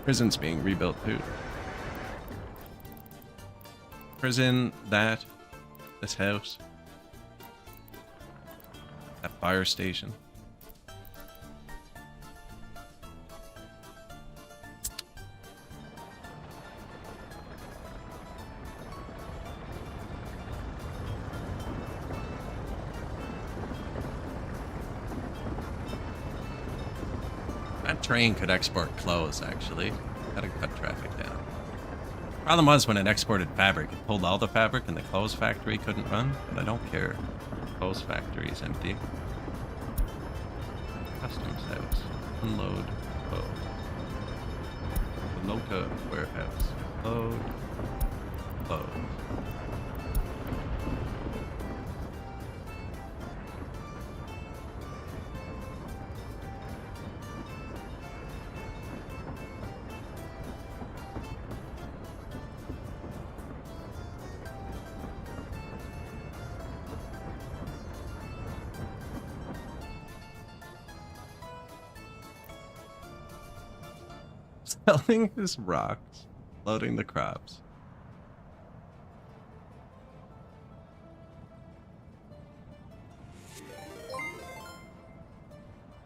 Prison's being rebuilt too. Prison, this house, that fire station. That train could export clothes, actually. Gotta cut traffic down. Problem was, when it exported fabric, it pulled all the fabric and the clothes factory couldn't run, but I don't care. Clothes factory is empty. Customs house. Unload. Load. The Loca warehouse. Load. Load. Selling his rocks, loading the crops.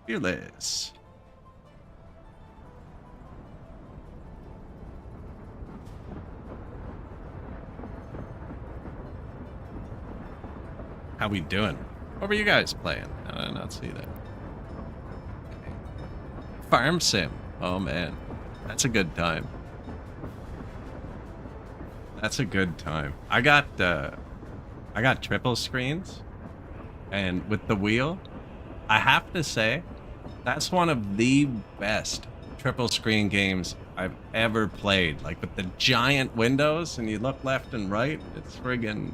Fearless. How we doing? What were you guys playing? How did I not see that? Farm sim. Oh man. That's a good time. That's a good time. I got triple screens, and with the wheel, I have to say, that's one of the best triple screen games I've ever played. Like with the giant windows, and you look left and right, it's friggin'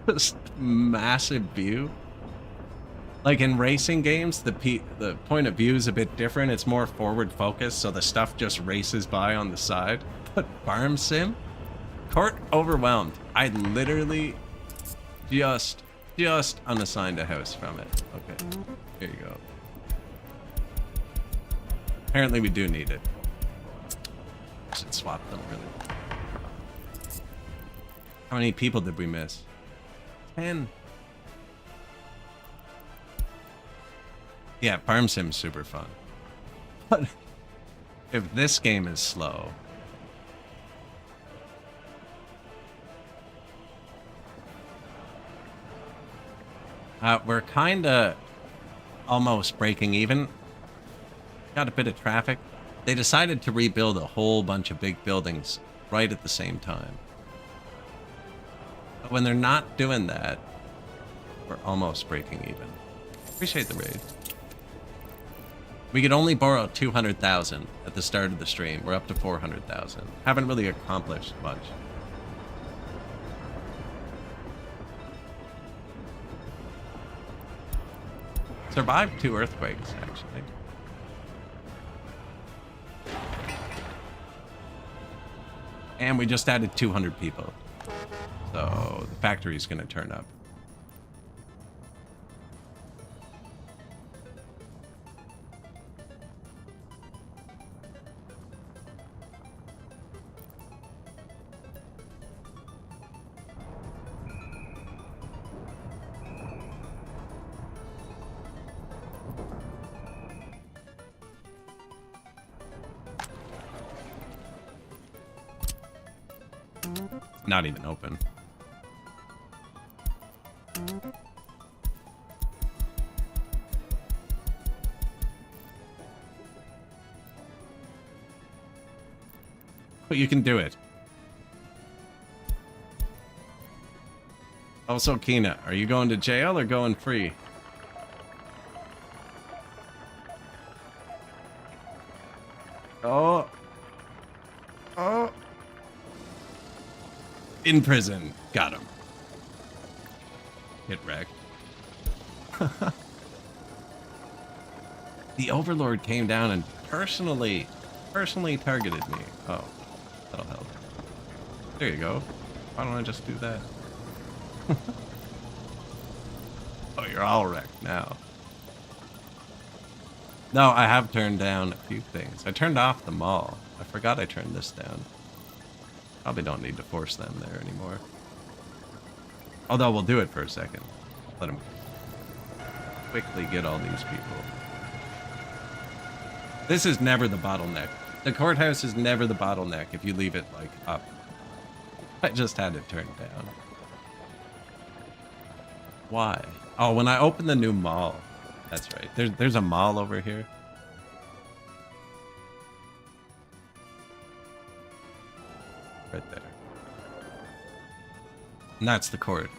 just massive view. Like in racing games, the point of view is a bit different. It's more forward focused, so the stuff just races by on the side. But Farm Sim, Court overwhelmed. I literally just unassigned a house from it. Okay, here you go. Apparently we do need it. I should swap them, really. How many people did we miss? 10. Yeah, Farm Sim's super fun. But if this game is slow... we're kinda almost breaking even. Got a bit of traffic. They decided to rebuild a whole bunch of big buildings right at the same time. But when they're not doing that, we're almost breaking even. Appreciate the raid. We could only borrow 200,000 at the start of the stream. We're up to 400,000. Haven't really accomplished much. Survived 2 earthquakes, actually. And we just added 200 people. So the factory's gonna turn up. Not even open. But you can do it. Also, Kina, are you going to jail or going free? Oh. Oh. In prison. Got him. Get wrecked. The Overlord came down and personally targeted me. Oh, that'll help. There you go. Why don't I just do that? Oh, you're all wrecked now. No, I have turned down a few things. I turned off the mall. I forgot I turned this down. Probably don't need to force them there anymore. Although we'll do it for a second. Let them quickly get all these people. This is never the bottleneck. The courthouse is never the bottleneck if you leave it, like, up. I just had it turned down. Why? Oh, when I open the new mall. That's right. There's a mall over here. Right there. And that's the court.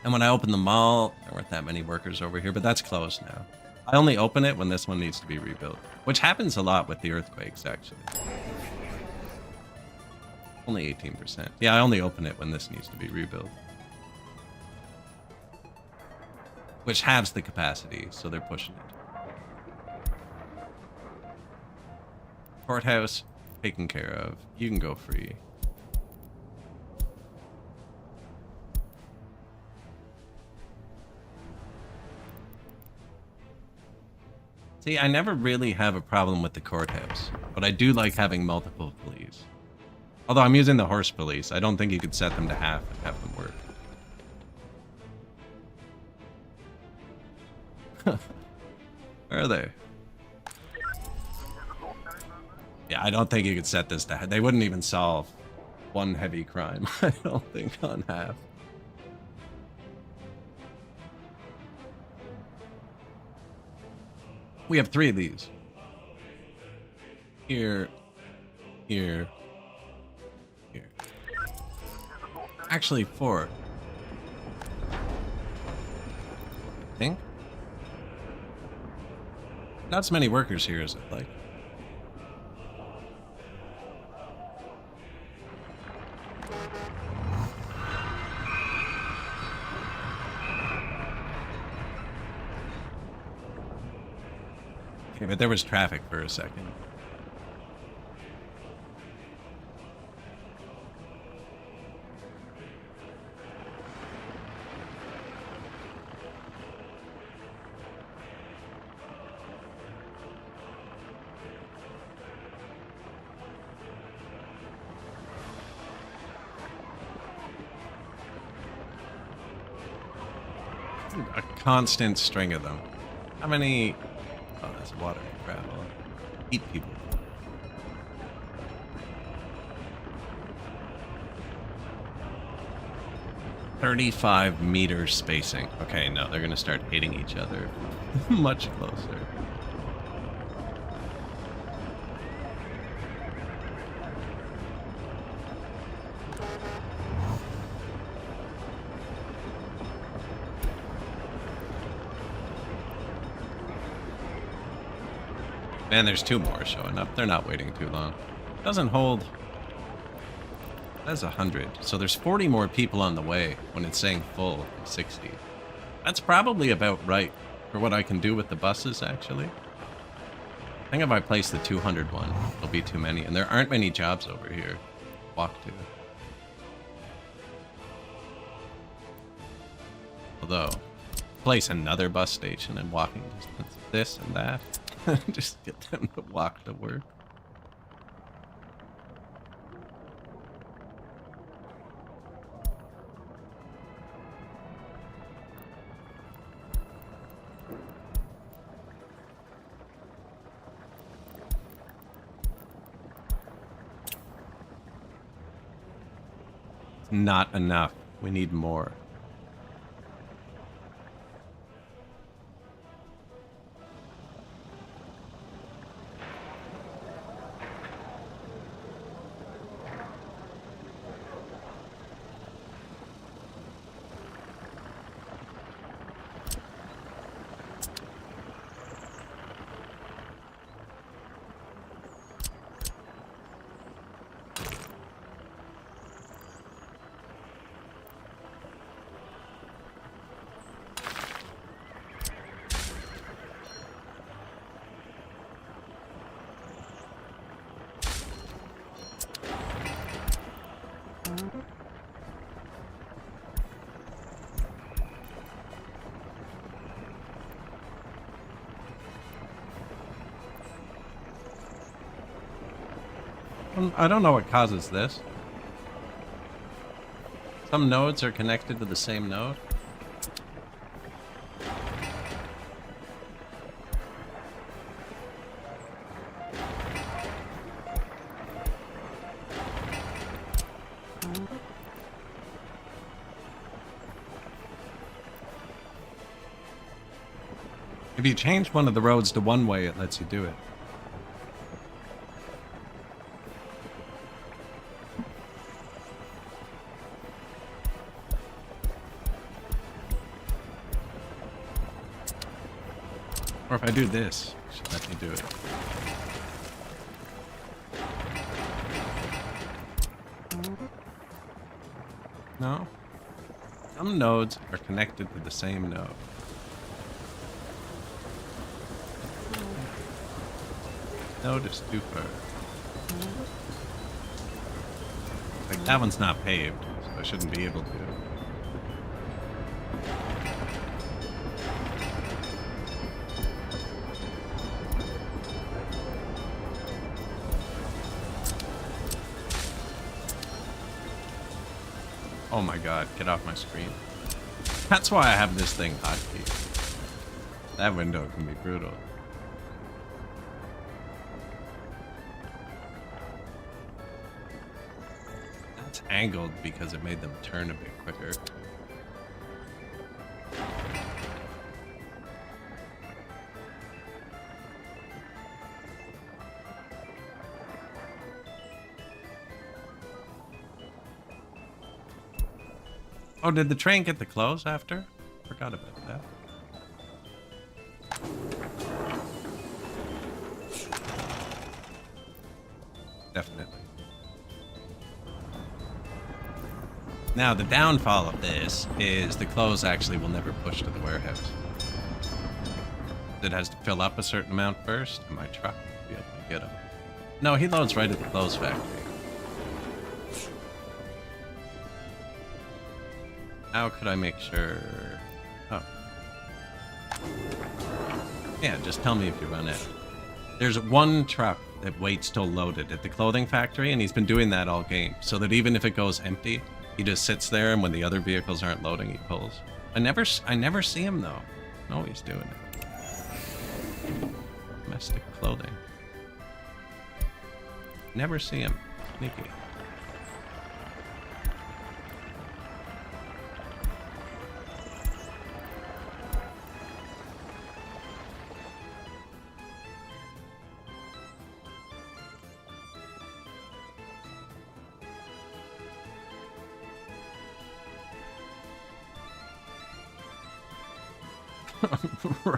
And when I open the mall, there weren't that many workers over here, but that's closed now. I only open it when this one needs to be rebuilt, which happens a lot with the earthquakes, actually. Only 18%. Yeah, I only open it when this needs to be rebuilt. Which halves the capacity, so they're pushing it. Courthouse, taken care of. You can go free. See, I never really have a problem with the courthouse, but I do like having multiple police. Although I'm using the horse police, I don't think you could set them to half and have them work. Where are they? Yeah, I don't think you could set this to... They wouldn't even solve one heavy crime, I don't think, on half. We have 3 of these. Here. Here. Here. Actually, 4. I think. Not as many workers here as I'd like. Okay, but there was traffic for a second. A constant string of them. How many... Oh, that's water travel. Eat people. "35-meter spacing." Okay, no, they're gonna start hitting each other much closer. Man, there's 2 more showing up. They're not waiting too long. Doesn't hold. That's 100. So there's 40 more people on the way when it's saying full 60. That's probably about right for what I can do with the buses, actually. I think if I place the 200 one, it'll be too many. And there aren't many jobs over here. Walk to. Although, place another bus station in walking distance. This and that. Just get them to walk to work. It's not enough. We need more. I don't know what causes this. Some nodes are connected to the same node. If you change one of the roads to one way, it lets you do it. Or if I do this, it should let me do it. No. Some nodes are connected to the same node. Node is too far. Like, that one's not paved, so I shouldn't be able to. Oh my god, get off my screen. That's why I have this thing hotkey. That window can be brutal. That's angled because it made them turn a bit quicker. Oh, did the train get to close after? Forgot about that. Definitely. Now, the downfall of this is the clothes actually will never push to the warehouse. It has to fill up a certain amount first, and my truck will be able to get them. No, he loads right at the clothes factory. How could I make sure? Oh. Yeah, just tell me if you run out. There's one truck that waits till loaded at the clothing factory, and he's been doing that all game, so that even if it goes empty, he just sits there, and when the other vehicles aren't loading, he pulls. I never see him though. No, he's doing it. Domestic clothing. Never see him. Sneaky.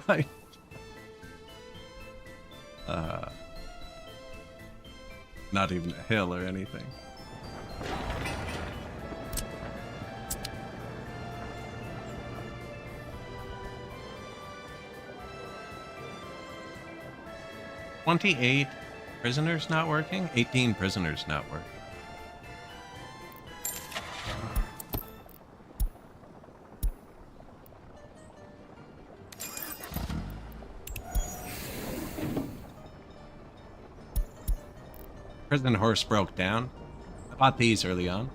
Right. Not even a hill or anything. $28 prisoners not working? 18 prisoners not working. Prison horse broke down. I bought these early on.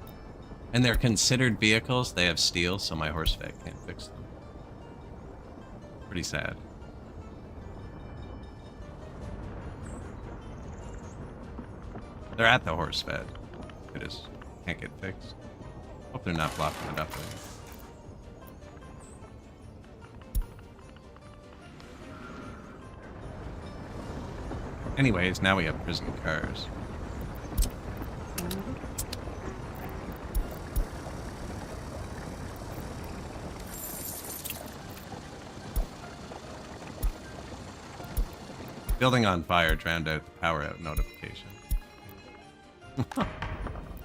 And they're considered vehicles. They have steel, so my horse vet can't fix them. Pretty sad. They're at the horse vet. It just can't get fixed. Hope they're not blocking it up. Anyways, now we have prison cars. Building on fire drowned out the power out notification. It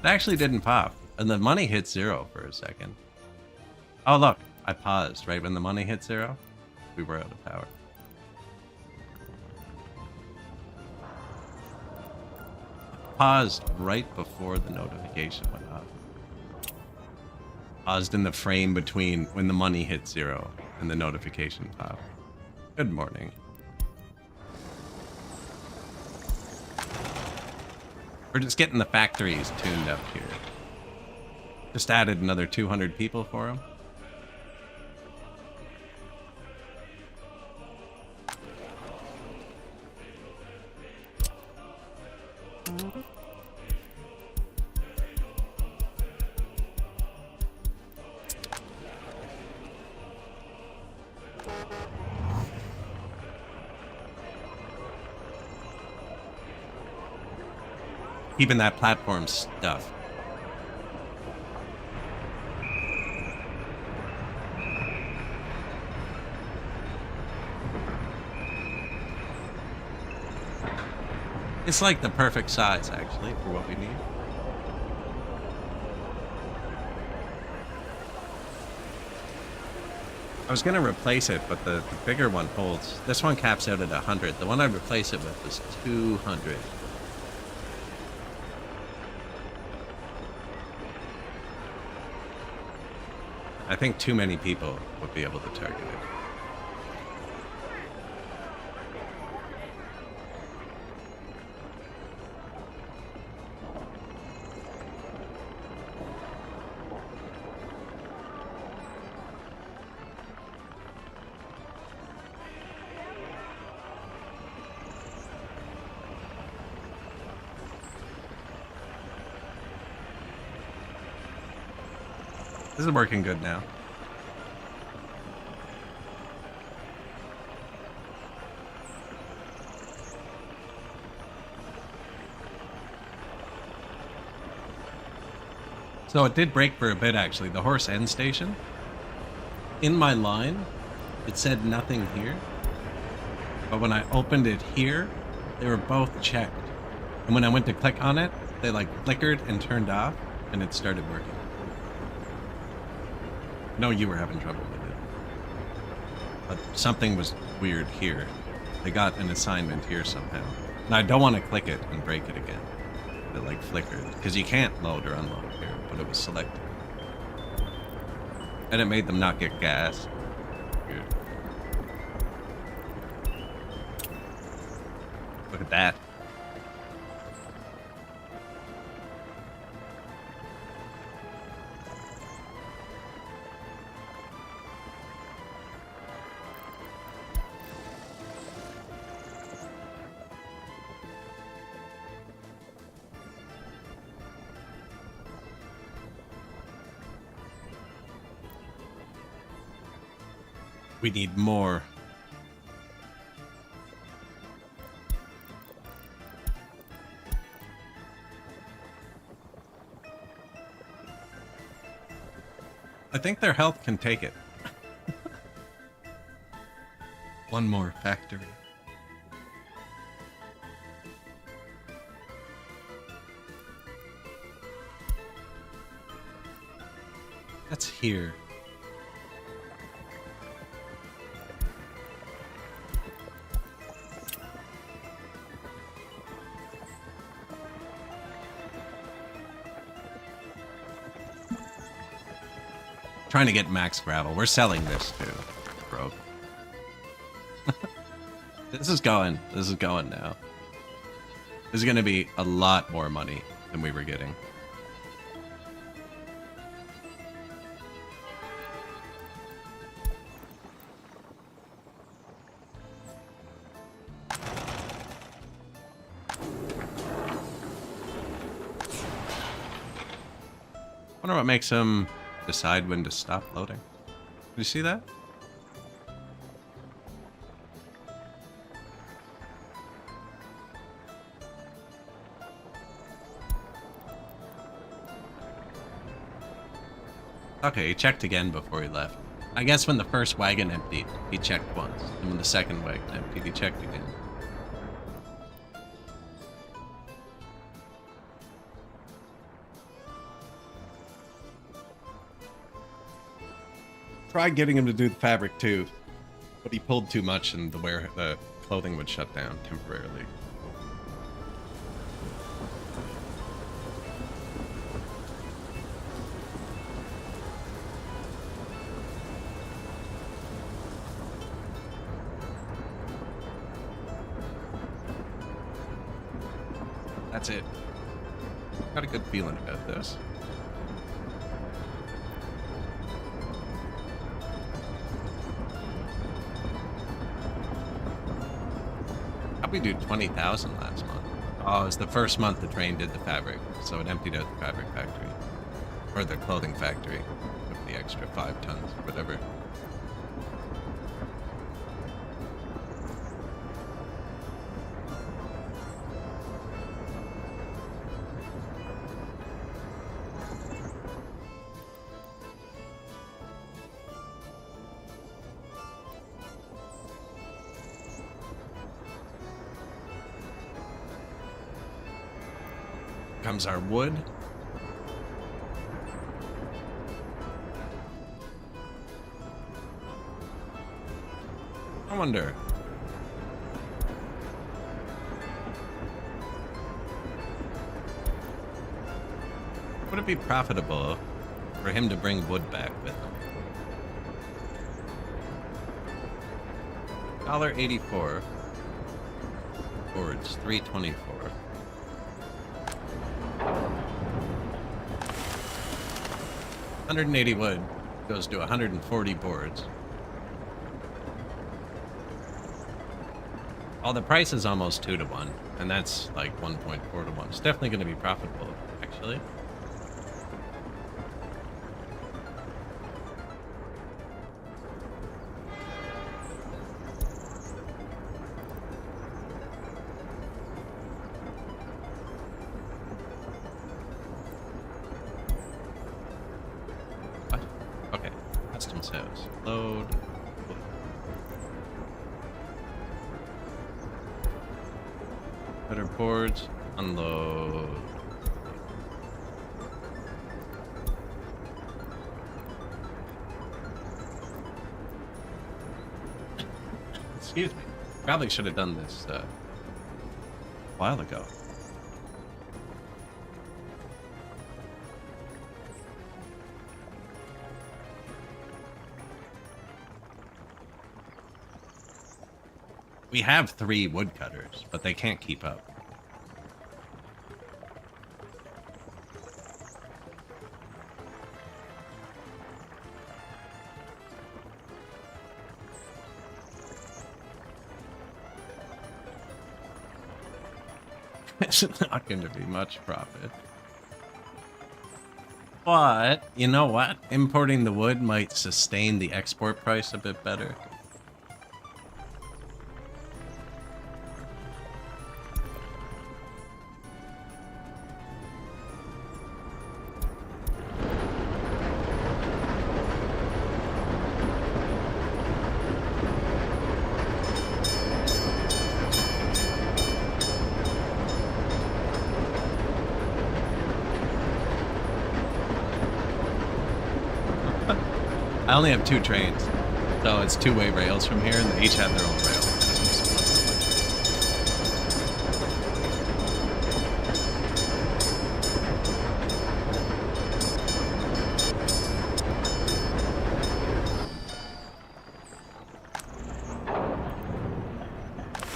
actually didn't pop, and the money hit 0 for a second. Oh look, I paused right when the money hit 0. We were out of power. Paused right before the notification went off. paused in the frame between when the money hit 0 and the notification pop. Good morning. We're just getting the factories tuned up here. Just added another 200 people for them. Keeping that platform stuffed. It's like the perfect size, actually, for what we need. I was going to replace it, but the bigger one holds. This one caps out at 100. The one I'd replace it with was 200. I think too many people would be able to target it. This is working good now. So it did break for a bit, actually. The horse end station. In my line, it said nothing here. But when I opened it here, they were both checked. And when I went to click on it, they like flickered and turned off, and it started working. No, you were having trouble with it. But something was weird here. They got an assignment here somehow. And I don't want to click it and break it again. It like flickered. Because you can't load or unload here, but it was selected. And it made them not get gas. Weird. Look at that. We need more. I think their health can take it. One more factory. That's here. Trying to get max gravel. We're selling this too, bro. This is going now. This is going to be a lot more money than we were getting. Wonder what makes him decide when to stop loading. Did you see that? Okay, he checked again before he left. I guess when the first wagon emptied, he checked once. And when the second wagon emptied, he checked again. Tried getting him to do the fabric too, but he pulled too much and the clothing would shut down temporarily. That's it. Got a good feeling about this. How'd we do 20,000 last month? Oh, it was the first month the train did the fabric, so it emptied out the fabric factory. Or the clothing factory with the extra 5 tons, whatever. Comes our wood. I wonder. Would it be profitable for him to bring wood back with him? $1.84. Boards, $3.24. 180 wood goes to 140 boards. Oh, the price is almost 2 to 1, and that's like 1.4 to 1. It's definitely going to be profitable, actually. Okay, custom sales. Load. Better boards. Unload. Excuse me. Probably should have done this a while ago. We have 3 woodcutters, but they can't keep up. It's not going to be much profit. But, you know what? Importing the wood might sustain the export price a bit better. I only have 2 trains, so it's 2-way rails from here, and they each have their own rail.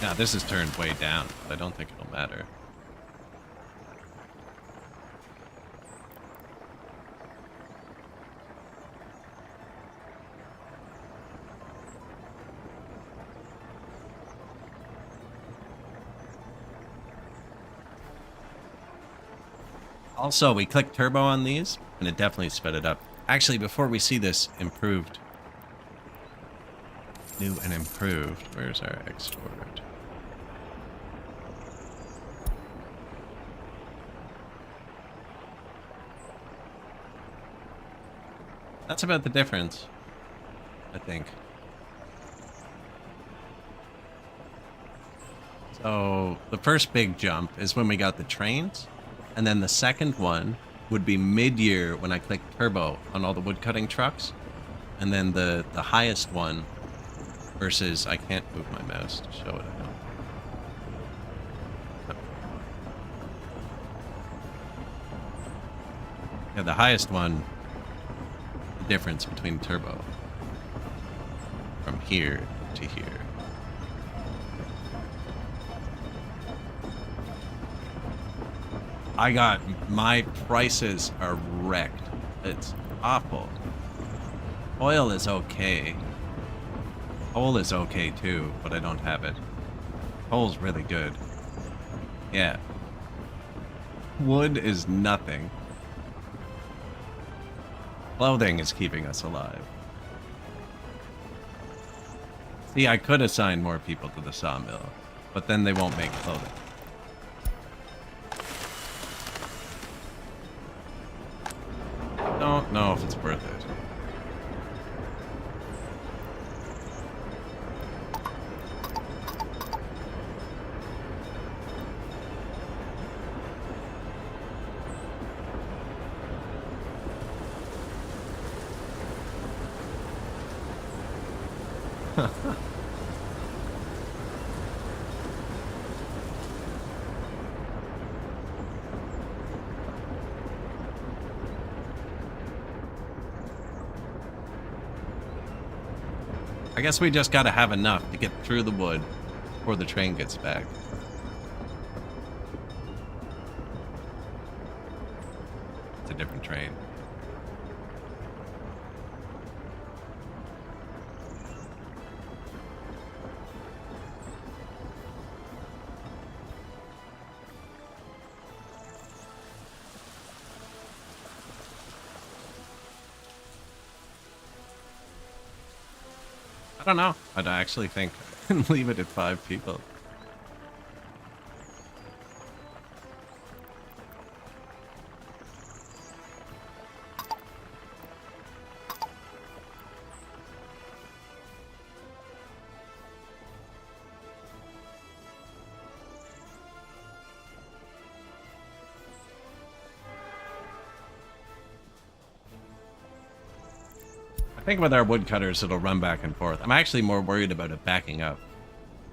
Now, this is turned way down, but I don't think it'll matter. Also, we clicked turbo on these, and it definitely sped it up. Actually, before we see this improved, new and improved, where's our export? That's about the difference, I think. So, the first big jump is when we got the trains. And then the second one would be mid-year when I click turbo on all the woodcutting trucks. And then the highest one versus, I can't move my mouse to show it. Yeah, the highest one, the difference between turbo from here to here. My prices are wrecked. It's awful. Oil is okay. Coal is okay too, but I don't have it. Coal's really good. Yeah. Wood is nothing. Clothing is keeping us alive. See, I could assign more people to the sawmill, but then they won't make clothing. Don't know if it's worth it. I guess we just gotta have enough to get through the wood before the train gets back. It's a different train. I don't know. I'd actually think I can leave it at 5 people. I think with our woodcutters, it'll run back and forth. I'm actually more worried about it backing up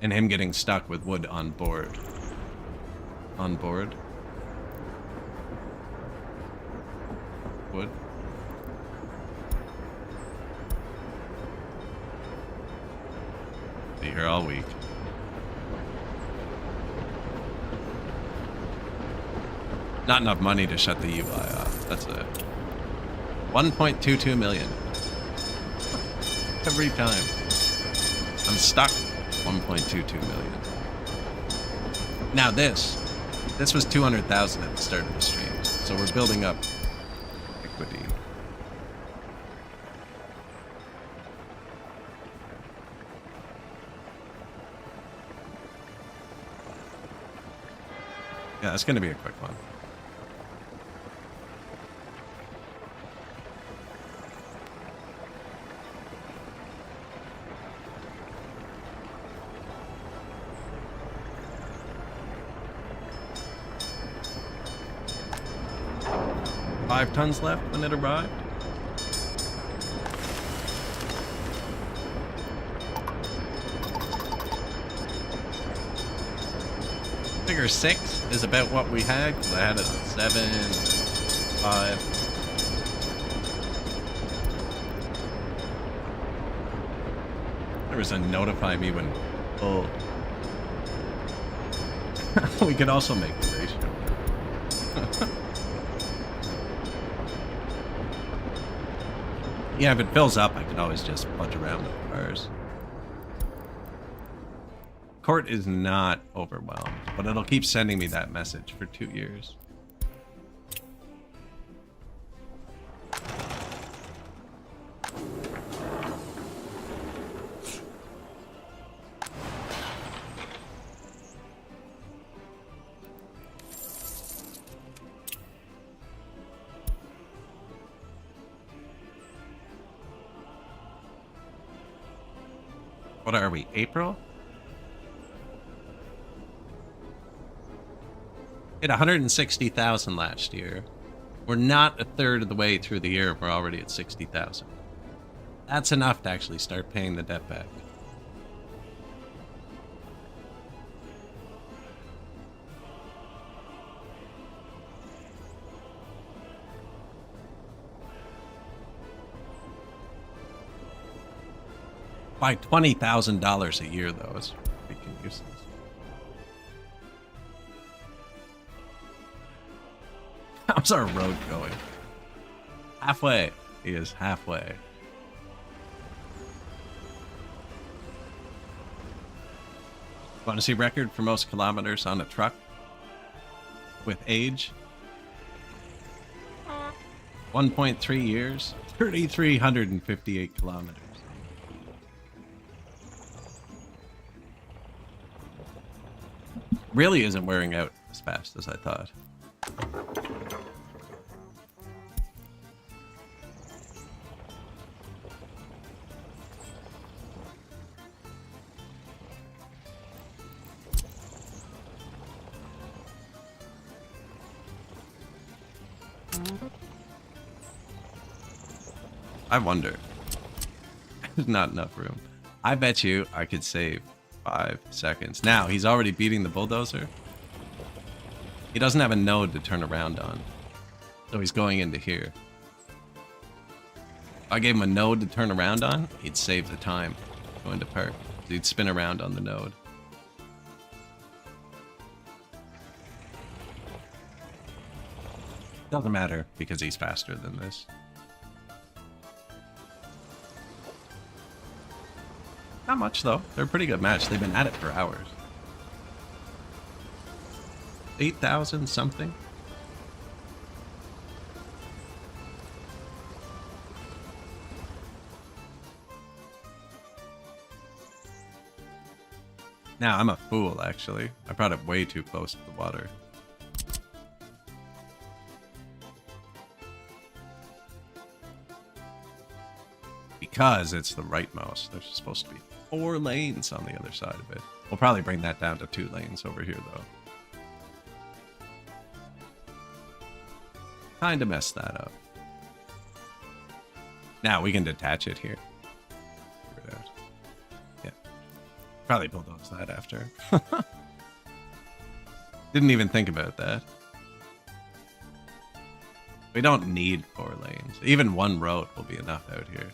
and him getting stuck with wood on board. On board? Wood? Be here all week. Not enough money to shut the UI off. That's it. 1.22 million. Every time. I'm stuck. 1.22 million. Now this was 200,000 at the start of the stream. So we're building up equity. Yeah, that's going to be a quick one. Five tons left when it arrived. Figure 6 is about what we had, because I had it at 7, 5. There was a notify me when full. We could also make the ratio. Yeah, if it fills up, I can always just punch around with cars. Court is not overwhelmed, but it'll keep sending me that message for 2 years. What are we, April? Hit 160,000 last year. We're not a third of the way through the year. We're already at 60,000. That's enough to actually start paying the debt back. By $20,000 a year, though, it's freaking useless. How's our road going? Halfway. He is halfway. Want to see record for most kilometers on a truck with age? 1.3 years, 3,358 kilometers. Really isn't wearing out as fast as I thought. I wonder. There's not enough room. I bet you I could save 5 seconds. Now, he's already beating the bulldozer. He doesn't have a node to turn around on. So he's going into here. If I gave him a node to turn around on, he'd save the time going to park. So he'd spin around on the node. Doesn't matter because he's faster than this. Not much though. They're a pretty good match. They've been at it for hours. 8,000 something. Now I'm a fool actually. I brought it way too close to the water. Because it's the rightmost. There's supposed to be 4 lanes on the other side of it. We'll probably bring that down to 2 lanes over here, though. Kind of messed that up. Now we can detach it here. Figure it out. Yeah. Probably bulldoze that after. Didn't even think about that. We don't need 4 lanes. Even 1 road will be enough out here.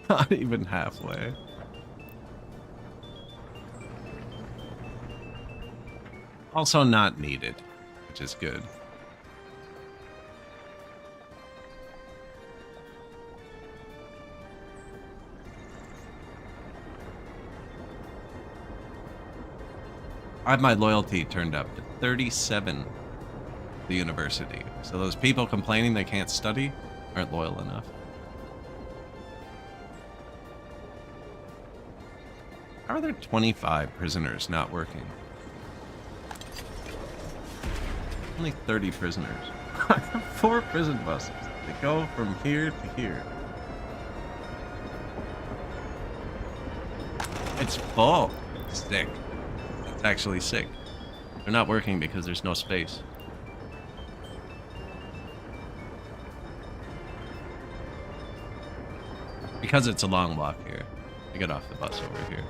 Not even halfway. Also not needed, which is good. I have my loyalty turned up to 37 the university. So those people complaining they can't study aren't loyal enough. How are there 25 prisoners not working? Only 30 prisoners. 4 prison buses. They go from here to here. It's full. Sick. It's actually sick. They're not working because there's no space. Because it's a long walk here. I get off the bus over here.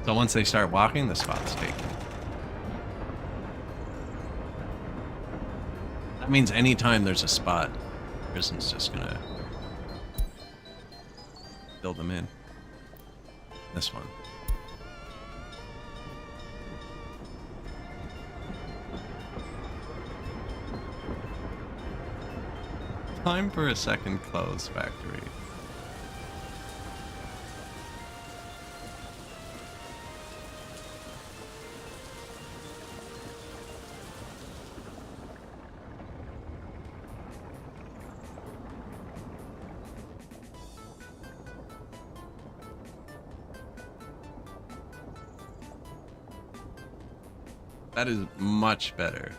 So once they start walking, the spot's taken. That means anytime there's a spot, prison's just gonna fill them in. This one. Time for a second clothes factory. That is much better.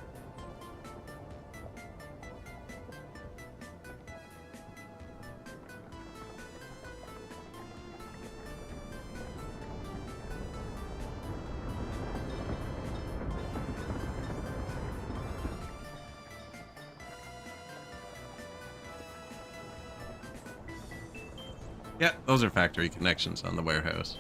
Yeah, those are factory connections on the warehouse.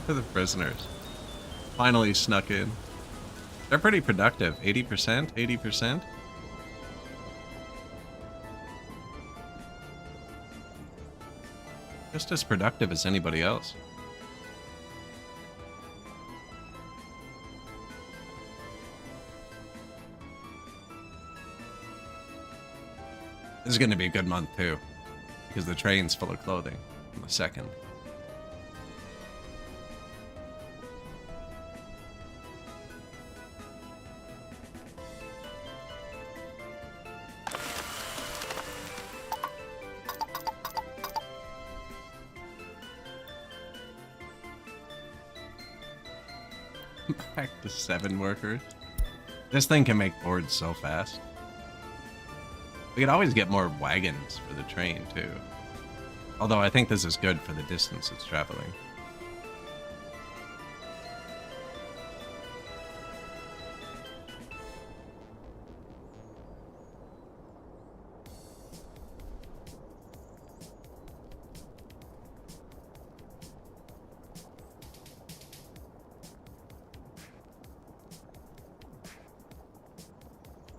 The prisoners finally snuck in. They're pretty productive. 80%, 80%. Just as productive as anybody else. This is going to be a good month too, because the train's full of clothing on the 2nd. Back to 7 workers. This thing can make boards so fast. We could always get more wagons for the train, too. Although I think this is good for the distance it's traveling.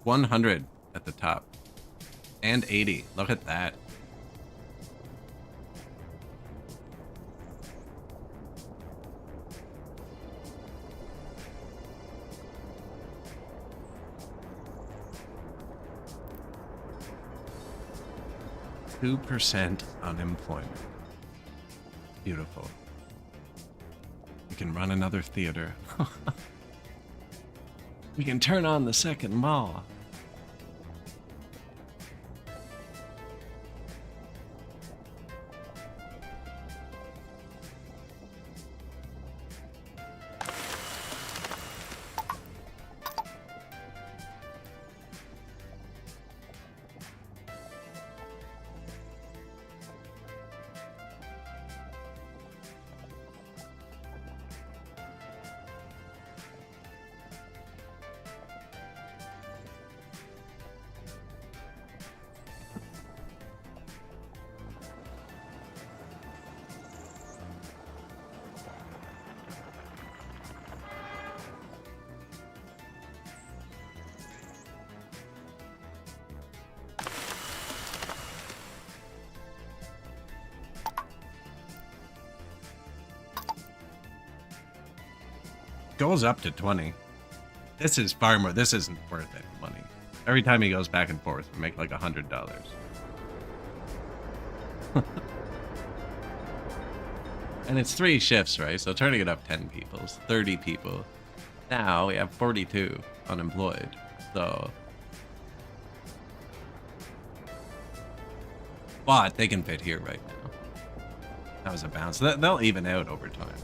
$100 at the top. And 80. Look at that. %2 unemployment. Beautiful. We can run another theater. We can turn on the second mall. Goes up to 20. This is far more. This isn't worth any money. Every time he goes back and forth, we make like $100. And it's 3 shifts, right? So turning it up 10 people, 30 people. Now we have 42 unemployed. So, but they can fit here right now. That was a bounce. They'll even out over time.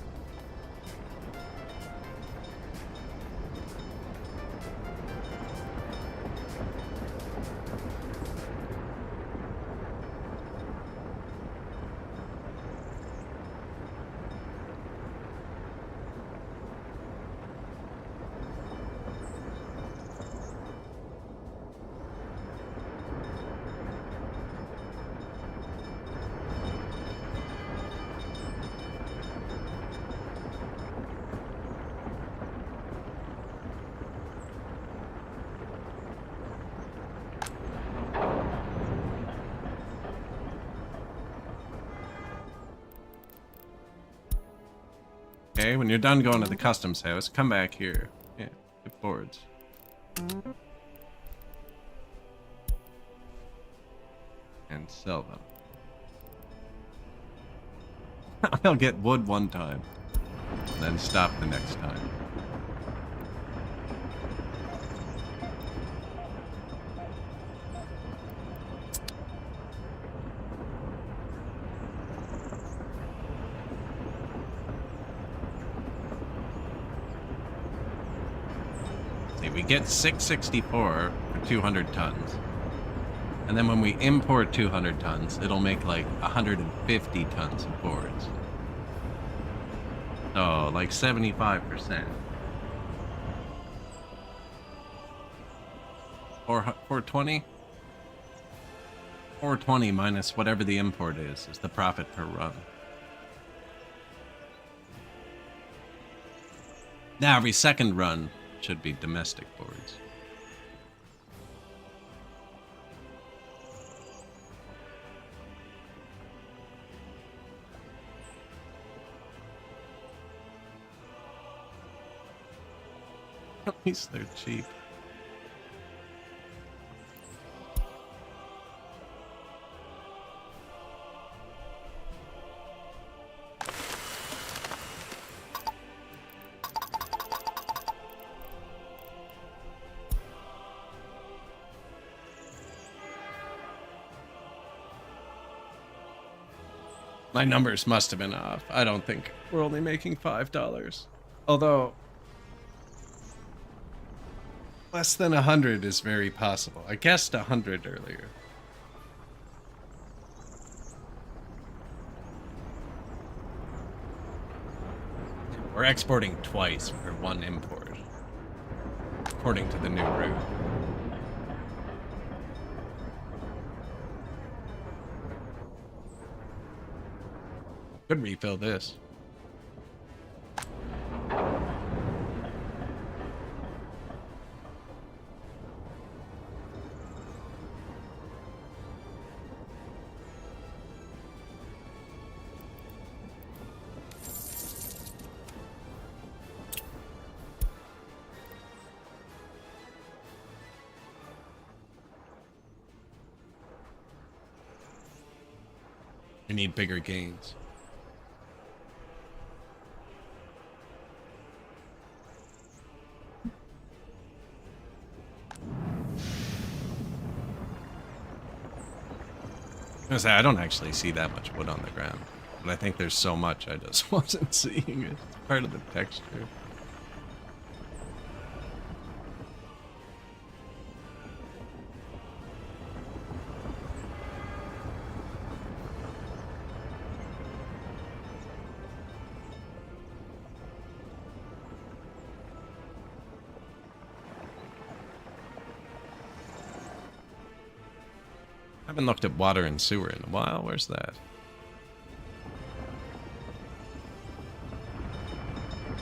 Okay, when you're done going to the customs house, come back here. Yeah, get boards. And sell them. I'll get wood one time, and then stop the next time. See, we get 664 for 200 tons. And then when we import 200 tons, it'll make like 150 tons of boards. So like 75%. Or 420? 420 minus whatever the import is the profit per run. Now every second run should be domestic boards. At least they're cheap. My numbers must have been off. I don't think we're only making $5. Although less than 100 is very possible. I guessed 100 earlier. We're exporting twice for one import, according to the new route. Could refill this. We need bigger gains. I don't actually see that much wood on the ground, but I think there's so much I just wasn't seeing it. It's part of the texture. I haven't looked at water and sewer in a while. Where's that?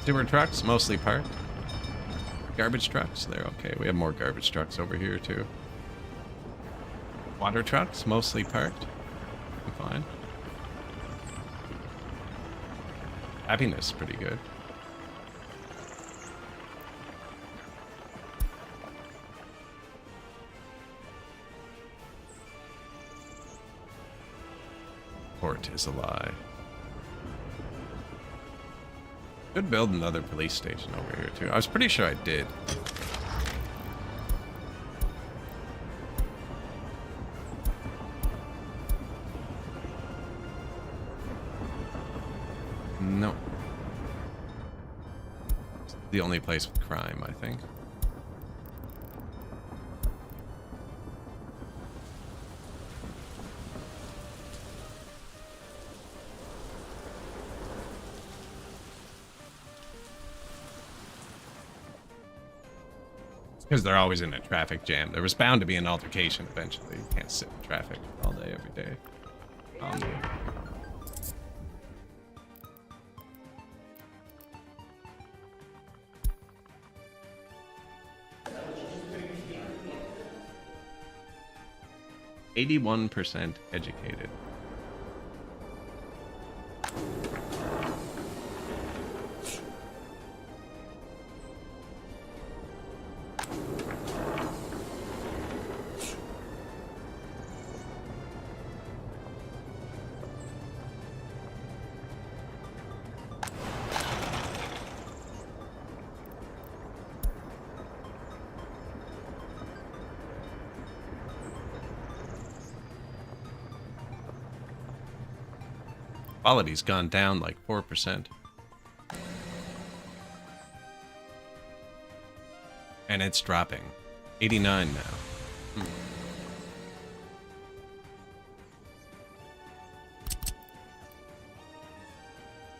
Sewer trucks, mostly parked. Garbage trucks, they're okay. We have more garbage trucks over here too. Water trucks, mostly parked. I'm fine. Happiness, pretty good. Port is a lie. Could build another police station over here too. I was pretty sure I did. No. It's the only place with crime, I think. Because they're always in a traffic jam. There was bound to be an altercation eventually. You can't sit in traffic all day, every day. "81% educated." Quality's gone down like 4%. And it's dropping. 89 now.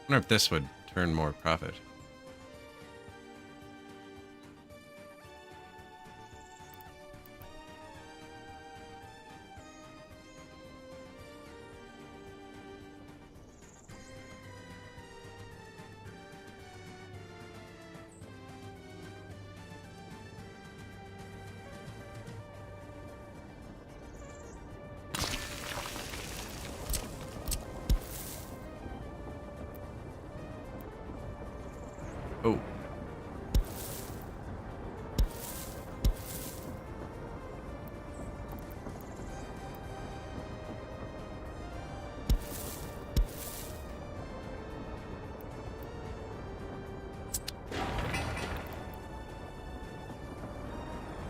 wonder if this would turn more profit. Oh.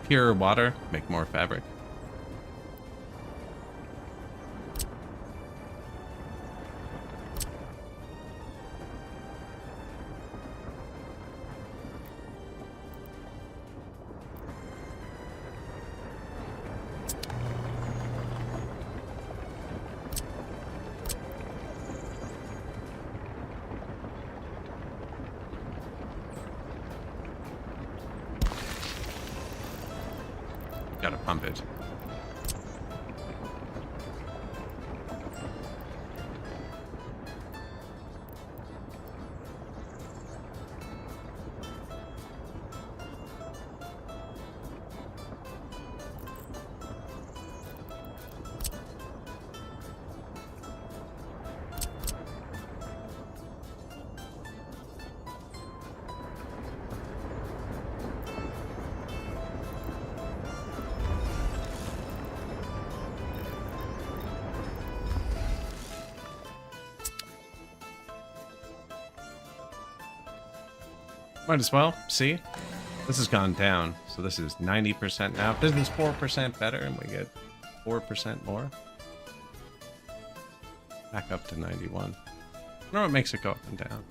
Pure water, make more fabric. Gotta pump it. Might as well. See? This has gone down. So this is 90% now. If this is 4% better and we get 4% more. Back up to 91. I don't know what makes it go up and down.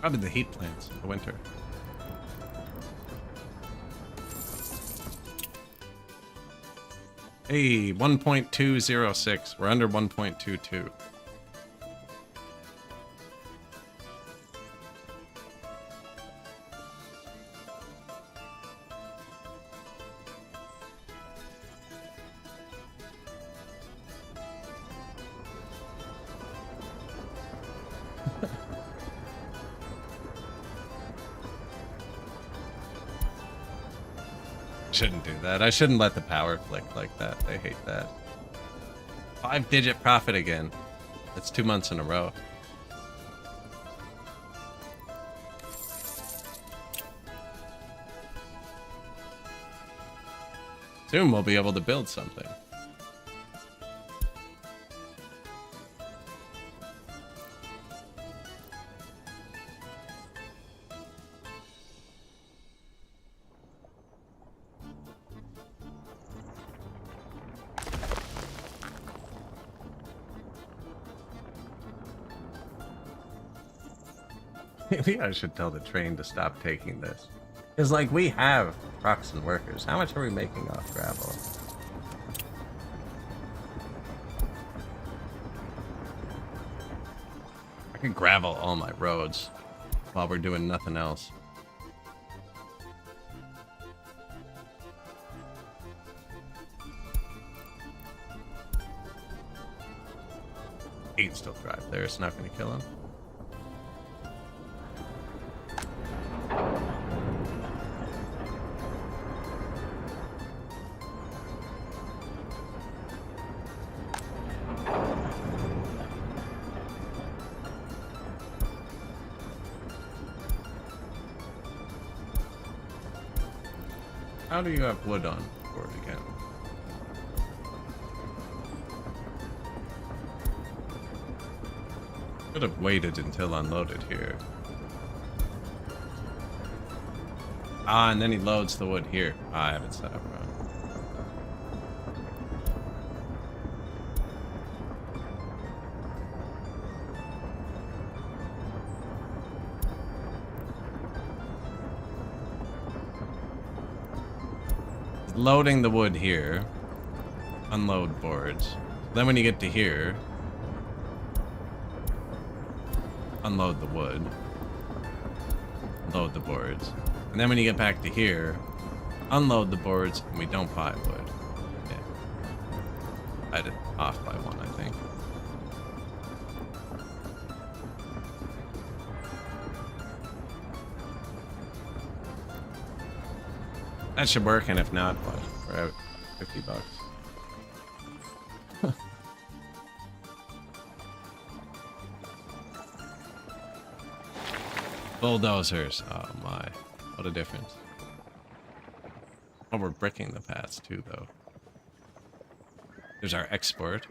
Probably the heat plants in the winter. Hey, 1.206. We're under 1.22. Shouldn't do that. I shouldn't let the power flick like that. They hate that. 5-digit profit again. That's 2 months in a row. Soon we'll be able to build something. Maybe I should tell the train to stop taking this. Because, like, we have trucks and workers. How much are we making off gravel? I could gravel all my roads while we're doing nothing else. He can still drive there. It's not going to kill him. How do you have wood on board again? Could have waited until unloaded here. Ah, and then he loads the wood here. Ah, I have it set up wrong. Loading the wood here. Unload boards. Then when you get to here, unload the wood, load the boards, and then when you get back to here, unload the boards, and we don't buy wood. Yeah. I did off by one, I think. That should work, and if not, what? We're out $50. Bulldozers. Oh my. What a difference. Oh, we're bricking the paths too, though. There's our export.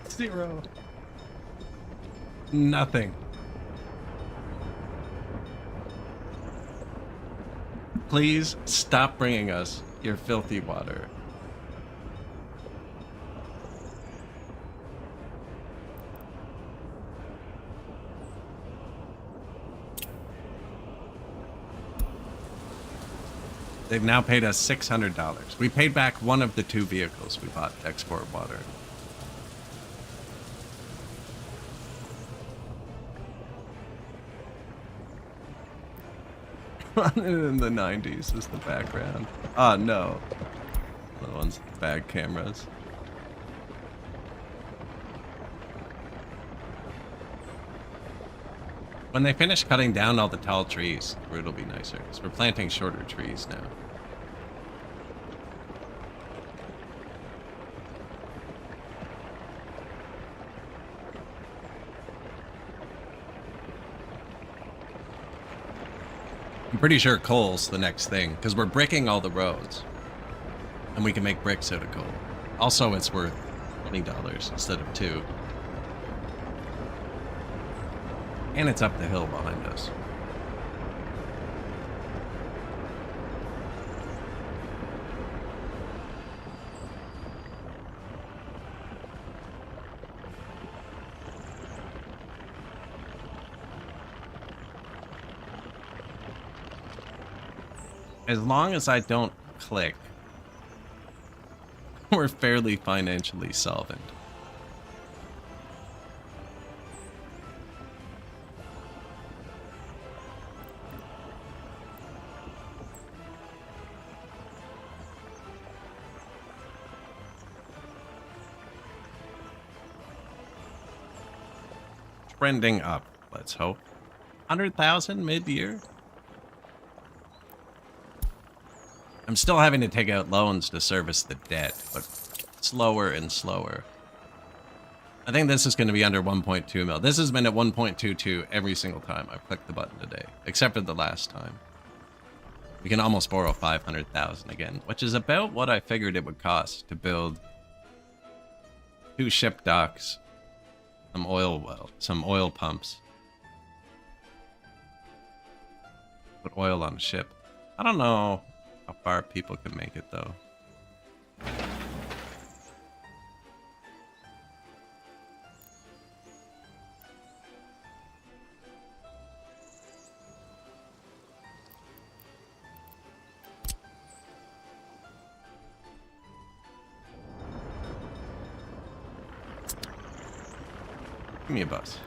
Zero. Nothing. Please stop bringing us your filthy water. They've now paid us $600. We paid back one of the 2 vehicles we bought to export water. In the 90s is the background. Oh no. The ones with bad cameras. When they finish cutting down all the tall trees, the route will be nicer, because we're planting shorter trees now. I'm pretty sure coal's the next thing, because we're bricking all the roads. And we can make bricks out of coal. Also, it's worth $20 instead of 2. And it's up the hill behind us. As long as I don't click, we're fairly financially solvent. Trending up, let's hope. 100,000 mid-year? I'm still having to take out loans to service the debt, but slower and slower. I think this is going to be under 1.2 mil. This has been at 1.22 every single time I've clicked the button today, except for the last time. We can almost borrow 500,000 again, which is about what I figured it would cost to build 2 ship docks, some oil pumps. Put oil on a ship. I don't know how far people can make it, though. Give me a bus.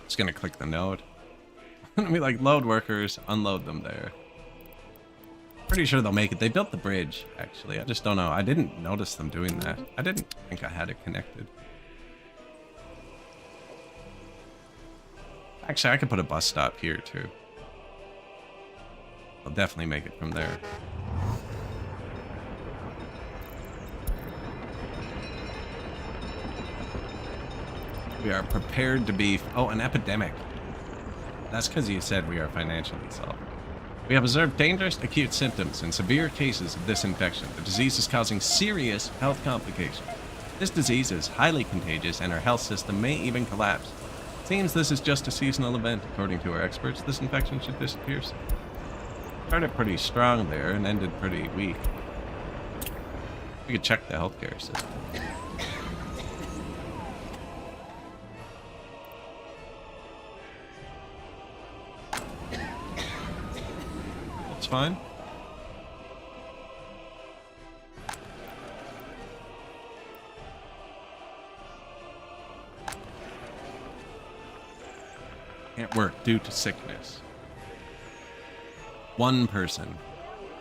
Just gonna click the node. Gonna be like, load workers, unload them there. Pretty sure they'll make it. They built the bridge, actually. I just don't know. I didn't notice them doing that. I didn't think I had it connected. Actually, I could put a bus stop here, too. I'll definitely make it from there. We are prepared to be... Oh, an epidemic. That's because you said we are financially solvent. We have observed dangerous acute symptoms and severe cases of this infection. The disease is causing serious health complications. This disease is highly contagious and our health system may even collapse. Seems this is just a seasonal event. According to our experts, this infection should disappear soon. Started pretty strong there and ended pretty weak. We could check the healthcare system. That's fine. Can't work due to sickness. One person.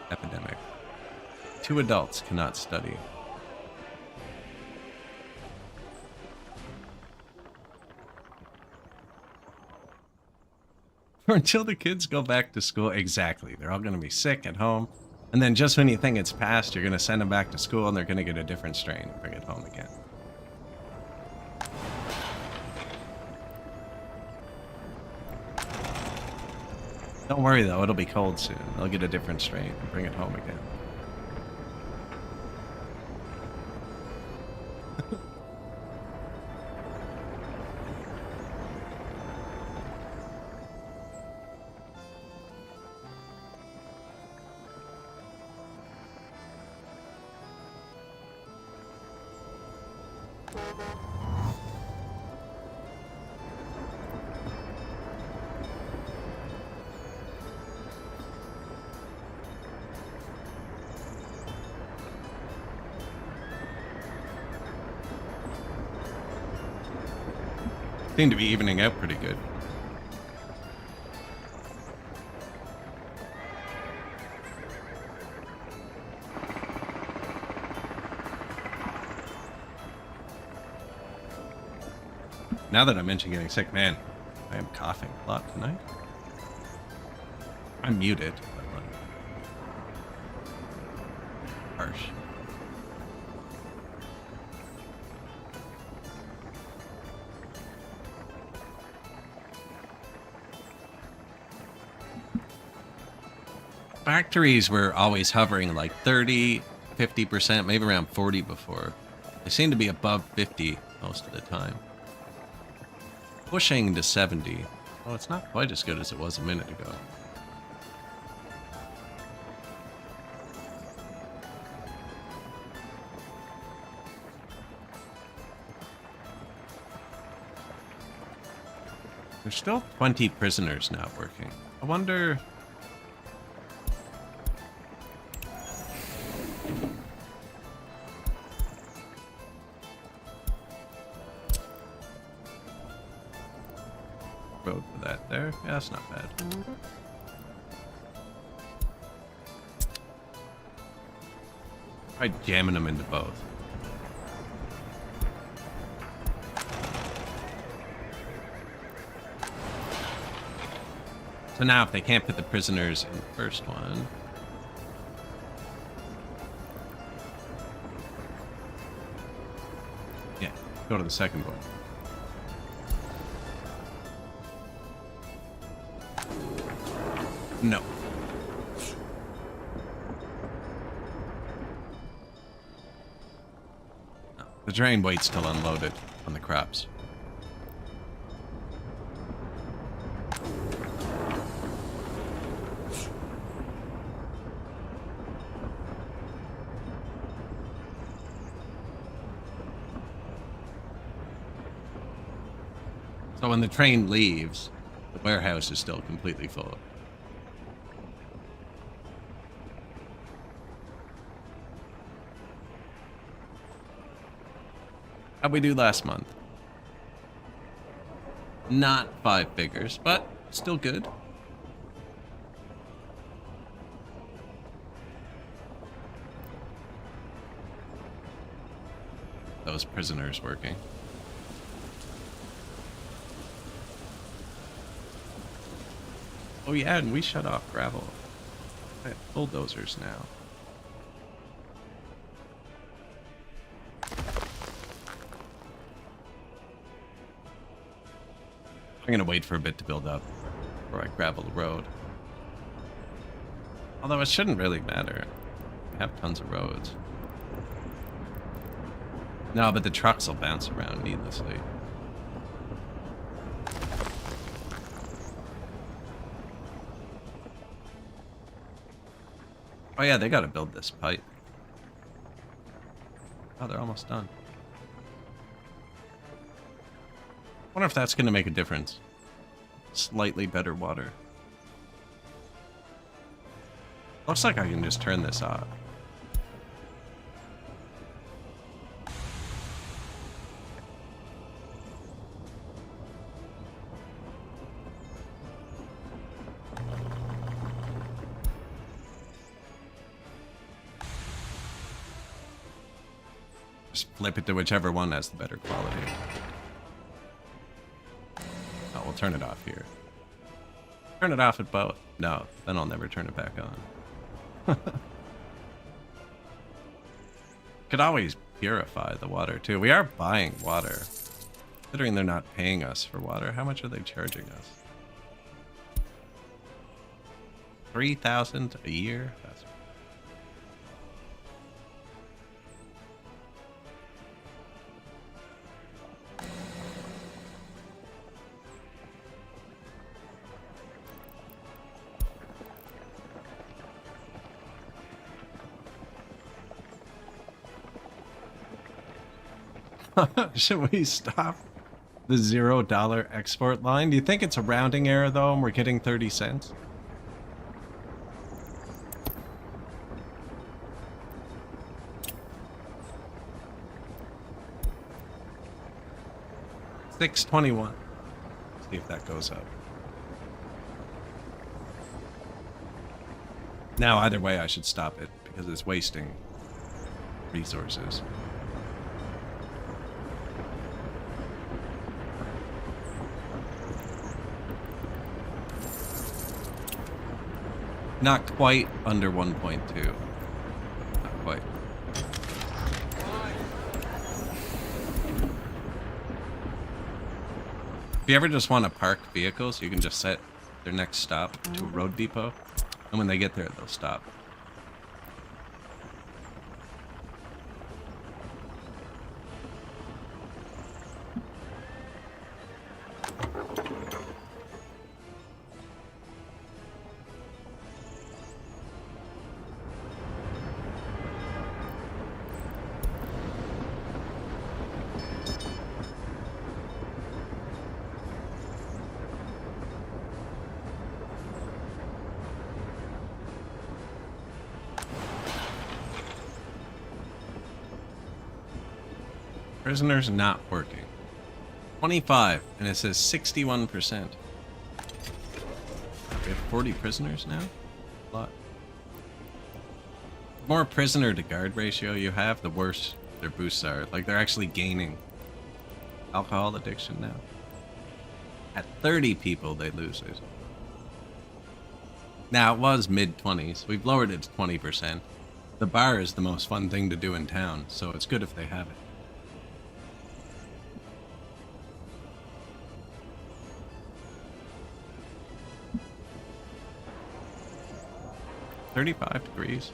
Epidemic. 2 adults cannot study. Or until the kids go back to school. Exactly. They're all going to be sick at home. And then just when you think it's past, you're going to send them back to school and they're going to get a different strain and bring it home again. Don't worry though, it'll be cold soon. They'll get a different strain and bring it home again. Seem to be evening out pretty good. Now that I mention getting sick, man, I am coughing a lot tonight. I'm muted, but like, harsh. Factories were always hovering like 30, 50%, maybe around 40 before. They seem to be above 50 most of the time. Pushing to 70. Oh, it's not quite as good as it was a minute ago. There's still 20 prisoners not working. I wonder... road for that there. Yeah, that's not bad. Try jamming them into both. So now if they can't put the prisoners in the first one... yeah, go to the second one. No. The drain waits till unloaded on the crops. So when the train leaves, the warehouse is still completely full. How'd we do last month? Not 5 figures, but still good. Those prisoners working. Oh yeah, and we shut off gravel. I have bulldozers now. I'm gonna wait for a bit to build up before I gravel the road. Although it shouldn't really matter. I have tons of roads. No, but the trucks will bounce around needlessly. Oh yeah, they gotta build this pipe. Oh, they're almost done. Wonder if that's gonna make a difference. Slightly better water. Looks like I can just turn this off. Just flip it to whichever one has the better quality. Oh, we'll turn it off here. Turn it off at both. No, then I'll never turn it back on. Could always purify the water too. We are buying water. Considering they're not paying us for water, how much are they charging us? 3,000 a year? That's Should we stop the $0 export line? Do you think it's a rounding error though and we're getting 30 cents? $6.21. See if that goes up. Now either way I should stop it because it's wasting resources. Not quite under 1.2. Not quite. If you ever just want to park vehicles, you can just set their next stop to a road depot. And when they get there, they'll stop. Prisoners not working. 25, and it says 61%. We have 40 prisoners now? A lot. The more prisoner to guard ratio you have, the worse their boosts are. Like, they're actually gaining alcohol addiction now. At 30 people, they lose it. Now, it was mid-20s. We've lowered it to 20%. The bar is the most fun thing to do in town, so it's good if they have it. 35 degrees.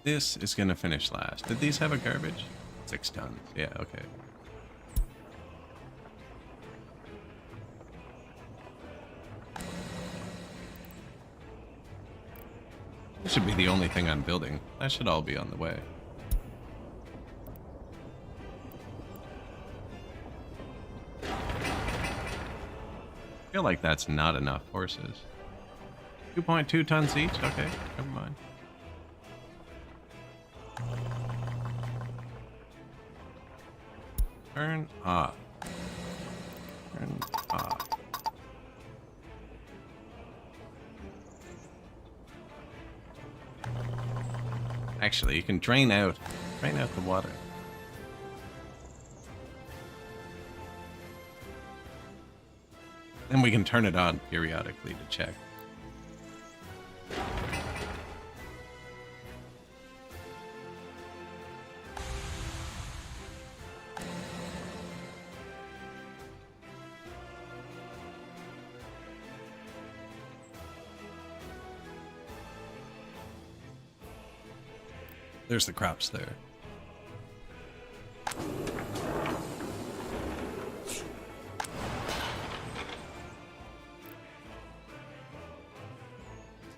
This is gonna finish last. Did these have a garbage? 6 tons. Yeah, okay. This should be the only thing I'm building. That should all be on the way. I feel like that's not enough horses. 2.2 tons each? Okay, never mind. Turn off. Turn off. Actually, you can drain out the water. And we can turn it on periodically to check. There's the crops there.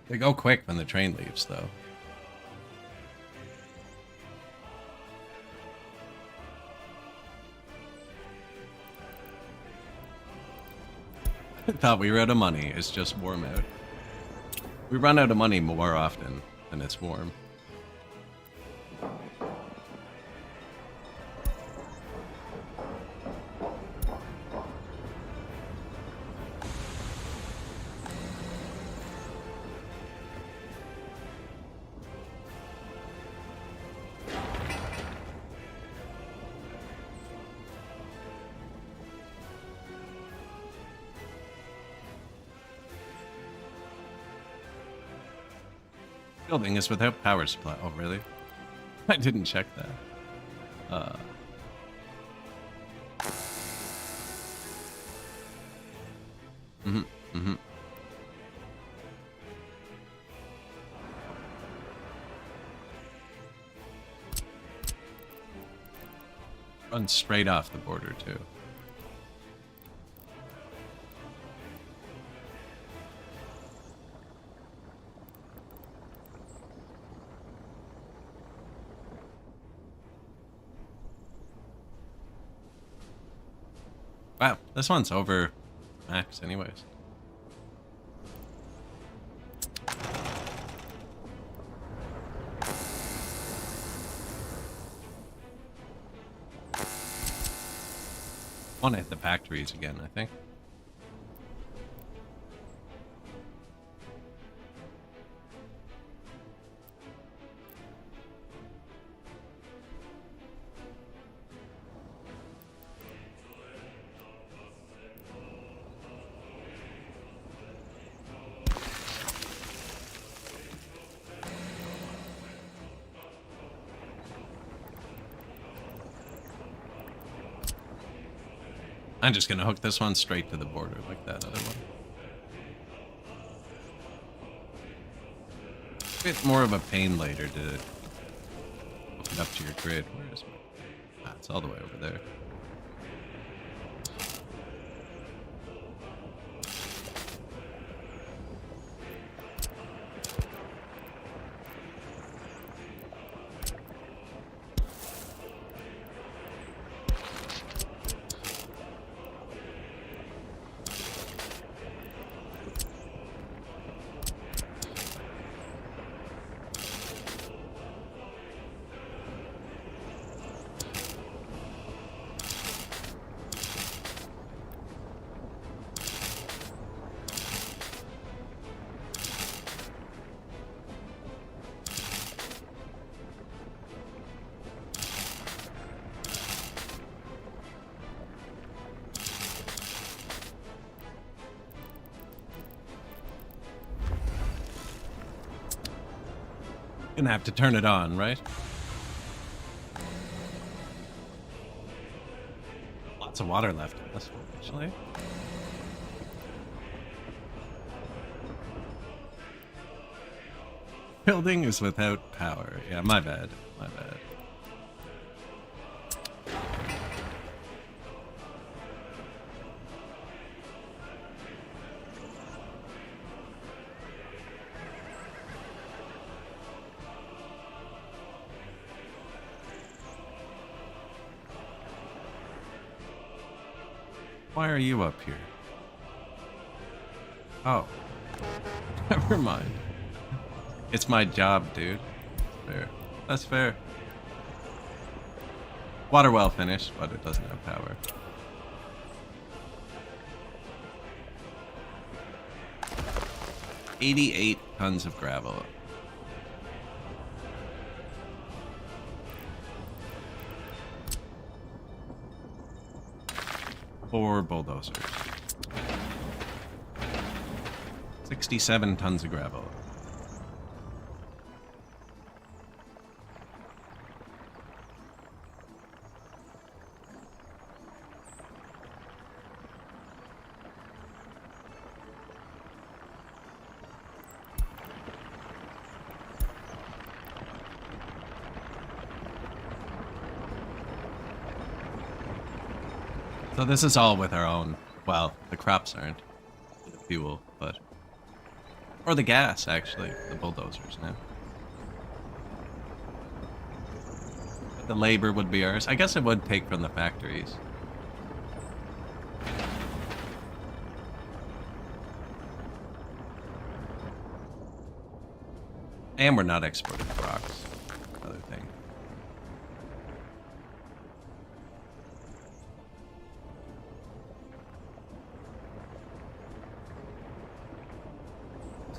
They go quick when the train leaves, though. I thought we were out of money. It's just warm out. We run out of money more often than it's warm. Building is without power supply. Oh, really? I didn't check that. Run straight off the border, too. Wow, this one's over max anyways. I want to hit the factories again, I think. I'm just gonna hook this one straight to the border like that other one. A bit more of a pain later to hook it up to your grid. Where is my... Ah, it's all the way over there. Gonna have to turn it on, right? Lots of water left in this one, actually. Building is without power. Yeah, my bad. My bad. Why are you up here? Oh. Never mind. It's my job, dude. Fair. That's fair. Water well finished, but it doesn't have power. $88 tons of gravel. Four bulldozers. 67 tons of gravel. So this is all with our own, well, the crops aren't, the fuel, but, or the gas, actually, the bulldozers now. But the labor would be ours. I guess it would take from the factories. And we're not exporting rocks, another thing.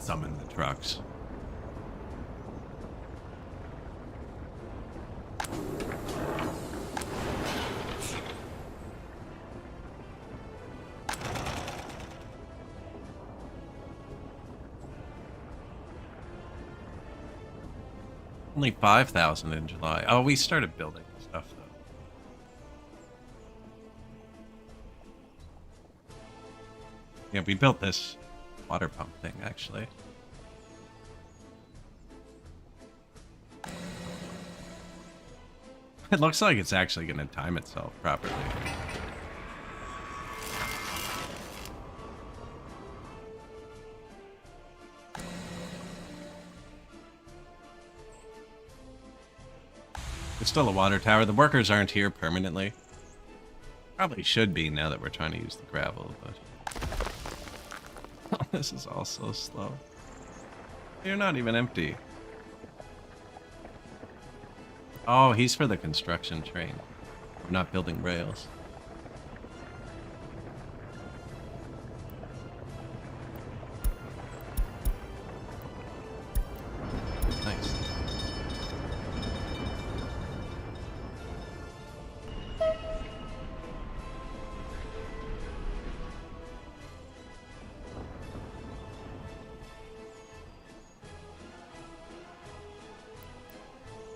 Summon the trucks. Only 5,000 in July. Oh, we started building stuff though. Yeah, we built this water pump thing, actually. It looks like it's actually going to time itself properly. It's still a water tower. The workers aren't here permanently. Probably should be now that we're trying to use the gravel, but... This is all so slow. You're not even empty. Oh, he's for the construction train. We're not building rails. Nice.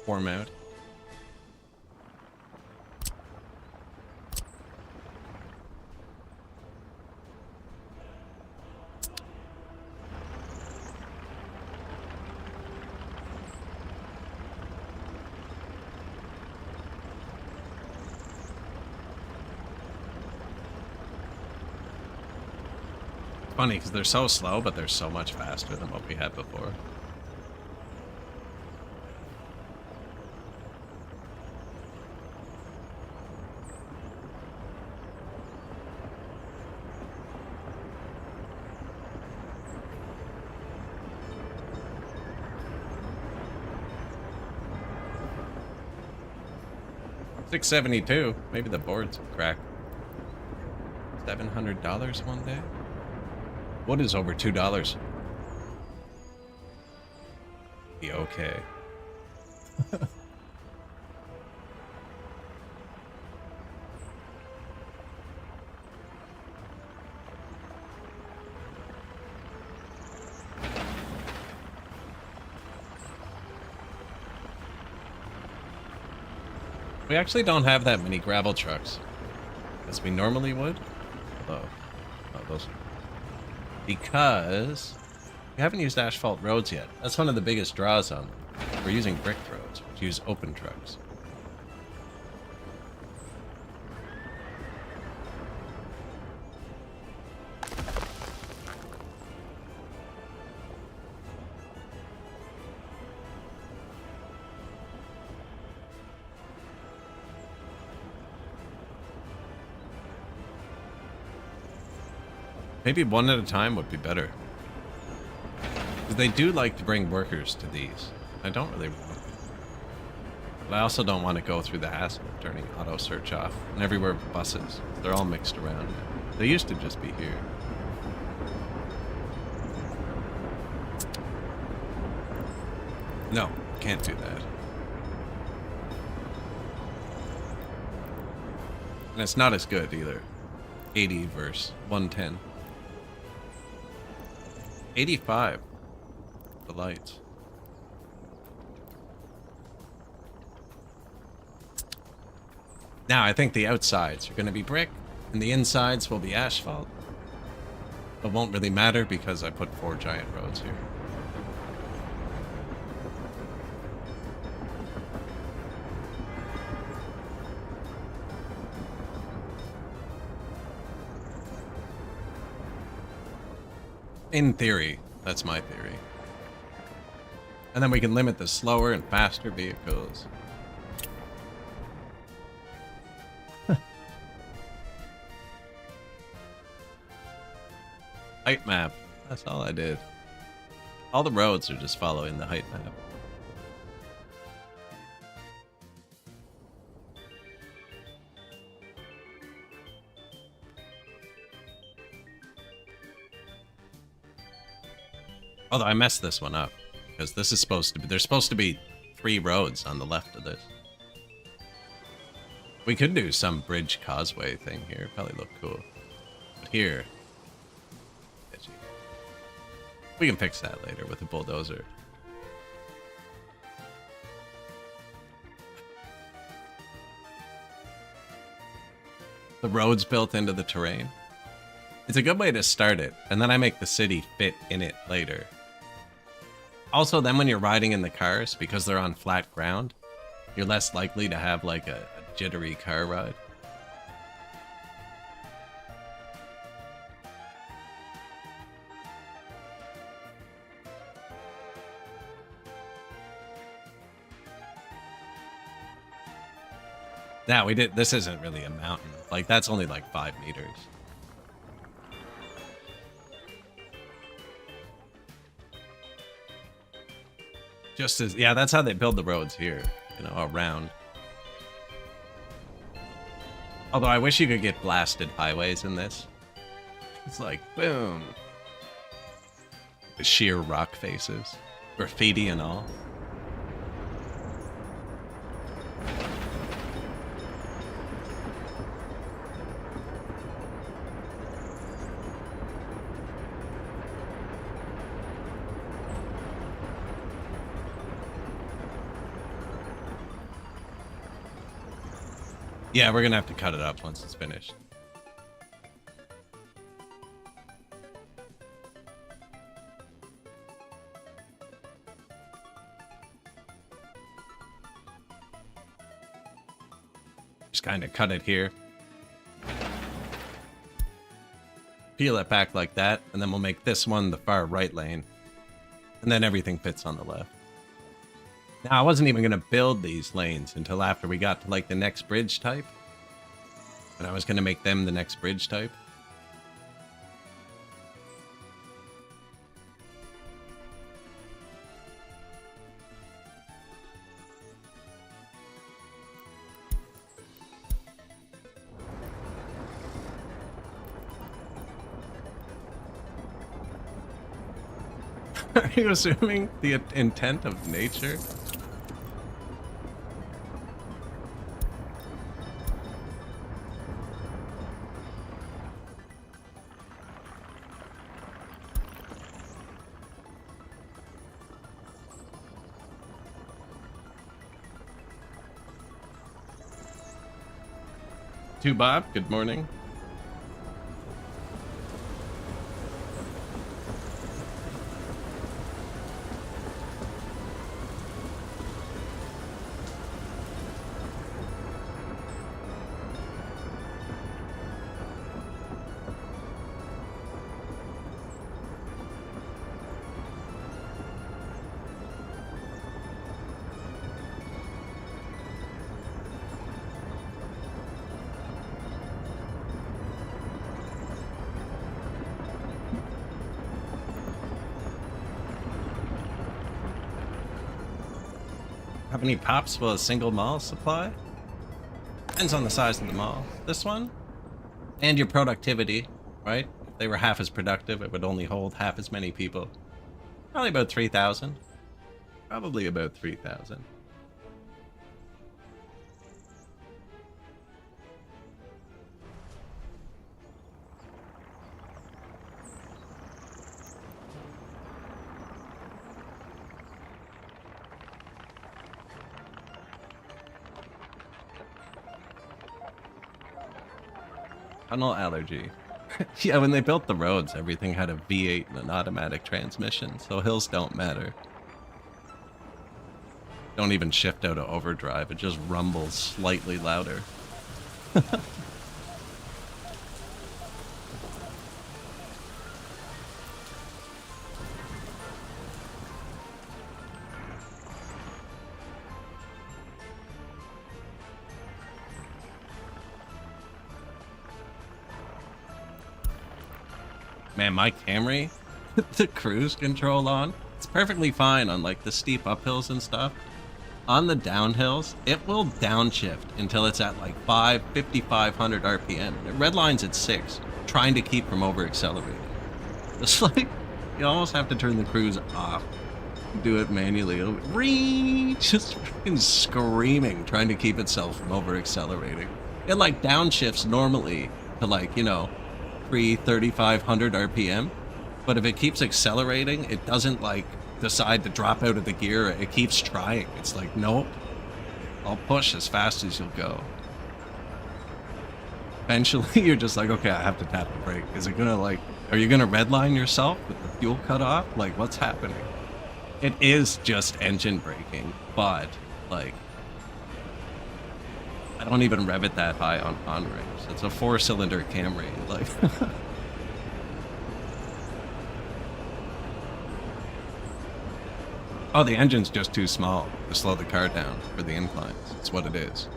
Form out. Funny because they're so slow, but they're so much faster than what we had before. $672. Maybe the boards will crack. $700 one day. What is over $2? Be okay. We actually don't have that many gravel trucks as we normally would. Although, oh, those. Because we haven't used asphalt roads yet. That's one of the biggest draws on them. We're using brick roads, which use open trucks. Maybe one at a time would be better. Because they do like to bring workers to these. I don't really want it. But I also don't want to go through the hassle of turning auto search off. And everywhere buses. They're all mixed around now. They used to just be here. No, can't do that. And it's not as good either. 80 versus 110. 85. The lights. Now, I think the outsides are going to be brick, and the insides will be asphalt. It won't really matter because I put 4 giant roads here. In theory, that's my theory. And then we can limit the slower and faster vehicles. Height map. That's all I did. All the roads are just following the height map. Although I messed this one up, because this is supposed to be, there's supposed to be 3 roads on the left of this. We could do some bridge causeway thing here, probably look cool. But here, we can fix that later with a bulldozer. The road's built into the terrain. It's a good way to start it, and then I make the city fit in it later. Also, then when you're riding in the cars, because they're on flat ground, you're less likely to have like a jittery car ride. Now, this isn't really a mountain. Like, that's only like 5 meters. Just as, yeah, that's how they build the roads here, you know, around. Although I wish you could get blasted highways in this. It's like, boom. The sheer rock faces. Graffiti and all. Yeah, we're gonna have to cut it up once it's finished. Just kind of cut it here. Peel it back like that, and then we'll make this one the far right lane. And then everything fits on the left. Now, I wasn't even going to build these lanes until after we got to, like, the next bridge type. And I was going to make them the next bridge type. Are you assuming the intent of nature? To Bob, good morning. How many pops will a single mall supply? Depends on the size of the mall. This one? And your productivity, right? If they were half as productive, it would only hold half as many people. Probably about 3,000. Probably about 3,000. Tunnel allergy. Yeah, when they built the roads, everything had a V8 and an automatic transmission, so hills don't matter. Don't even shift out of overdrive, it just rumbles slightly louder. Man, my Camry, the cruise control on, it's perfectly fine on like the steep uphills and stuff. On the downhills, it will downshift until it's at like 5,500 RPM. It redlines at 6, trying to keep from over accelerating. It's like, you almost have to turn the cruise off. Do it manually. It'll just freaking screaming, trying to keep itself from over accelerating. It like downshifts normally to like, 3,500 RPM. But if it keeps accelerating, it doesn't like decide to drop out of the gear. It keeps trying. It's like, nope, I'll push as fast as you'll go. Eventually, you're just like, okay, I have to tap the brake. Is it gonna like, are you gonna redline yourself with the fuel cut off? Like, what's happening? It is just engine braking, but like, I don't even rev it that high on rings. It's a 4-cylinder Camry. Like, oh, the engine's just too small to slow the car down for the inclines. It's what it is.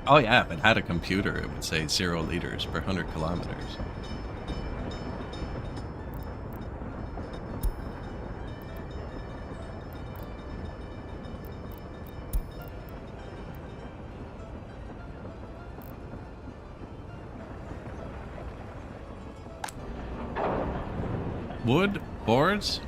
Oh yeah, if it had a computer, it would say 0 liters per 100 kilometers. Wood boards?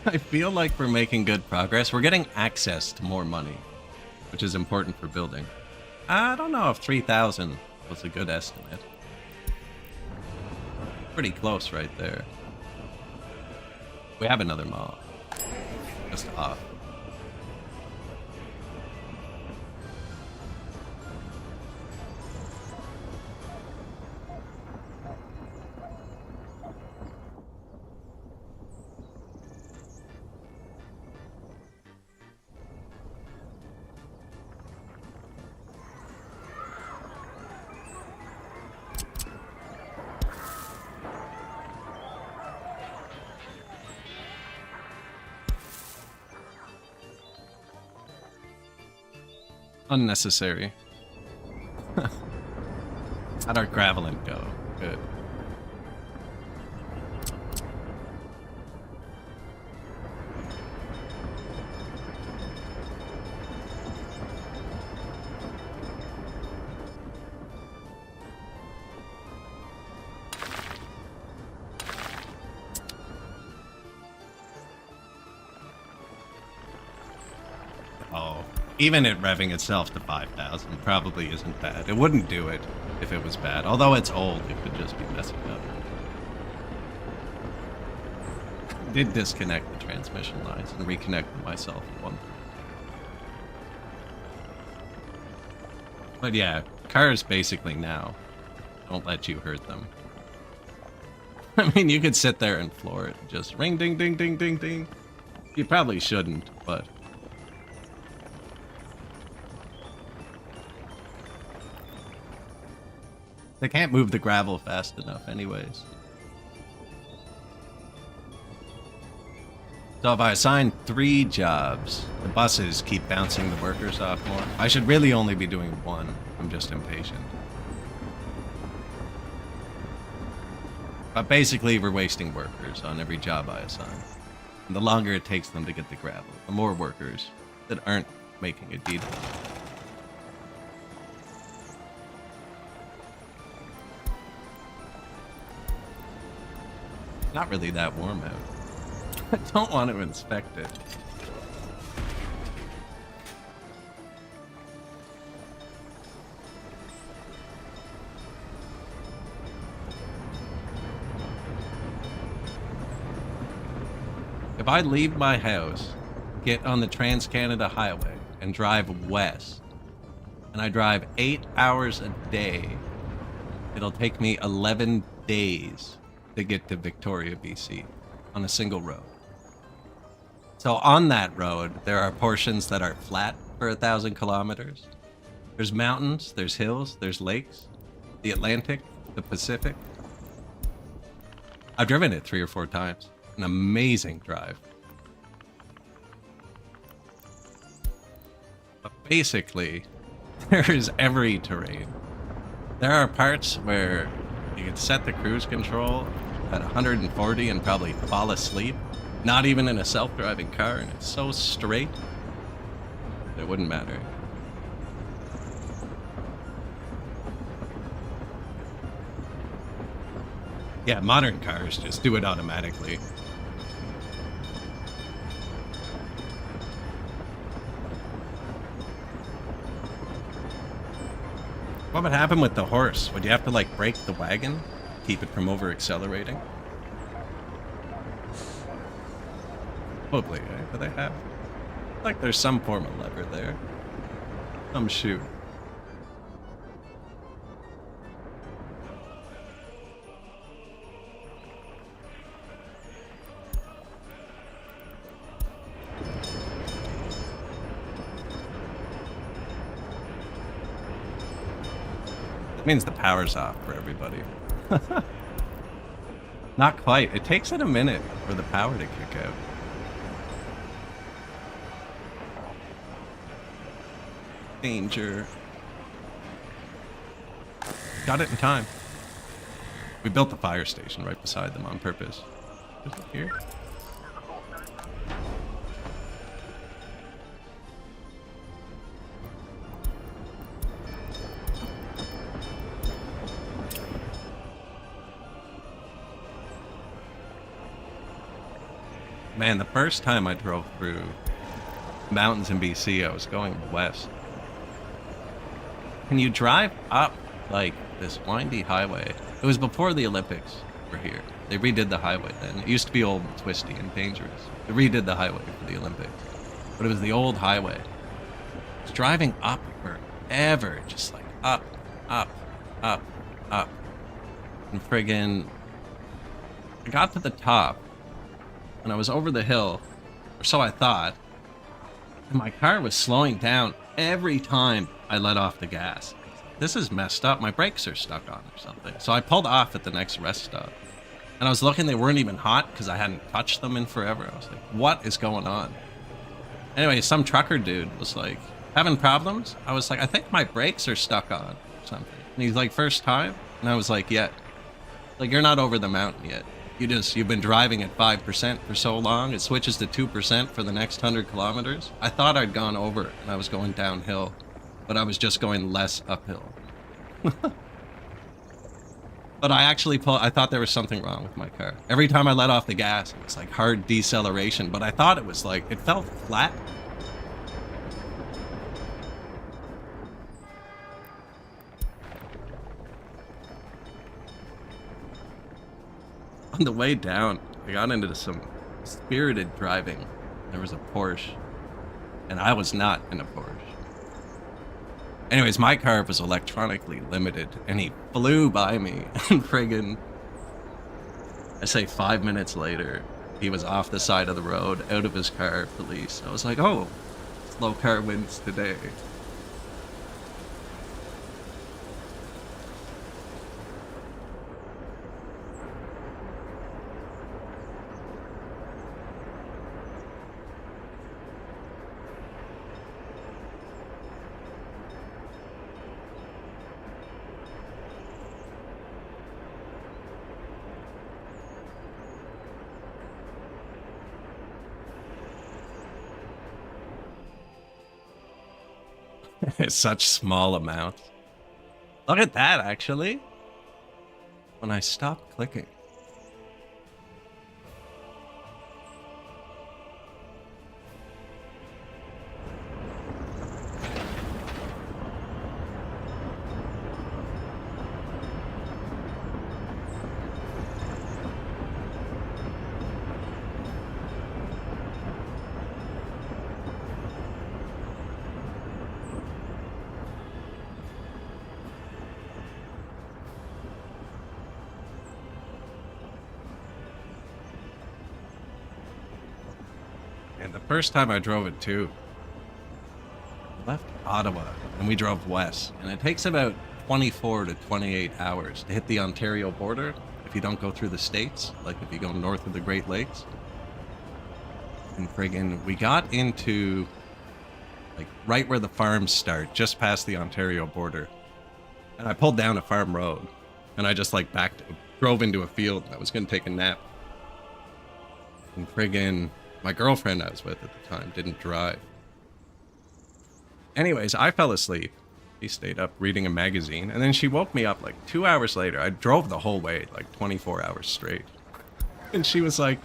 I feel like we're making good progress. We're getting access to more money, which is important for building. I don't know if 3,000 was a good estimate. Pretty close right there. We have another mob. Just off. Unnecessary. How'd our graveling go? Good. Oh. Even it revving itself to 5,000 probably isn't bad. It wouldn't do it if it was bad. Although it's old, it could just be messing up. I did disconnect the transmission lines and reconnect them myself at one point. But yeah, cars basically now don't let you hurt them. I mean, you could sit there and floor it and just ring ding ding ding ding ding. You probably shouldn't, but they can't move the gravel fast enough anyways. So if I assign 3 jobs, the buses keep bouncing the workers off more. I should really only be doing 1. I'm just impatient. But basically, we're wasting workers on every job I assign. And the longer it takes them to get the gravel, the more workers that aren't making a deed. Not really that warm out. I don't want to inspect it. If I leave my house, get on the Trans-Canada Highway, and drive west, and I drive 8 hours a day, it'll take me 11 days to get to Victoria, BC, on a single road. So on that road, there are portions that are flat for 1,000 kilometers. There's mountains, there's hills, there's lakes, the Atlantic, the Pacific. I've driven it 3 or 4 times. An amazing drive. But basically, there is every terrain. There are parts where you can set the cruise control at 140 and probably fall asleep. Not even in a self-driving car, and it's so straight, it wouldn't matter. Yeah, modern cars just do it automatically. What would happen with the horse? Would you have to like brake the wagon? Keep it from over accelerating? Probably, right? Do they have? Like there's some form of lever there. Some shoe. Means the power's off for everybody. Not quite. It takes it a minute for the power to kick out. Danger. Got it in time. We built the fire station right beside them on purpose. Is it here? Man, the first time I drove through mountains in BC, I was going west. Can you drive up, like, this windy highway? It was before the Olympics were here. They redid the highway then. It used to be old and twisty and dangerous. They redid the highway for the Olympics. But it was the old highway. I was driving up forever, just like up, up, up, up. And friggin', I got to the top. And I was over the hill, or so I thought, and my car was slowing down every time I let off the gas. This is messed up. My brakes are stuck on or something. So I pulled off at the next rest stop. And I was looking, they weren't even hot because I hadn't touched them in forever. I was like, what is going on? Anyway, some trucker dude was like, having problems? I was like, I think my brakes are stuck on or something. And he's like, first time? And I was like, yeah. Like, you're not over the mountain yet. You've been driving at 5% for so long, it switches to 2% for the next 100 kilometers. I thought I'd gone over and I was going downhill, but I was just going less uphill. But I thought there was something wrong with my car. Every time I let off the gas, it was like hard deceleration, but I thought it was like, it felt flat. On the way down, I got into some spirited driving. There was a Porsche, and I was not in a Porsche. Anyways, my car was electronically limited, and he flew by me, and friggin', I say 5 minutes later, he was off the side of the road, out of his car, police. I was like, oh, slow car wins today. It's such small amounts. Look at that, actually. When I stop clicking. And the first time I drove it too, left Ottawa and we drove west, and it takes about 24 to 28 hours to hit the Ontario border if you don't go through the states, like if you go north of the Great Lakes. And friggin', we got into like right where the farms start, just past the Ontario border. And I pulled down a farm road and I just like drove into a field. I was gonna take a nap. And friggin', my girlfriend I was with at the time didn't drive. Anyways, I fell asleep. She stayed up reading a magazine, and then she woke me up like 2 hours later. I drove the whole way, like 24 hours straight. And she was like,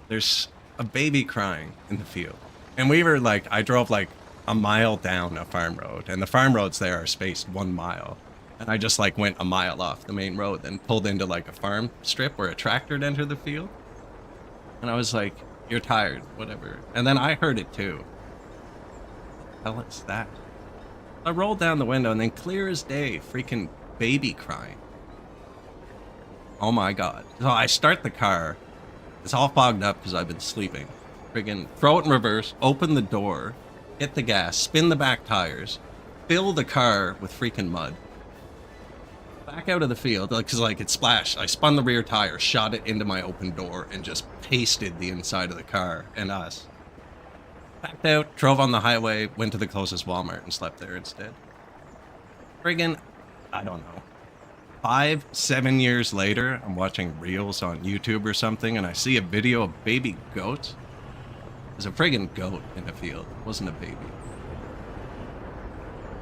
there's a baby crying in the field. And we were like, I drove like a mile down a farm road, and the farm roads there are spaced 1 mile. And I just like went a mile off the main road, then pulled into like a farm strip where a tractor had entered the field. And I was like, you're tired, whatever. And then I heard it too. What the hell is that? I rolled down the window, and then clear as day, freaking baby crying. Oh my god. So I start the car. It's all fogged up because I've been sleeping. Friggin' throw it in reverse, open the door, hit the gas, spin the back tires, fill the car with freaking mud. Back out of the field, because like it splashed. I spun the rear tire, shot it into my open door, and just pasted the inside of the car and us. Backed out, drove on the highway, went to the closest Walmart and slept there instead. Friggin', I don't know. 5-7 years later, I'm watching reels on YouTube or something, and I see a video of baby goats. There's a friggin' goat in the field. It wasn't a baby.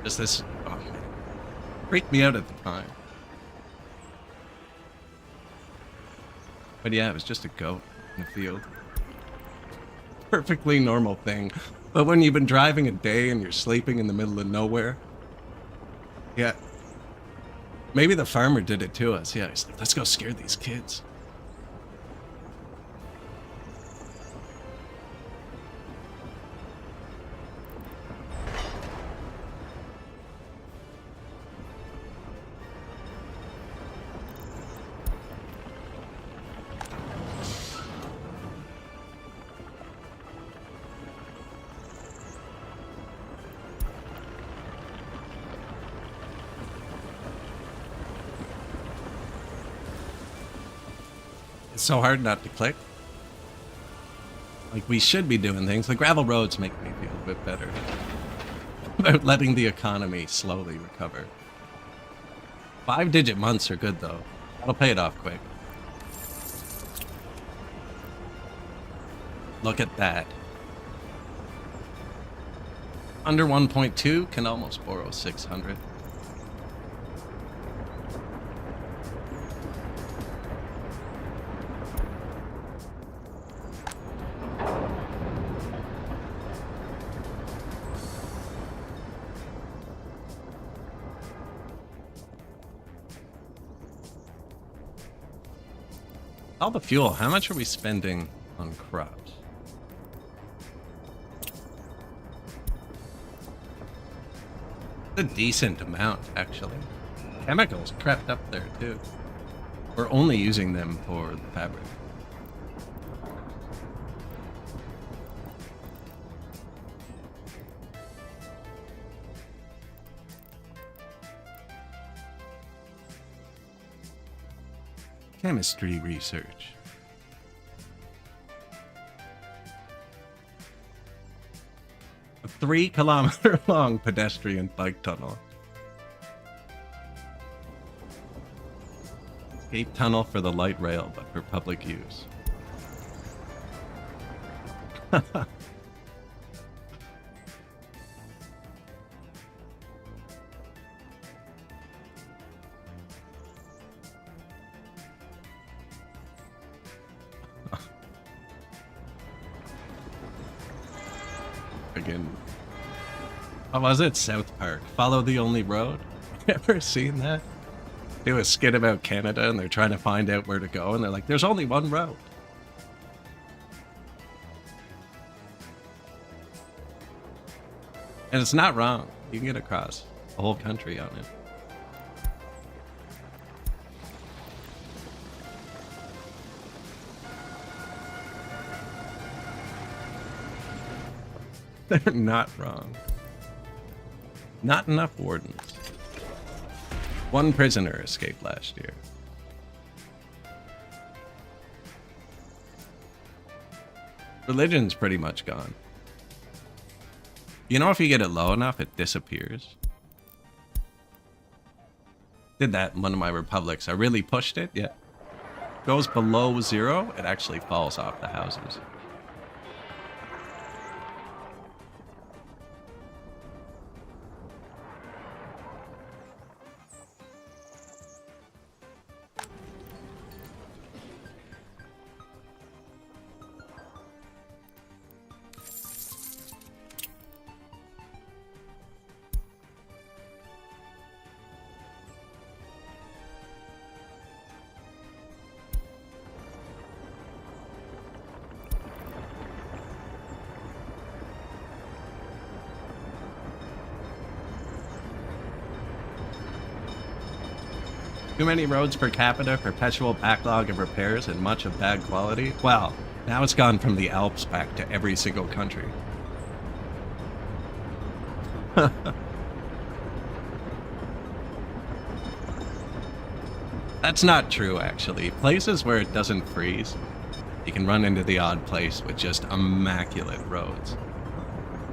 Just this, oh man. Freaked me out at the time. But yeah, it was just a goat in the field. Perfectly normal thing. But when you've been driving a day and you're sleeping in the middle of nowhere, yeah. Maybe the farmer did it to us. Yeah, he's like, let's go scare these kids. It's so hard not to click. Like, we should be doing things. The gravel roads make me feel a bit better about letting the economy slowly recover. 5-digit months are good, though. That'll pay it off quick. Look at that. Under 1.2 can almost borrow 600. All the fuel, how much are we spending on crops? A decent amount, actually. Chemicals crept up there, too. We're only using them for the fabric. Chemistry research. A 3-kilometer-long pedestrian bike tunnel. Escape tunnel for the light rail, but for public use. Again, what was it? South Park. Follow the only road. Ever seen that? Do a skit about Canada and they're trying to find out where to go, and they're like, "There's only one road." And it's not wrong. You can get across the whole country on it. They're not wrong. Not enough wardens. One prisoner escaped last year. Religion's pretty much gone. You know, if you get it low enough, it disappears. Did that in one of my republics. I really pushed it. Yeah. Goes below 0, it actually falls off the houses. Too many roads per capita, perpetual backlog of repairs, and much of bad quality. Well, now it's gone from the Alps back to every single country. That's not true, actually. Places where it doesn't freeze, you can run into the odd place with just immaculate roads.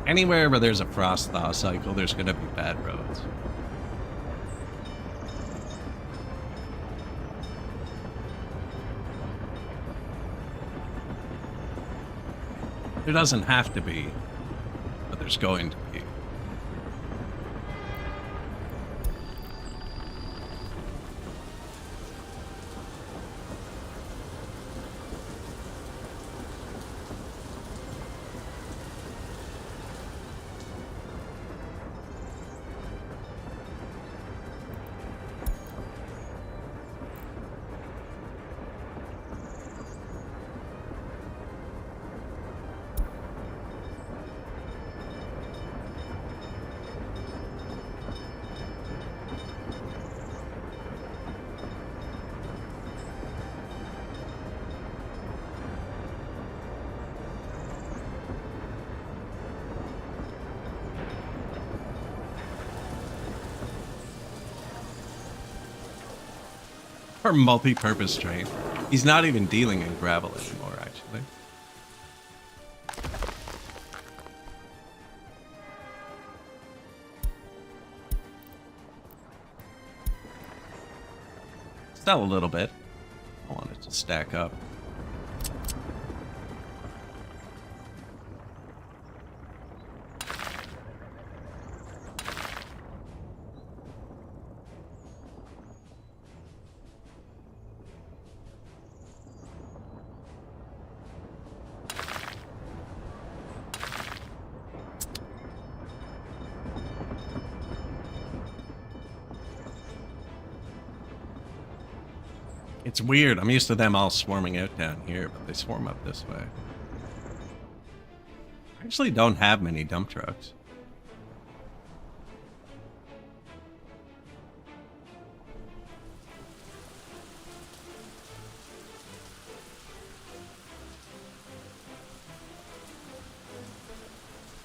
Anywhere where there's a frost thaw cycle, there's going to be bad roads. There doesn't have to be, but there's going to be. Or multi-purpose train. He's not even dealing in gravel anymore, actually. Still a little bit. I want it to stack up. It's weird. I'm used to them all swarming out down here, but they swarm up this way. I actually don't have many dump trucks.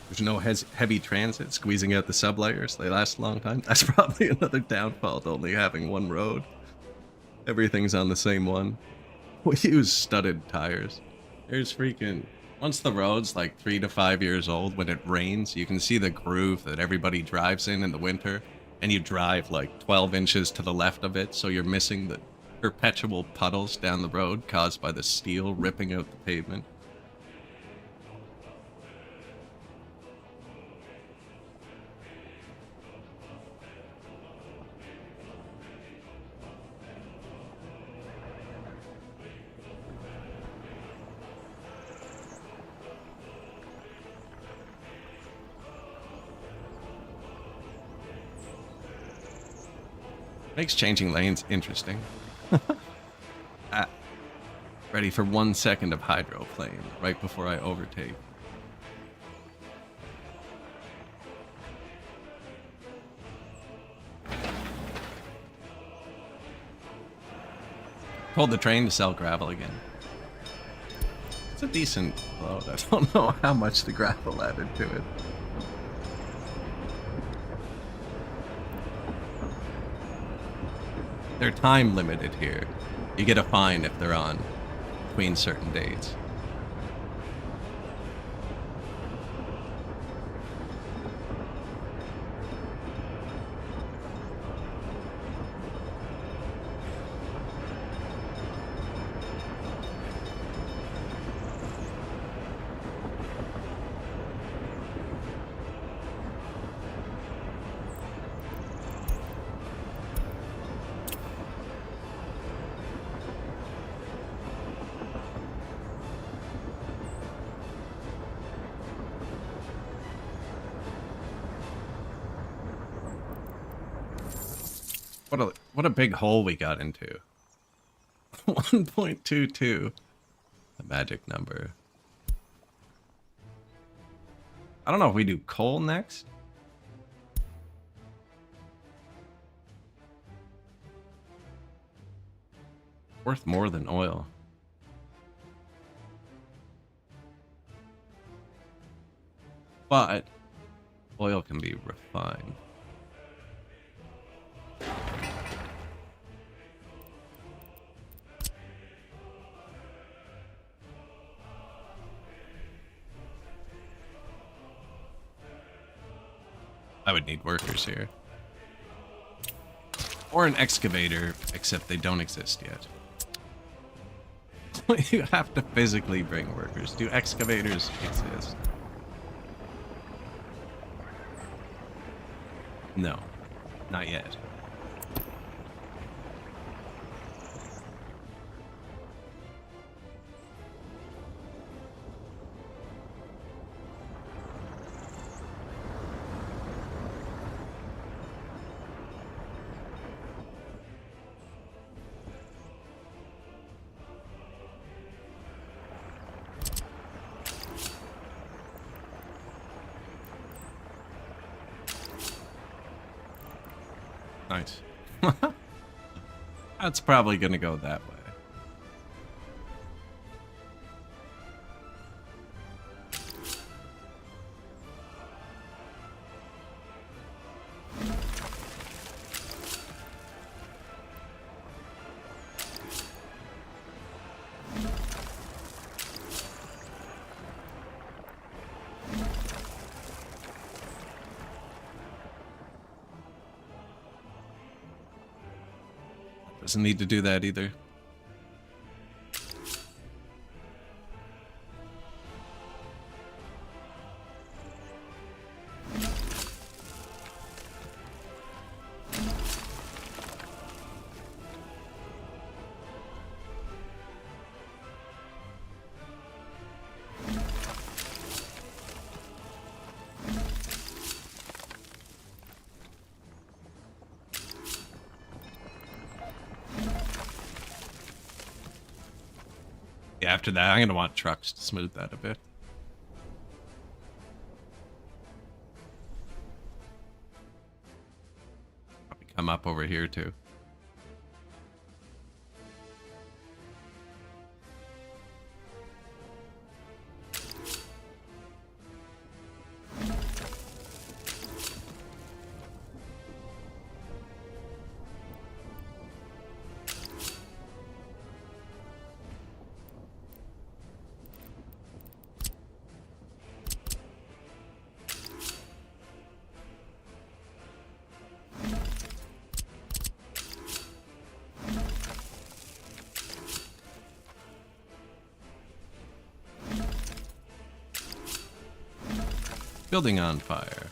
There's no heavy transit squeezing out the sublayers. They last a long time. That's probably another downfall to only having one road. Everything's on the same one. We use studded tires. There's freaking... Once the road's like 3 to 5 years old, when it rains, you can see the groove that everybody drives in the winter, and you drive like 12 inches to the left of it, so you're missing the perpetual puddles down the road caused by the steel ripping out the pavement. Makes changing lanes interesting. Ready for 1 second of hydroplane right before I overtake. Told the train to sell gravel again. It's a decent load. I don't know how much the grapple added to it. They're time limited here. You get a fine if they're on between certain dates. What a big hole we got into. 1.22. The magic number. I don't know if we do coal next. Worth more than oil. But oil can be refined. I would need workers here. Or an excavator, except they don't exist yet. You have to physically bring workers. Do excavators exist? No, not yet. Nice. That's probably gonna go that way. Doesn't need to do that either. Yeah, after that, I'm going to want trucks to smooth that a bit. Probably come up over here, too. Building on fire.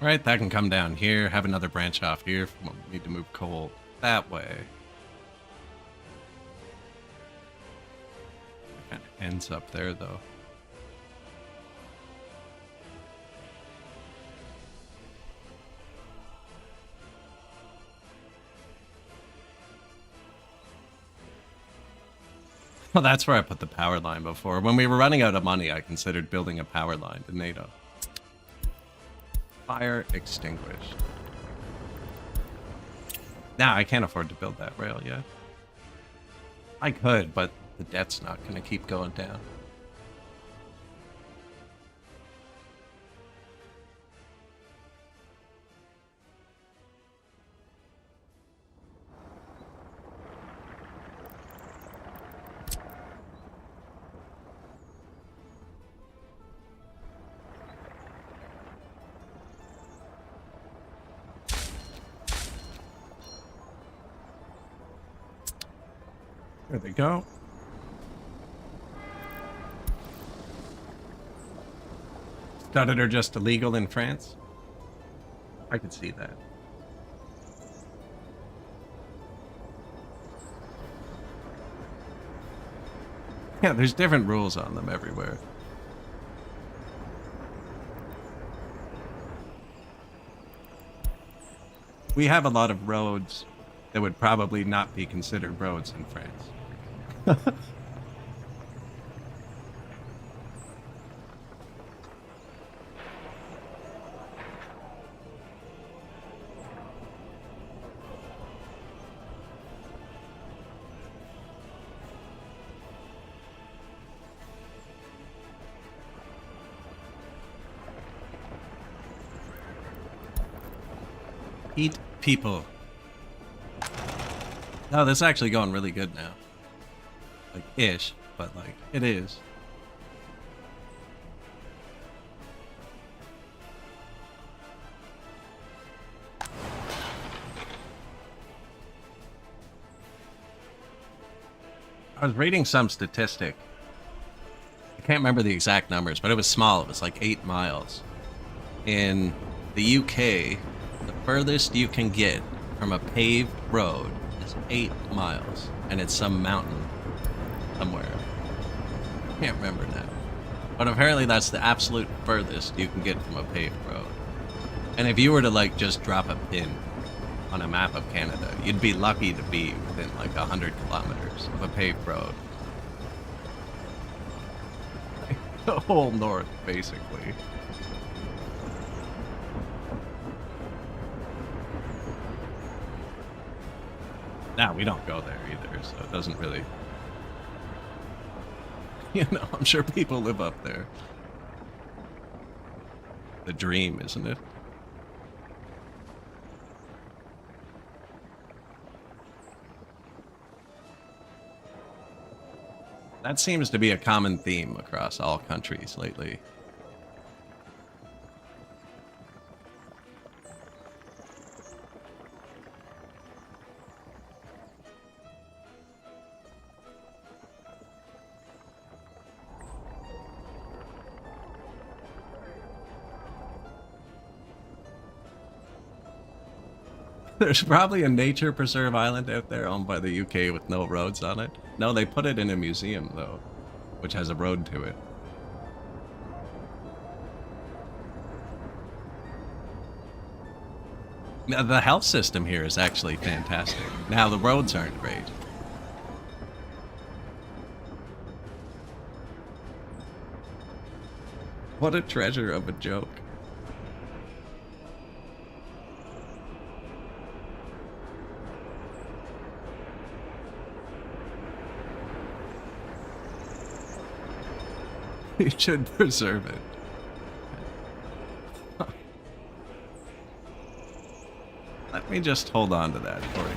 Right, that can come down here, have another branch off here. We need to move coal that way. Kind of ends up there, though. Well, that's where I put the power line before. When we were running out of money, I considered building a power line to NATO. Fire extinguished. Nah, I can't afford to build that rail yet. I could, but the debt's not going to keep going down. There they go. Studded are just illegal in France? I could see that. Yeah, there's different rules on them everywhere. We have a lot of roads that would probably not be considered roads in France. Eat people. No, this is actually going really good now. Like, ish, but like, it is. I was reading some statistic. I can't remember the exact numbers, but it was small. It was like 8 miles. In the UK, the furthest you can get from a paved road is 8 miles, and it's some mountain somewhere. I can't remember now. But apparently that's the absolute furthest you can get from a paved road. And if you were to like just drop a pin on a map of Canada, you'd be lucky to be within like 100 kilometers of a paved road. The whole north, basically. Nah, we don't go there either, so it doesn't really... You know, I'm sure people live up there. The dream, isn't it? That seems to be a common theme across all countries lately. There's probably a nature preserve island out there owned by the UK with no roads on it. No, they put it in a museum, though, which has a road to it. Now, the health system here is actually fantastic. Now, the roads aren't great. What a treasure of a joke. You should preserve it. Let me just hold on to that for you.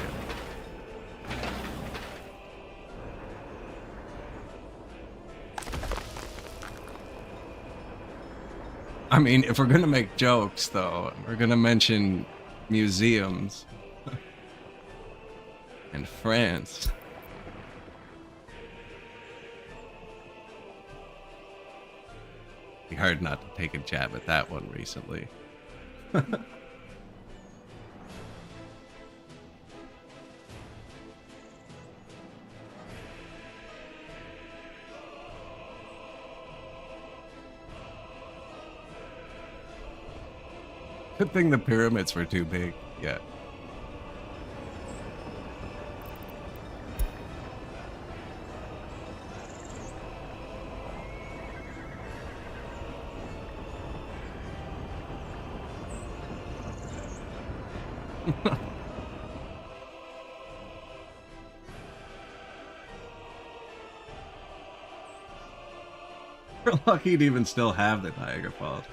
I mean, if we're gonna make jokes, though, we're gonna mention museums and France. Be hard not to take a jab at that one recently. Good thing the pyramids were too big. Yeah. We're lucky to even still have the Niagara Falls.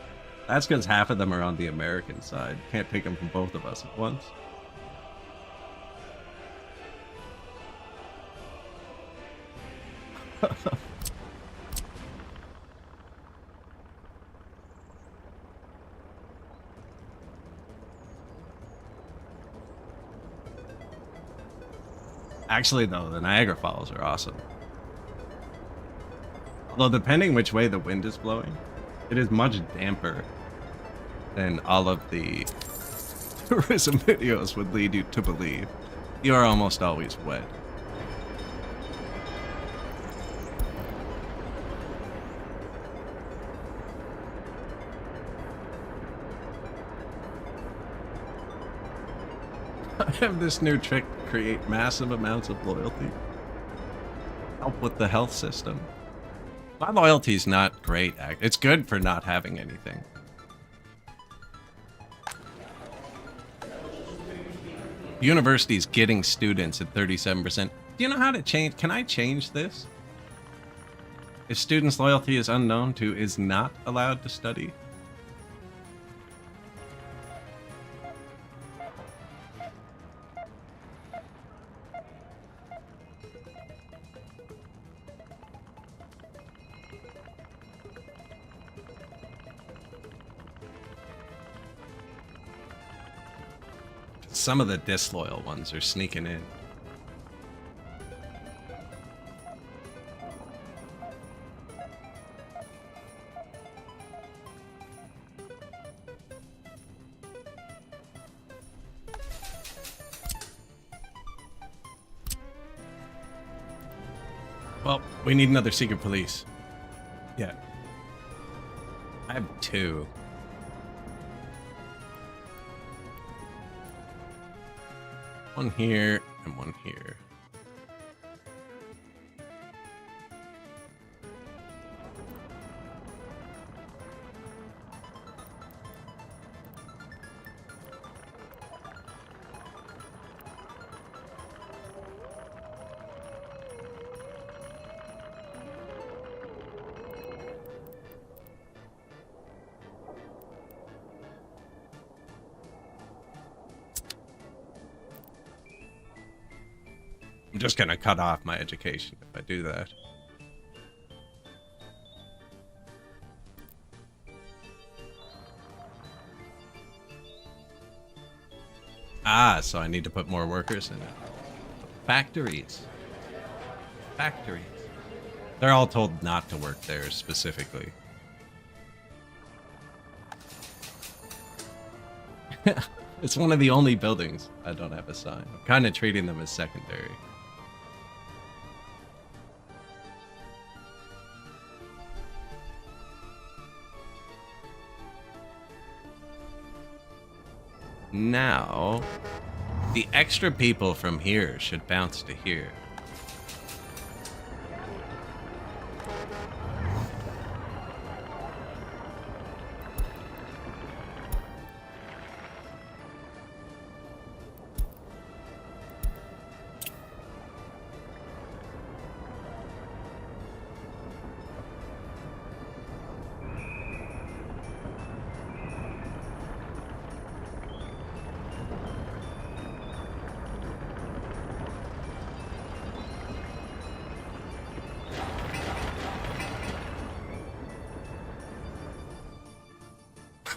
That's because half of them are on the American side. Can't take them from both of us at once. Actually, though, the Niagara Falls are awesome. Although, depending which way the wind is blowing, it is much damper than all of the tourism videos would lead you to believe. You are almost always wet. I have this new trick to create massive amounts of loyalty. Help with the health system. My loyalty's not great. It's good for not having anything. University's getting students at 37%. Do you know how to change? Can I change this? If students' loyalty is unknown to is not allowed to study. Some of the disloyal ones are sneaking in. Well, we need another secret police. Yeah. I have 2. One here and one here. I'm just gonna cut off my education if I do that. Ah, so I need to put more workers in it. Factories. Factories. They're all told not to work there specifically. It's one of the only buildings I don't have a sign. I'm kind of treating them as secondary. Now, the extra people from here should bounce to here.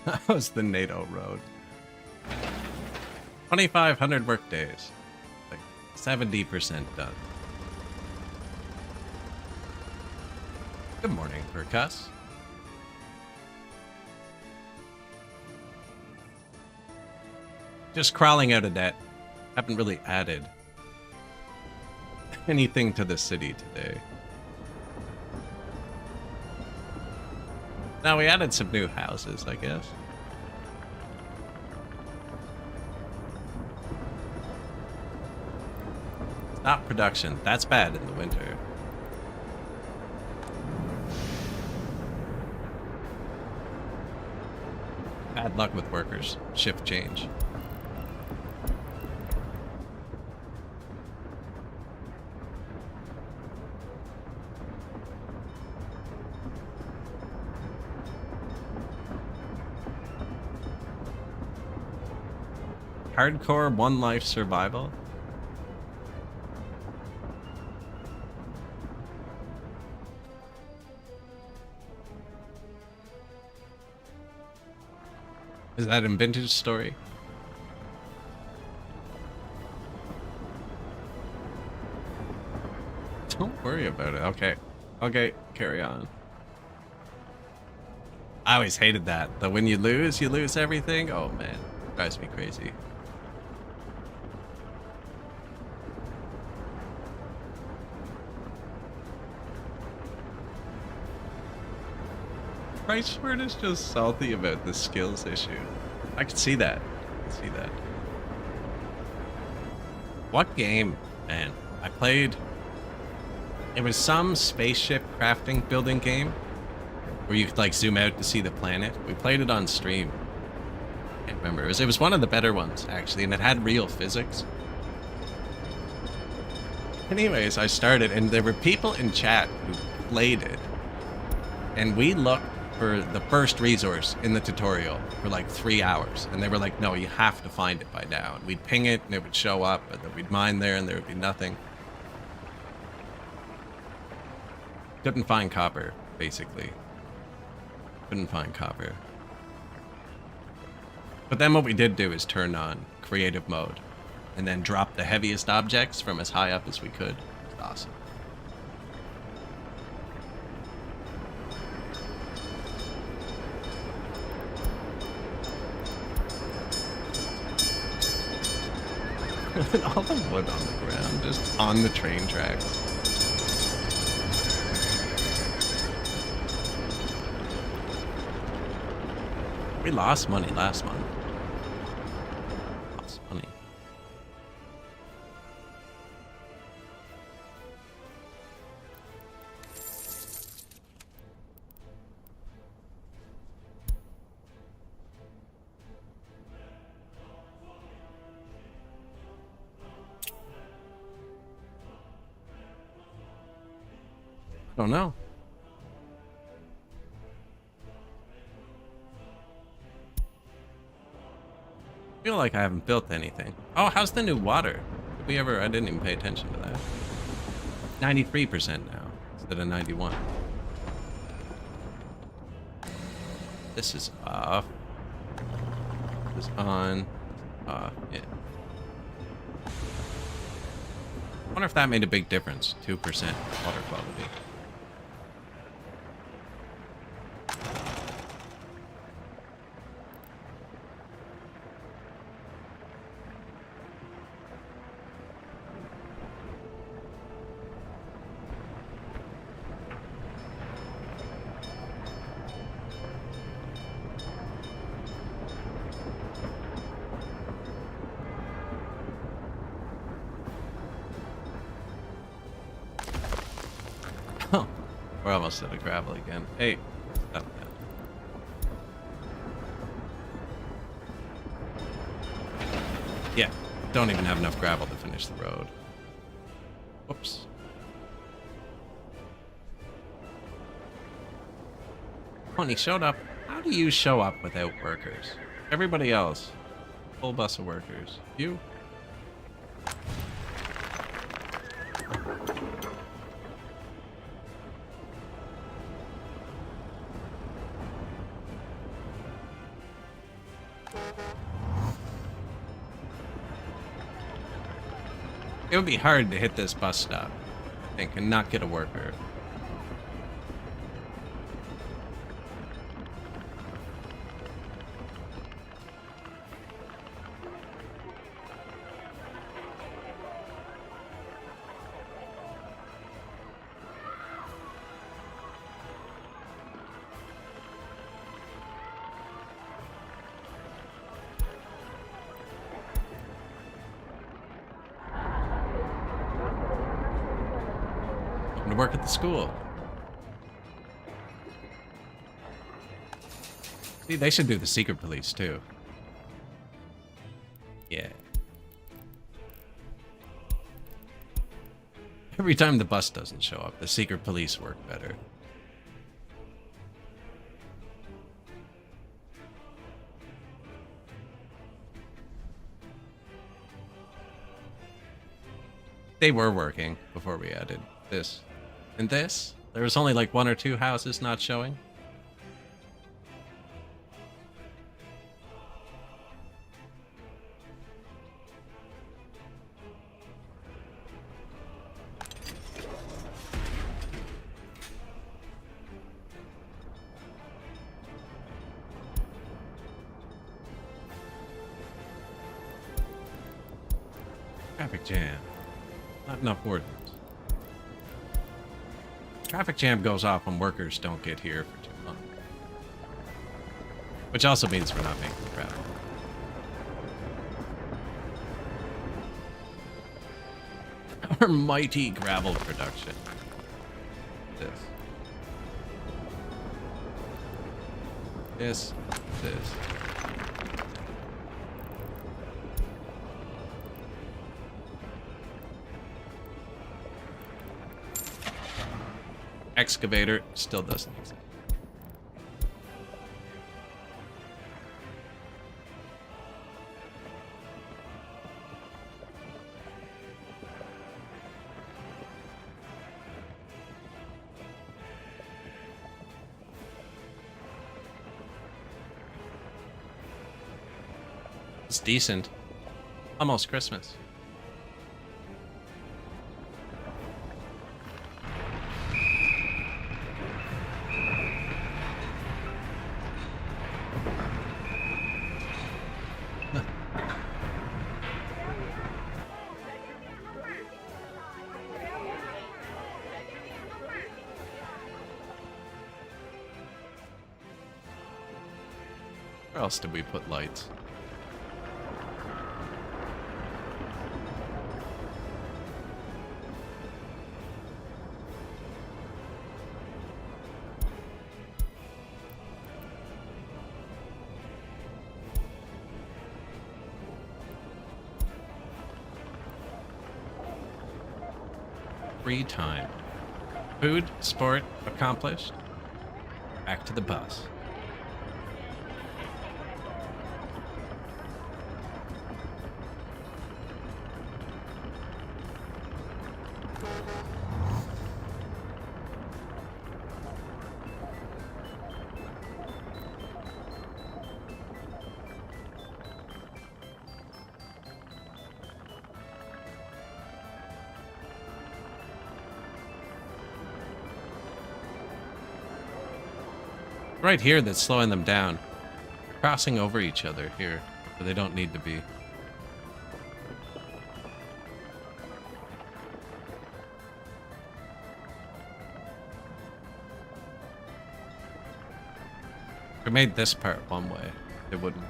That was the NATO road. 2,500 work days. Like 70% done. Good morning, Percuss. Just crawling out of debt. Haven't really added anything to the city today. Now we added some new houses, I guess. Stop production. That's bad in the winter. Bad luck with workers. Shift change. Hardcore one life survival. Is that in Vintage Story? Don't worry about it. Okay. Okay, carry on. I always hated that. That when you lose everything. Oh man, drives me crazy. Richword is just salty about the skills issue. I can see that. I can see that. What game, man? I played... It was some spaceship crafting building game where you could like zoom out to see the planet. We played it on stream. I can't remember. It was one of the better ones, actually, and it had real physics. Anyways, I started, and there were people in chat who played it, and we looked for the first resource in the tutorial for like 3 hours, and they were like, no, you have to find it by now. And we'd ping it and it would show up, and then we'd mine there and there would be nothing. Couldn't find copper, basically. Couldn't find copper. But then what we did do is turn on creative mode and then drop the heaviest objects from as high up as we could. It was awesome. All the wood on the ground, just on the train tracks. We lost money last month. Lost money. I don't know. I feel like I haven't built anything. Oh, how's the new water? Did we ever... I didn't even pay attention to that. 93% now, instead of 91. This is off. This is on. Off. Yeah. I wonder if that made a big difference. 2% water quality. We're almost at a gravel again. Hey, stop that. Yeah, don't even have enough gravel to finish the road. Whoops. Honey showed up. How do you show up without workers? Everybody else, full bus of workers. You? It would be hard to hit this bus stop, I think, and not get a worker. I'm to work at the school. See, they should do the secret police, too. Yeah. Every time the bus doesn't show up, the secret police work better. They were working before we added this. And this? There was only like 1 or 2 houses not showing. Traffic jam. Not enough wardens. Traffic jam goes off when workers don't get here for too long. Which also means we're not making gravel. Our mighty gravel production. This. Excavator still doesn't exist. It's decent. Almost Christmas. Where else did we put lights? Free time. Food, sport, accomplished. Back to the bus. Right here that's slowing them down. Crossing over each other here, where they don't need to be. If we made this part one way, it wouldn't.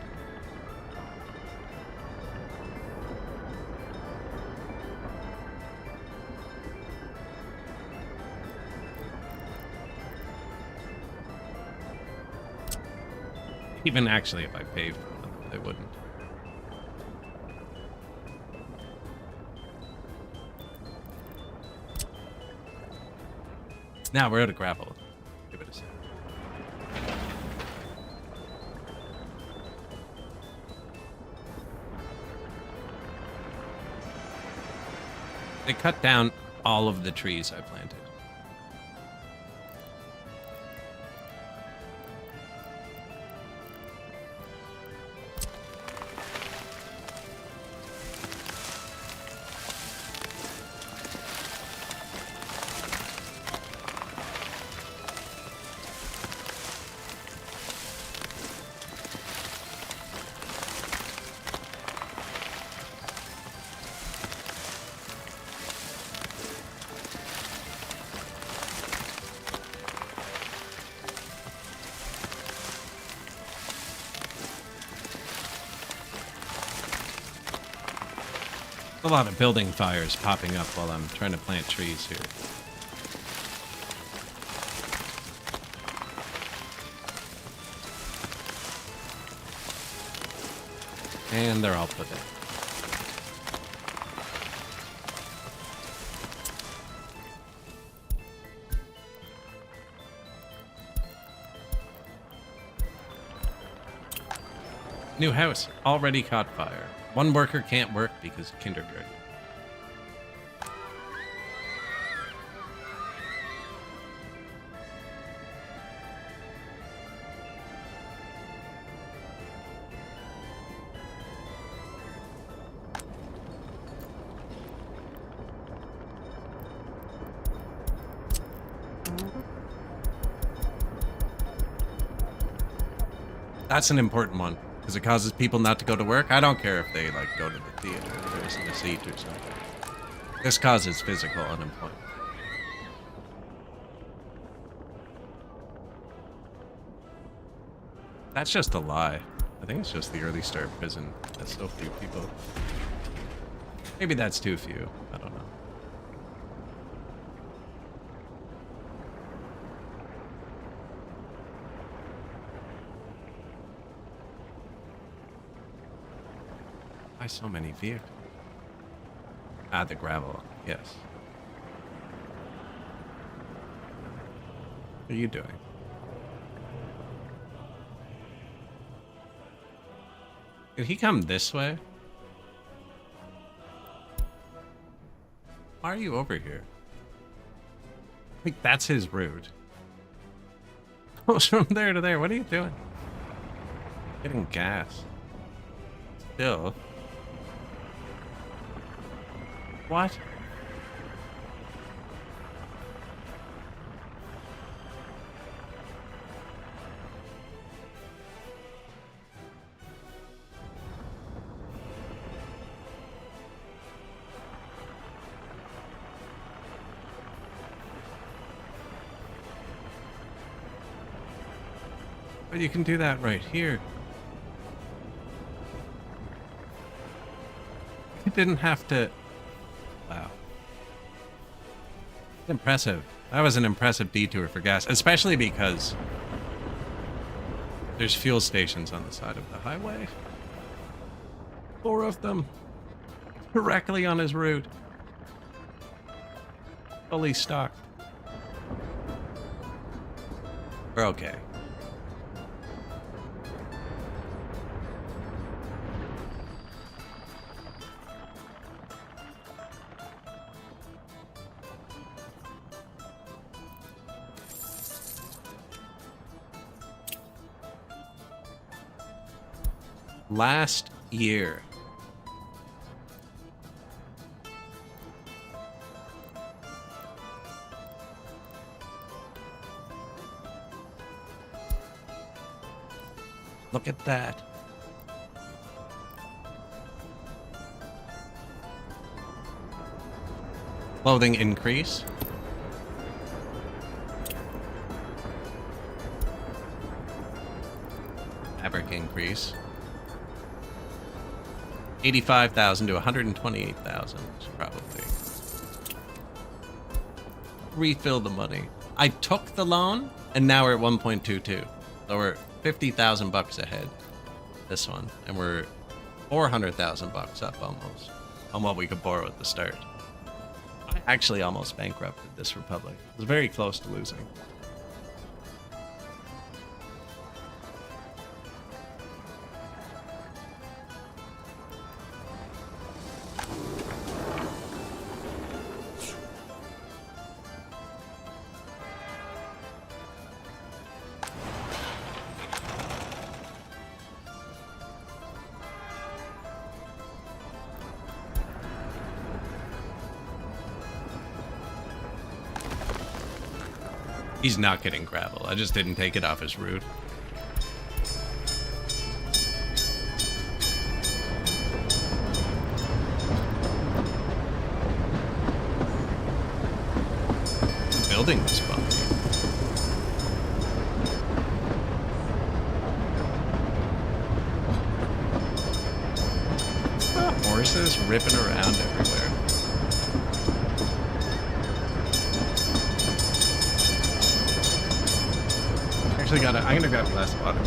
Even actually, if I paved them, they wouldn't. Now we're out of gravel. Give it a second. They cut down all of the trees I planted. A lot of building fires popping up while I'm trying to plant trees here. And they're all put in. New house already caught fire. One worker can't work because of kindergarten. That's an important one because it causes people not to go to work. I don't care if they like go to the theater if there isn't a seat or something. This causes physical unemployment. That's just a lie. I think it's just the early start prison. That's so few people. Maybe that's too few. I don't know. Why so many vehicles? Ah, the gravel. Yes. What are you doing? Did he come this way? Why are you over here? Like, that's his route. Goes from there to there. What are you doing? Getting gas. Still. What? But you can do that right here. You didn't have to... Wow. Impressive. That was an impressive detour for gas, especially because there's fuel stations on the side of the highway. 4 of them. Directly on his route. Fully stocked. We're okay. Last year. Look at that. Clothing increase. Fabric increase. 85,000 to 128,000 probably. Refill the money. I took the loan and now we're at 1.22. So we're 50,000 bucks ahead. This one, and we're 400,000 bucks up almost on what we could borrow at the start. I actually almost bankrupted this republic. It was very close to losing. He's not getting gravel. I just didn't take it off his route. The building was bumpy. Horses ripping around everywhere. I'm gonna grab a glass of water.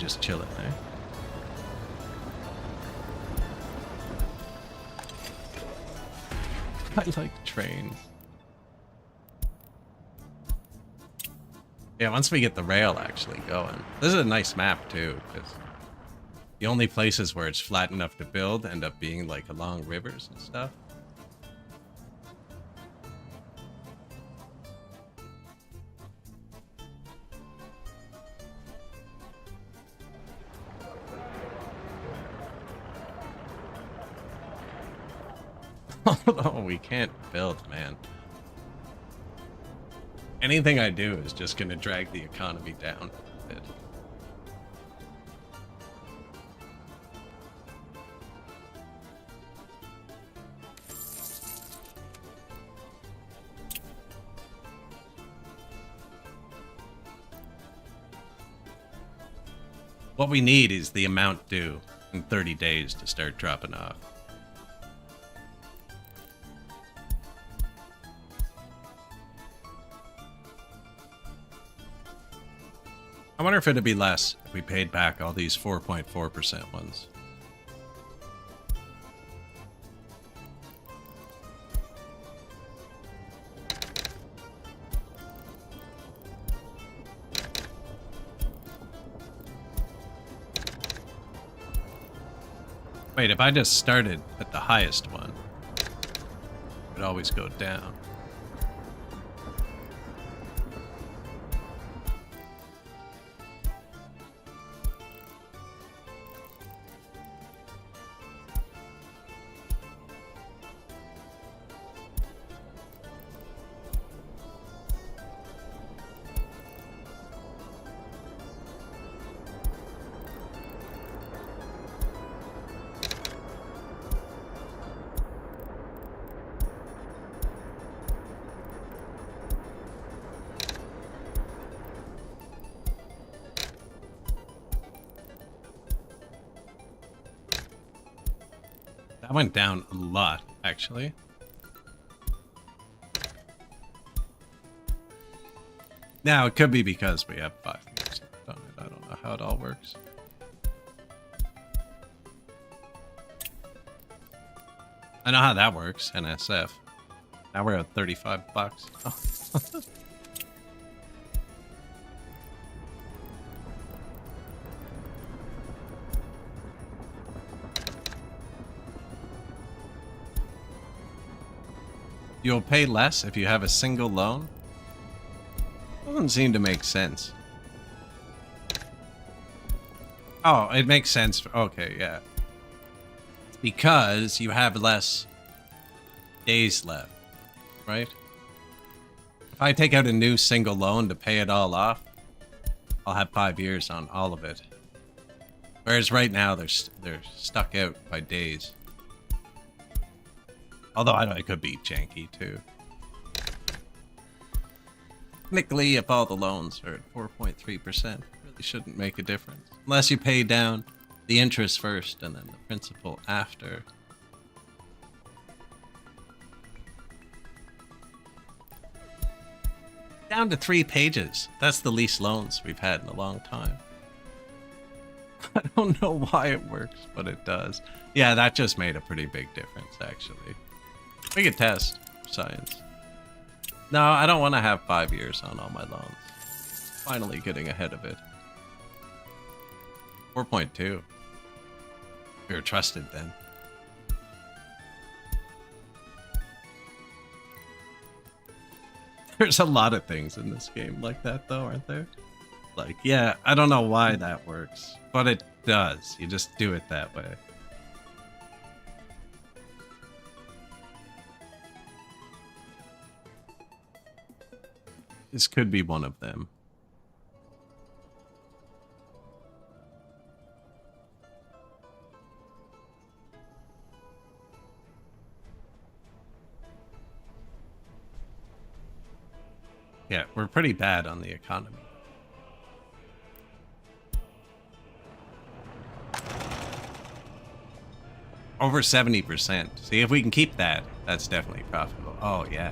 just chilling, eh? I like trains. Yeah, once we get the rail actually going. This is a nice map too, because the only places where it's flat enough to build end up being like along rivers and stuff. Oh, we can't build, man. Anything I do is just gonna drag the economy down a bit. What we need is the amount due in 30 days to start dropping off. I wonder if it'd be less if we paid back all these 4.4% ones. Wait, if I just started at the highest one, it'd always go down. That went down a lot, actually. Now, it could be because we have 5 years left on it. I don't know how it all works. I know how that works, NSF. Now we're at $35. Oh. You'll pay less if you have a single loan? Doesn't seem to make sense. Oh, it makes sense. Okay, yeah. Because you have less days left, right? If I take out a new single loan to pay it all off, I'll have 5 years on all of it. Whereas right now, they're stuck out by days. Although I know it could be janky too. Technically, if all the loans are at 4.3%, really shouldn't make a difference. Unless you pay down the interest first and then the principal after. Down to 3 pages. That's the least loans we've had in a long time. I don't know why it works, but it does. Yeah, that just made a pretty big difference, actually. We could test science. No, I don't want to have 5 years on all my loans. Finally getting ahead of it. 4.2. We were trusted then. There's a lot of things in this game like that, though, aren't there? Like, yeah, I don't know why that works, but it does. You just do it that way. This could be one of them. Yeah, we're pretty bad on the economy. Over 70%. See, if we can keep that, that's definitely profitable. Oh, yeah.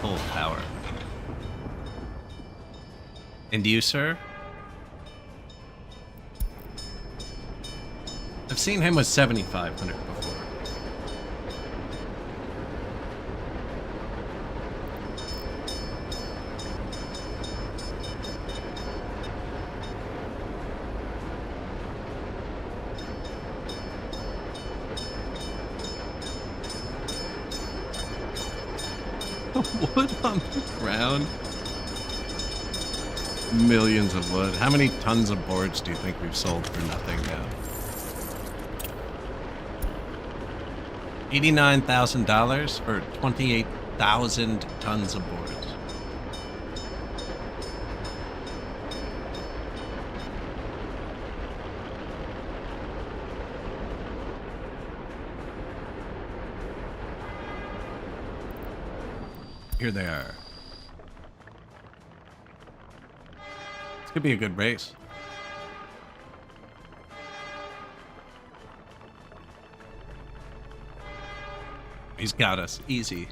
Full power. And you, sir? I've seen him with 7,500 before. Wood on the ground. Millions of wood. How many tons of boards do you think we've sold for nothing now? $89,000 for 28,000 tons of boards. Here they are. This could be a good race. He's got us easy.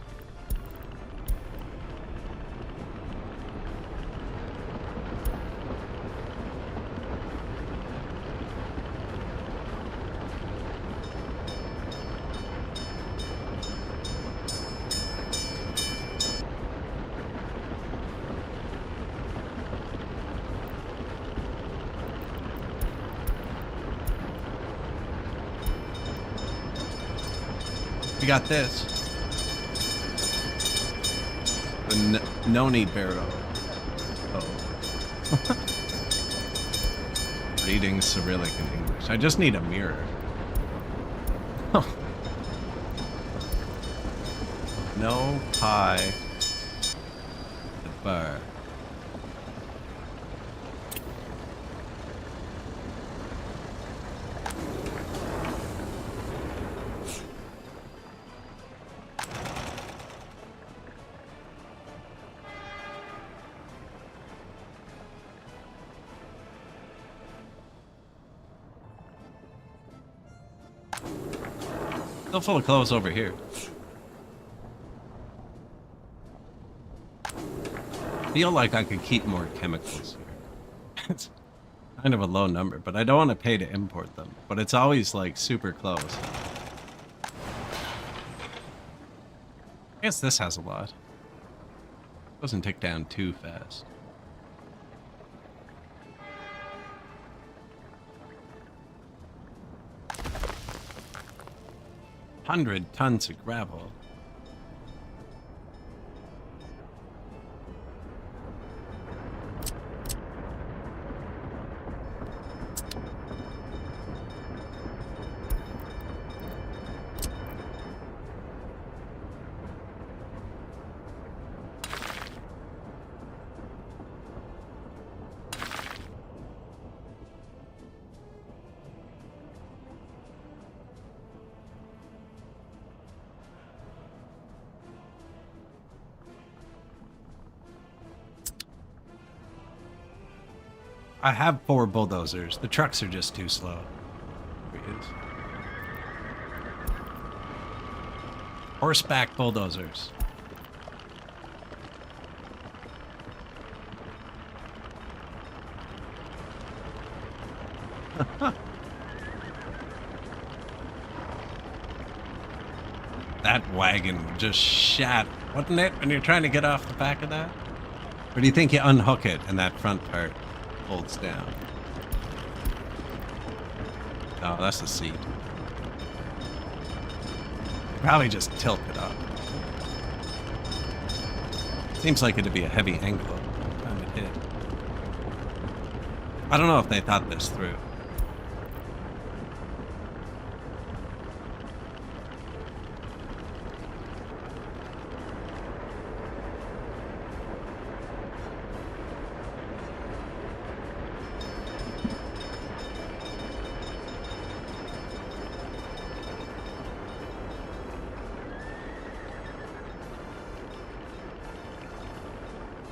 We got this. The Noni barrel. Oh. Reading Cyrillic in English. I just need a mirror. Oh. No pie. The bar. Still full of clothes over here. Feel like I could keep more chemicals here. It's kind of a low number, but I don't want to pay to import them. But it's always like super close. I guess this has a lot. Doesn't tick down too fast. 100 tons of gravel. I have 4 bulldozers. The trucks are just too slow. Here he is. Horseback bulldozers. That wagon just shat, wasn't it, when you're trying to get off the back of that? Or do you think you unhook it and that front part folds down? Oh, that's the seat. Probably just tilt it up. Seems like it'd be a heavy angle by the time it hit. I don't know if they thought this through.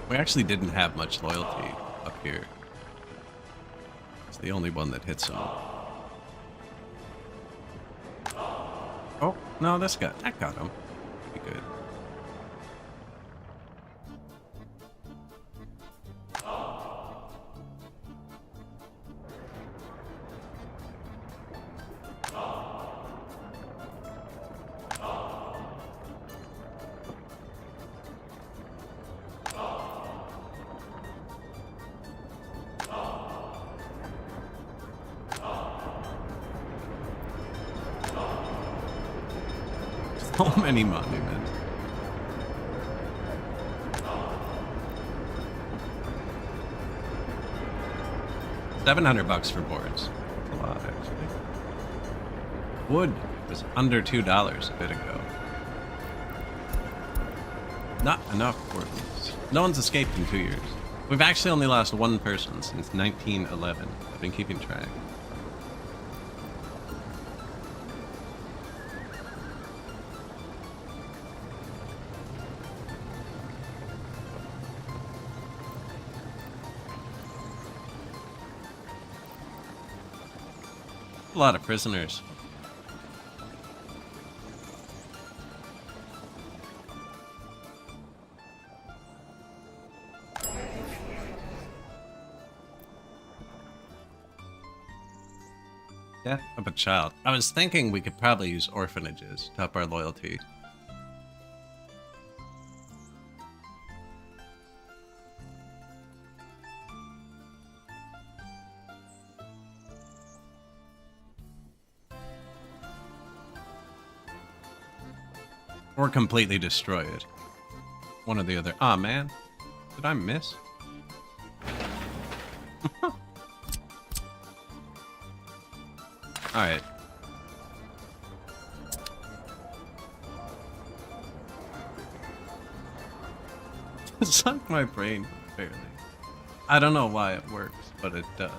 We actually didn't have much loyalty up here. It's the only one that hits them. Oh, no, that got him. Pretty good. So many monuments. $700 for boards. That's a lot, actually. Wood was under $2 a bit ago. Not enough orphans. No one's escaped in 2 years. We've actually only lost one person since 1911. I've been keeping track. A lot of prisoners. Death of a child. I was thinking we could probably use orphanages to up our loyalty. Or completely destroy it. One or the other. Aw, man. Did I miss? Alright. Sunk my brain, barely. I don't know why it works, but it does.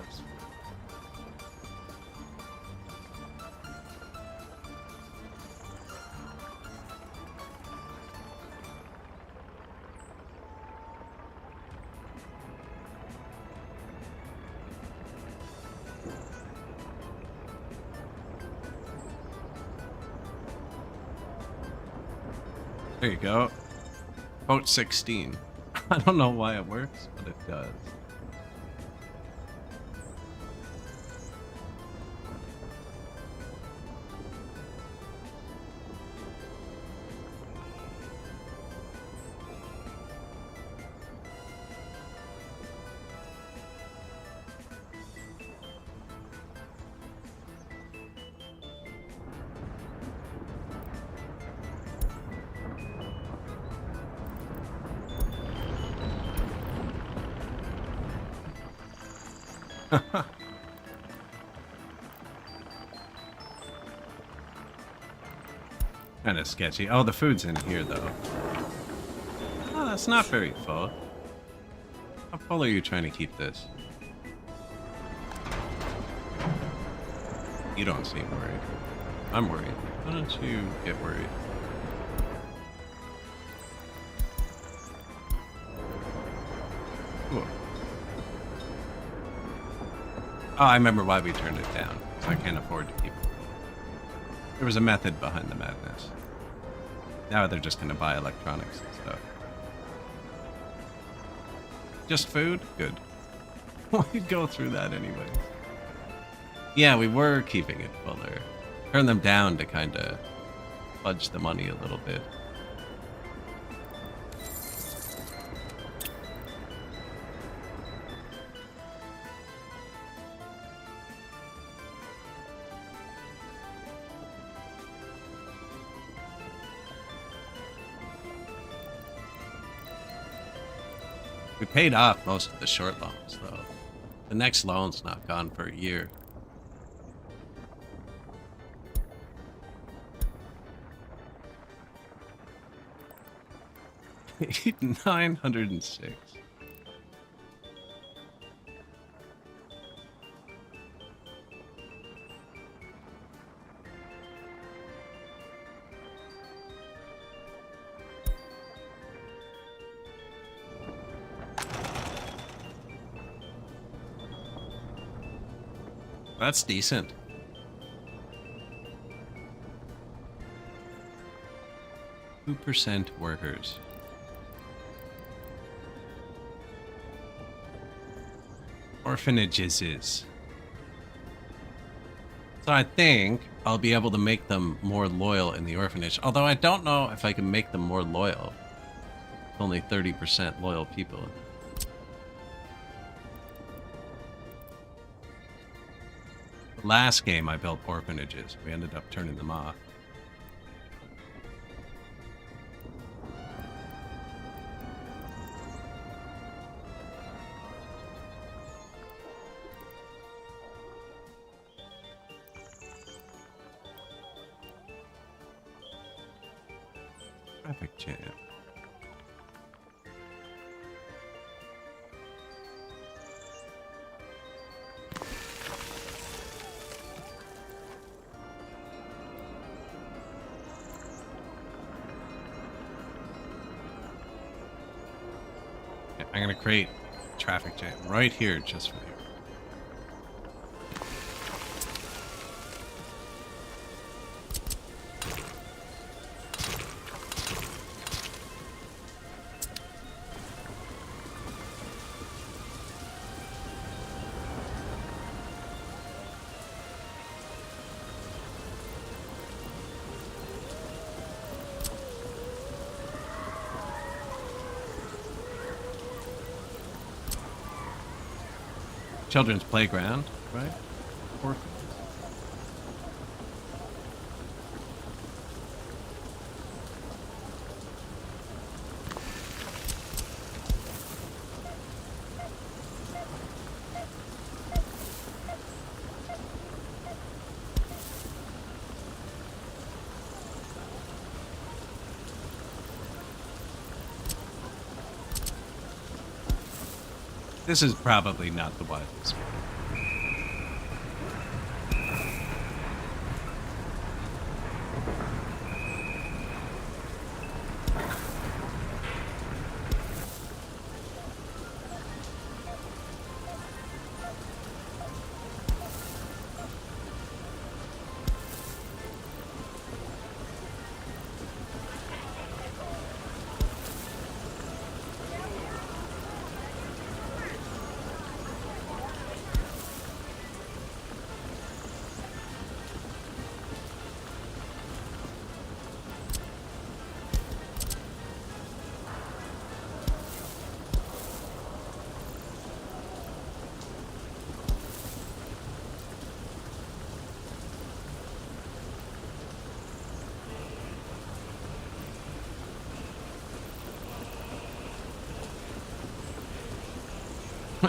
There you go. Vote 16. I don't know why it works, but it does. Kind of sketchy. Oh, the food's in here, though. Oh, that's not very full. How full are you trying to keep this? You don't seem worried. I'm worried. Why don't you get worried? Cool. Oh, I remember why we turned it down. So I can't afford to keep it. There was a method behind the madness. Now they're just gonna buy electronics and stuff. Just food? Good. Why'd go through that anyways? Yeah, we were keeping it fuller. Turn them down to kinda fudge the money a little bit. We paid off most of the short loans, though. The next loan's not gone for a year. $906. That's decent. %2 workers. Orphanages is. So I think I'll be able to make them more loyal in the orphanage. Although I don't know if I can make them more loyal. Only 30% loyal people. Last game I built orphanages. We ended up turning them off. Traffic jam. Yeah, I'm gonna create traffic jam right here just for you. Children's playground, right? Orphans. This is probably not the wisest.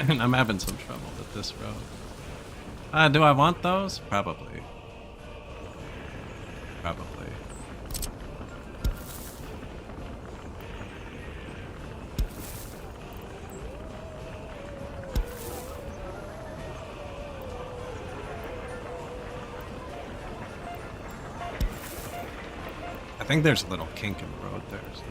And I'm having some trouble with this road. Do I want those? Probably. Probably. I think there's a little kink in the road there. So.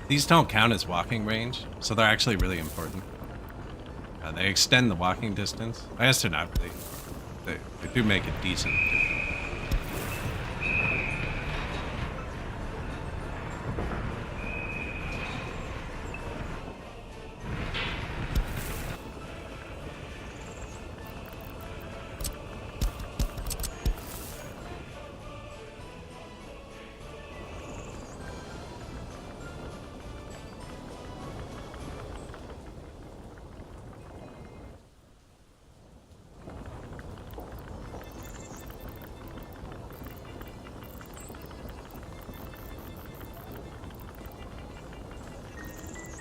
These don't count as walking range, so they're actually really important. They extend the walking distance. I guess they're not really. They do make it decent.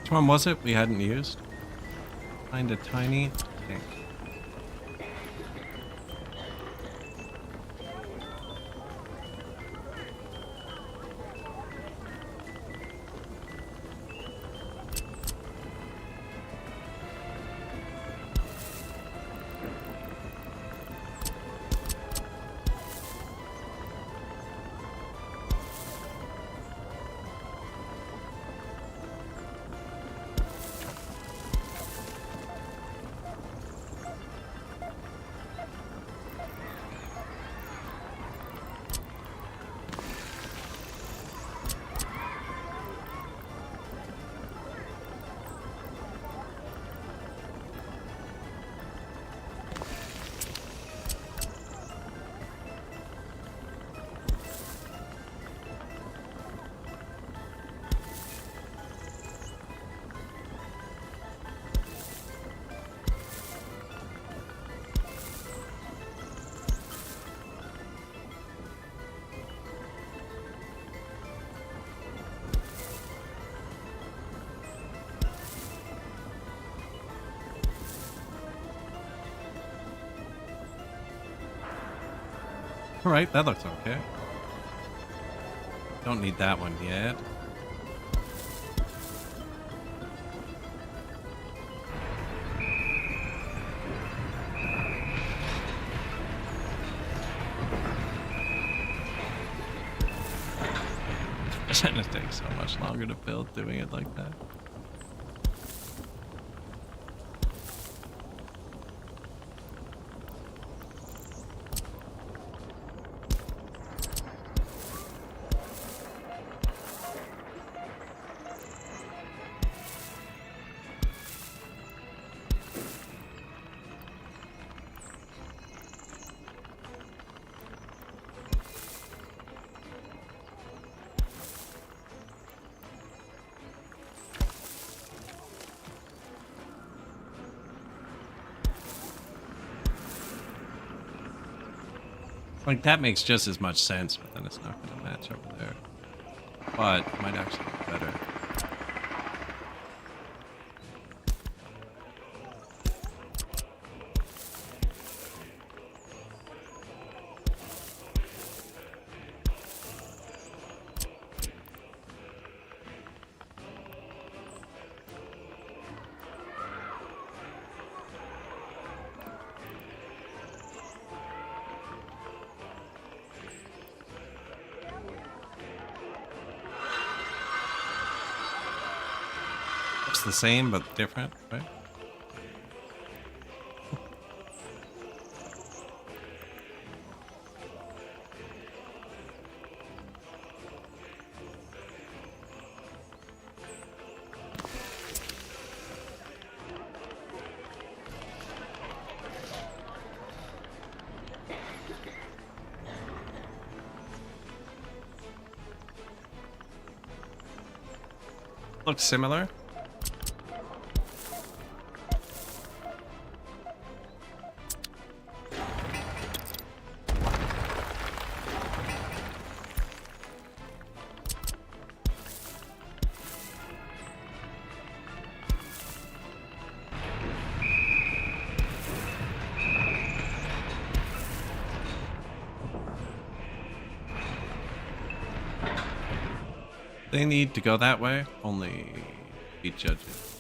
Which one was it we hadn't used? Find a tiny tank. Alright, that looks okay. Don't need that one yet. It takes so much longer to build doing it like that. Like, that makes just as much sense, but then it's not going to match over there. But it might actually be better. It's the same, but different, right? Looks similar. They need to go that way. Only be judges.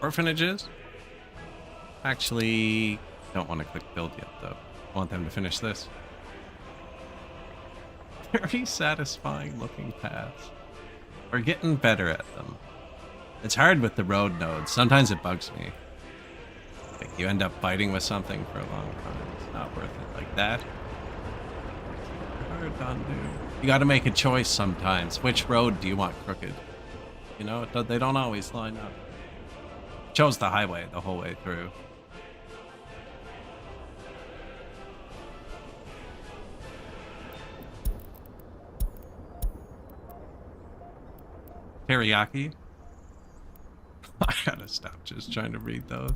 Orphanages? Actually, don't want to click build yet, though. I want them to finish this. Very satisfying looking paths. We're getting better at them. It's hard with the road nodes. Sometimes it bugs me. Like, you end up fighting with something for a long time. It's not worth it like that. Hard to undo. You gotta make a choice sometimes. Which road do you want crooked? You know, they don't always line up. Chose the highway the whole way through. Teriyaki? I gotta stop just trying to read those.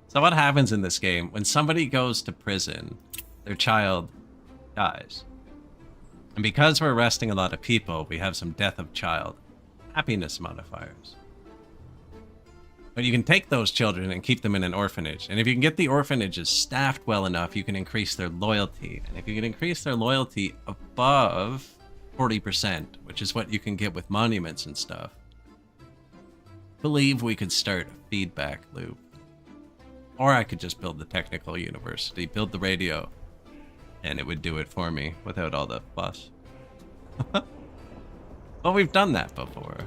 So what happens in this game, when somebody goes to prison, their child dies. And because we're arresting a lot of people, we have some death of child happiness modifiers. But you can take those children and keep them in an orphanage. And if you can get the orphanages staffed well enough, you can increase their loyalty. And if you can increase their loyalty above 40%, which is what you can get with monuments and stuff, I believe we could start a feedback loop. Or I could just build the technical university, build the radio, and it would do it for me without all the fuss. Well, we've done that before.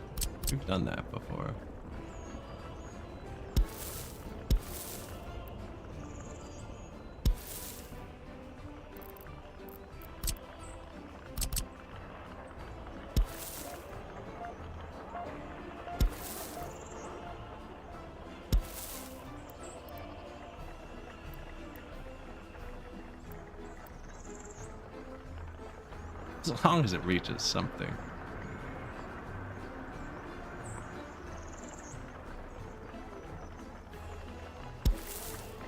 We've done that before. As long as it reaches something.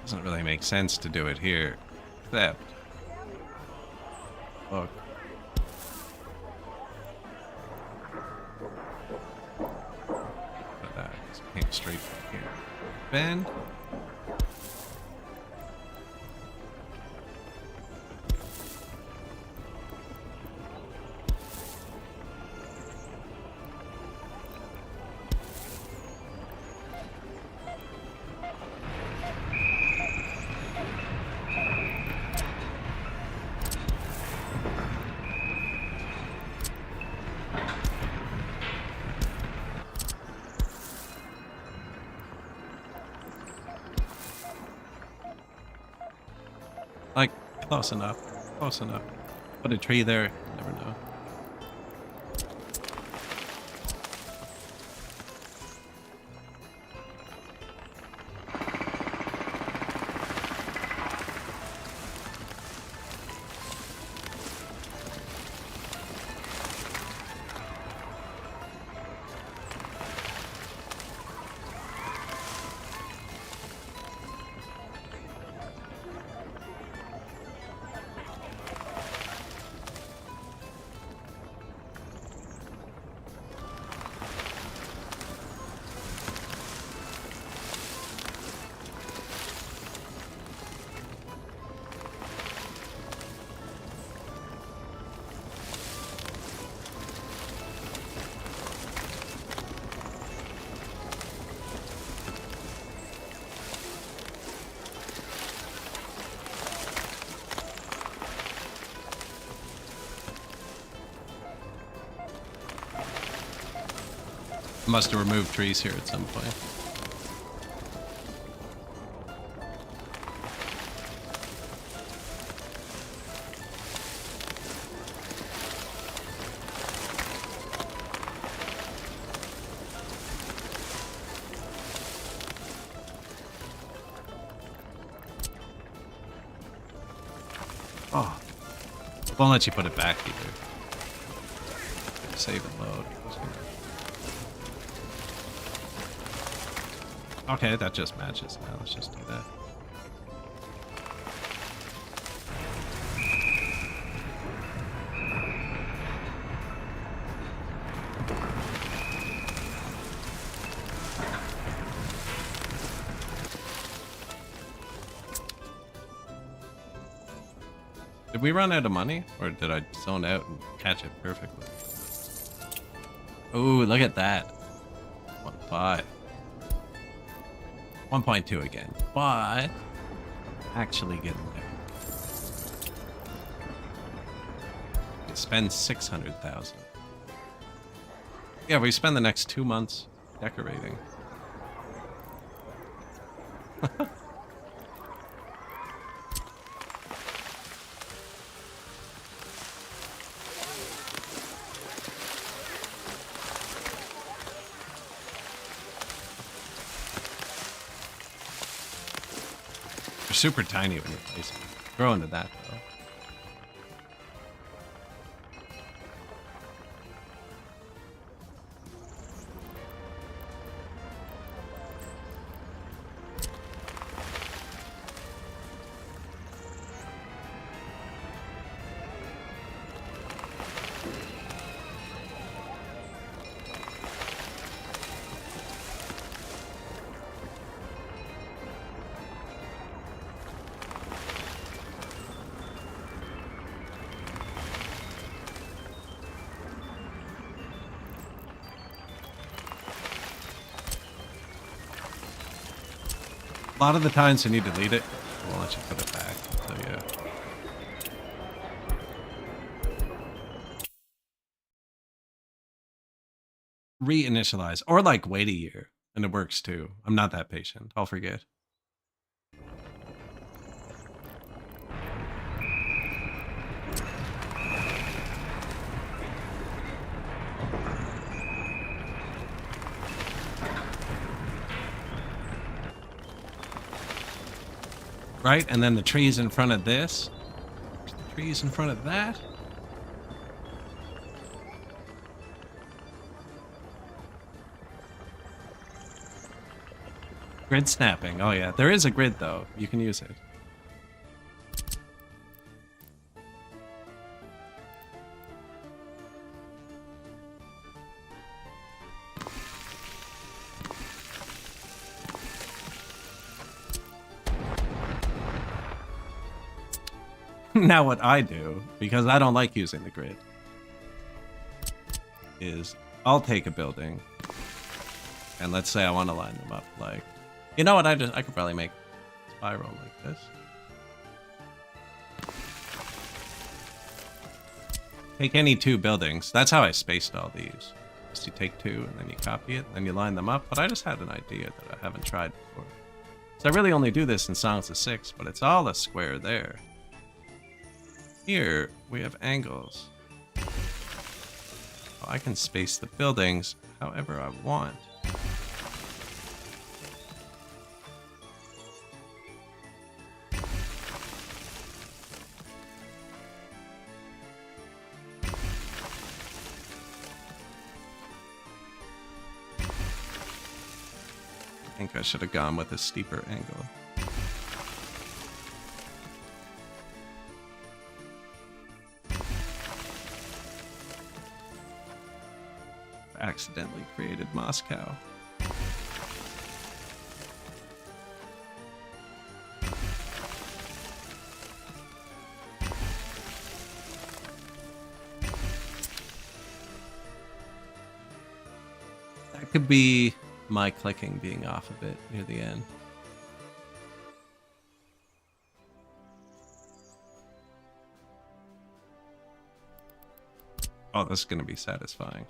Doesn't really make sense to do it here. Except... Look. straight from here. Bend. Like, close enough. Close enough. Put a tree there. You never know. Must have removed trees here at some point. Oh, won't let you put it back either. Save and load. Okay, that just matches now. Let's just do that. Did we run out of money? Or did I zone out and catch it perfectly? Ooh, look at that. 1.5. 1.2 again, but actually getting there. We spend 600,000. Yeah, we spend the next 2 months decorating. They're super tiny when you place them. Grow into that though. A lot of the times when you delete it, it won't let you put it back. So yeah. Reinitialize. Or like wait a year. And it works too. I'm not that patient. I'll forget. Right? And then the trees in front of this. The trees in front of that. Grid snapping. Oh yeah, there is a grid though. You can use it. Now what I do, because I don't like using the grid, is I'll take a building, and let's say I want to line them up like, you know what, I could probably make a spiral like this. Take any two buildings. That's how I spaced all these. Just you take two and then you copy it, and then you line them up. But I just had an idea that I haven't tried before. So I really only do this in Songs of Six, but it's all a square there. Here we have angles. So I can space the buildings however I want. I think I should have gone with a steeper angle. Accidentally created Moscow. That could be my clicking being off a bit near the end. Oh, this is going to be satisfying.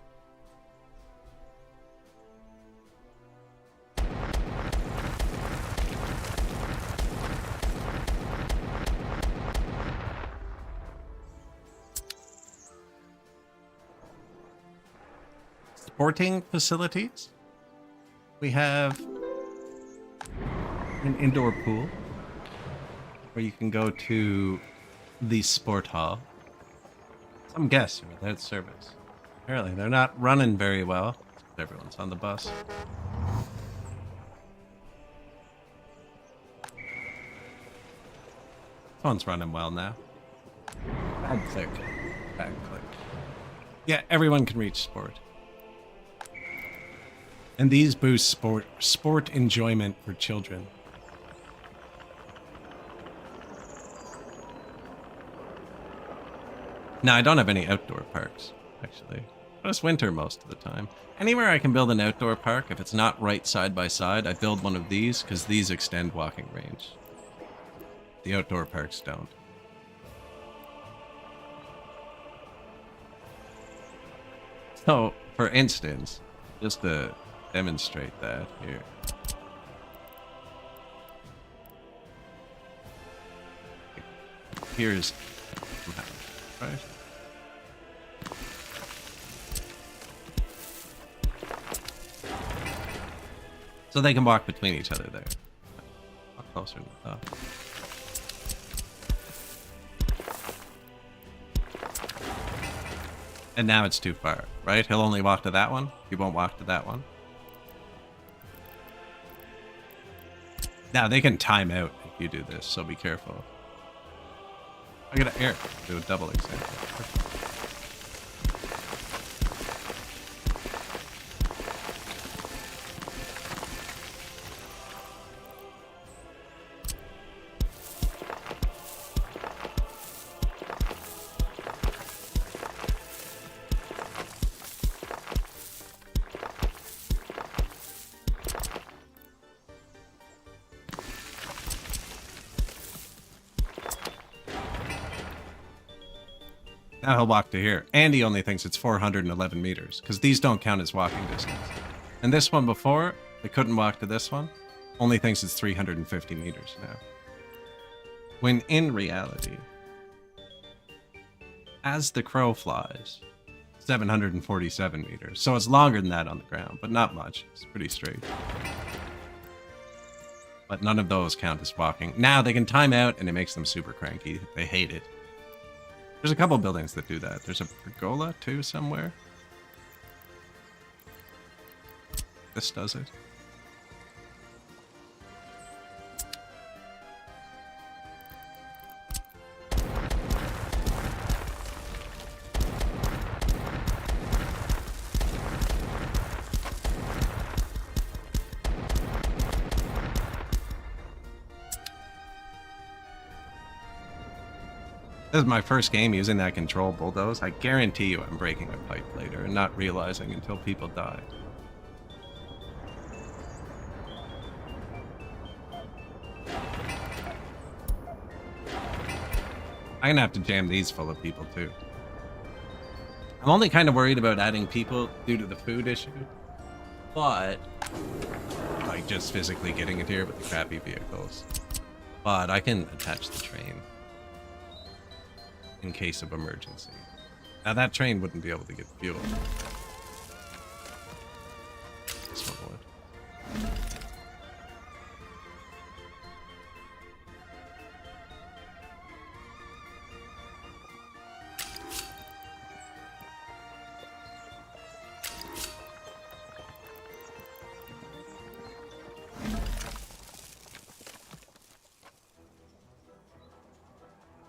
Sporting facilities. We have an indoor pool where you can go to the sport hall. Some guests are without service. Apparently, they're not running very well. Everyone's on the bus. Phone's running well now. Bad click. Bad click. Yeah, everyone can reach sport. And these boost sport enjoyment for children. Now, I don't have any outdoor parks, actually. But it's winter most of the time. Anywhere I can build an outdoor park, if it's not right side by side, I build one of these, because these extend walking range. The outdoor parks don't. So, for instance, just to demonstrate that here. Here's right. So they can walk between each other there. Walk closer than I thought. And now it's too far, right? He'll only walk to that one. He won't walk to that one. Now they can time out if you do this, so be careful. I gotta do a double example. Now he'll walk to here. And he only thinks it's 411 meters, because these don't count as walking distance. And this one before, they couldn't walk to this one, only thinks it's 350 meters now. When in reality, as the crow flies, 747 meters. So it's longer than that on the ground, but not much. It's pretty straight. But none of those count as walking. Now they can time out, and it makes them super cranky. They hate it. There's a couple buildings that do that. There's a pergola, too, somewhere. This does it. This is my first game using that control bulldoze. I guarantee you I'm breaking a pipe later and not realizing until people die. I'm gonna have to jam these full of people too. I'm only kind of worried about adding people due to the food issue, but like just physically getting it here with the crappy vehicles. But I can attach the train in case of emergency. Now that train wouldn't be able to get fuel. This one would.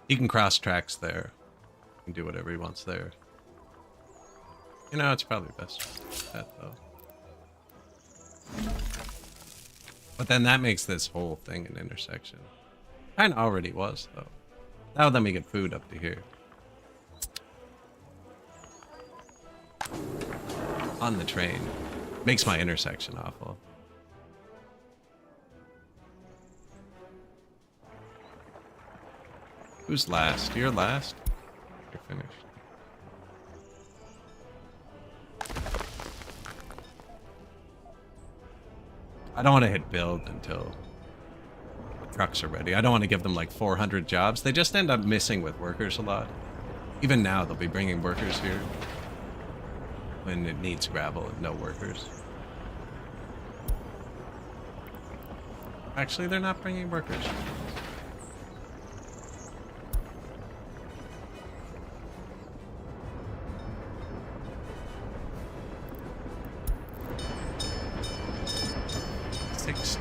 He can cross tracks there. He can do whatever he wants there. You know, it's probably best that though. But then that makes this whole thing an intersection. Kinda already was though. Now then we get food up to here. On the train. Makes my intersection awful. Who's last? You're last? You're finished. I don't want to hit build until the trucks are ready. I don't want to give them like 400 jobs. They just end up missing with workers a lot. Even now, they'll be bringing workers here when it needs gravel and no workers. Actually, they're not bringing workers.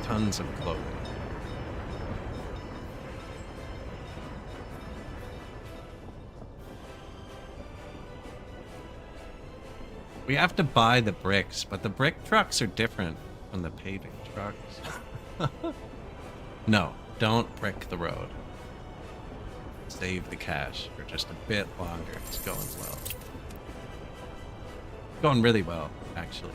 Tons of clothing. We have to buy the bricks, but the brick trucks are different from the paving trucks. No, don't brick the road. Save the cash for just a bit longer. It's going well. Going really well, actually.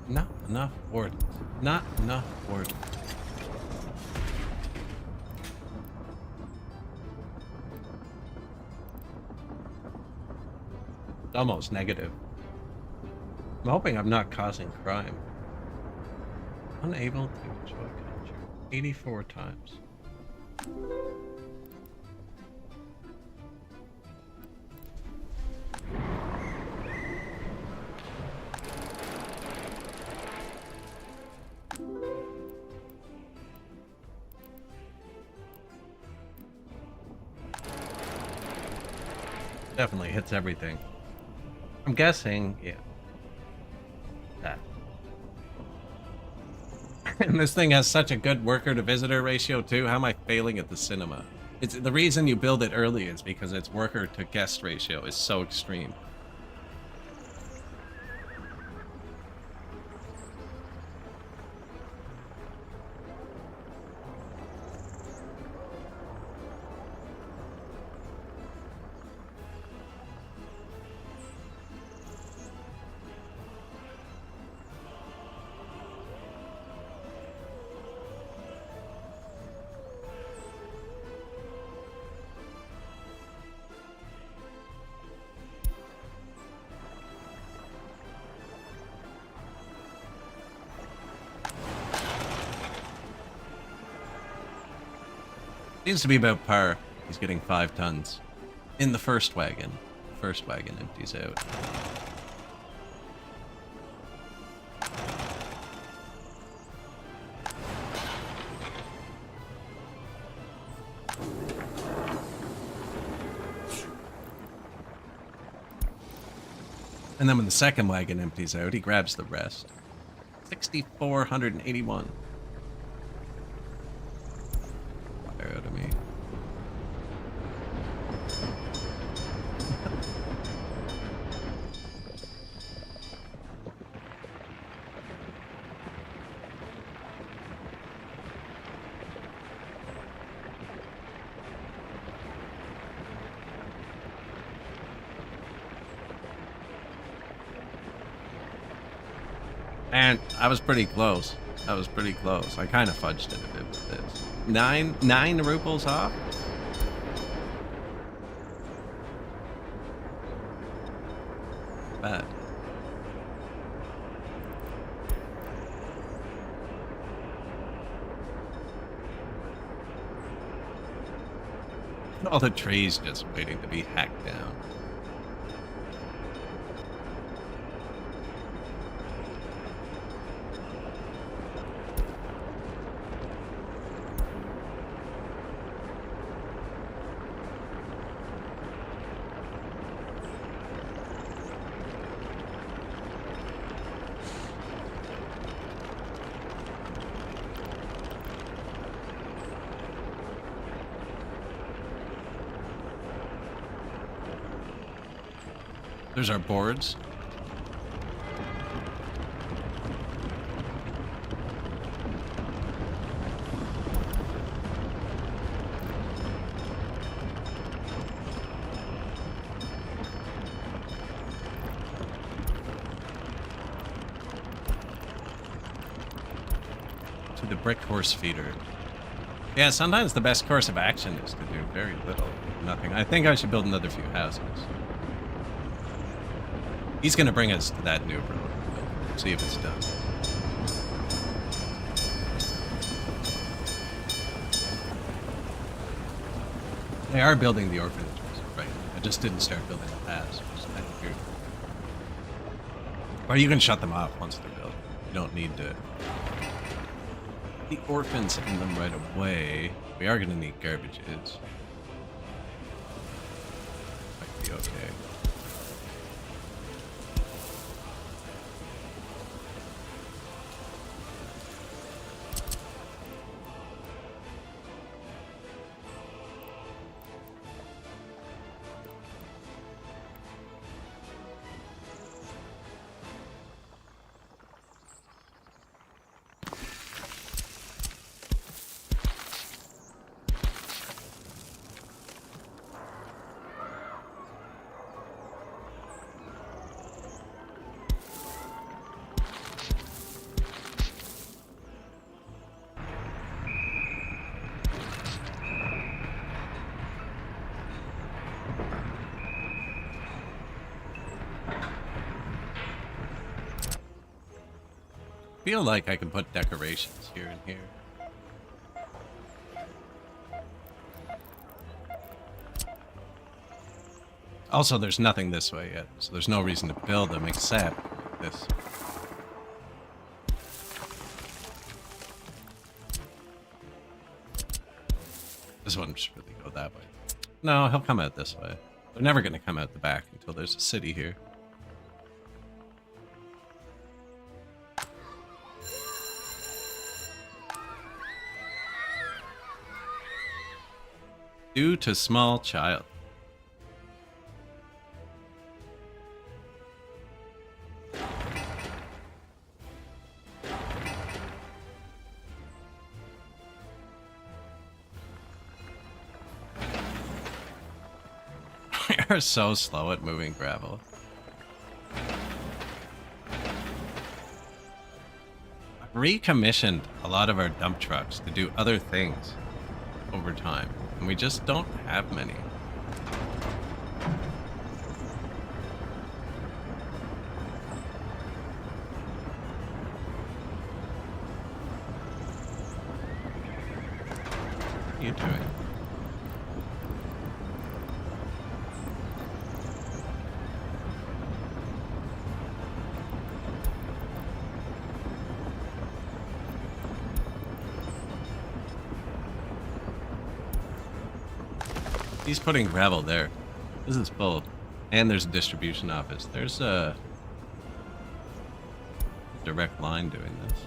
Not enough wardens. Not enough wardens. It's almost negative. I'm hoping I'm not causing crime. Unable to enjoy culture. 84 times. Definitely hits everything. I'm guessing, yeah. That. And this thing has such a good worker to visitor ratio too. How am I failing at the cinema? It's the reason you build it early is because its worker to guest ratio is so extreme. Seems to be about par. He's getting 5 tons. In the first wagon. The first wagon empties out. And then when the second wagon empties out, he grabs the rest. 6,481. Fire out of me. And I was pretty close. I was pretty close. I kind of fudged it a bit with this. Nine rubles off? Bad. All the trees just waiting to be hacked down. There's our boards. To the brick horse feeder. Yeah, sometimes the best course of action is to do very little, nothing. I think I should build another few houses. He's gonna bring us to that new road. See if it's done. They are building the orphanages, right? I just didn't start building the paths, which is kind of weird. Or you can shut them off once they're built. You don't need to. The orphans in them right away. We are gonna need garbages. Might be okay. Feel like I can put decorations here and here. Also, there's nothing this way yet, so there's no reason to build them except this. This one should really go that way. No, he'll come out this way. They're never going to come out the back until there's a city here. Due to small child. We are so slow at moving gravel. I've recommissioned a lot of our dump trucks to do other things over time. And we just don't have many. What are you doing? He's putting gravel there. This is full. And there's a distribution office. There's direct line doing this.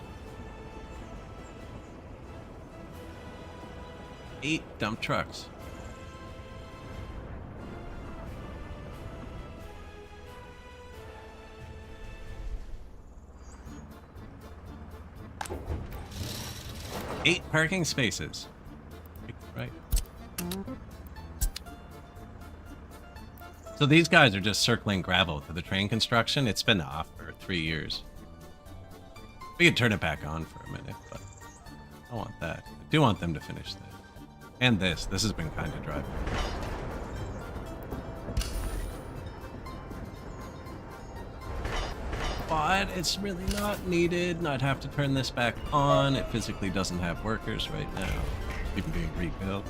8 dump trucks. Eight parking spaces. Right. So these guys are just circling gravel to the train construction. It's been off for 3 years. We could turn it back on for a minute, but I want that. I do want them to finish this. And this. This has been kind of dry. But it's really not needed. I'd have to turn this back on. It physically doesn't have workers right now. It's even being rebuilt.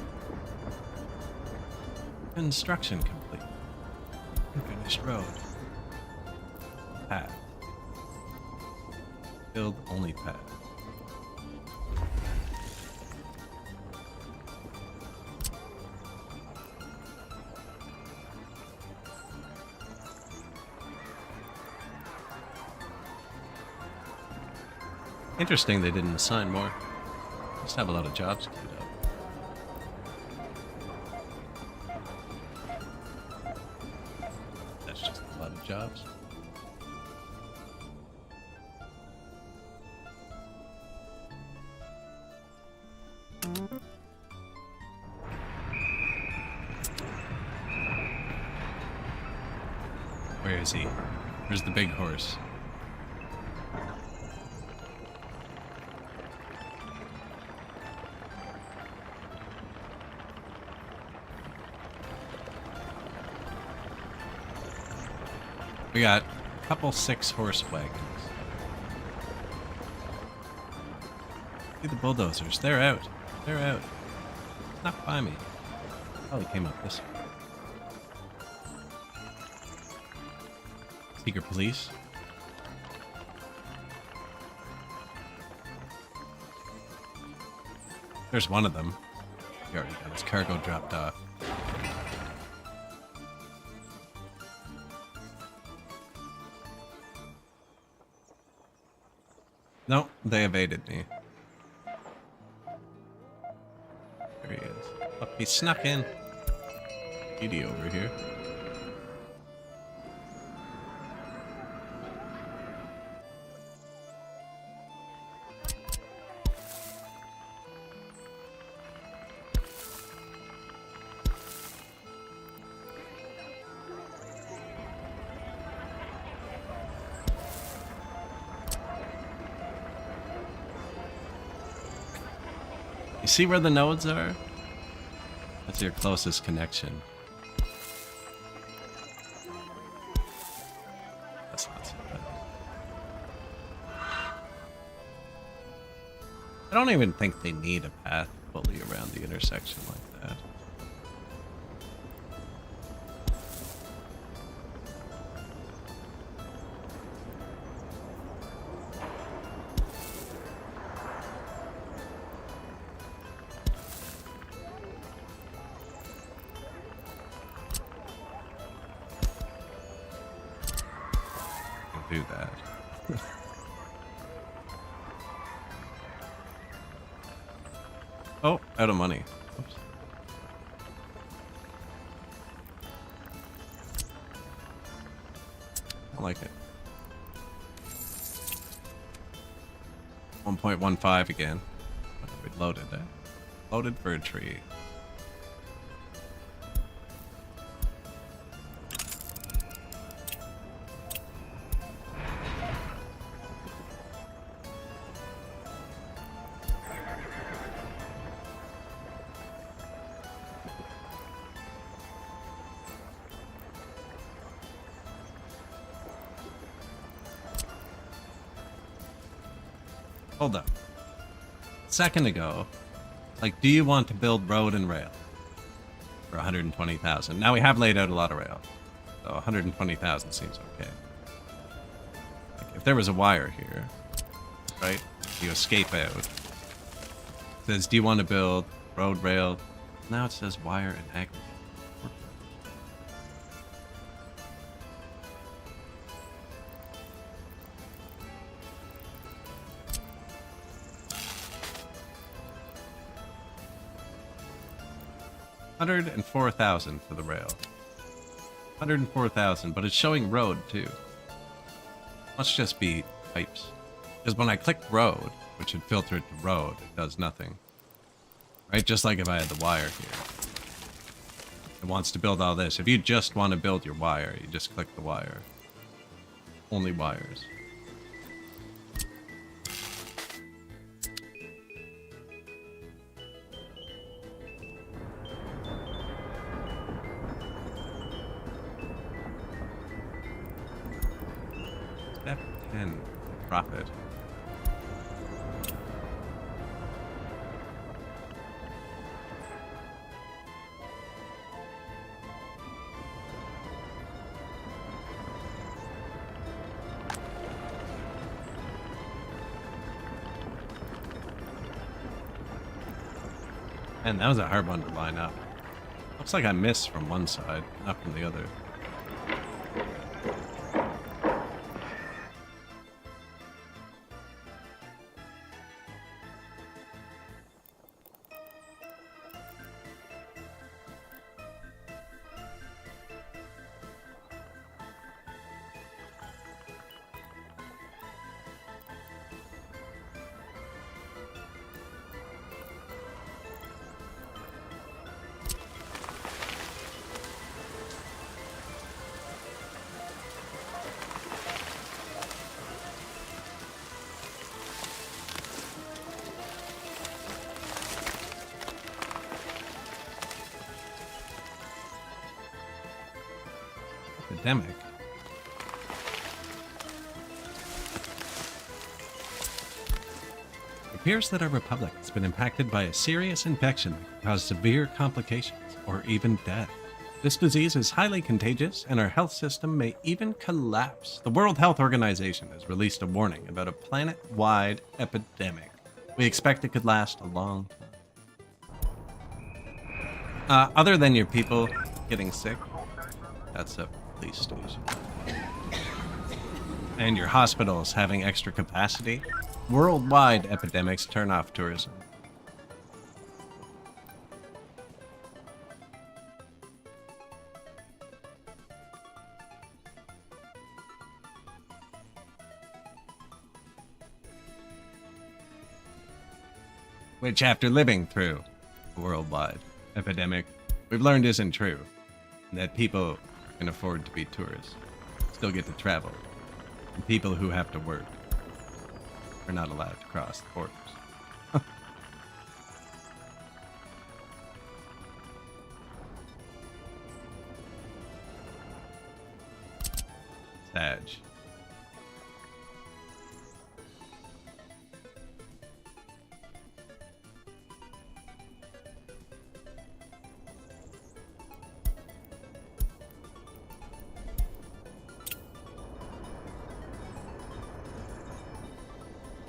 Construction complete. Finished road. Path. Build only path. Interesting they didn't assign more. Just have a lot of jobs queued up. That's just a lot of jobs. Where is he? Where's the big horse? We got a couple 6-horse wagons. See the bulldozers. They're out. They're out. Not by me. Probably came up this way. Secret police. There's one of them. He already got his cargo dropped off. No, they evaded me. There he is. Look, he snuck in. Edie over here. You see where the nodes are? That's your closest connection. That's not so bad. I don't even think they need a path fully around the intersection like that. Do that. Oh, out of money. Oops. I like it. 1.15 again. We loaded it. Loaded for a tree. Hold up. A second ago, like, do you want to build road and rail for 120,000? Now we have laid out a lot of rail, so 120,000 seems okay. Like, if there was a wire here, right? You escape out. It says, do you want to build road, rail? Now it says wire and aggregate. 104,000 for the rail. 104,000, but it's showing road too. Must just be pipes. Because when I click road, which should filter it to road, it does nothing. Right? Just like if I had the wire here. It wants to build all this. If you just want to build your wire, you just click the wire. Only wires. Step 10. Profit. Man, that was a hard one to line up. Looks like I missed from one side, not from the other. Epidemic. It appears that our republic has been impacted by a serious infection that can cause severe complications or even death. This disease is highly contagious and our health system may even collapse. The World Health Organization has released a warning about a planet-wide epidemic. We expect it could last a long time. Other than your people getting sick, that's a police station. And your hospitals having extra capacity, worldwide epidemics turn off tourism. Which, after living through a worldwide epidemic, we've learned isn't true. That people can afford to be tourists, still get to travel, and people who have to work are not allowed to cross the borders. Sag.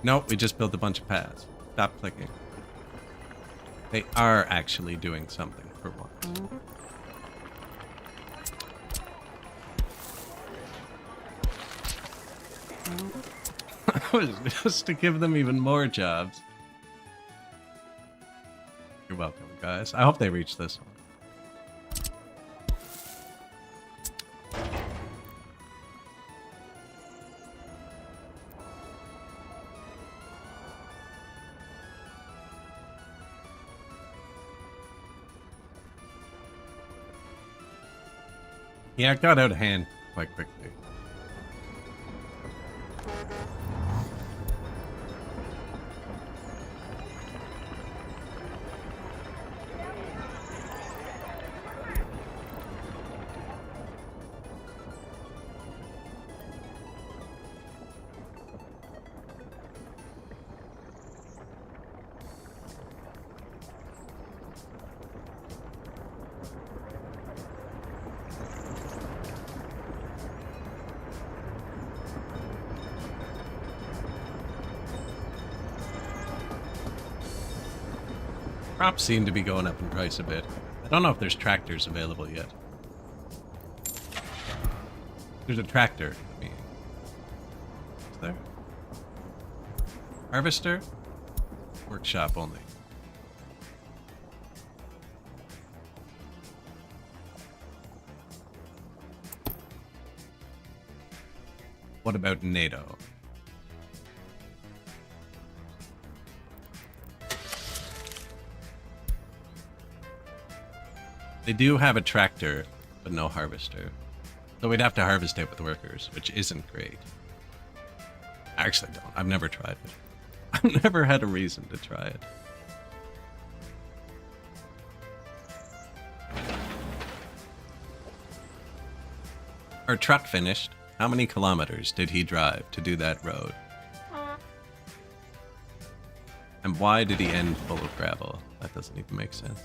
Nope, we just built a bunch of paths. Stop clicking. They are actually doing something for once. Just to give them even more jobs. You're welcome, guys. I hope they reach this one. Yeah, it got out of hand quite quickly. Crops seem to be going up in price a bit. I don't know if there's tractors available yet. There's a tractor. Is there? Harvester? Workshop only. What about NATO? They do have a tractor, but no harvester. So we'd have to harvest it with workers, which isn't great. I actually don't. I've never tried it. I've never had a reason to try it. Our truck finished. How many kilometers did he drive to do that road? And why did he end full of gravel? That doesn't even make sense.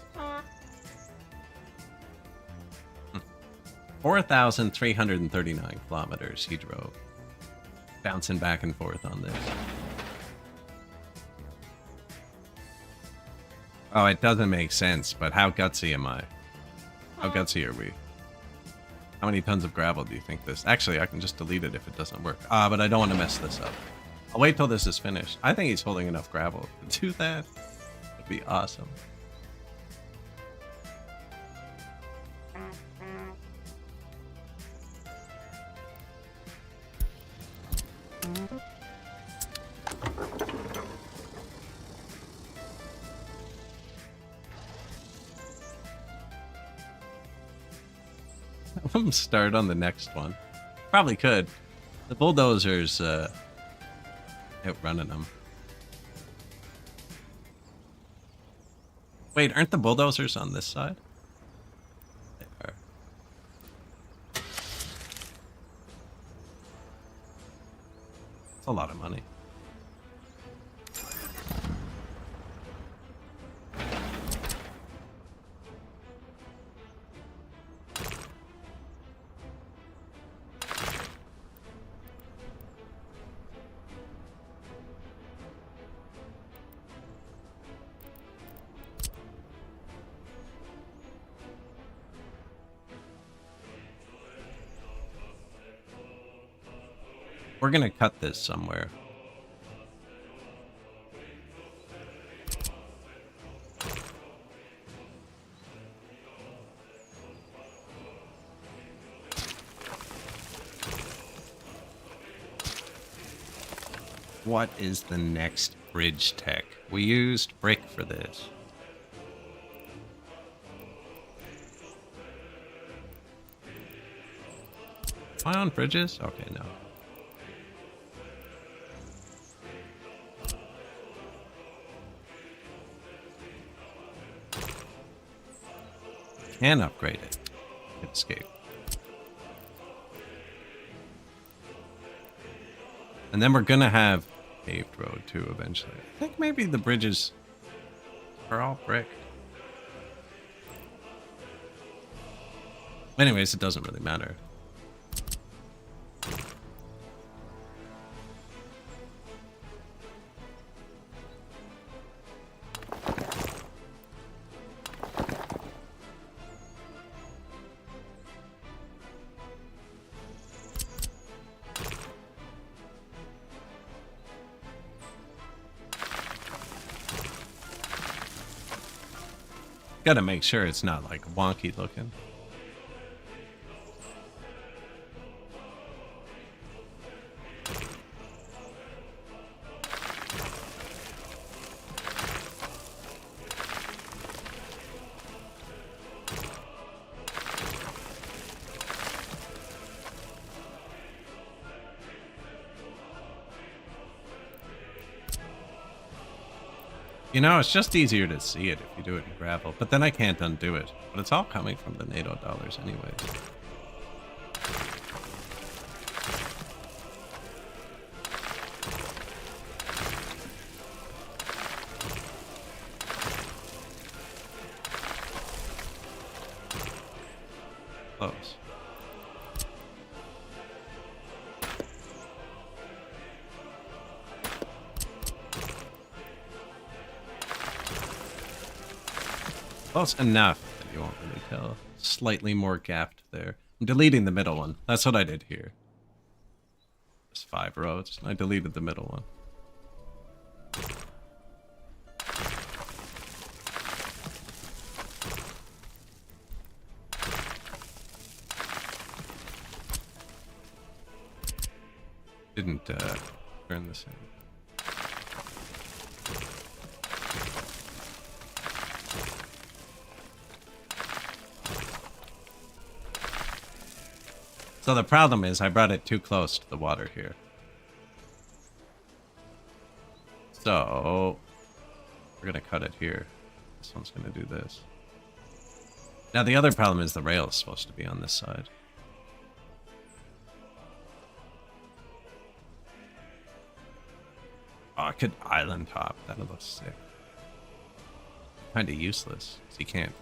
4,339 kilometers he drove. Bouncing back and forth on this. Oh, it doesn't make sense, but how gutsy am I? How gutsy are we? How many tons of gravel do you think this... Actually, I can just delete it if it doesn't work. But I don't want to mess this up. I'll wait till this is finished. I think he's holding enough gravel to do that. That'd be awesome. Start on the next one. Probably could. The bulldozer's outrunning them. Wait, aren't the bulldozers on this side? They are. It's a lot of money. We're gonna cut this somewhere. What is the next bridge tech? We used brick for this. Am I on bridges? Okay, no. Can upgrade it. Hit escape. And then we're gonna have paved road too eventually. I think maybe the bridges are all brick. Anyways, it doesn't really matter. Gotta make sure it's not like wonky looking. You know, it's just easier to see it if you do it in gravel, but then I can't undo it. But it's all coming from the NATO dollars anyways. Close. Close enough that you won't really tell. Slightly more gapped there. I'm deleting the middle one. That's what I did here. There's 5 roads. I deleted the middle one. Didn't turn this in. So the problem is I brought it too close to the water here. So we're gonna cut it here. This one's gonna do this. Now the other problem is the rail is supposed to be on this side. Oh, I could island hop. That'll look sick. Kind of useless, so you can't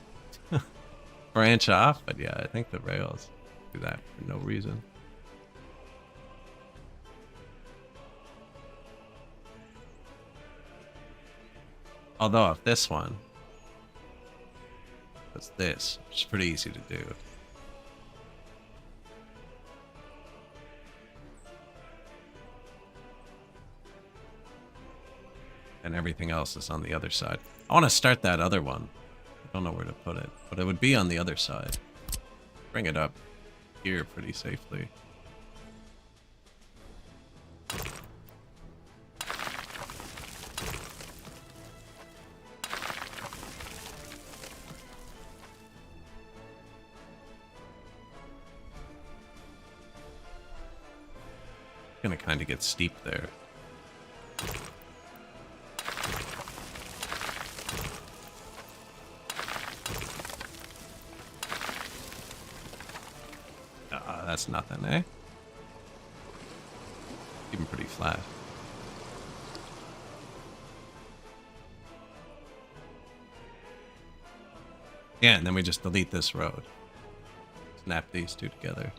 branch off. But yeah, I think the rails do that for no reason. Although if this one was this, which is pretty easy to do. And everything else is on the other side. I want to start that other one. I don't know where to put it, but it would be on the other side. Bring it up here pretty safely. Gonna kind of get steep there. That's nothing, eh? Even pretty flat. Yeah, and then we just delete this road. Snap these two together.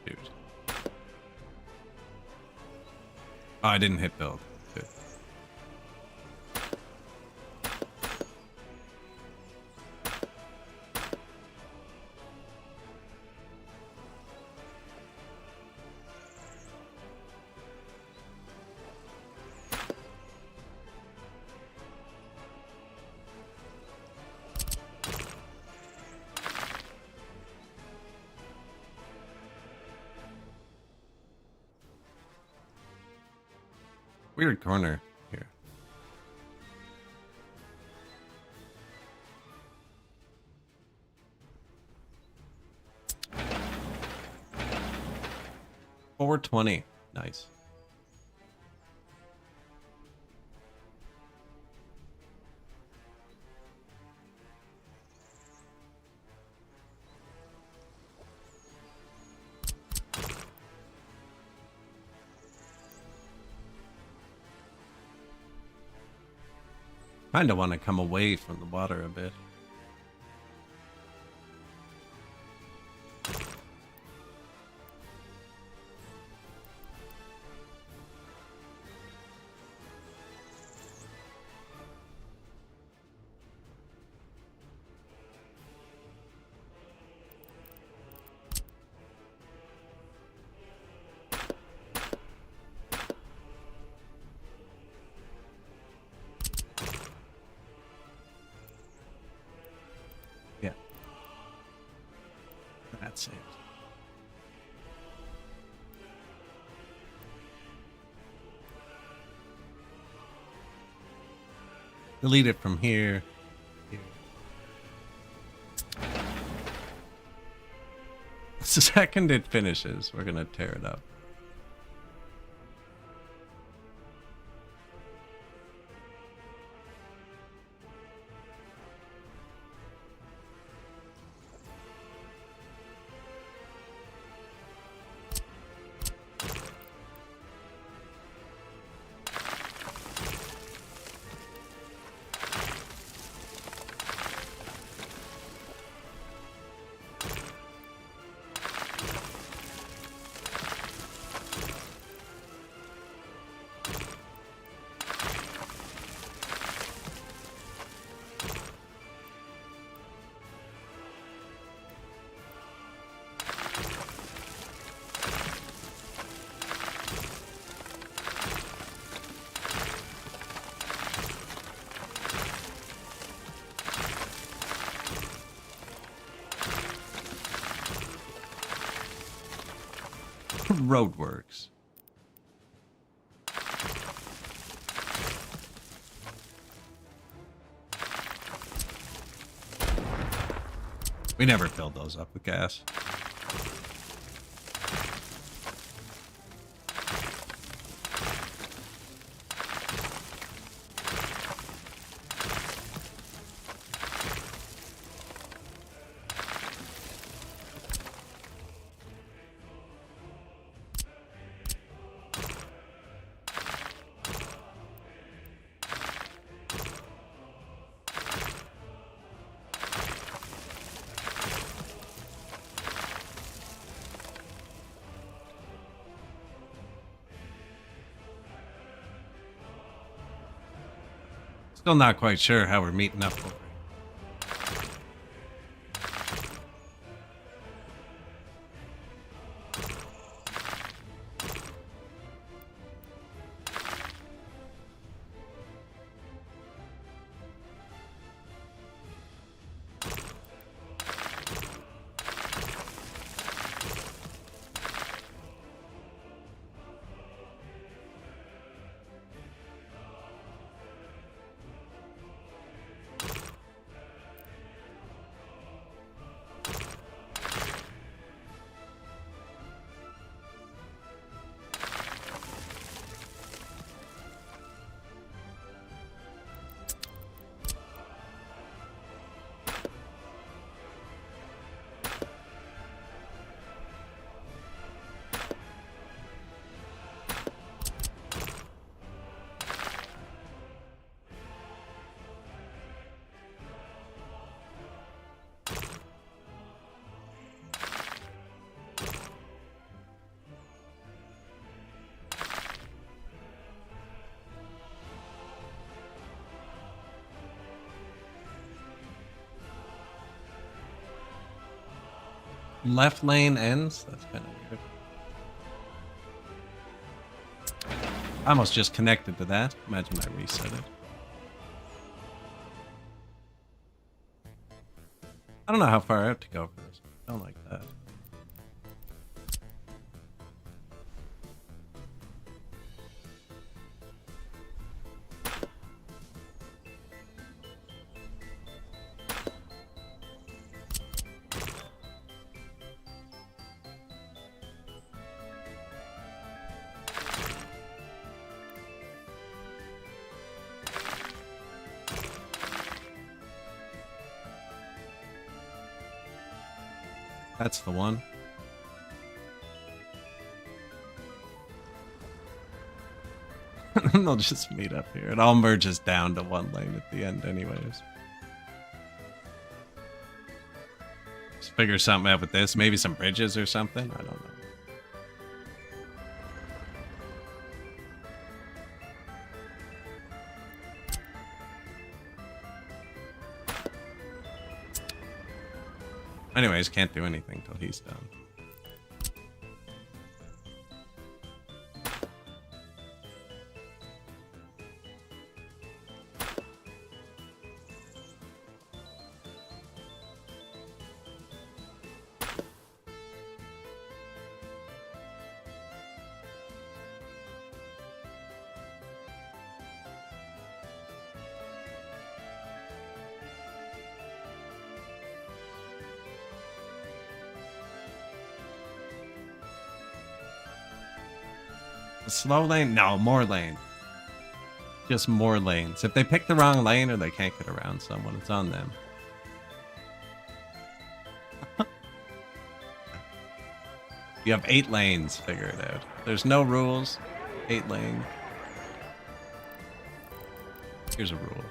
Dude. Oh, I didn't hit build. Good. Weird corner here. $420. Nice. Kind of want to come away from the water a bit. Yeah. That's it. Delete it from here. Here. The second it finishes, we're gonna tear it up. Roadworks. We never filled those up with gas. Still not quite sure how we're meeting up for it. Left lane ends? That's kind of weird. I almost just connected to that. Imagine I reset it. I don't know how far I have to go for this. I don't like that. That's the one. They'll just meet up here. It all merges down to one lane at the end anyways. Just figure something out with this. Maybe some bridges or something. I don't know. Anyways, can't do anything till he's done. A slow lane? No, more lane. Just more lanes. If they pick the wrong lane or they can't get around someone, it's on them. You have 8 lanes, figure it out. There's no rules. 8 lanes. Here's a rule.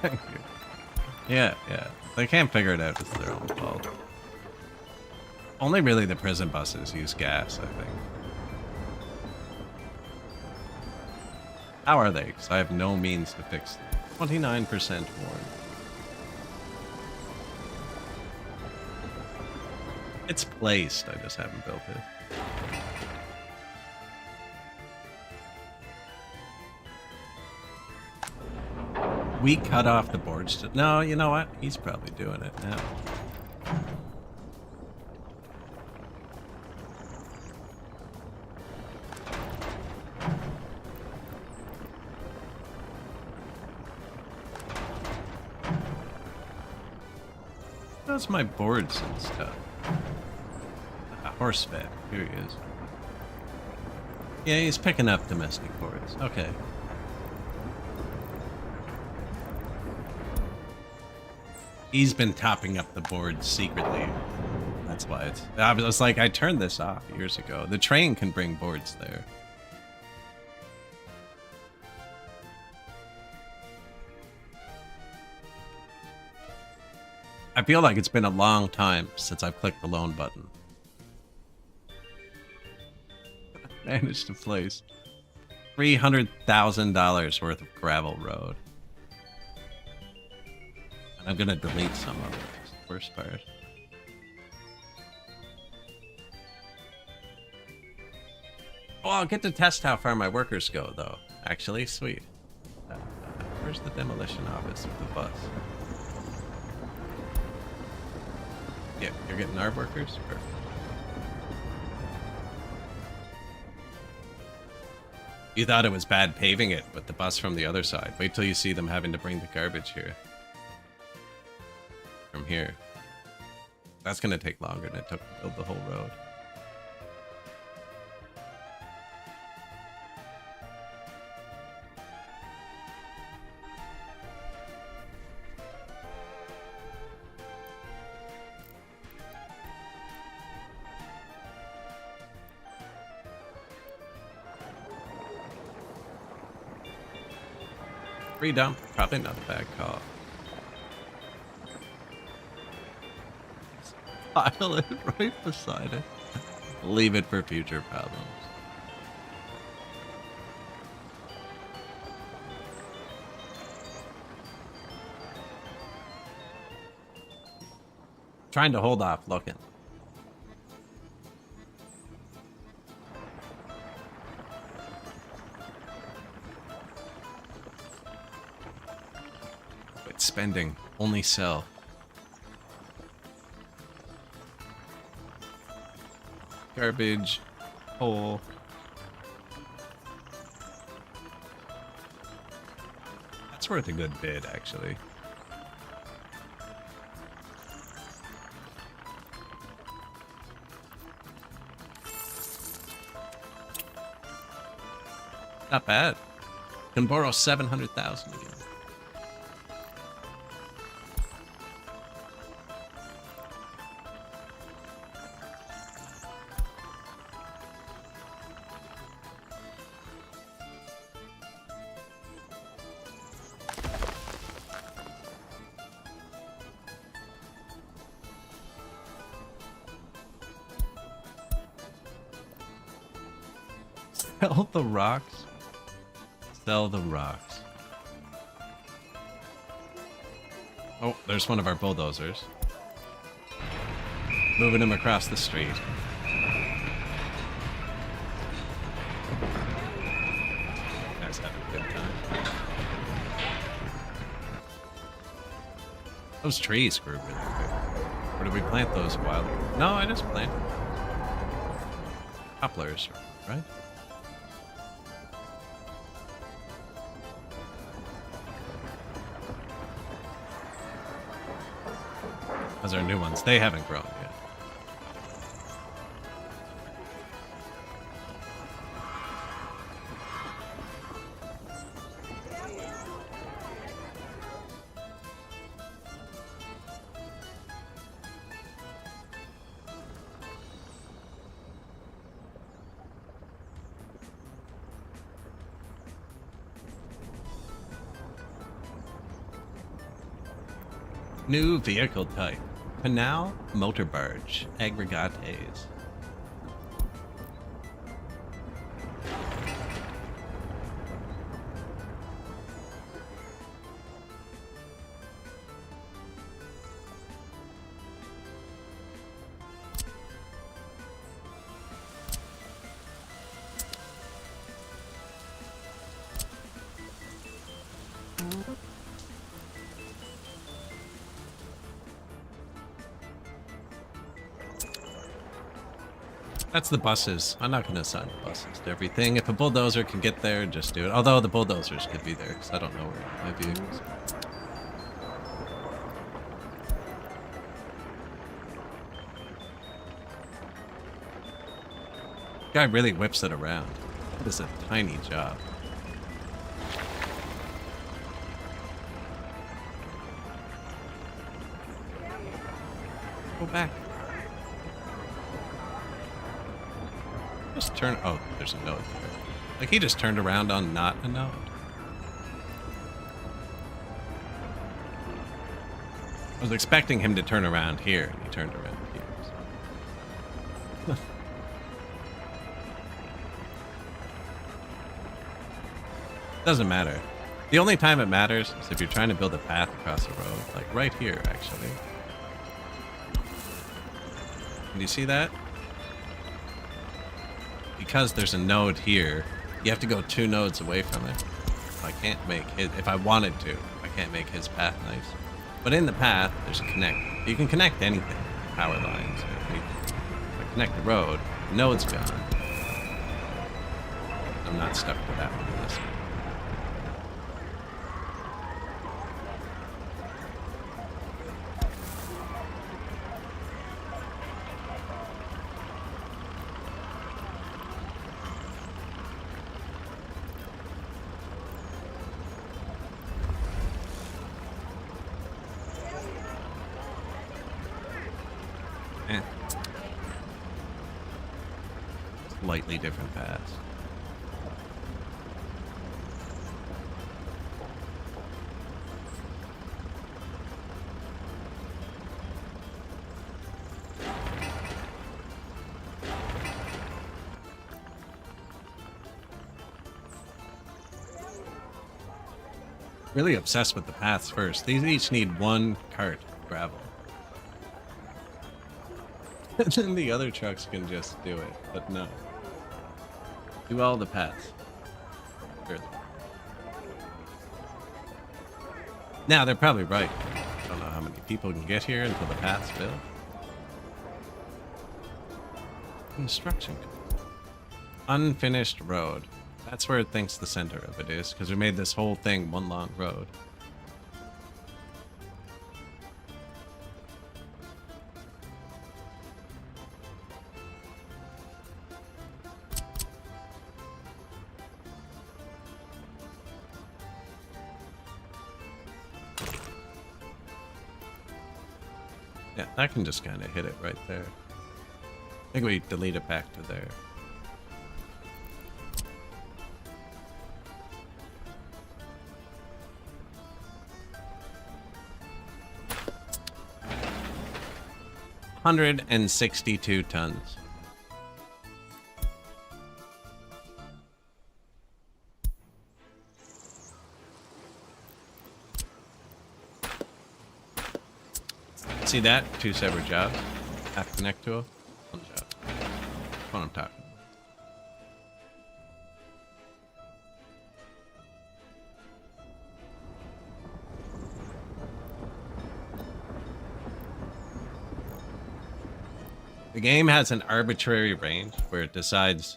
Thank you. Yeah. They can't figure it out. It's their own fault. Only really the prison buses use gas, I think. How are they? Because I have no means to fix them. 29% worn. It's placed, I just haven't built it. We cut off the boards to... No, you know what? He's probably doing it now. How's my boards and stuff? Horse vet. Here he is. Yeah, he's picking up domestic boards. Okay. He's been topping up the boards secretly. That's why it's... I was like, I turned this off years ago. The train can bring boards there. I feel like it's been a long time since I've clicked the loan button. Managed to place $300,000 worth of gravel road. And I'm gonna delete some of it. That's the worst part. Oh, I'll get to test how far my workers go, though. Actually, sweet. Where's the demolition office of the bus? Yeah, you're getting our workers? Perfect. You thought it was bad paving it with the bus from the other side. Wait till you see them having to bring the garbage here. From here. That's gonna take longer than it took to build the whole road. Free dump, probably not a bad call. Pile it right beside it. Leave it for future problems. Trying to hold off looking. Spending, only sell. Garbage, hole. That's worth a good bid, actually. Not bad. Can borrow 700,000 again. Sell the rocks. Sell the rocks. Oh, there's one of our bulldozers. Moving him across the street. Guys having a good time. Those trees grew really quick. Or did we plant those a while ago? No, I just planted them. Poplars, right? Those are new ones. They haven't grown yet. New vehicle type. Canal motor barge. Aggregates. That's the buses. I'm not going to assign buses to everything. If a bulldozer can get there, just do it. Although the bulldozers could be there, because I don't know where my vehicles are. Guy really whips it around. That is a tiny job. Go back. Just turn. Oh, there's a node there. Like he just turned around on not a node. I was expecting him to turn around here, and he turned around here. So. Doesn't matter. The only time it matters is if you're trying to build a path across a road, like right here, actually. Can you see that? Because there's a node here, you have to go 2 nodes away from it. I can't make his, if I wanted to, I can't make his path nice. But in the path, there's a connect. You can connect anything, power lines or anything. If I connect the road, the node's gone. I'm not stuck to that one in this one. Slightly different paths. Really obsessed with the paths first. These each need 1 cart of gravel. And then the other trucks can just do it, but no. Do all the paths. Sure. Now, they're probably right. I don't know how many people can get here until the path's built. Construction. Unfinished road. That's where it thinks the center of it is, because we made this whole thing one long road. Yeah, that can just kind of hit it right there. I think we delete it back to there. $162 tons. See that? 2 separate jobs. Have to connect to 1 job. That's what I'm talking about. The game has an arbitrary range where it decides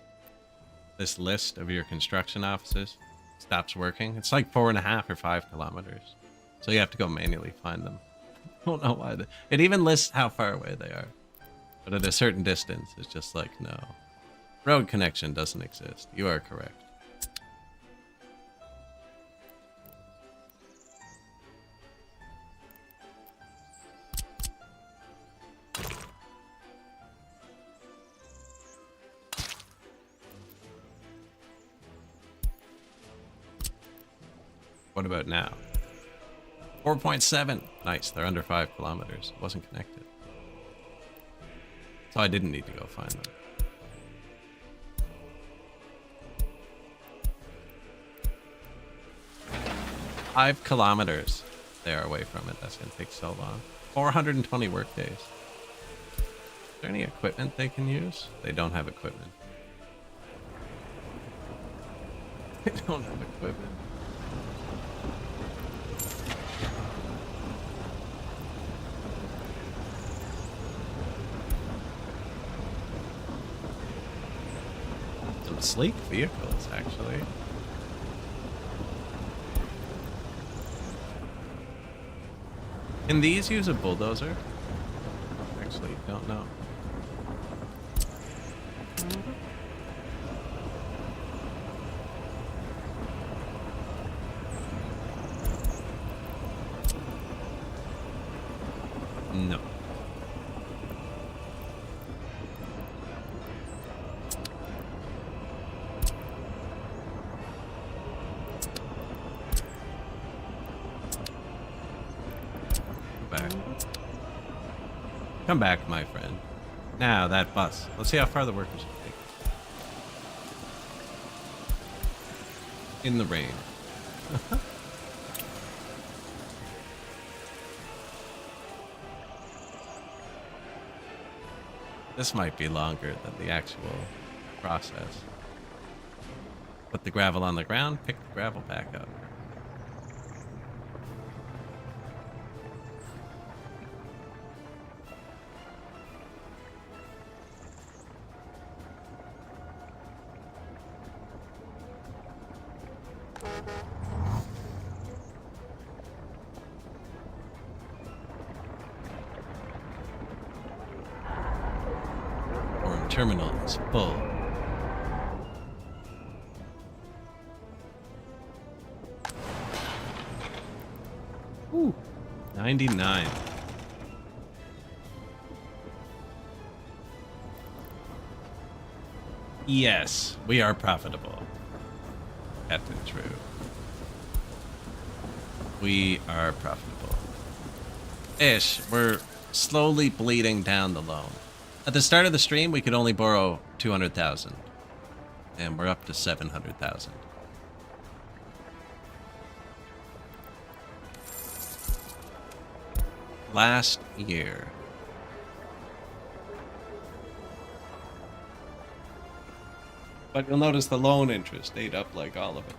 this list of your construction offices stops working. It's like 4.5 or 5 kilometers. So you have to go manually find them. I don't know why. It even lists how far away they are. But at a certain distance, it's just like, no. Road connection doesn't exist. You are correct. What about now? 4.7. Nice. They're under 5 kilometers. It wasn't connected. So I didn't need to go find them. Five kilometers they are away from it. That's going to take so long. 420 work days. Is there any equipment they can use? They don't have equipment. They don't have equipment. Some sleek vehicles, actually. Can these use a bulldozer? Actually, don't know. No. Back. Come back, my friend. Now, that bus. Let's see how far the workers can take it. In the rain. This might be longer than the actual process. Put the gravel on the ground, pick the gravel back up. Terminal is full. Ooh, 99. Yes, we are profitable. Captain True. We are profitable. Ish, we're slowly bleeding down the loan. At the start of the stream, we could only borrow 200,000, and we're up to 700,000. Last year. But you'll notice the loan interest ate up like all of it.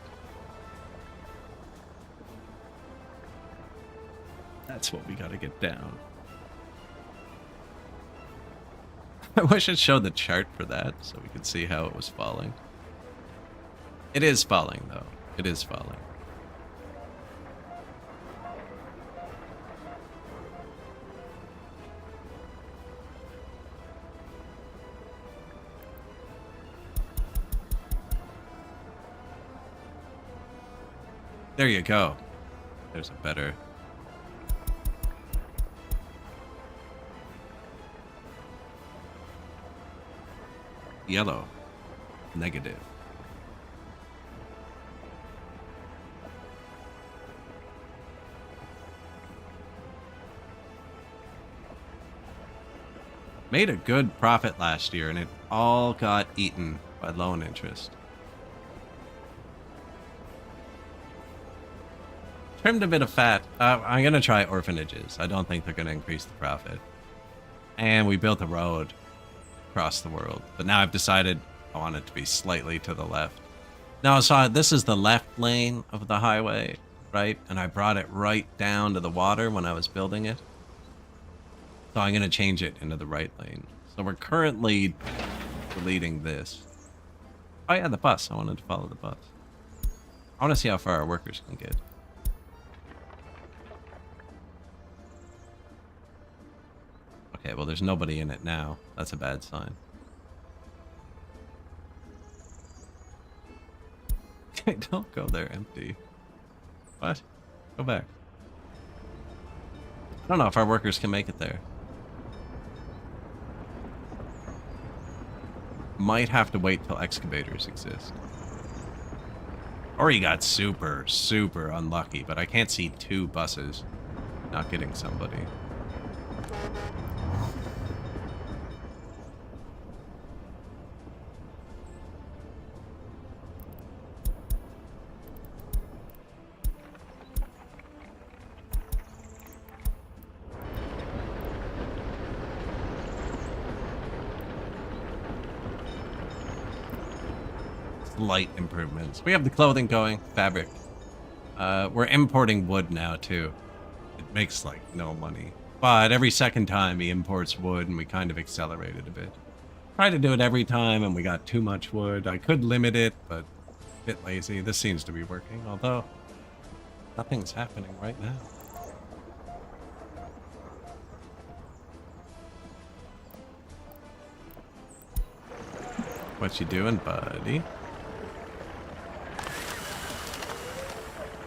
That's what we gotta get down. I wish it showed the chart for that so we could see how it was falling. It is falling, though. It is falling. There you go. There's a better... Yellow. Negative. Made a good profit last year, and it all got eaten by loan interest. Trimmed a bit of fat. I'm going to try orphanages. I don't think they're going to increase the profit. And we built a road across the world. But now I've decided I want it to be slightly to the left. Now, so this is the left lane of the highway, right? And I brought it right down to the water when I was building it. So I'm going to change it into the right lane. So we're currently deleting this. Oh yeah, the bus. I wanted to follow the bus. I want to see how far our workers can get. Okay, well, there's nobody in it now. That's a bad sign. Okay, don't go there empty. What? Go back. I don't know if our workers can make it there. Might have to wait till excavators exist. Or he got super, super unlucky, but I can't see two buses not getting somebody. Light improvements. We have the clothing going, fabric. We're importing wood now too. It makes like no money, but every second time he imports wood, and we kind of accelerated a bit. Try to do it every time, and we got too much wood. I could limit it, but a bit lazy. This seems to be working, although nothing's happening right now. What you doing, buddy?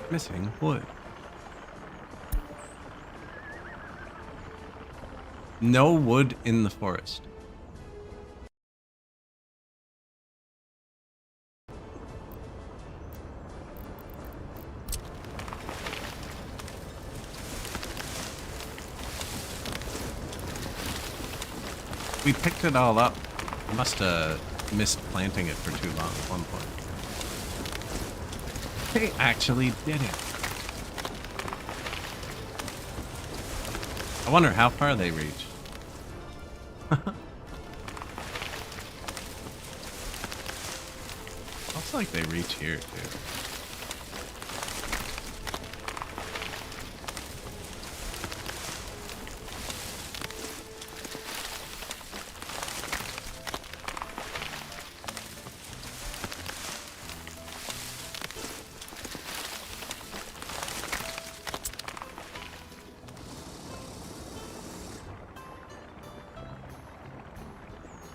Missing wood. No wood in the forest. We picked it all up. Must have missed planting it for too long at one point. They actually did it. I wonder how far they reach. Looks like they reach here too.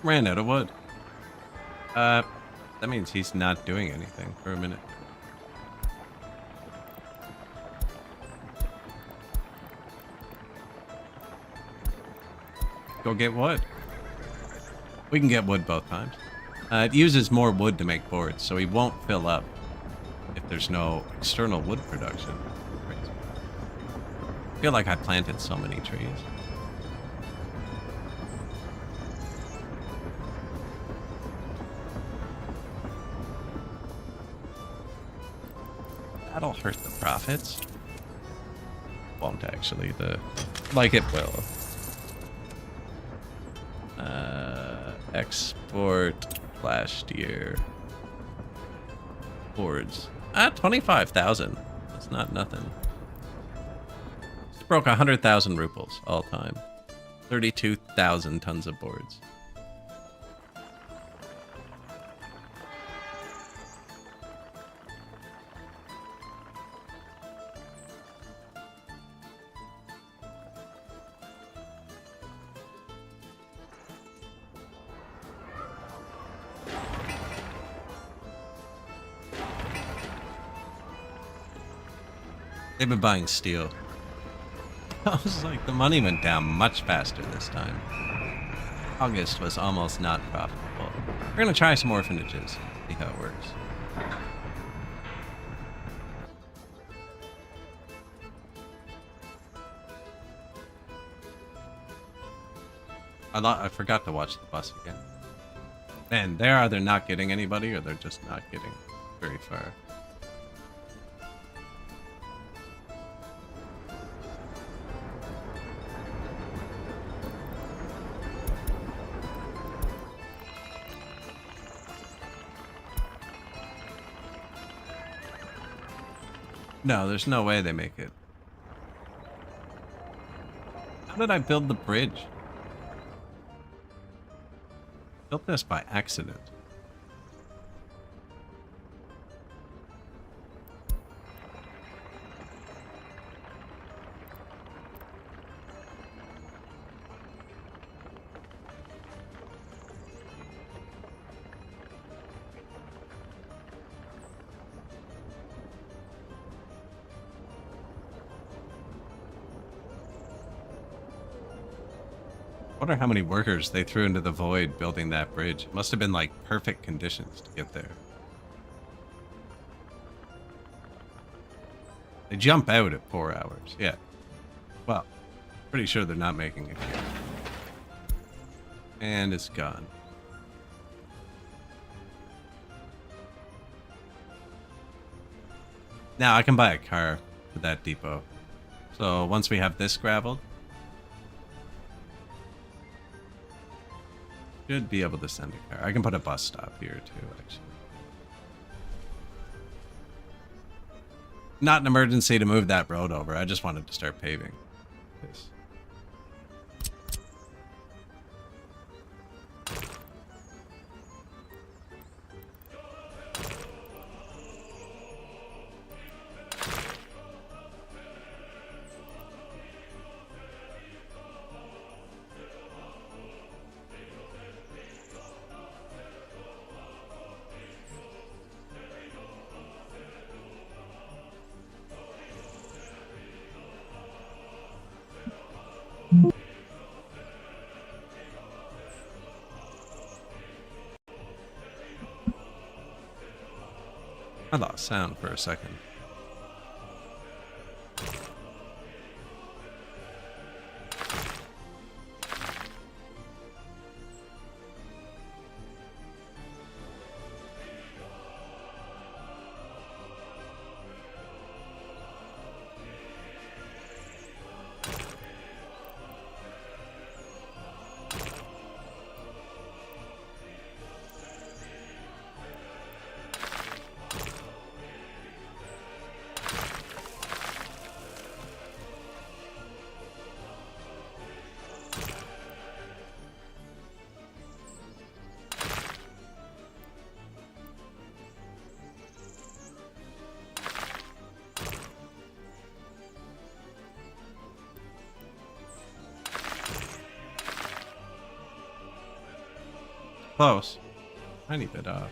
Ran out of wood. That means he's not doing anything for a minute. Go get wood. We can get wood both times. It uses more wood to make boards, so he won't fill up if there's no external wood production. Crazy. I feel like I planted so many trees. That'll hurt the profits. Won't actually. Like it will. Export last year. Boards. 25,000. That's not nothing. Just broke 100,000 ruples all time. 32,000 tons of boards. They've been buying steel. I was like, the money went down much faster this time. August was almost not profitable. We're gonna try some orphanages, see how it works. I forgot to watch the bus again. Man, they're either not getting anybody or they're just not getting very far. No, there's no way they make it. How did I build the bridge? Built this by accident. I wonder how many workers they threw into the void building that bridge. It must have been like perfect conditions to get there. They jump out at 4 hours. Yeah. Well, pretty sure they're not making it here. And it's gone. Now I can buy a car for that depot. So once we have this graveled, should be able to send a car. I can put a bus stop here too, actually. Not an emergency to move that road over. I just wanted to start paving this. I lost sound for a second. Close. Tiny bit off.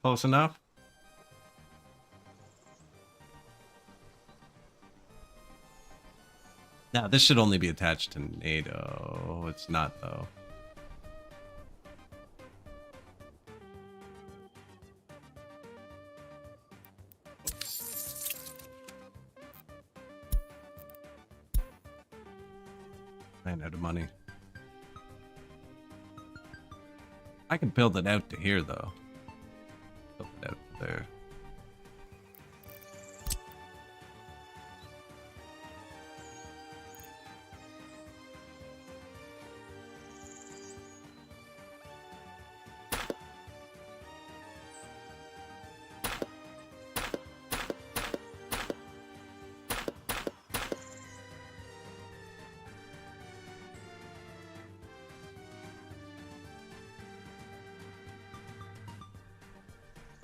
Close enough? Now, this should only be attached to NATO. It's not, though. Ran out of money. I can build it out to here, though. Build it out to there.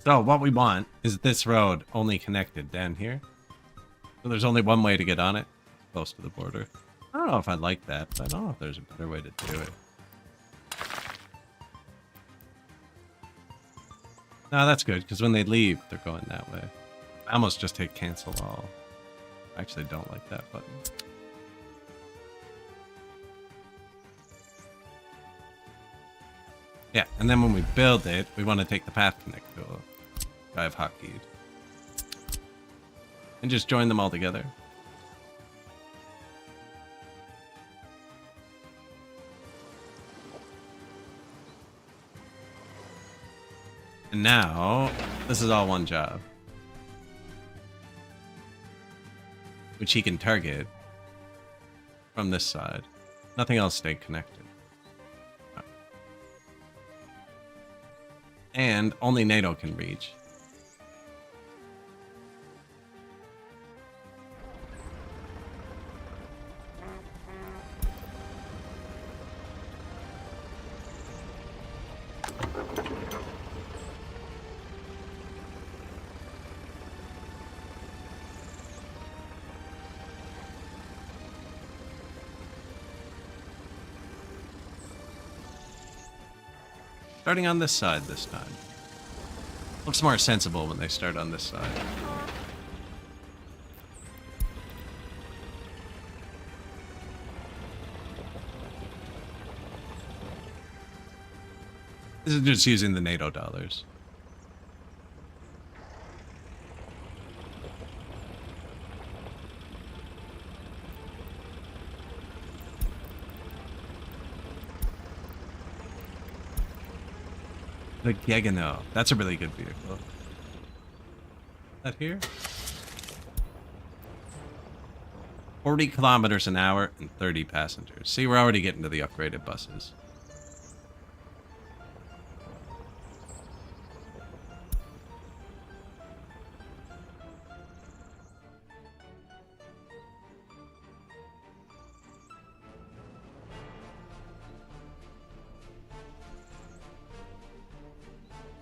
So what we want is this road only connected down here. So there's only one way to get on it, close to the border. I don't know if I like that, but I don't know if there's a better way to do it. No, that's good, because when they leave, they're going that way. I almost just hit cancel all. I actually don't like that button. Yeah, and then when we build it, we want to take the path connect tool. I've hotkeys. And just join them all together. And now, this is all one job. Which he can target from this side. Nothing else stay connected. And only NATO can reach. Starting on this side this time. Looks more sensible when they start on this side. This is just using the NATO dollars. The Gegano. That's a really good vehicle. That here? 40 kilometers an hour and 30 passengers. See, we're already getting to the upgraded buses.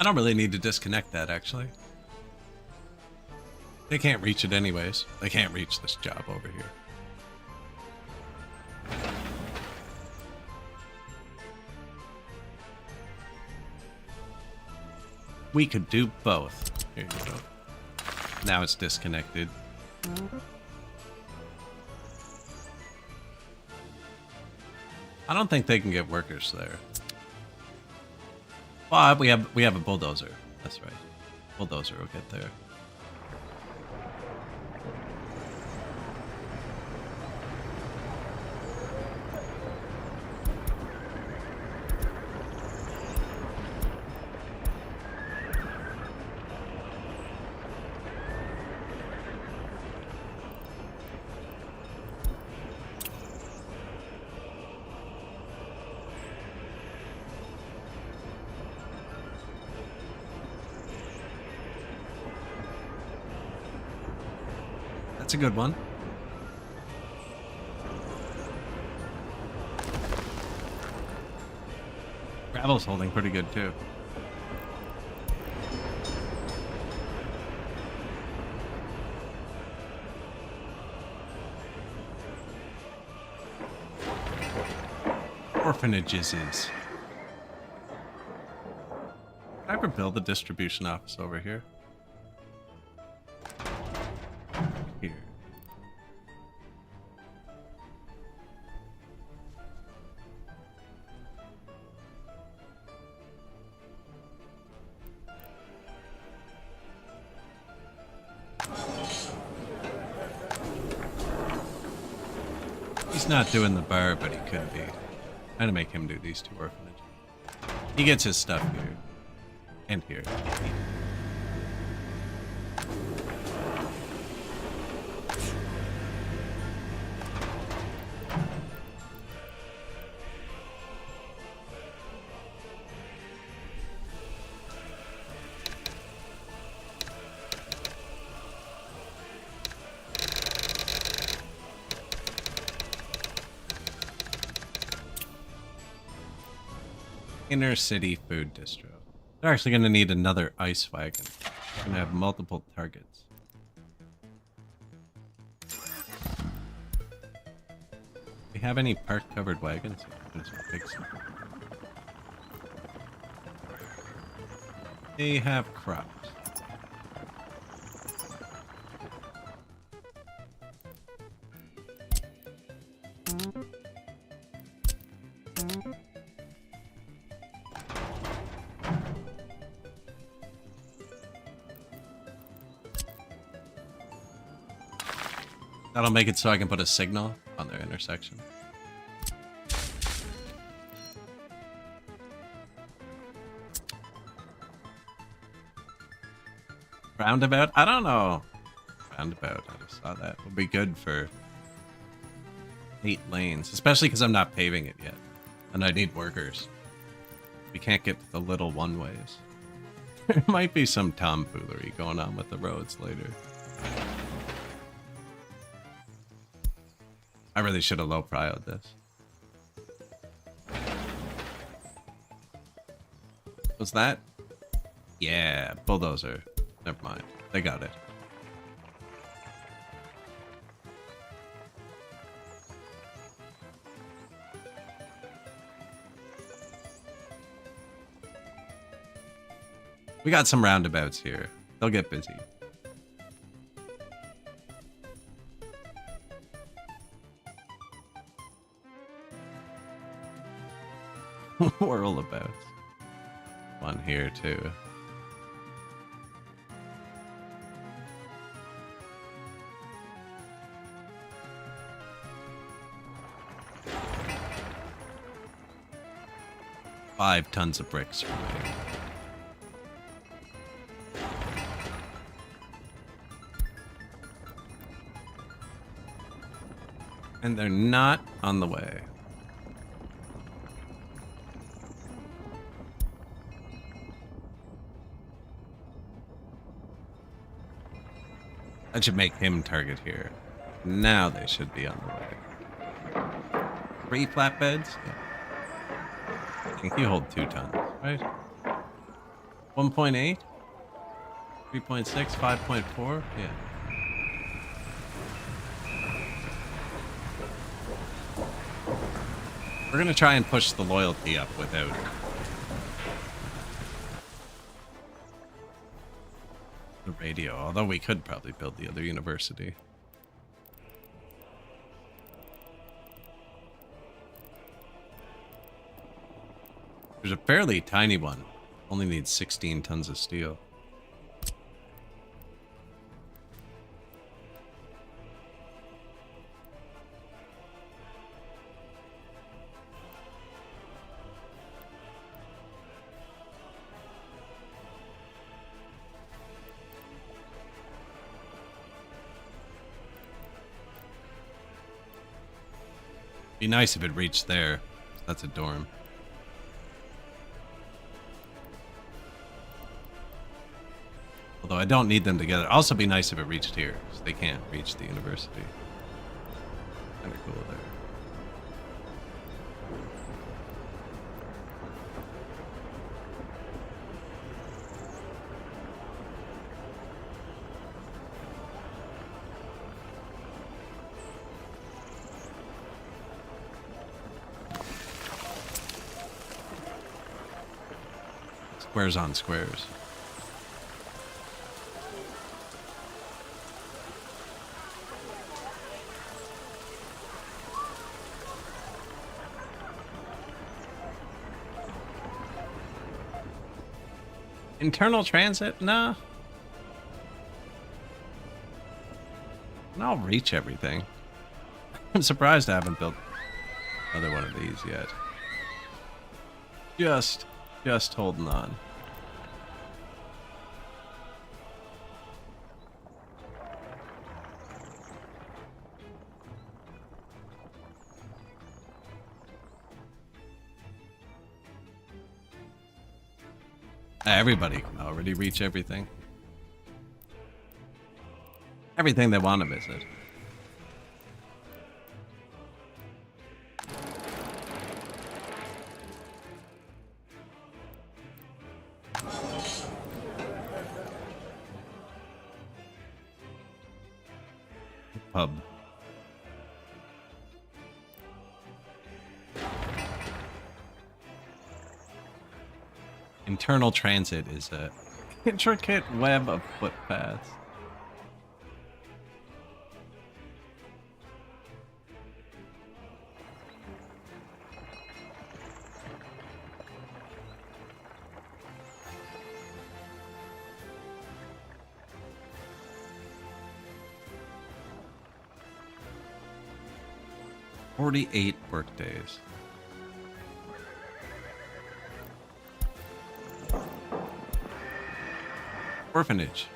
I don't really need to disconnect that, actually. They can't reach it anyways. They can't reach this job over here. We could do both. Here you go. Now it's disconnected. I don't think they can get workers there. Well, we have a bulldozer. That's right. Bulldozer will get there. That's a good one. Gravel's holding pretty good too. Orphanages is. Can I ever build a distribution office over here? Here. He's not doing the bar, but he could be. I'm gonna make him do these two orphanages. He gets his stuff here. And here. Inner city food distro. They're actually going to need another ice wagon. They're going to have multiple targets. Do we have any park covered wagons? There's some big stuff. They have crops. That'll make it so I can put a signal on their intersection. Roundabout? I don't know. Roundabout, I just saw that. Would be good for 8 lanes, especially because I'm not paving it yet. And I need workers. We can't get the little one-ways. There might be some tomfoolery going on with the roads later. I really should have low-prioed this. Was that? Yeah, bulldozer. Never mind. They got it. We got some roundabouts here. They'll get busy. Whirlabouts. One here too. Five tons of bricks for me. And they're not on the way. That should make him target here. Now they should be on the way. 3 flatbeds? Yeah. I think you hold 2 tons, right? 1.8? 3.6? 5.4? Yeah. We're gonna try and push the loyalty up without the radio, although we could probably build the other university. There's a fairly tiny one. Only needs 16 tons of steel. Be nice if it reached there. That's a dorm. Although I don't need them together. Also be nice if it reached here, because they can't reach the university. Kind of cool there. Squares on squares. Internal transit? Nah. And I'll reach everything. I'm surprised I haven't built another one of these yet. Just holding on. Everybody can already reach everything. Everything they want to visit. Pub. Internal transit is a intricate web of footpaths. "48 workdays. Orphanage.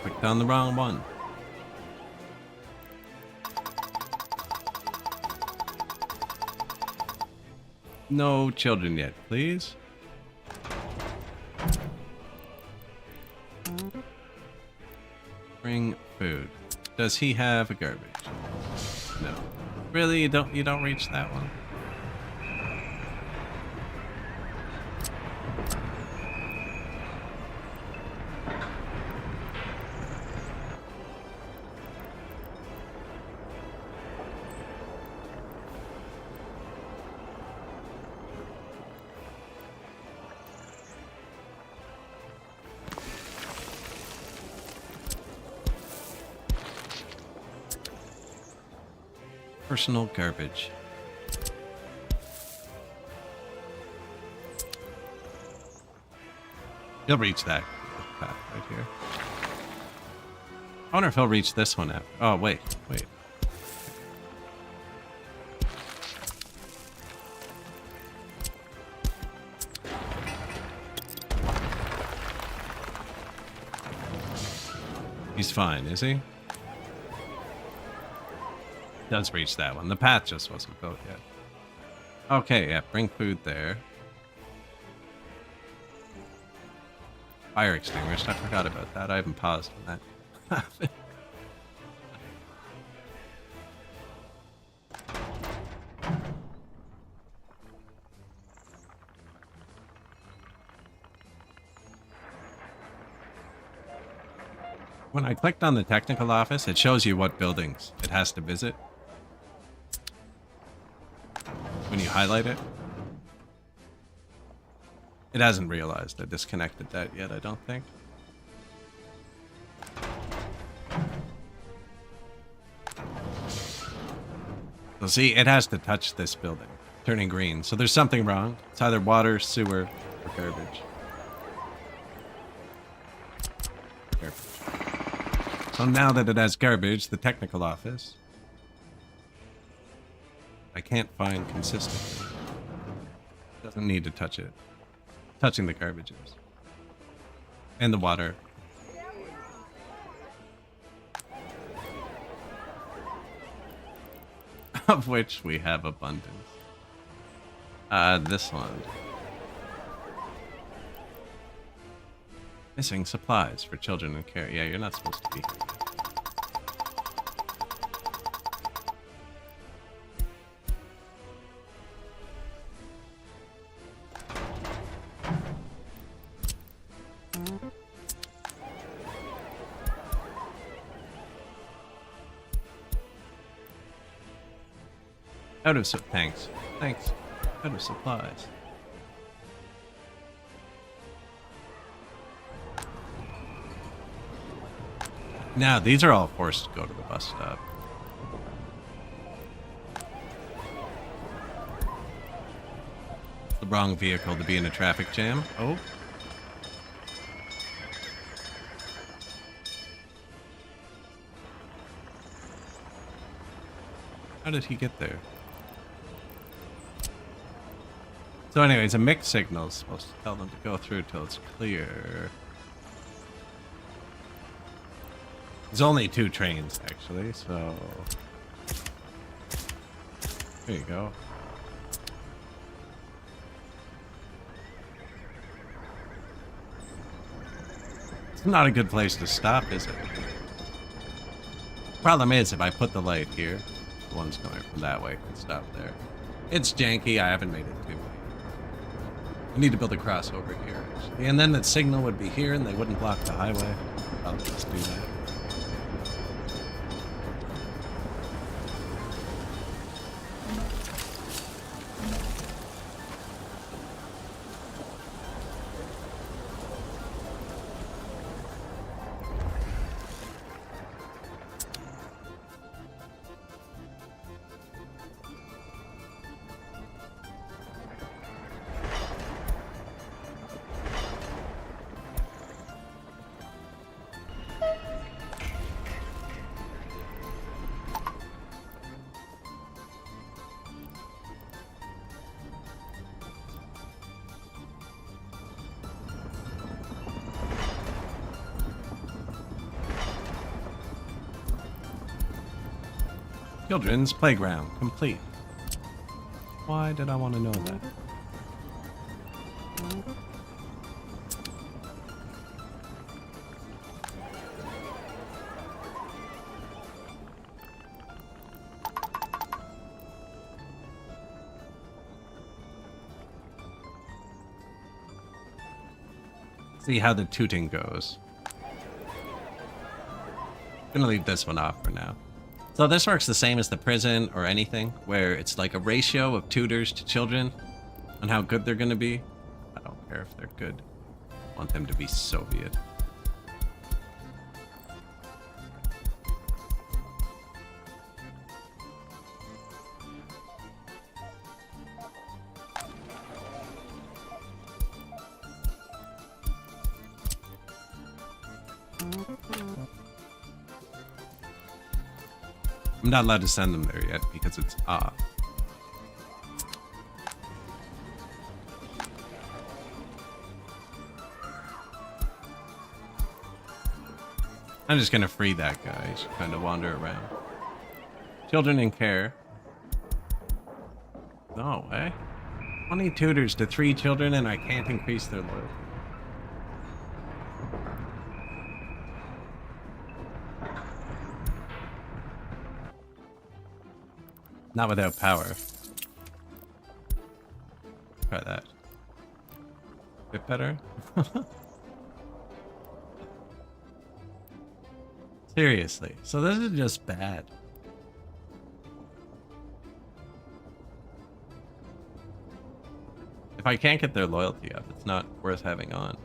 Clicked on the wrong one. No children yet, please. Bring food. Does he have a garbage? No. Really? You don't reach that one? Personal garbage. He'll reach that path right here. I wonder if he'll reach this one after. Oh, wait. He's fine, is he? Does reach that one. The path just wasn't built yet. Okay, yeah, bring food there. Fire extinguished. I forgot about that. I haven't paused on that. When I clicked on the technical office, it shows you what buildings it has to visit. When you highlight it. It hasn't realized I disconnected that yet, I don't think. So see, it has to touch this building, turning green. So there's something wrong. It's either water, sewer, or garbage. Garbage. So now that it has garbage, the technical office, I can't find consistently. Doesn't need to touch it. Touching the garbages. And the water. Of which we have abundance. This one. Missing supplies for children in care. Yeah, you're not supposed to be here. Out of thanks. Thanks. Out of supplies. Now, these are all forced to go to the bus stop. The wrong vehicle to be in a traffic jam. Oh. How did he get there? So anyways, a mixed signal is supposed to tell them to go through till it's clear. There's only 2 trains, actually, so... There you go. It's not a good place to stop, is it? Problem is, if I put the light here, the one's going from that way can stop there. It's janky, I haven't made it too late. I need to build a crossover here, actually. And then the signal would be here and they wouldn't block the highway. I'll just do that. Children's playground complete. Why did I want to know that? See how the tooting goes. Gonna leave this one off for now. So this works the same as the prison or anything, where it's like a ratio of tutors to children on how good they're gonna be. I don't care if they're good. I want them to be Soviet. I'm not allowed to send them there yet because it's off. I'm just gonna free that guy. He should kind of wander around. Children in care. No way. 20 tutors to 3 children and I can't increase their loyalty. Not without power. Try that. Bit better? Seriously. So this is just bad. If I can't get their loyalty up, it's not worth having on.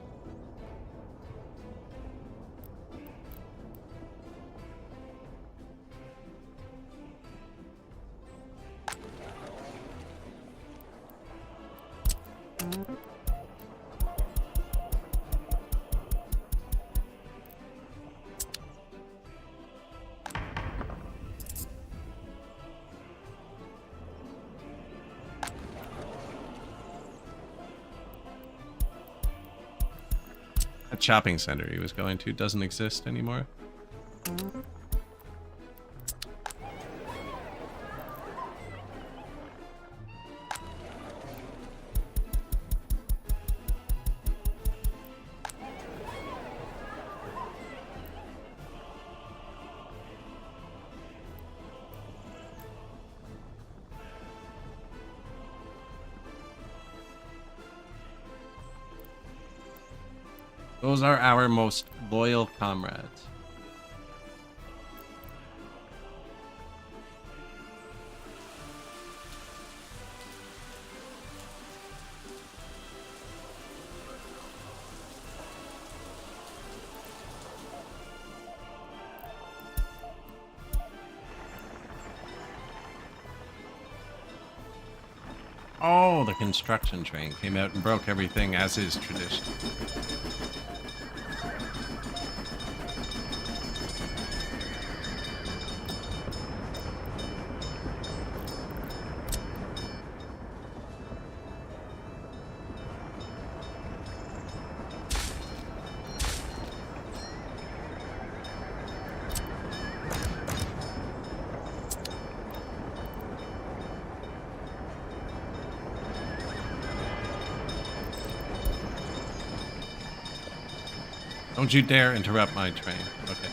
That shopping center he was going to doesn't exist anymore. Those are our most loyal comrades. Oh, the construction train came out and broke everything, as is tradition. Don't you dare interrupt my train. Okay.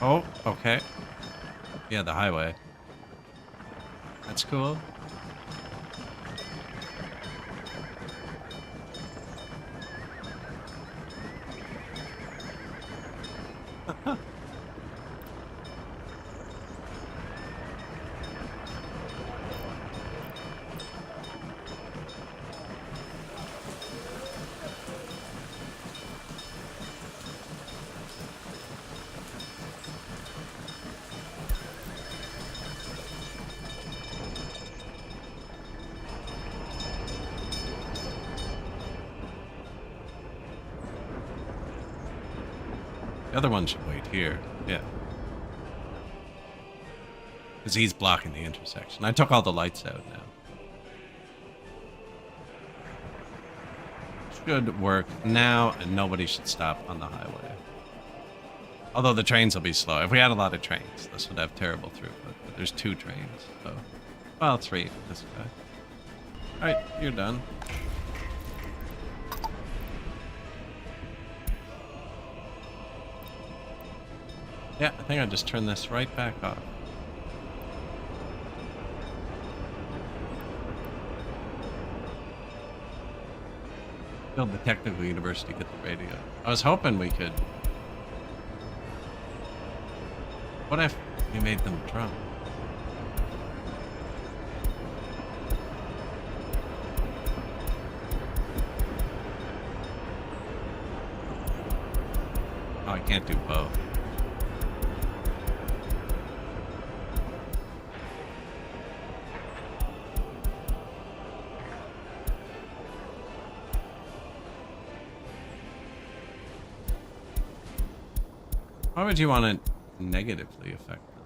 Oh, okay. Yeah, the highway. That's cool. The other one should wait here. Yeah. Because he's blocking the intersection. I took all the lights out now. Should work now, and nobody should stop on the highway. Although the trains will be slow. If we had a lot of trains, this would have terrible throughput. But there's 2 trains, so... Well, 3 with this guy. Alright, you're done. Yeah, I think I just turned this right back off. Build the technical university, get the radio. I was hoping we could... What if we made them drunk? Oh, I can't do both. Why would you want to negatively affect them?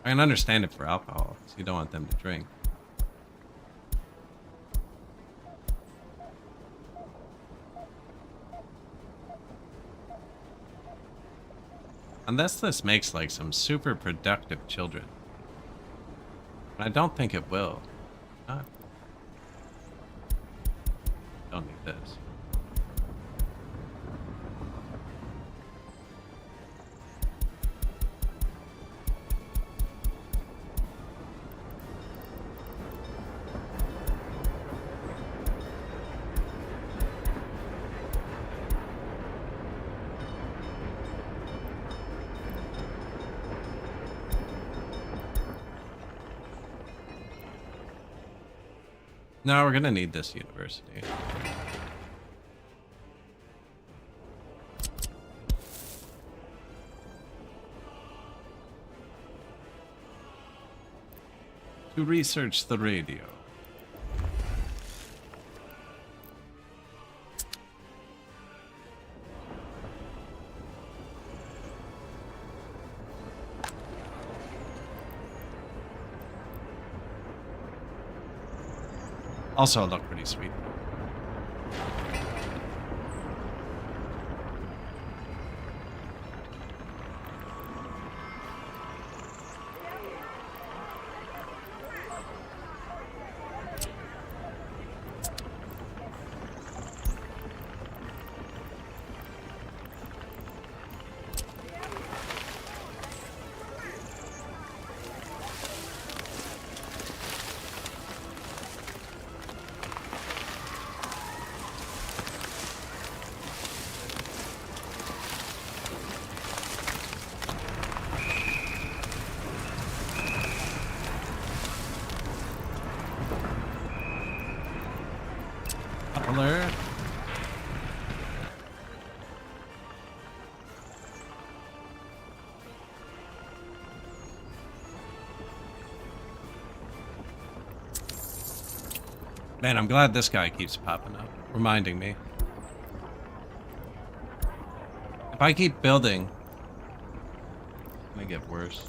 I can understand it for alcohol, because you don't want them to drink. Unless this makes like some super productive children. I don't think it will. Ah, don't need this. No, we're gonna need this university. To research the radio. Also, it looked pretty sweet. Alert. Man, I'm glad this guy keeps popping up, reminding me. If I keep building, it's gonna get worse.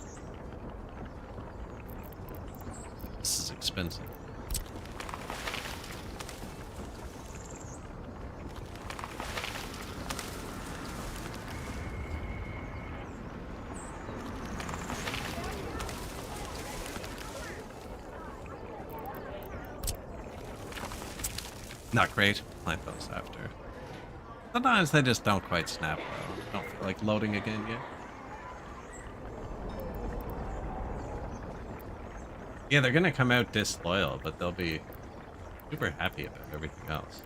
This is expensive. Not great. Plant those after. Sometimes they just don't quite snap well. Don't feel like loading again yet. Yeah, they're gonna come out disloyal, but they'll be super happy about everything else.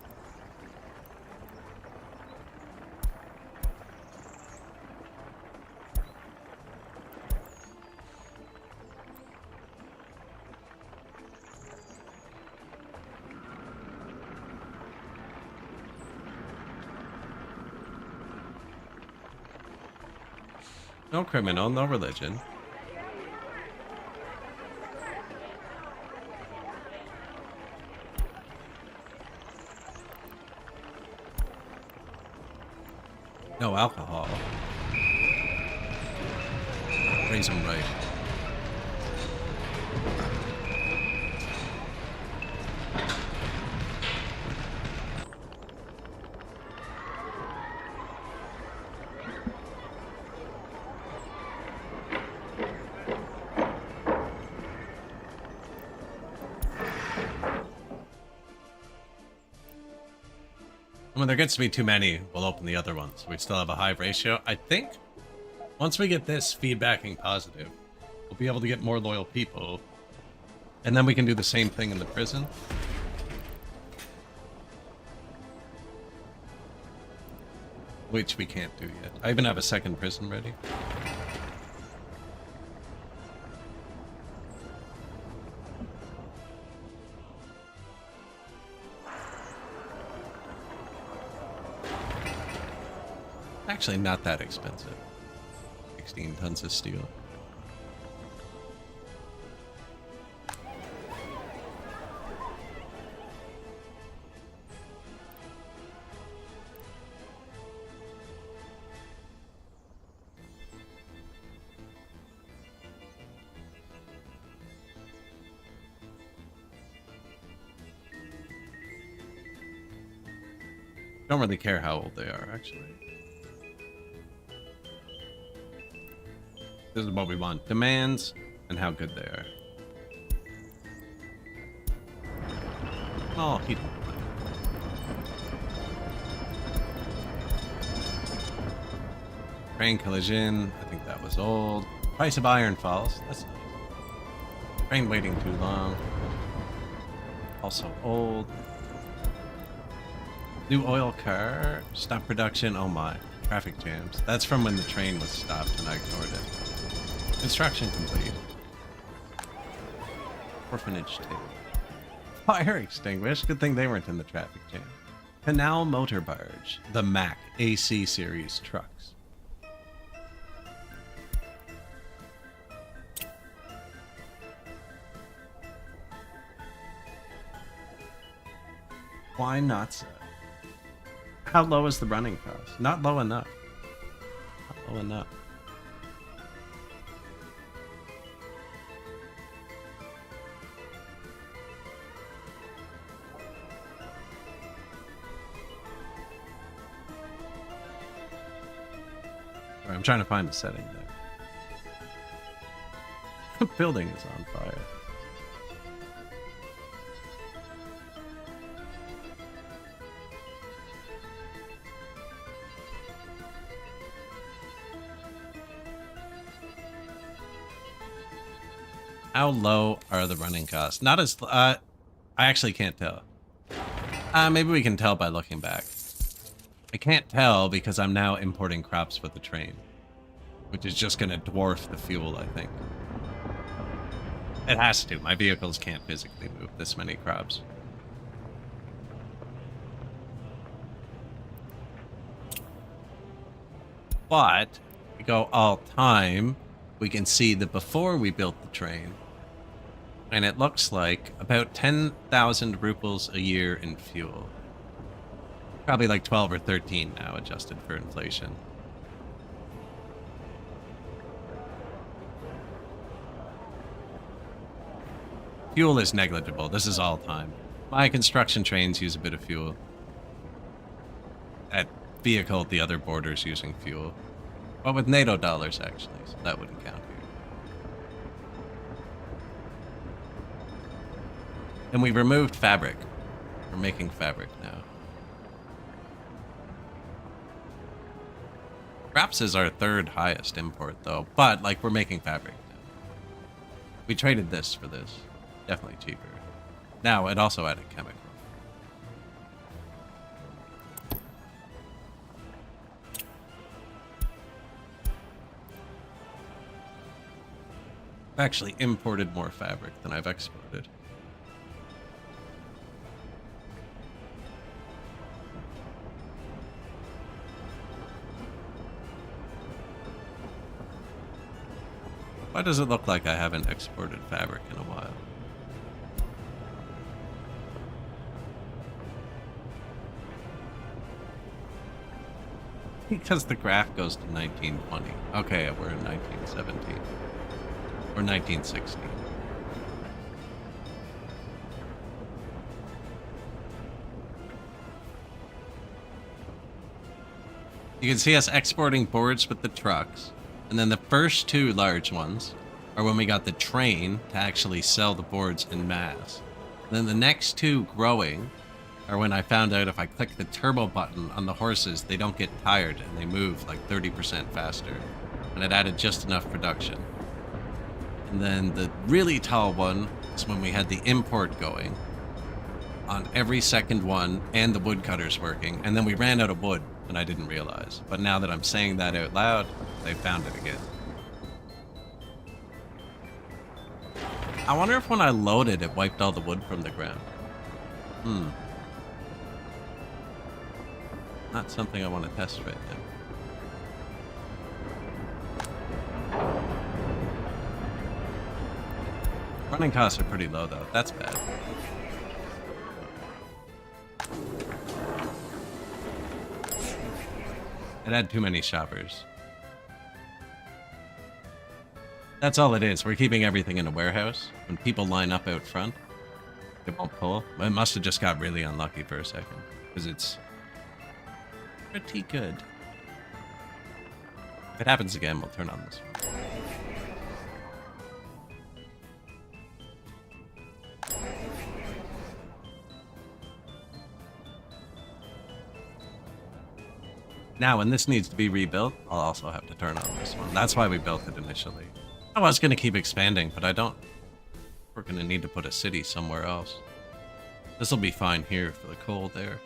No criminal, no religion. No alcohol. Raise them right. When there gets to be too many, we'll open the other ones. We still have a high ratio. I think once we get this feedbacking positive, we'll be able to get more loyal people. And then we can do the same thing in the prison. Which we can't do yet. I even have a second prison ready. Actually, not that expensive. 16 tons of steel. Don't really care how old they are, actually. This is what we want. Demands and how good they are. Oh, he didn't. Train collision. I think that was old. Price of iron falls. That's nice. Train waiting too long. Also old. New oil car. Stop production. Oh my. Traffic jams. That's from when the train was stopped and I ignored it. Construction complete. Orphanage table. Fire extinguished. Good thing they weren't in the traffic jam. Canal motor barge. The Mack AC series trucks. Why not so? How low is the running cost? Not low enough. Not low enough. Sorry, I'm trying to find a setting there. The building is on fire. How low are the running costs? Not as... I actually can't tell. Maybe we can tell by looking back. I can't tell because I'm now importing crops with the train. Which is just going to dwarf the fuel, I think. It has to. My vehicles can't physically move this many crops. But, if we go all time, we can see that before we built the train, and it looks like about 10,000 rupees a year in fuel. Probably like 12 or 13 now, adjusted for inflation. Fuel is negligible. This is all time. My construction trains use a bit of fuel. That vehicle at the other border's using fuel. But with NATO dollars, actually, so that wouldn't count here. And we removed fabric. We're making fabric now. Wraps is our third highest import, though. But, like, we're making fabric now. We traded this for this. Definitely cheaper. Now, it also added chemical. I've actually imported more fabric than I've exported. Why does it look like I haven't exported fabric in a while? Because the graph goes to 1920. Okay, we're in 1917. Or 1916. You can see us exporting boards with the trucks. And then the first two large ones are when we got the train to actually sell the boards in mass. And then the next two growing are when I found out if I click the turbo button on the horses, they don't get tired and they move like 30% faster. And it added just enough production. And then the really tall one is when we had the import going on every second one and the woodcutters working. And then we ran out of wood and I didn't realize. But now that I'm saying that out loud, they found it again. I wonder if when I loaded, it wiped all the wood from the ground. Not something I want to test right now. Running costs are pretty low, though. That's bad. It had too many shoppers. That's all it is. We're keeping everything in a warehouse. When people line up out front, it won't pull. It must have just got really unlucky for a second. Because it's pretty good. If it happens again, we'll turn on this one. Now, when this needs to be rebuilt, I'll also have to turn on this one. That's why we built it initially. I was going to keep expanding, but I don't. We're going to need to put a city somewhere else. This will be fine here for the cold air.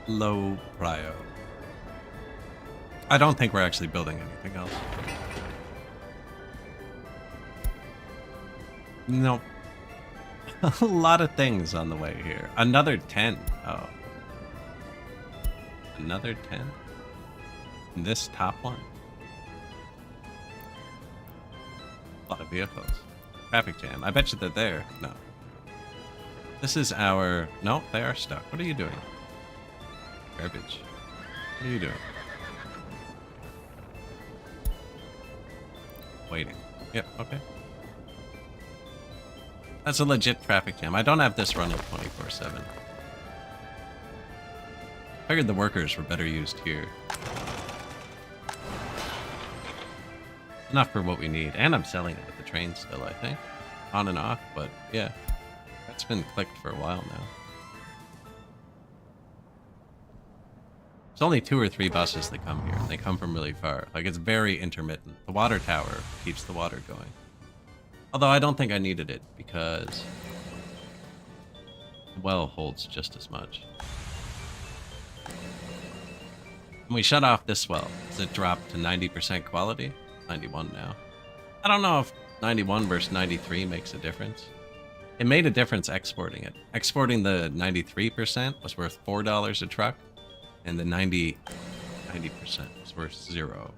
Low prio. I don't think we're actually building anything else. Nope. A lot of things on the way here. Another 10. Oh. Another 10? And this top one? A lot of vehicles. Traffic jam. I bet you they're there. No. This is our... No, they are stuck. What are you doing? Garbage. What are you doing? Waiting. Yep, okay. That's a legit traffic jam. I don't have this running 24/7. Figured the workers were better used here. Enough for what we need. And I'm selling it with the train still, I think. On and off, but yeah. That's been clicked for a while now. There's only 2 or 3 buses that come here. They come from really far. Like, it's very intermittent. The water tower keeps the water going. Although I don't think I needed it because the well holds just as much. When we shut off this well, does it drop to 90% quality? 91 now. I don't know if 91 versus 93 makes a difference. It made a difference exporting it. Exporting the 93% was worth $4 a truck. And the 90% was worth 0.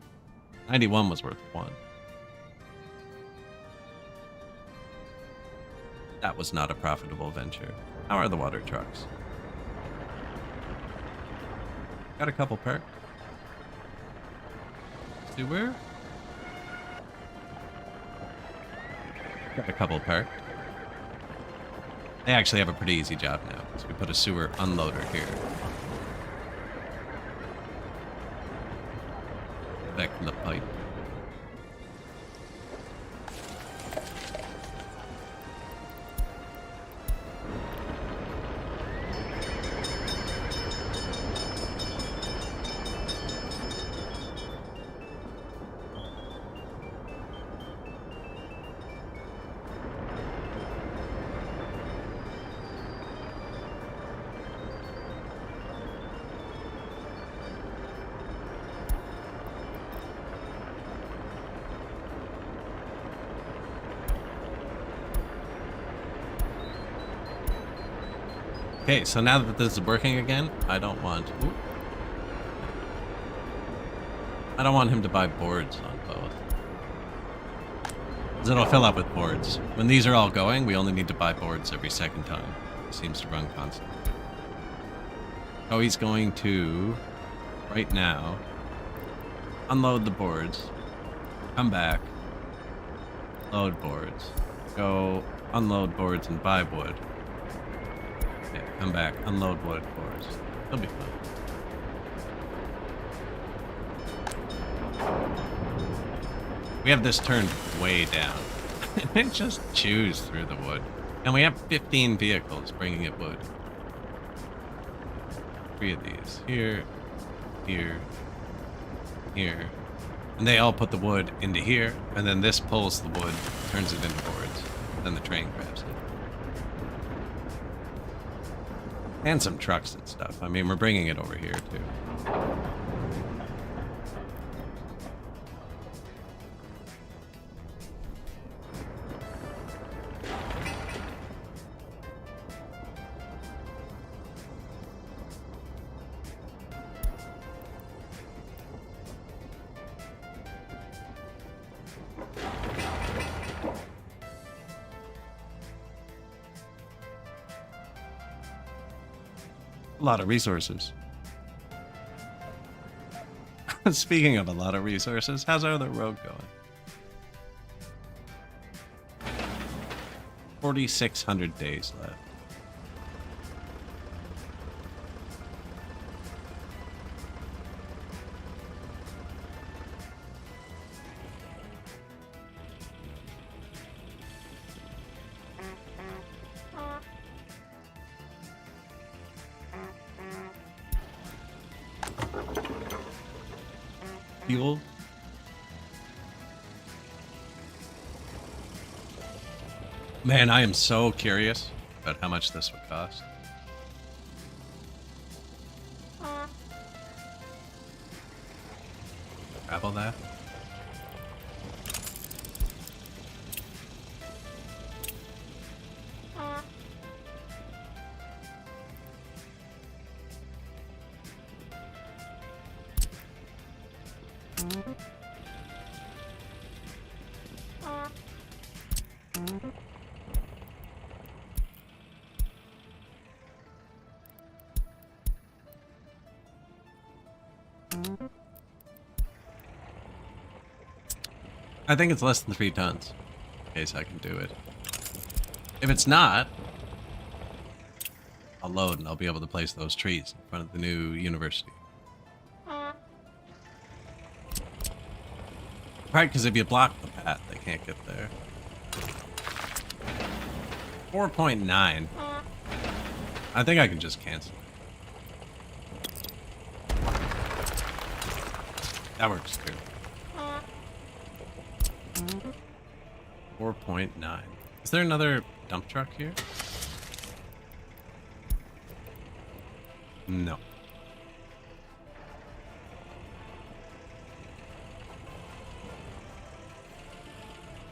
91 was worth 1. That was not a profitable venture. How are the water trucks? Got a couple perks. Sewer? Got a couple perks. They actually have a pretty easy job now. So we put a sewer unloader here. Back in the pipe. Okay, so now that this is working again, I don't want... Ooh. I don't want him to buy boards on both. Because it'll fill up with boards. When these are all going, we only need to buy boards every second time. It seems to run constantly. Oh, he's going to, right now, unload the boards, come back, load boards, go unload boards and buy wood. Yeah, come back, unload wood boards. It'll be fun. We have this turned way down. It just chews through the wood. And we have 15 vehicles bringing it wood. 3 of these. Here, here, here. And they all put the wood into here, and then this pulls the wood, turns it into boards. Then the train grabs it. And some trucks and stuff. I mean, we're bringing it over here, too. A lot of resources. Speaking of a lot of resources, how's our other road going? 4,600 days left. Fuel. Man, I am so curious about how much this would cost. Travel that. I think it's less than 3 tons. In case I can do it. If it's not, I'll load and I'll be able to place those trees in front of the new university. Right, because if you block the path, they can't get there. 4.9. I think I can just cancel it. That works too. 4.9. Is there another dump truck here? No.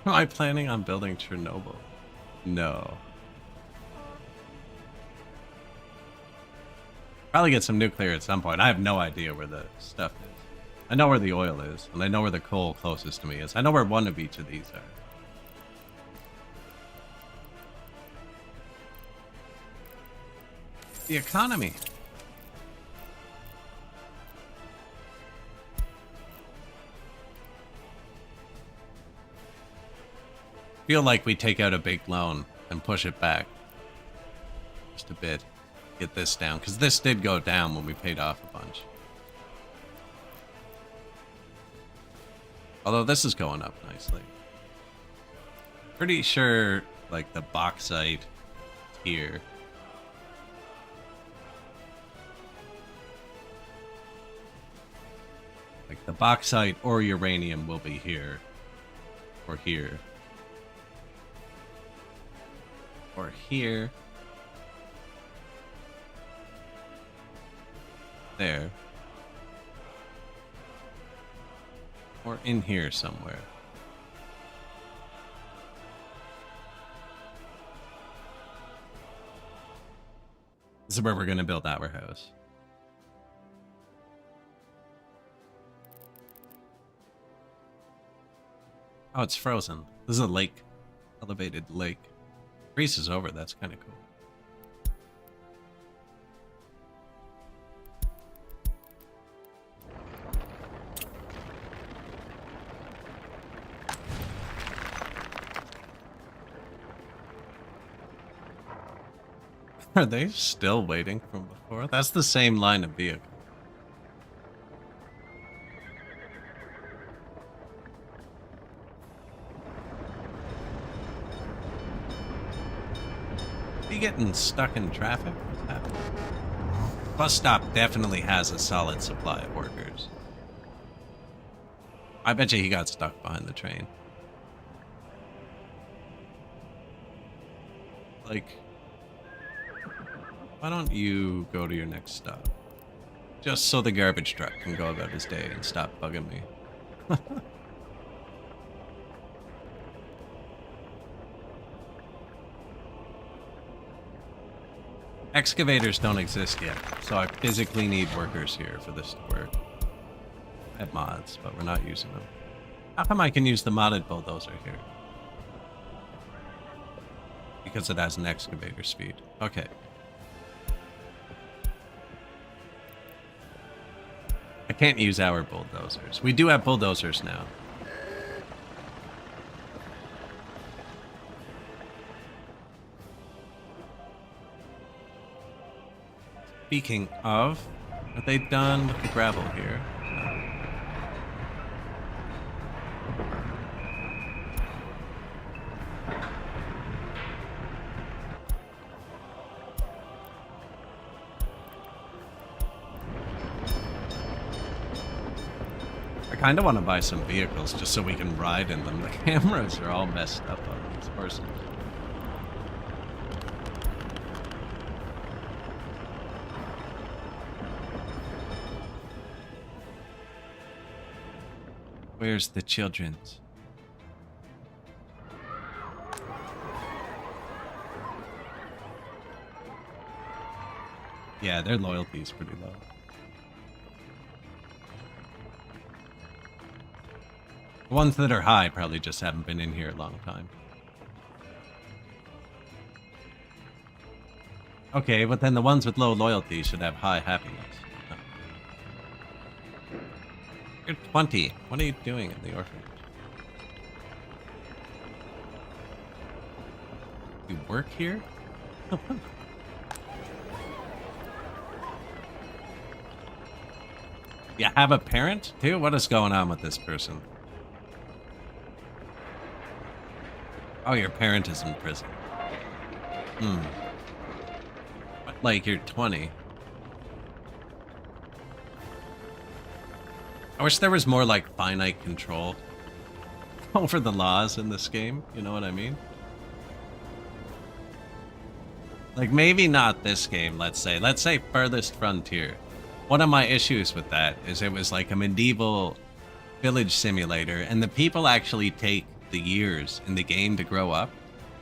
Am I planning on building Chernobyl? No. Probably get some nuclear at some point. I have no idea where the stuff is. I know where the oil is, and I know where the coal closest to me is. I know where one of each of these are. The economy. Feel like we take out a big loan and push it back just a bit. Get this down, because this did go down when we paid off a bunch. Although this is going up nicely. Pretty sure, like, the bauxite here. Like, the bauxite or uranium will be here. Or here. Or here. There. Or in here somewhere. This is where we're going to build our house. Oh, it's frozen. This is a lake. Elevated lake. Greece is over. That's kind of cool. Are they still waiting from before? That's the same line of vehicle. Are you getting stuck in traffic? What's happening? Bus stop definitely has a solid supply of workers. I bet you he got stuck behind the train. Like, why don't you go to your next stop? Just so the garbage truck can go about his day and stop bugging me. Excavators don't exist yet, so I physically need workers here for this to work. I have mods, but we're not using them. How come I can use the modded bulldozer here? Because it has an excavator speed. Okay. I can't use our bulldozers. We do have bulldozers now. Speaking of, are they done with the gravel here? I kind of want to buy some vehicles just so we can ride in them. The cameras are all messed up on these horses. Where's the children's? Yeah, their loyalty is pretty low. The ones that are high probably just haven't been in here a long time. Okay, but then the ones with low loyalty should have high happiness. No. You're 20. What are you doing in the orphanage? You work here? You have a parent too? What is going on with this person? Oh, your parent is in prison. Like, you're 20. I wish there was more, like, finite control over the laws in this game. You know what I mean? Like, maybe not this game, let's say. Let's say Furthest Frontier. One of my issues with that is it was like a medieval village simulator, and the people actually take the years in the game to grow up,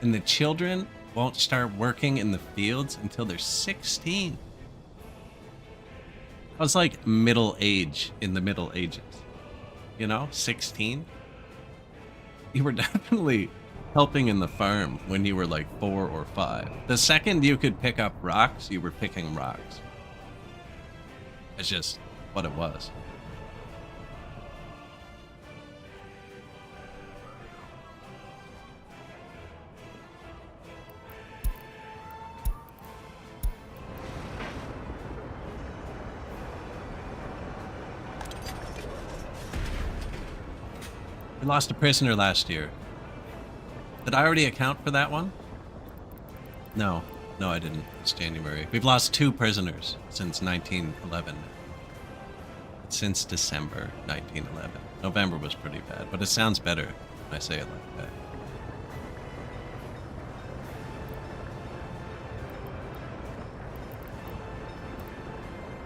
and the children won't start working in the fields until they're 16. I was like middle age in the Middle Ages, you know, 16. You were definitely helping in the farm when you were like 4 or 5. The second you could pick up rocks, you were picking rocks. It's just what it was. We lost a prisoner last year. Did I already account for that one? No. No, I didn't. It's January. We've lost 2 prisoners since 1911. Since December 1911. November was pretty bad, but it sounds better when I say it like that.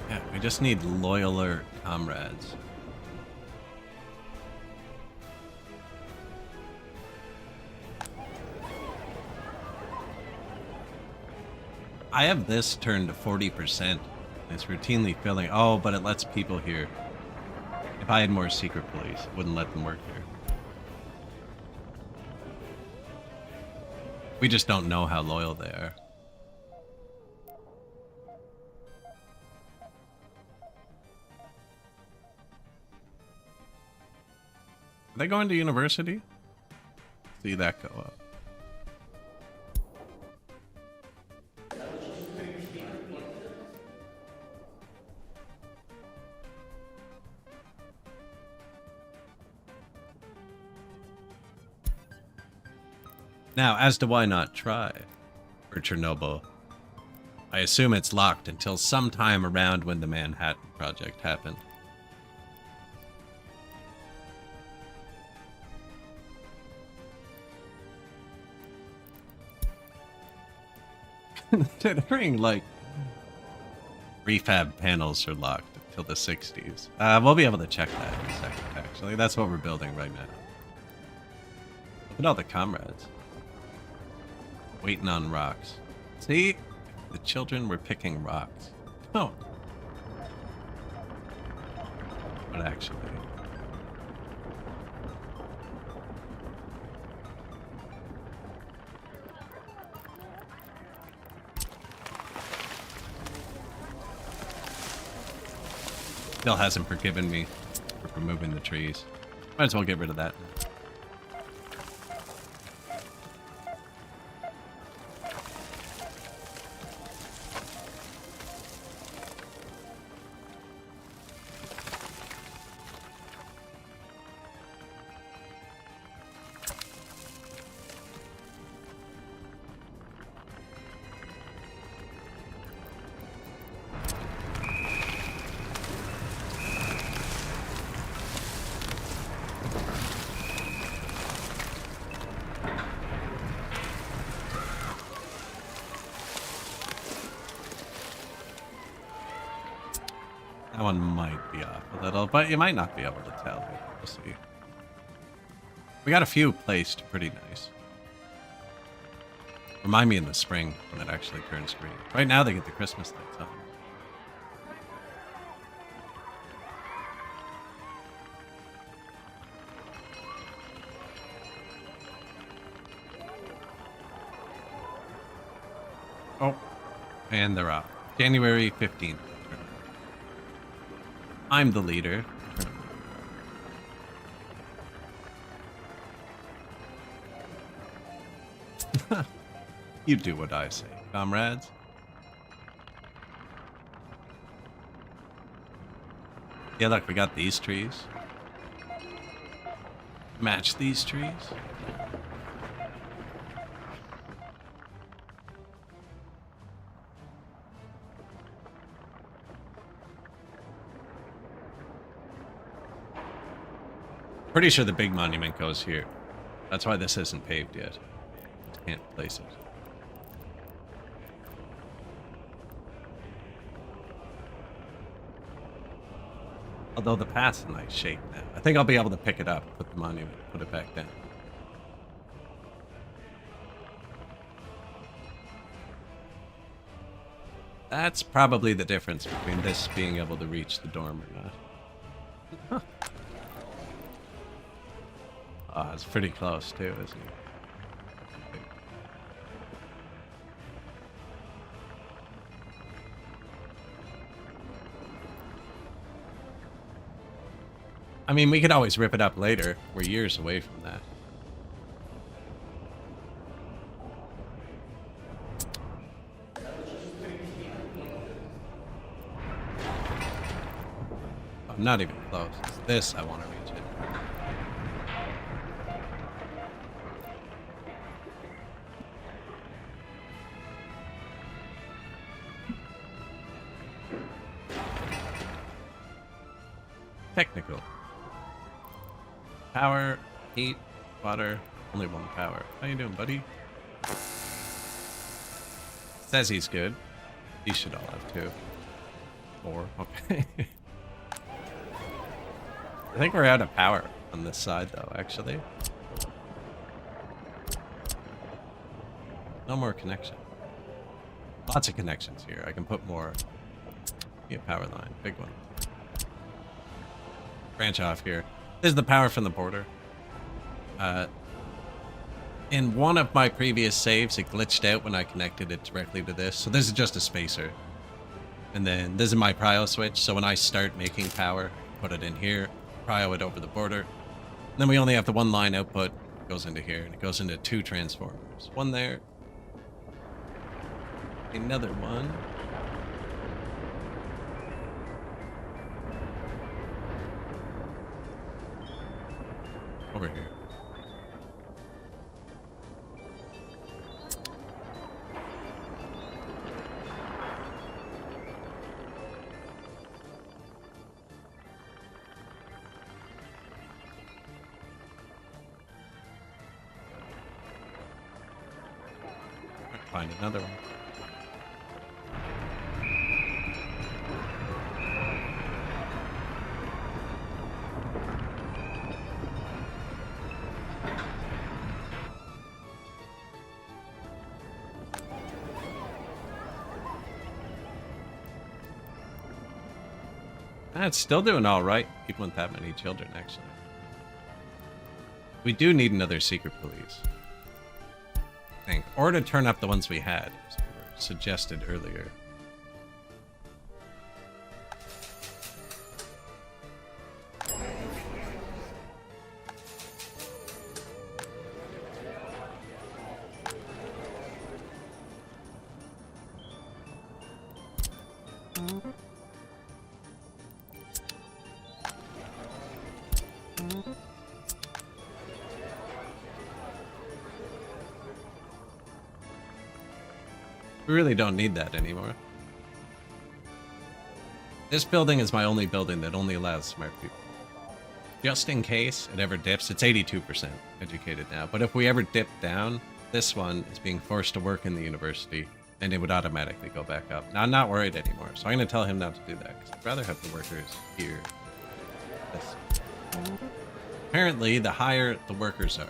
Yeah, we just need loyaler comrades. I have this turned to 40%. It's routinely filling. Oh, but it lets people here. If I had more secret police, it wouldn't let them work here. We just don't know how loyal they are. Are they going to university? See that go up. Now, as to why not try for Chernobyl, I assume it's locked until sometime around when the Manhattan Project happened. Considering, like, refab panels are locked until the 60s. We'll be able to check that in a second, actually. That's what we're building right now. Look at all the comrades. Waiting on rocks. See? The children were picking rocks. Oh. But actually... Still hasn't forgiven me for removing the trees. Might as well get rid of that. That one might be off a little, but you might not be able to tell. We'll see. We got a few placed pretty nice. Remind me in the spring when it actually turns green. Right now they get the Christmas lights on. Oh, and they're off. January 15th. I'm the leader. You do what I say, comrades. Yeah, look, we got these trees. Match these trees. Pretty sure the big monument goes here. That's why this isn't paved yet. Can't place it. Although the path's in nice shape now. I think I'll be able to pick it up, put the monument, put it back down. That's probably the difference between this being able to reach the dorm or not. Huh. Oh, it's pretty close too, isn't it? I mean, we could always rip it up later. We're years away from that. I'm not even close. It's this I want to reach it. Technical. Power, heat, water, only one power. How you doing, buddy? Says he's good. He should all have two. 4, okay. I think we're out of power on this side though, actually. No more connection. Lots of connections here. I can put more. Be a power line, big one. Branch off here. This is the power from the border. In one of my previous saves, it glitched out when I connected it directly to this. So this is just a spacer. And then this is my prio switch. So when I start making power, put it in here, prio it over the border. And then we only have the one line output. It goes into here, and it goes into 2 transformers. One there. Another one. Over here. Find another one. It's still doing all right, even with that many children, actually. We do need another secret police. I think. Or to turn up the ones we had, as were suggested earlier. We really don't need that anymore. This building is my only building that only allows smart people. Just in case it ever dips, it's 82% educated now. But if we ever dip down, this one is being forced to work in the university, and it would automatically go back up. Now, I'm not worried anymore, so I'm going to tell him not to do that, because I'd rather have the workers here. This. Apparently, the higher the workers are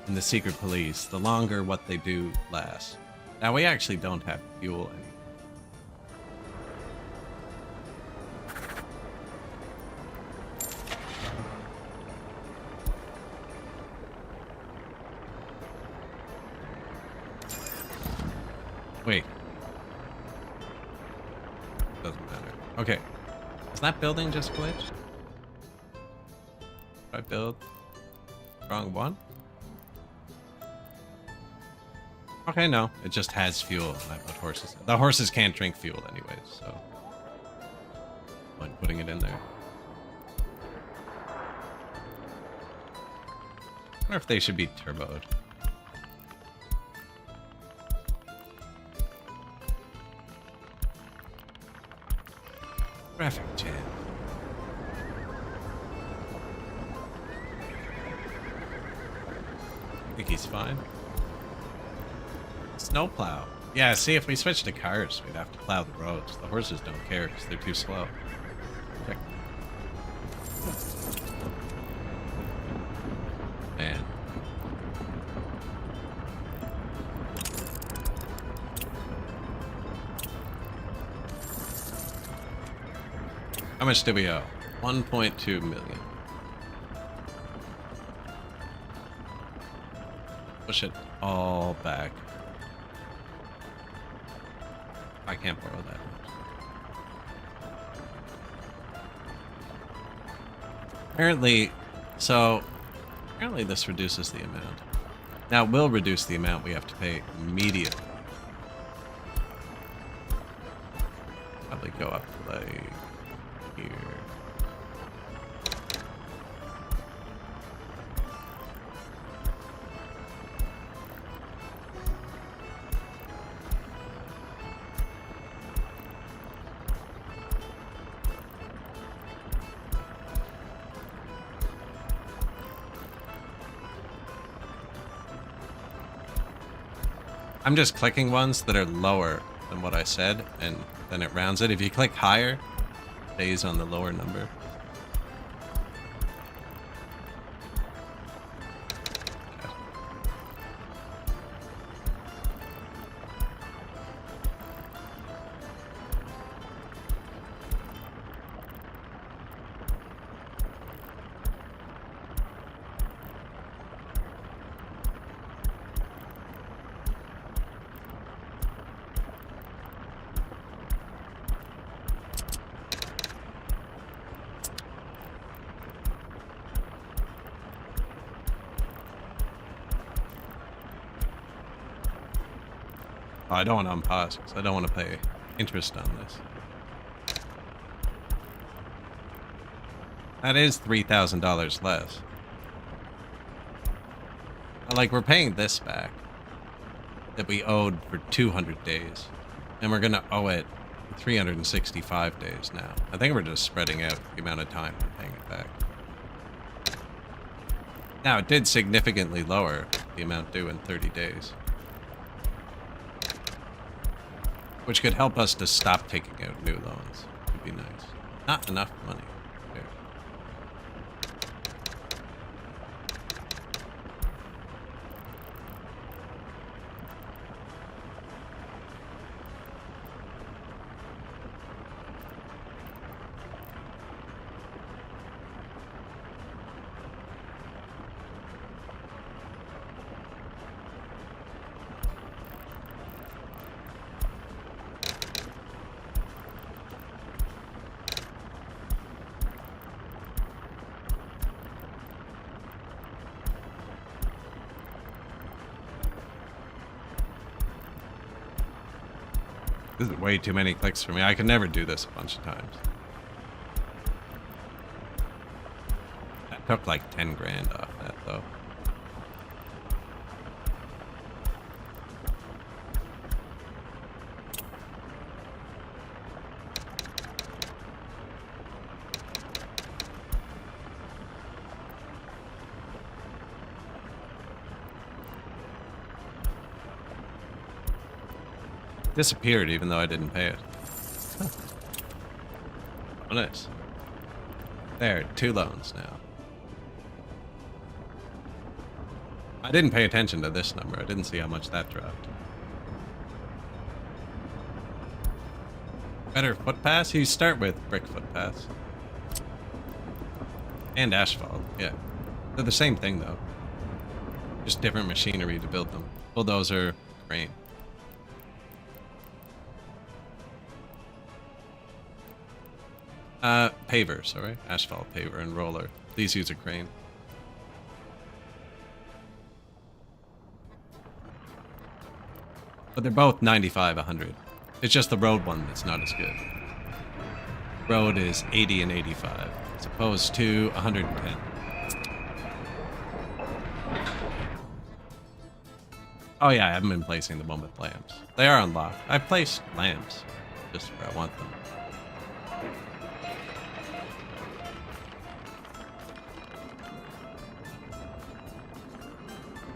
in the secret police, the longer what they do lasts. Now, we actually don't have fuel anymore. Wait. Doesn't matter. Okay. Is that building just glitched? Did I build wrong one? Okay, no. It just has fuel. And I put horses in. The horses can't drink fuel anyways, so I'm putting it in there. I wonder if they should be turboed. Traffic jam. I think he's fine. Snowplow. Yeah, see, if we switch to cars, we'd have to plow the roads. The horses don't care because they're too slow. Check. Man. How much do we owe? 1.2 million. Push it all back. I can't borrow that much. Apparently this reduces the amount. Now, it will reduce the amount we have to pay immediately. Probably go up to like here. I'm just clicking ones that are lower than what I said, and then it rounds it. If you click higher, it stays on the lower number. Oh, I don't want to unpause because I don't want to pay interest on this. That is $3,000 less. Like, we're paying this back that we owed for 200 days. And we're going to owe it 365 days now. I think we're just spreading out the amount of time we're paying it back. Now, it did significantly lower the amount due in 30 days. Which could help us to stop taking out new loans. Would be nice. Not enough money. There. This is way too many clicks for me. I could never do this a bunch of times. That took like 10 grand off that though. Disappeared even though I didn't pay it. Oh, nice. There, 2 loans now. I didn't pay attention to this number. I didn't see how much that dropped. Better footpath? You start with brick footpaths. And asphalt, yeah. They're the same thing though. Just different machinery to build them. Bulldozer, crane. Pavers, alright? Asphalt paver and roller. These use a crane. But they're both 95, 100. It's just the road one that's not as good. Road is 80 and 85, as opposed to 110. Oh yeah, I haven't been placing the one with lamps. They are unlocked. I've placed lamps, just where I want them.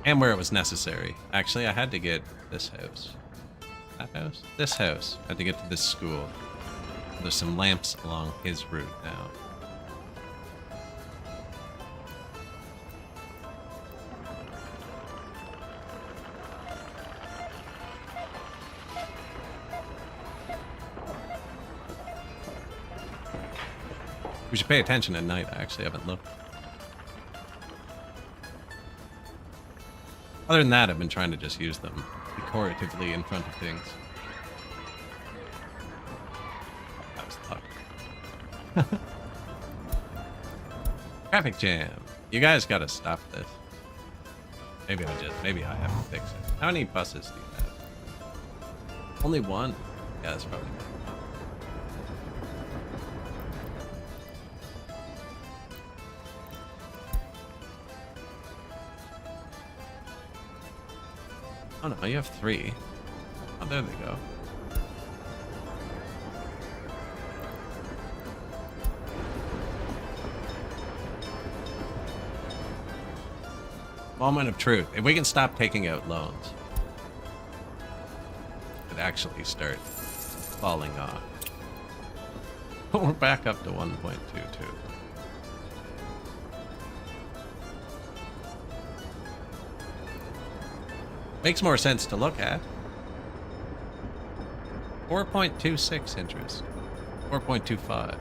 And where it was necessary. Actually, I had to get this house. That house? This house. I had to get to this school. There's some lamps along his route now. We should pay attention at night. I actually haven't looked. Other than that, I've been trying to just use them decoratively in front of things. That was luck. Traffic jam. You guys gotta stop this. Maybe I have to fix it. How many buses do you have? Only one? Yeah, that's probably good. Oh no, you have 3. Oh, there they go. Moment of truth. If we can stop taking out loans, it actually start falling off. We're back up to 1.22. Makes more sense to look at. 4.26 interest. 4.25.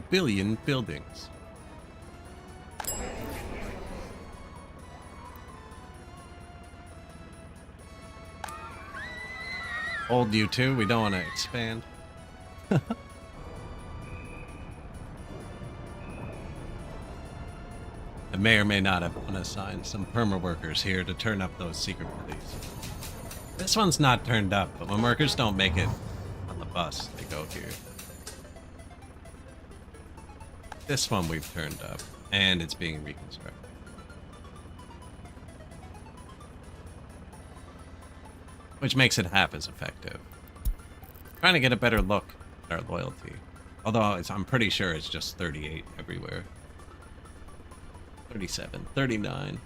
Billion buildings. Old you too, we don't want to expand. I may or may not have want to assign some perma workers here to turn up those secret police. This one's not turned up, but when workers don't make it on the bus, they go here. This one we've turned up, and it's being reconstructed. Which makes it half as effective. Trying to get a better look at our loyalty. Although I'm pretty sure it's just 38 everywhere. 37, 39.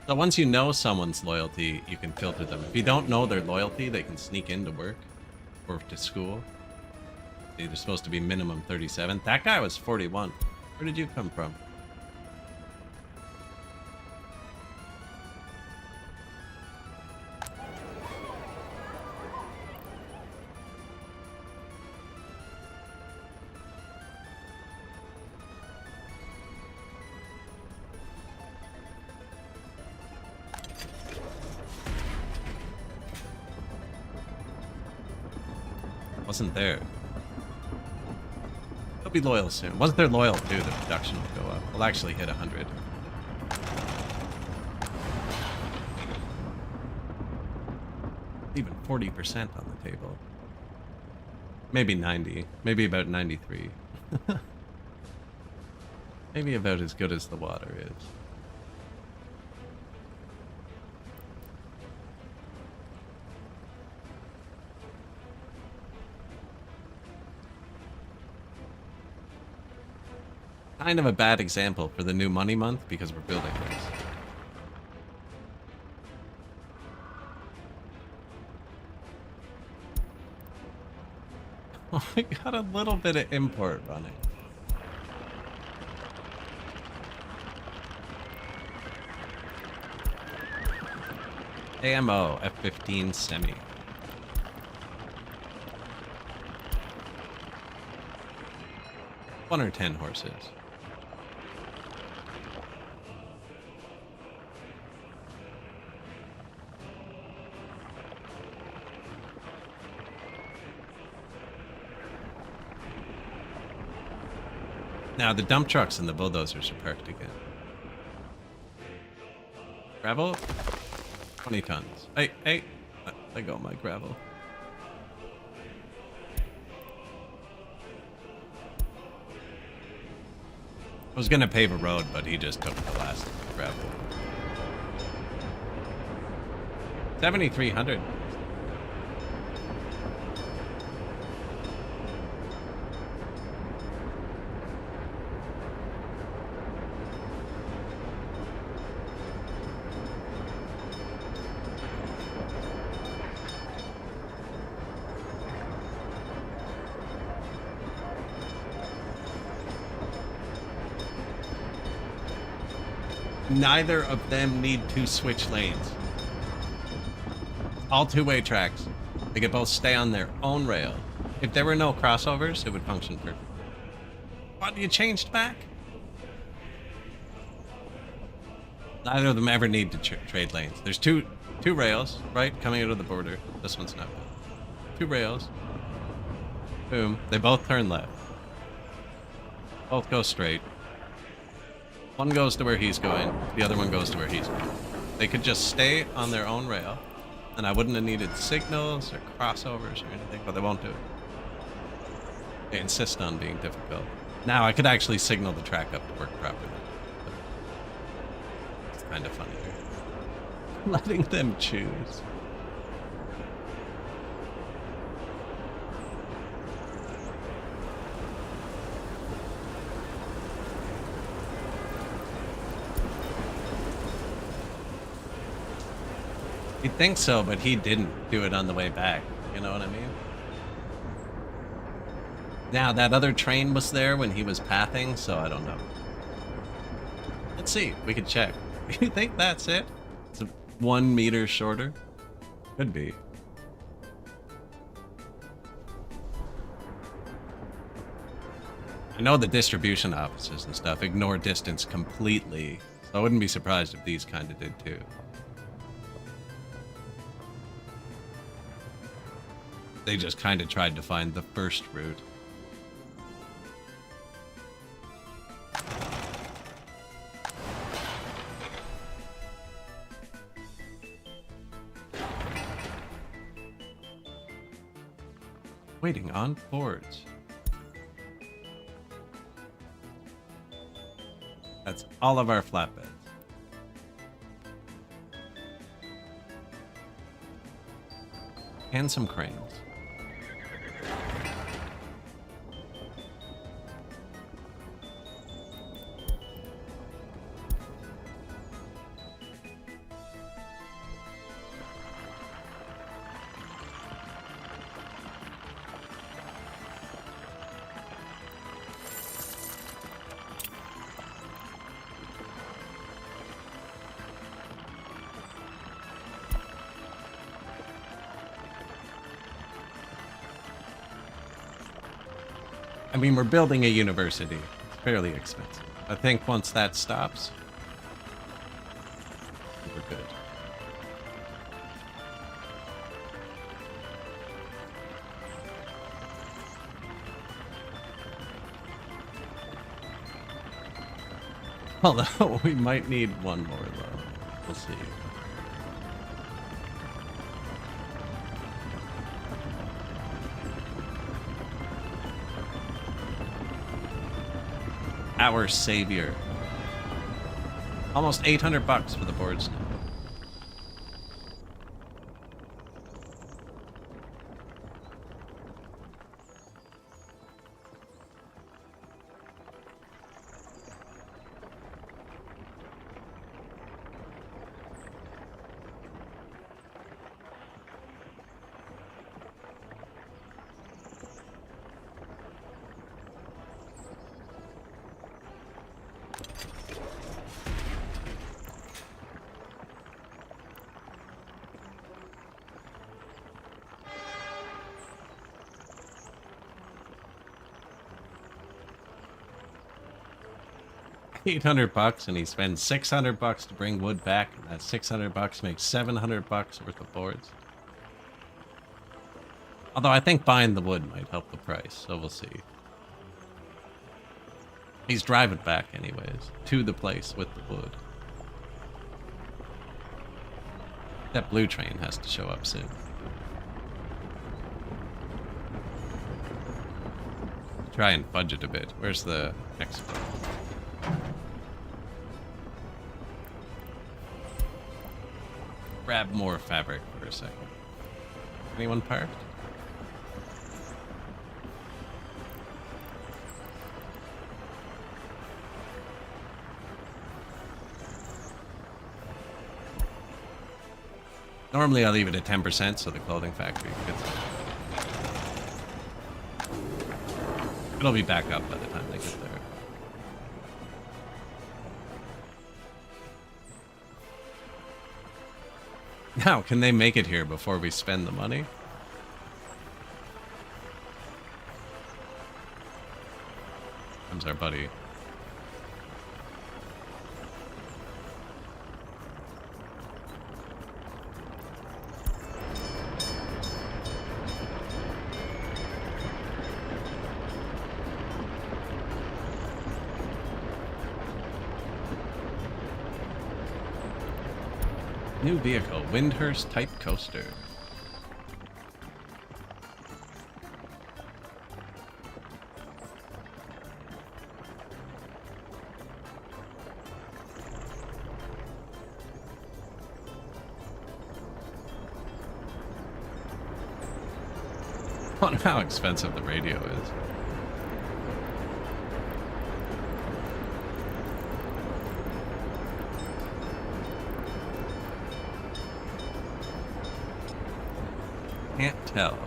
So once you know someone's loyalty, you can filter them. If you don't know their loyalty, they can sneak into work or to school. They're supposed to be minimum 37. That guy was 41 Where did you come from? Wasn't there. They'll be loyal soon. Once they're loyal too, the production will go up. We'll actually hit 100. Even 40% on the table. Maybe 90. Maybe about 93. Maybe about as good as the water is. Kind of a bad example for the new money month because we're building this. Oh, we got a little bit of import running. AMO F-15 semi. One or 10 horses. Now the dump trucks and the bulldozers are parked again. Gravel? 20 tons. Hey! Let go of my gravel. I was gonna pave a road, but he just took the last gravel. 7,300. Neither of them need to switch lanes. All two-way tracks. They could both stay on their own rail. If there were no crossovers, it would function perfectly. What, you changed back? Neither of them ever need to trade lanes. There's two rails, right, coming out of the border. This one's not good. Two rails. Boom. They both turn left. Both go straight. One goes to where he's going, the other one goes to where he's going. They could just stay on their own rail, and I wouldn't have needed signals or crossovers or anything, but they won't do it. They insist on being difficult. Now, I could actually signal the track up to work properly. But it's kind of funny here. Letting them choose. You'd think so, but he didn't do it on the way back. You know what I mean? Now, that other train was there when he was pathing, so I don't know. Let's see. We could check. You think that's it? It's 1 meter shorter? Could be. I know the distribution offices and stuff ignore distance completely, so I wouldn't be surprised if these kind of did too. They just kind of tried to find the first route. Waiting on boards. That's all of our flatbeds. And some cranes. I mean, we're building a university. It's fairly expensive. I think once that stops, we're good. Although we might need one more though. We'll see. Our savior. Almost 800 bucks for the boards now. $800 and he spends 600 bucks to bring wood back, and that 600 bucks makes 700 bucks worth of boards. Although I think buying the wood might help the price, so we'll see. He's driving back anyways, to the place with the wood. That blue train has to show up soon. Try and fudge it a bit. Where's the expo? Grab more fabric for a second. Anyone parked? Normally I leave it at 10% so the clothing factory gets it. It'll be back up by the time they get there. Now, can they make it here before we spend the money? Comes our buddy. New vehicle, Windhurst Type Coaster. I wonder how expensive the radio is. Can't tell.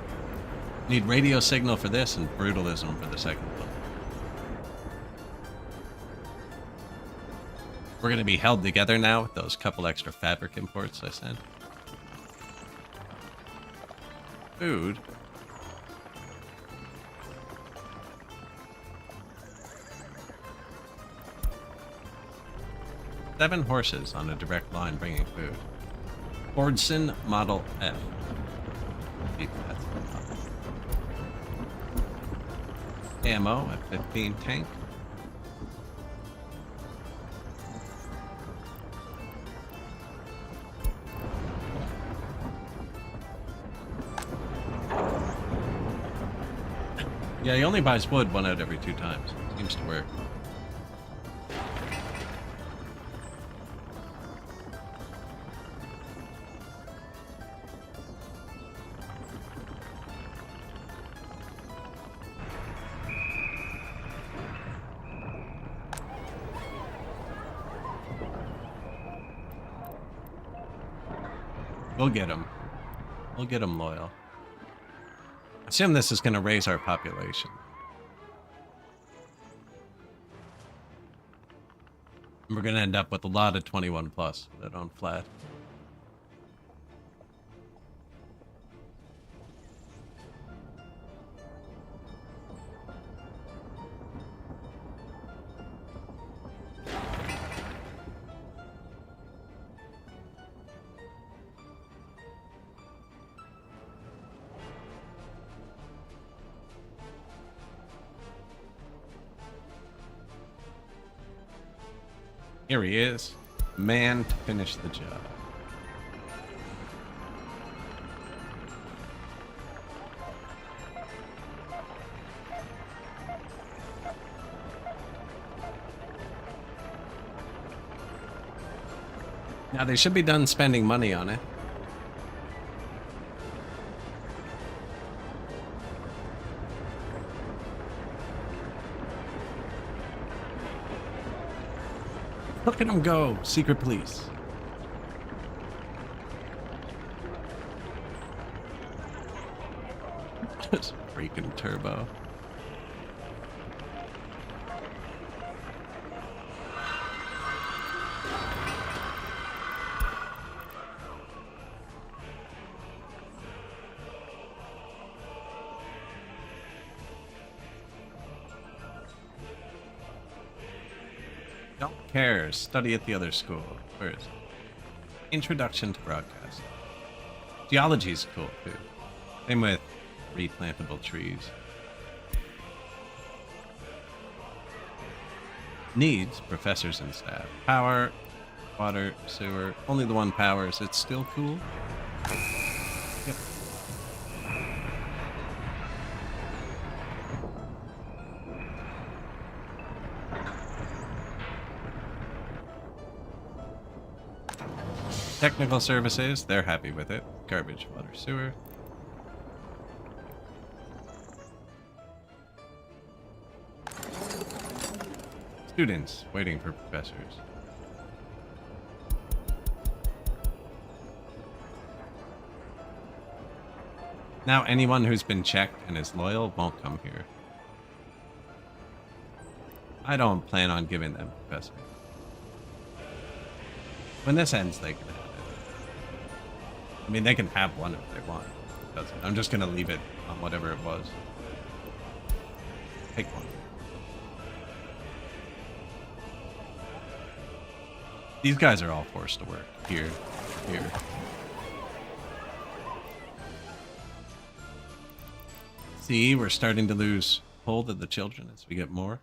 Need radio signal for this and brutalism for the second one. We're gonna be held together now with those couple extra fabric imports I sent. Food. Seven horses on a direct line bringing food. Fordson Model F. Ammo at 15 tank. Yeah, he only buys wood 1 out every 2 times. Seems to work. We'll get him. We'll get him loyal. I assume this is going to raise our population. And we're going to end up with a lot of 21 plus that on flat. Here he is. Man to finish the job. Now they should be done spending money on it. Look at him go, secret police. Just freaking turbo. Don't care. Study at the other school. Where is it? Introduction to broadcast. Geology's cool too. Same with replantable trees. Needs professors and staff. Power, water, sewer. Only the one powers. It's still cool. Yep. Technical services, they're happy with it. Garbage, water, sewer. Students waiting for professors. Now anyone who's been checked and is loyal won't come here. I don't plan on giving them professors. When this ends, they can have it. I mean, they can have one if they want. I'm just gonna leave it on whatever it was. Take one. These guys are all forced to work. Here. See, we're starting to lose hold of the children as we get more.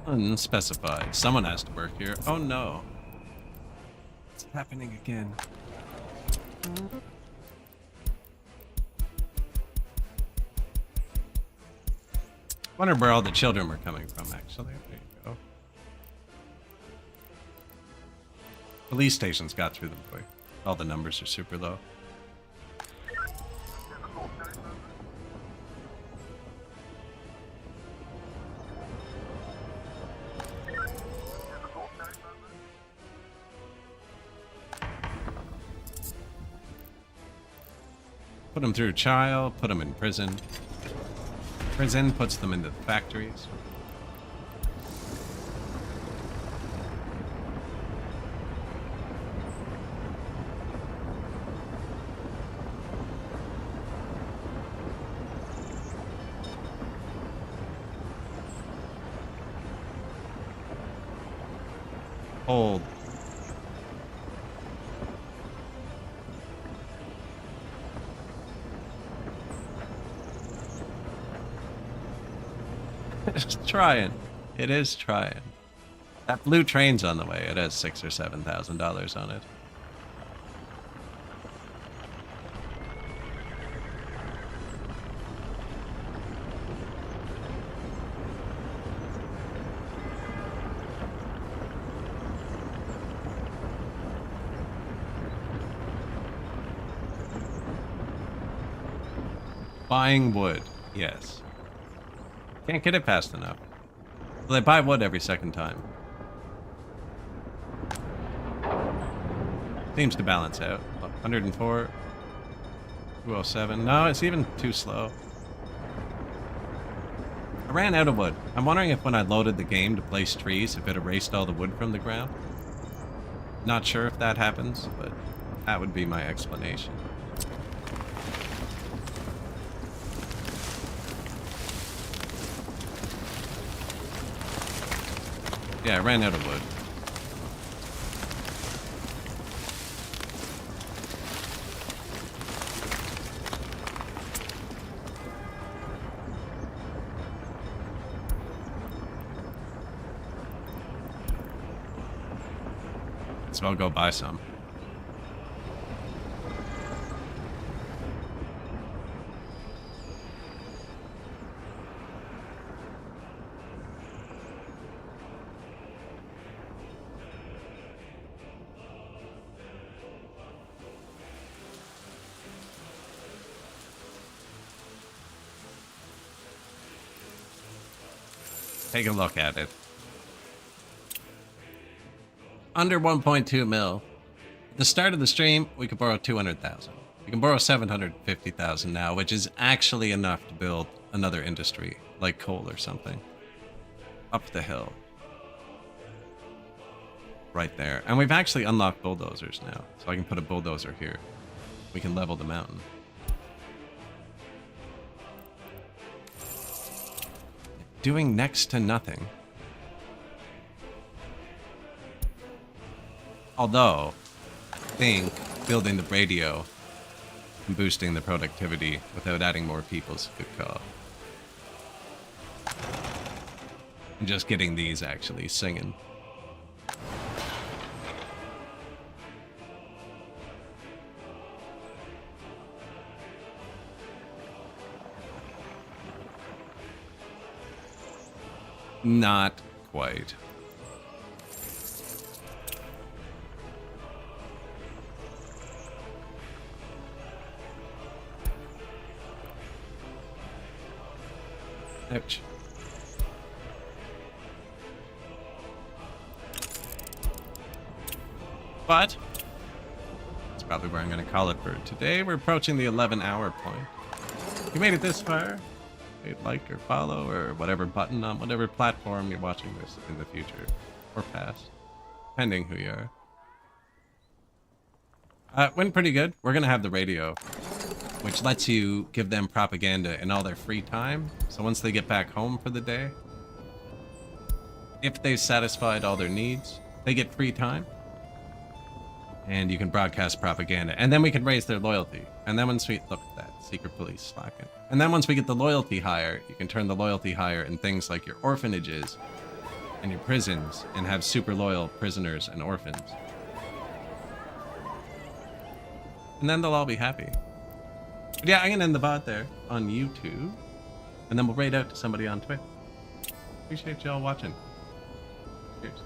Unspecified. Someone has to work here. Oh no. It's happening again. Wonder where all the children were coming from, actually. There you go. Police stations got through them quick. All the numbers are super low. Put them through trial, put them in prison. Prison puts them into the factories. Hold. It's trying. It is trying. That blue train's on the way. It has $6,000 or $7,000 on it. Buying wood. Yes. Can't get it fast enough. Well, they buy wood every second time. Seems to balance out. 104, 207. No, it's even too slow. I ran out of wood. I'm wondering if when I loaded the game to place trees, if it erased all the wood from the ground. Not sure if that happens, but that would be my explanation. Yeah, I ran out of wood. So I'll go buy some. Take a look at it. Under 1.2 mil. At the start of the stream, we could borrow 200,000. We can borrow 750,000 now, which is actually enough to build another industry, like coal or something. Up the hill. Right there. And we've actually unlocked bulldozers now, so I can put a bulldozer here. We can level the mountain. Doing next to nothing. Although, I think building the radio and boosting the productivity without adding more people is a good call. And just getting these actually singing. Not quite. Ouch. But that's probably where I'm going to call it for today. We're approaching the 11-hour point. If you made it this far, hit like or follow or whatever button on whatever platform you're watching this in the future or past, depending who you are. Went pretty good. We're going to have the radio, which lets you give them propaganda in all their free time. So once they get back home for the day, if they've satisfied all their needs, they get free time. And you can broadcast propaganda. And then we can raise their loyalty. And then once we... Look at that. Secret police slacking. And then once we get the loyalty higher, you can turn the loyalty higher in things like your orphanages and your prisons and have super loyal prisoners and orphans. And then they'll all be happy. But yeah, I'm going to end the VOD there on YouTube. And then we'll raid out to somebody on Twitch. Appreciate y'all watching. Cheers.